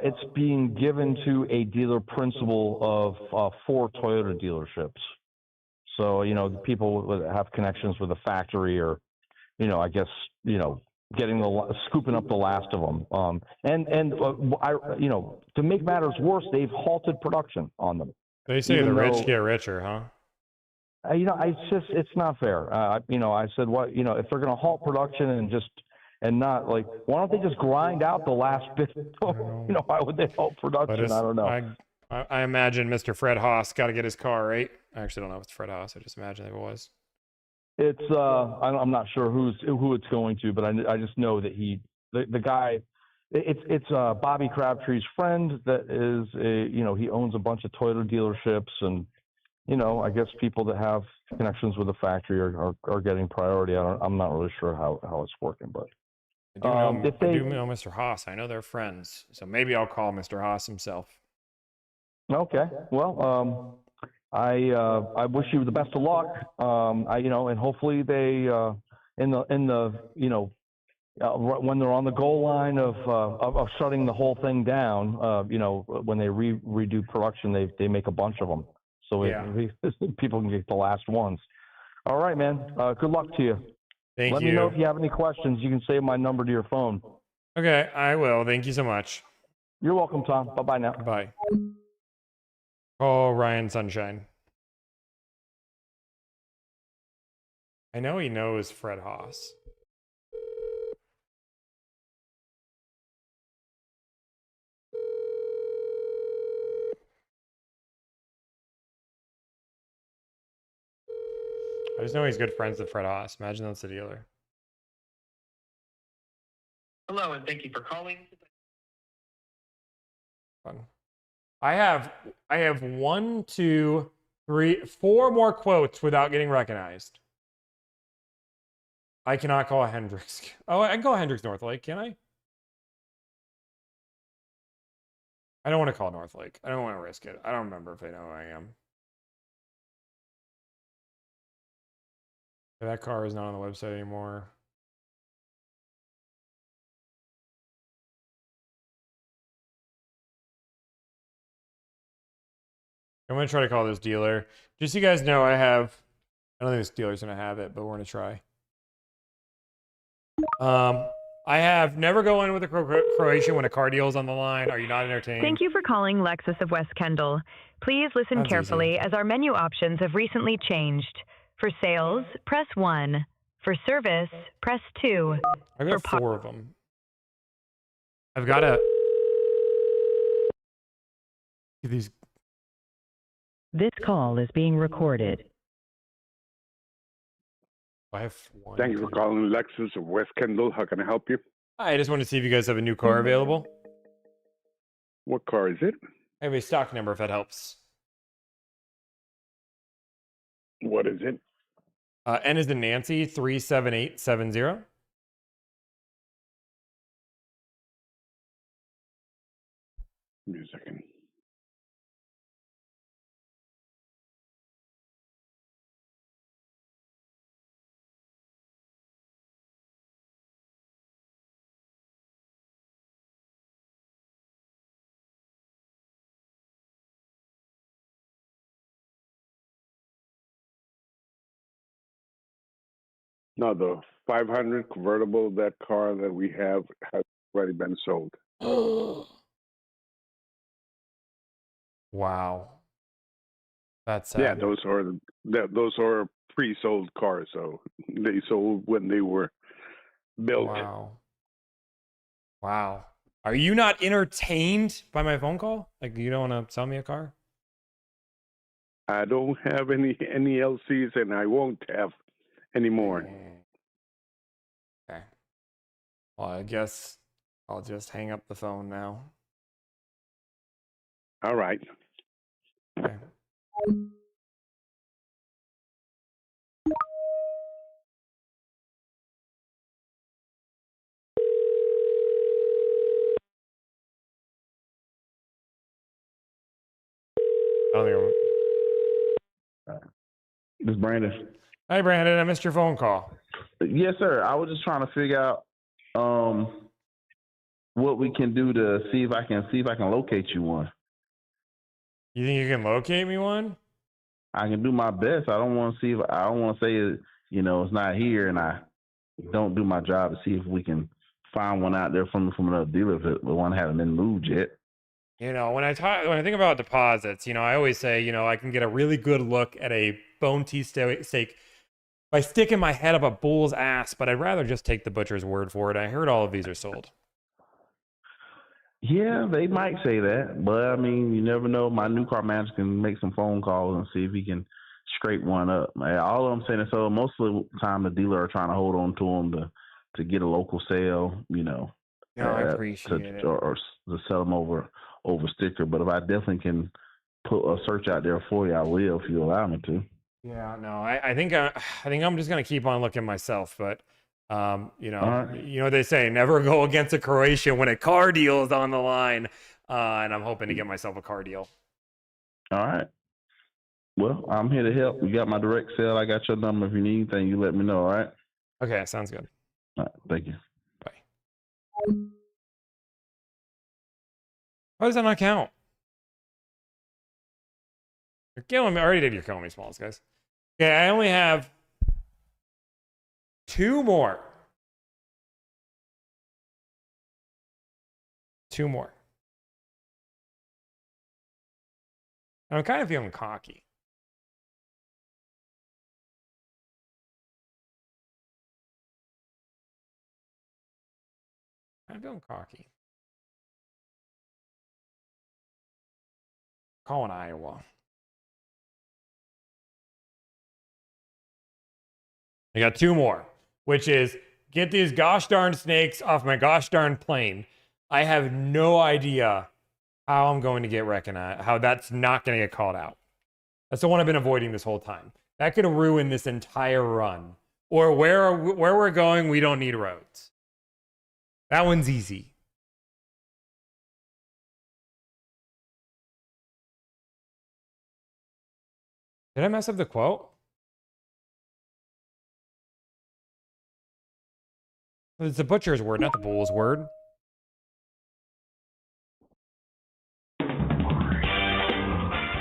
It's being given to a dealer principal of 4 Toyota dealerships. So, the people that have connections with the factory or, I guess, scooping up the last of them. To make matters worse, they've halted production on them. They say the rich get richer, huh? It's not fair. I said, what, if they're going to halt production and not why don't they just grind out the last bit? Why would they halt production? I don't know. I imagine Mr. Fred Haas got to get his car, right? I actually don't know if it's Fred Haas. I just imagine it was. It's I'm not sure who it's going to, but I just know that the guy, it's Bobby Crabtree's friend that is he owns a bunch of Toyota dealerships, and I guess people that have connections with the factory are getting priority. I'm not really sure how it's working, but I do know Mr. Haas. I know they're friends, so maybe I'll call Mr. Haas himself. Okay, well, I wish you the best of luck. And hopefully they when they're on the goal line of shutting the whole thing down, when they redo production, they make a bunch of them, so people can get the last ones. All right, man. Good luck to you. Thank you. Let me know if you have any questions. You can save my number to your phone. Okay, I will. Thank you so much. You're welcome, Tom. Bye-bye now. Bye. Call Ryan Sunshine. I know he knows Fred Haas. I just know he's good friends with Fred Haas. Imagine that's the dealer. Hello, and thank you for calling. Fun. I have 1, 2, 3, 4 more quotes without getting recognized. I cannot call Hendricks. Oh, I can call Hendricks Northlake, can I? I don't want to call Northlake. I don't want to risk it. I don't remember if they know who I am. That car is not on the website anymore. I'm going to try to call this dealer. Just so you guys know, I don't think this dealer's going to have it, but we're going to try. I have never go in with a Croatian when a car deal is on the line. Are you not entertained? Thank you for calling Lexus of West Kendall. Please listen That's carefully easy. as our menu options have recently changed. For sales, press 1. For service, press 2. I've got 4 of them. I've got to... These... This call is being recorded. I have 1. Thank you for calling Lexus of West Kendall. How can I help you? I just want to see if you guys have a new car available. What car is it? I have a stock number if that helps. What is it? N is in Nancy, 37870. Give me a second. No, the 500 convertible, that car that we have has already been sold. Wow. That's Yeah, sad. those are pre-sold cars, so they sold when they were built. Wow. Wow. Are you not entertained by my phone call? Like, you don't want to sell me a car? I don't have any LCs, and I won't have any more. Okay. Well, I guess I'll just hang up the phone now. All right. Okay. I don't think This is Brandon. Hi, Brandon. I missed your phone call. Yes, sir. I was just trying to figure out what we can do to see if I can locate you one. You think you can locate me one? I can do my best. I don't want to say it's not here, and I don't do my job to see if we can find one out there from another dealer if the one hasn't been moved yet. You know, when I think about deposits, I always say, I can get a really good look at a bone tea steak by sticking my head up a bull's ass, but I'd rather just take the butcher's word for it. I heard all of these are sold. Yeah, they might say that, but I mean, you never know. My new car manager can make some phone calls and see if he can scrape one up. All I'm saying is, so most of the time the dealer are trying to hold on to them to get a local sale, No, I appreciate it. or to sell them over sticker. But if I definitely can put a search out there for you, I will if you allow me to. Yeah, no, I think I'm just gonna keep on looking myself, but you know what they say, never go against a Croatian when a car deal is on the line, and I'm hoping to get myself a car deal. All right. Well, I'm here to help. You got my direct cell. I got your number. If you need anything, you let me know. All right. Okay, sounds good. All right. Thank you. Bye. How does that not count? You're killing me. I already did your killing me, Smalls, guys. Okay, I only have 2 more. 2 more. I'm kind of feeling cocky. I'm feeling cocky. Calling Iowa. I got 2 more, which is get these gosh darn snakes off my gosh darn plane. I have no idea how I'm going to get recognized, how that's not going to get called out. That's the one I've been avoiding this whole time. That could ruin this entire run. Or where we're going, we don't need roads. That one's easy. Did I mess up the quote? It's the butcher's word, not the bull's word.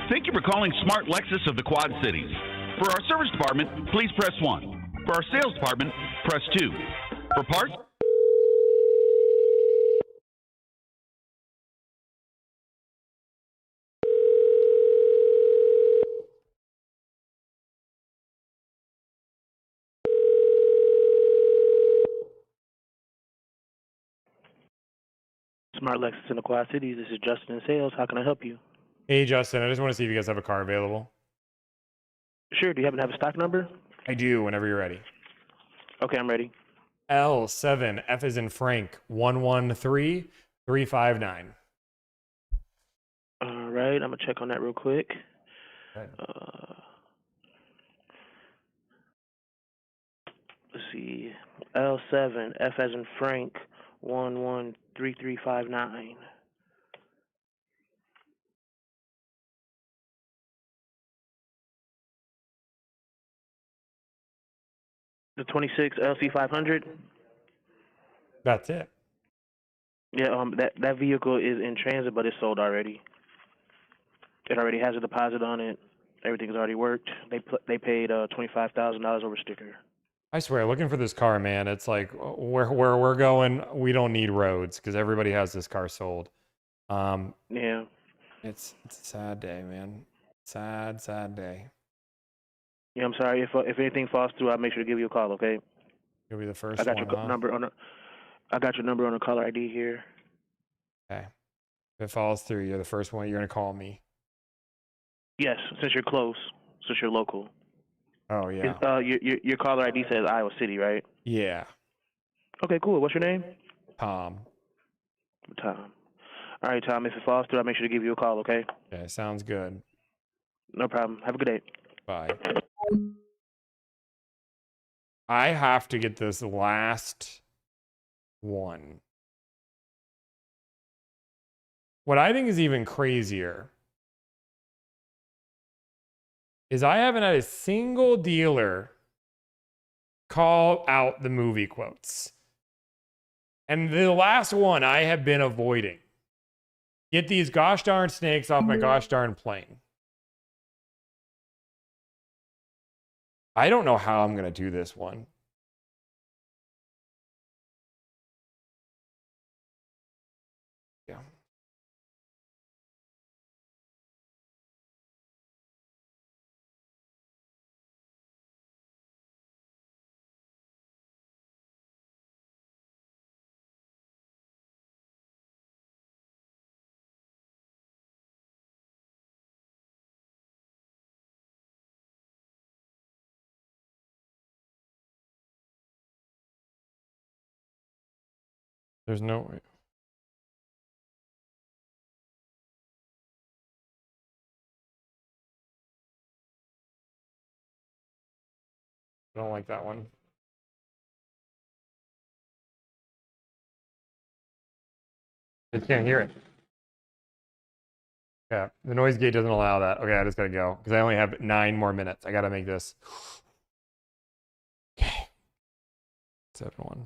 Thank you for calling Smart Lexus of the Quad Cities. For our service department, please press 1. For our sales department, press 2. For parts... Smart Lexus in the Quad Cities. This is Justin in sales. How can I help you? Hey, Justin, I just want to see if you guys have a car available. Sure. Do you happen to have a stock number? I do, whenever you're ready. Okay, I'm ready. L7, F as in Frank, 113359. All right. I'm going to check on that real quick. Okay. Let's see. L7, F as in Frank, 113359. The 26 LC 500. That's it. Yeah, that vehicle is in transit, but it's sold already. It already has a deposit on it. Everything's already worked. They paid $25,000 over sticker. I swear, looking for this car, man, it's like where we're going, we don't need roads because everybody has this car sold. Yeah. It's a sad day, man. Sad day. Yeah, I'm sorry. If anything falls through, I'll make sure to give you a call. Okay. You'll be the first I got one, your huh? number on the. I got your number on the caller ID here. Okay. If it falls through, you're the first one. You're gonna call me. Yes, since you're close, since you're local. Oh yeah. Your caller ID says Iowa City, right? Yeah. Okay, cool. What's your name? Tom. Tom. All right, Tom. If it falls through, I'll make sure to give you a call. Okay. Okay, sounds good. No problem. Have a good day. Bye. I have to get this last one. What I think is even crazier is I haven't had a single dealer call out the movie quotes. And the last one I have been avoiding. Get these gosh darn snakes off my gosh darn plane. I don't know how I'm going to do this one. Yeah. There's no way. I don't like that one. I can't hear it. Yeah, the noise gate doesn't allow that. Okay, I just gotta go because I only have 9 more minutes. I gotta make this. Okay. 7-1.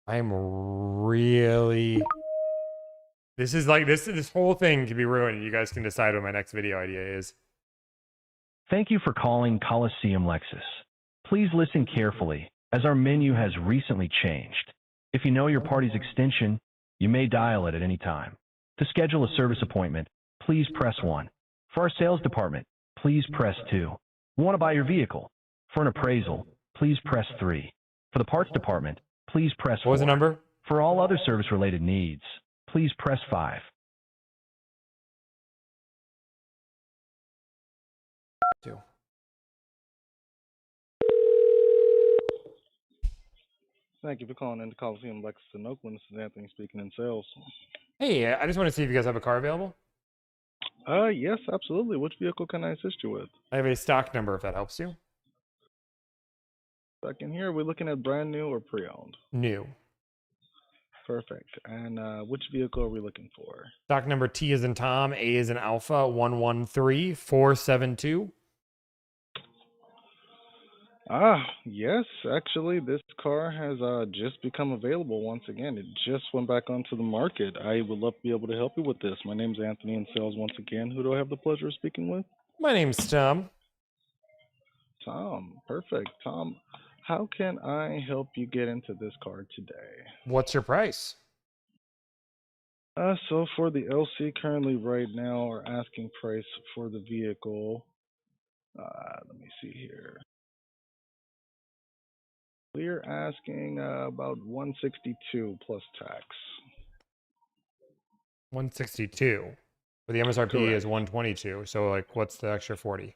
I am really. This is like this whole thing could be ruined. You guys can decide what my next video idea is. Thank you for calling Coliseum Lexus. Please listen carefully, as our menu has recently changed. If you know your party's extension, you may dial it at any time. To schedule a service appointment, please press 1. For our sales department, please press 2. Want to buy your vehicle? For an appraisal, please press 3. For the parts department, please press 4. What was the number? For all other service-related needs, please press 5. Thank you for calling into Coliseum Lexus in Oakland. This is Anthony speaking in sales. Hey, I just want to see if you guys have a car available. Yes, absolutely. Which vehicle can I assist you with? I have a stock number if that helps you. Back in here, are we looking at brand new or pre-owned? New. Perfect. And which vehicle are we looking for? Stock number T as in Tom, A as in Alpha, 113472. Yes, actually, this car has just become available once again. It just went back onto the market. I would love to be able to help you with this. My name's Anthony in sales once again. Who do I have the pleasure of speaking with? My name's Tom. Tom, perfect. Tom, how can I help you get into this car today? What's your price? So for the LC currently right now, our asking price for the vehicle, let me see here. We're asking about $162 plus tax. 162. But the MSRP Correct. is 122. So like what's the extra 40?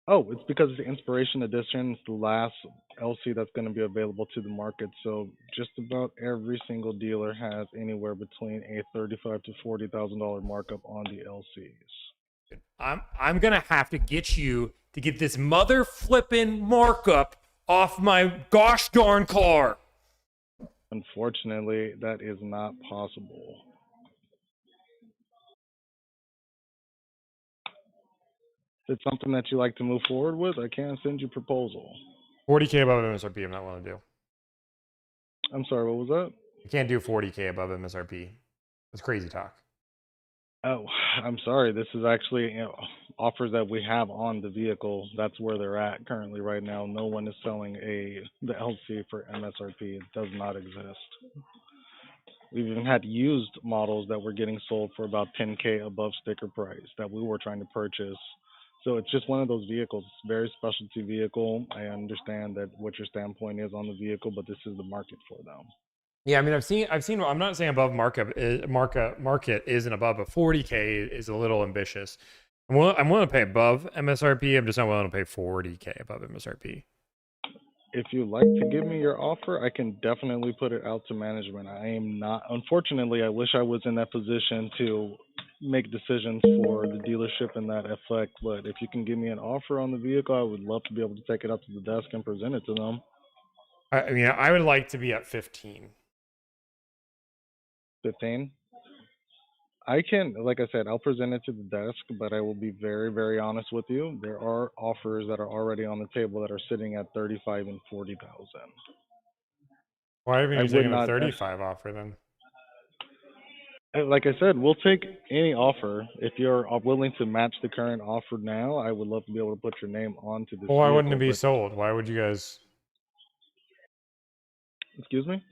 Oh, it's because it's the Inspiration Edition. It's the last LC that's going to be available to the market. So just about every single dealer has anywhere between a $35,000 to $40,000 markup on the LCs. I'm gonna have to get you to get this mother flippin' markup off my gosh darn car. Unfortunately, that is not possible. Is it something that you like to move forward with? I can send you a proposal. 40K above MSRP, I'm not willing to do. I'm sorry, what was that? I can't do 40K above MSRP. That's crazy talk. Oh, I'm sorry. This is actually offers that we have on the vehicle. That's where they're at currently right now. No one is selling the LC for MSRP. It does not exist. We've even had used models that were getting sold for about 10K above sticker price that we were trying to purchase. So it's just one of those vehicles. It's a very specialty vehicle. I understand that what your standpoint is on the vehicle, but this is the market for them. Yeah, I mean, I've seen. I'm not saying above market isn't above, but 40K is a little ambitious. I'm willing to pay above MSRP. I'm just not willing to pay 40K above MSRP. If you'd like to give me your offer, I can definitely put it out to management. I am not, unfortunately, I wish I was in that position to make decisions for the dealership in that effect. But if you can give me an offer on the vehicle, I would love to be able to take it up to the desk and present it to them. I mean, I would like to be at 15. 15? I can, like I said, I'll present it to the desk, but I will be very, very honest with you. There are offers that are already on the table that are sitting at 35 and 40,000. Why haven't I you would taken a not 35 offer then? Like I said, we'll take any offer. If you're willing to match the current offer now, I would love to be able to put your name onto this Well, why wouldn't vehicle, it be but- sold? Why would you guys? Excuse me?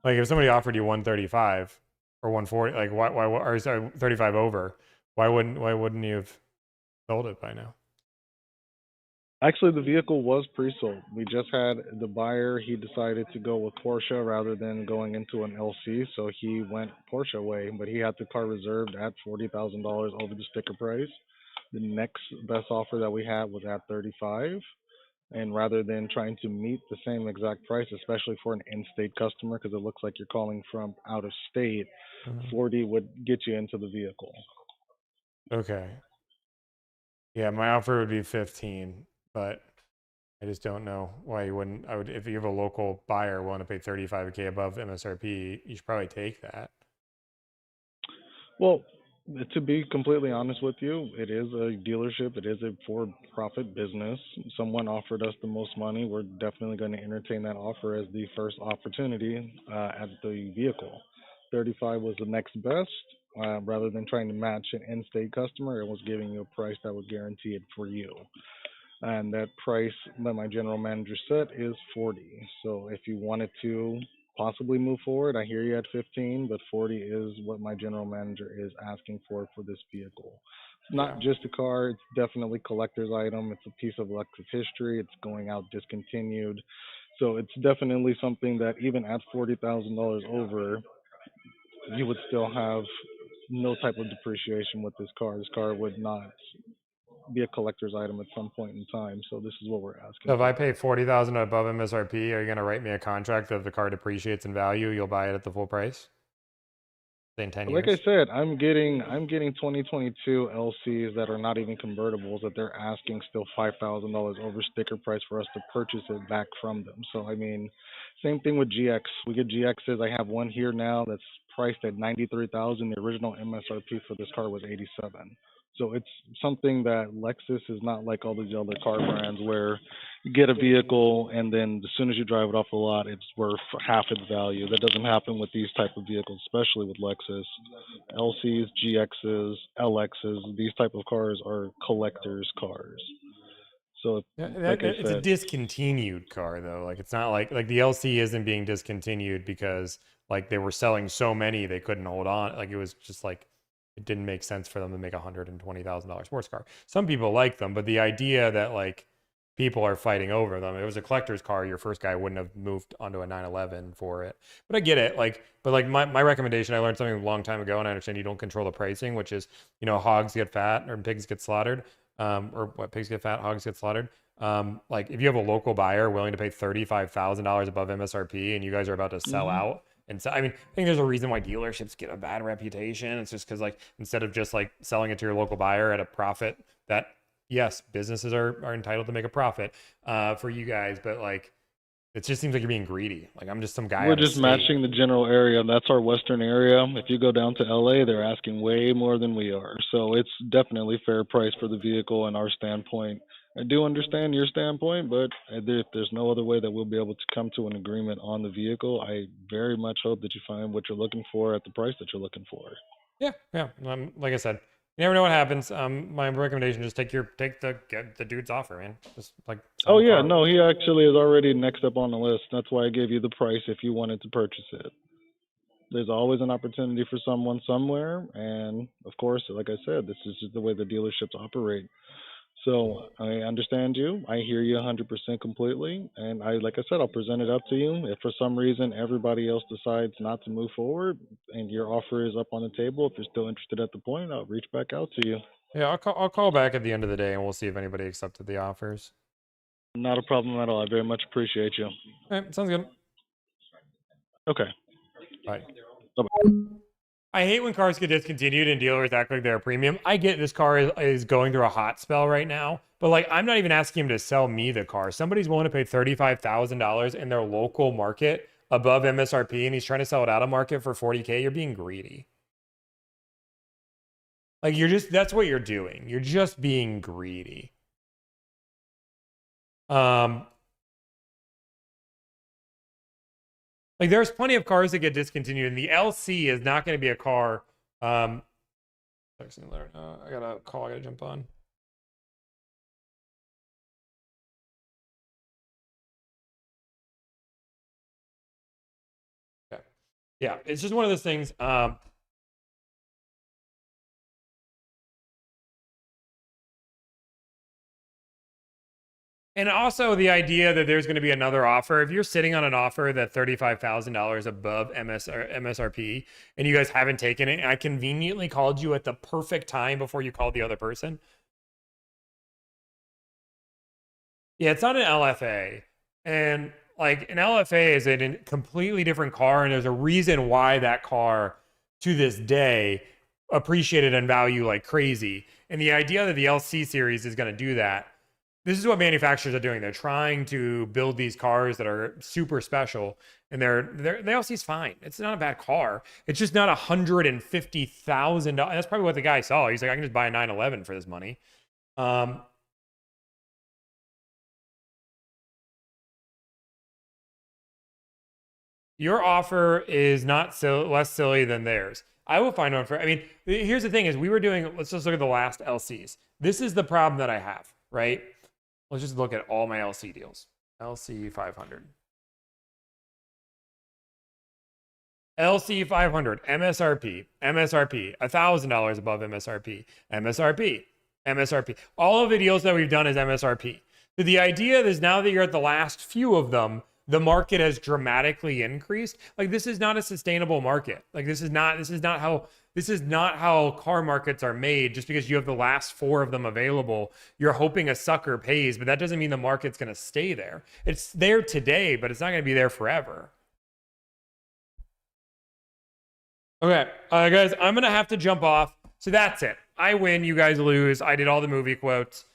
Like, if somebody offered you 135 or 140, like why or sorry, 35 over, why wouldn't you have sold it by now? Actually, the vehicle was pre-sold. We just had the buyer. He decided to go with Porsche rather than going into an LC, so he went Porsche way. But he had the car reserved at $40,000 over the sticker price. The next best offer that we had was at 35, and rather than trying to meet the same exact price, especially for an in-state customer, because it looks like you're calling from out of state, 40 would get you into the vehicle. Okay. Yeah, my offer would be 15, but I just don't know why you wouldn't. I would, if you have a local buyer willing to pay 35K above MSRP, you should probably take that. Well, to be completely honest with you, it is a dealership. It is a for-profit business. Someone offered us the most money. We're definitely going to entertain that offer as the first opportunity at the vehicle. 35 was the next best. Rather than trying to match an in-state customer, it was giving you a price that would guarantee it for you. And that price that my general manager set is 40. So if you wanted to possibly move forward, I hear you at 15, but 40 is what my general manager is asking for this vehicle. It's not just a car, it's definitely a collector's item. It's a piece of Lexus history. It's going out discontinued. So it's definitely something that even at $40,000 over, you would still have no type of depreciation with this car. This car would not be a collector's item at some point in time. So this is what we're asking. So if I pay 40,000 above MSRP, are you going to write me a contract that if the car depreciates in value, you'll buy it at the full price? Say in 10 Like years? I said, I'm getting 2022 LCs that are not even convertibles that they're asking still $5,000 over sticker price for us to purchase it back from them. So I mean, same thing with GX. We get GXs. I have one here now that's priced at 93,000. The original MSRP for this car was 87. So it's something that Lexus is not like all these other car brands where you get a vehicle and then as soon as you drive it off the lot, it's worth half its value. That doesn't happen with these type of vehicles, especially with Lexus. LCs, GXs, LXs, these type of cars are collectors' cars. So, like I It's a said, discontinued car though. Like it's not like the LC isn't being discontinued because like they were selling so many they couldn't hold on. Like it was just like it didn't make sense for them to make a $120,000 sports car. Some people like them, but the idea that like people are fighting over them. It was a collector's car. Your first guy wouldn't have moved onto a 911 for it. But I get it. But my recommendation, I learned something a long time ago, and I understand you don't control the pricing, which is, hogs get fat or pigs get slaughtered. Or what, pigs get fat, hogs get slaughtered. Like if you have a local buyer willing to pay $35,000 above MSRP and you guys are about to sell out. And so, I mean, I think there's a reason why dealerships get a bad reputation. It's just because like, instead of just like selling it to your local buyer at a profit that, yes, businesses are entitled to make a profit for you guys, but like, it just seems like you're being greedy. Like I'm just some guy. we're just matching the general area. That's our western area. If you go down to LA, they're asking way more than we are. So it's definitely fair price for the vehicle and our standpoint. I do understand your standpoint, but if there's no other way that we'll be able to come to an agreement on the vehicle, I very much hope that you find what you're looking for at the price that you're looking for. Yeah. Like I said, you never know what happens. My recommendation is get the dude's offer, man. Just like. Oh yeah, no, he actually is already next up on the list. That's why I gave you the price if you wanted to purchase it. There's always an opportunity for someone somewhere, and of course, like I said, this is just the way the dealerships operate. So I understand you. I hear you 100% completely, and like I said, I'll present it up to you. If for some reason everybody else decides not to move forward, and your offer is up on the table, if you're still interested at the point, I'll reach back out to you. Yeah, I'll call back at the end of the day, and we'll see if anybody accepted the offers. Not a problem at all. I very much appreciate you. All right, sounds good. Okay. Bye. Bye-bye. I hate when cars get discontinued and dealers act like they're a premium. I get this car is going through a hot spell right now, but like I'm not even asking him to sell me the car. Somebody's willing to pay $35,000 in their local market above MSRP, and he's trying to sell it out of market for $40K. You're being greedy. Like that's what you're doing. You're just being greedy. Like there's plenty of cars that get discontinued, and the LC is not going to be a car. I got a call I got to jump on. Okay. Yeah, it's just one of those things. And also the idea that there's going to be another offer. If you're sitting on an offer that's $35,000 above MSRP and you guys haven't taken it, and I conveniently called you at the perfect time before you called the other person. Yeah, it's not an LFA. And like an LFA is a completely different car, and there's a reason why that car to this day appreciated in value like crazy. And the idea that the LC series is going to do that. This is what manufacturers are doing. They're trying to build these cars that are super special, and the LC's fine. It's not a bad car. It's just not $150,000. That's probably what the guy saw. He's like, I can just buy a 911 for this money. Your offer is not less silly than theirs. I will find one for. I mean, here's the thing: is we were doing. Let's just look at the last LCs. This is the problem that I have, right? Let's just look at all my LC deals. LC 500. LC 500, MSRP, $1,000 above MSRP. All of the deals that we've done is MSRP. So the idea is now that you're at the last few of them, the market has dramatically increased. Like this is not a sustainable market. Like this is not how car markets are made. Just because you have the last 4 of them available, you're hoping a sucker pays, but that doesn't mean the market's going to stay there. It's there today, but it's not going to be there forever. Okay, guys, I'm going to have to jump off. So that's it. I win, you guys lose. I did all the movie quotes.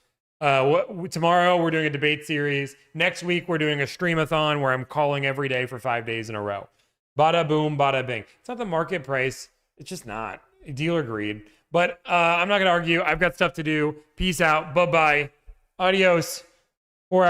Tomorrow we're doing a debate series. Next week we're doing a streamathon where I'm calling every day for 5 days in a row. Bada boom, bada bing. It's not the market price. It's just not. Dealer greed. But I'm not going to argue. I've got stuff to do. Peace out. Bye-bye. Adios. 4 hours.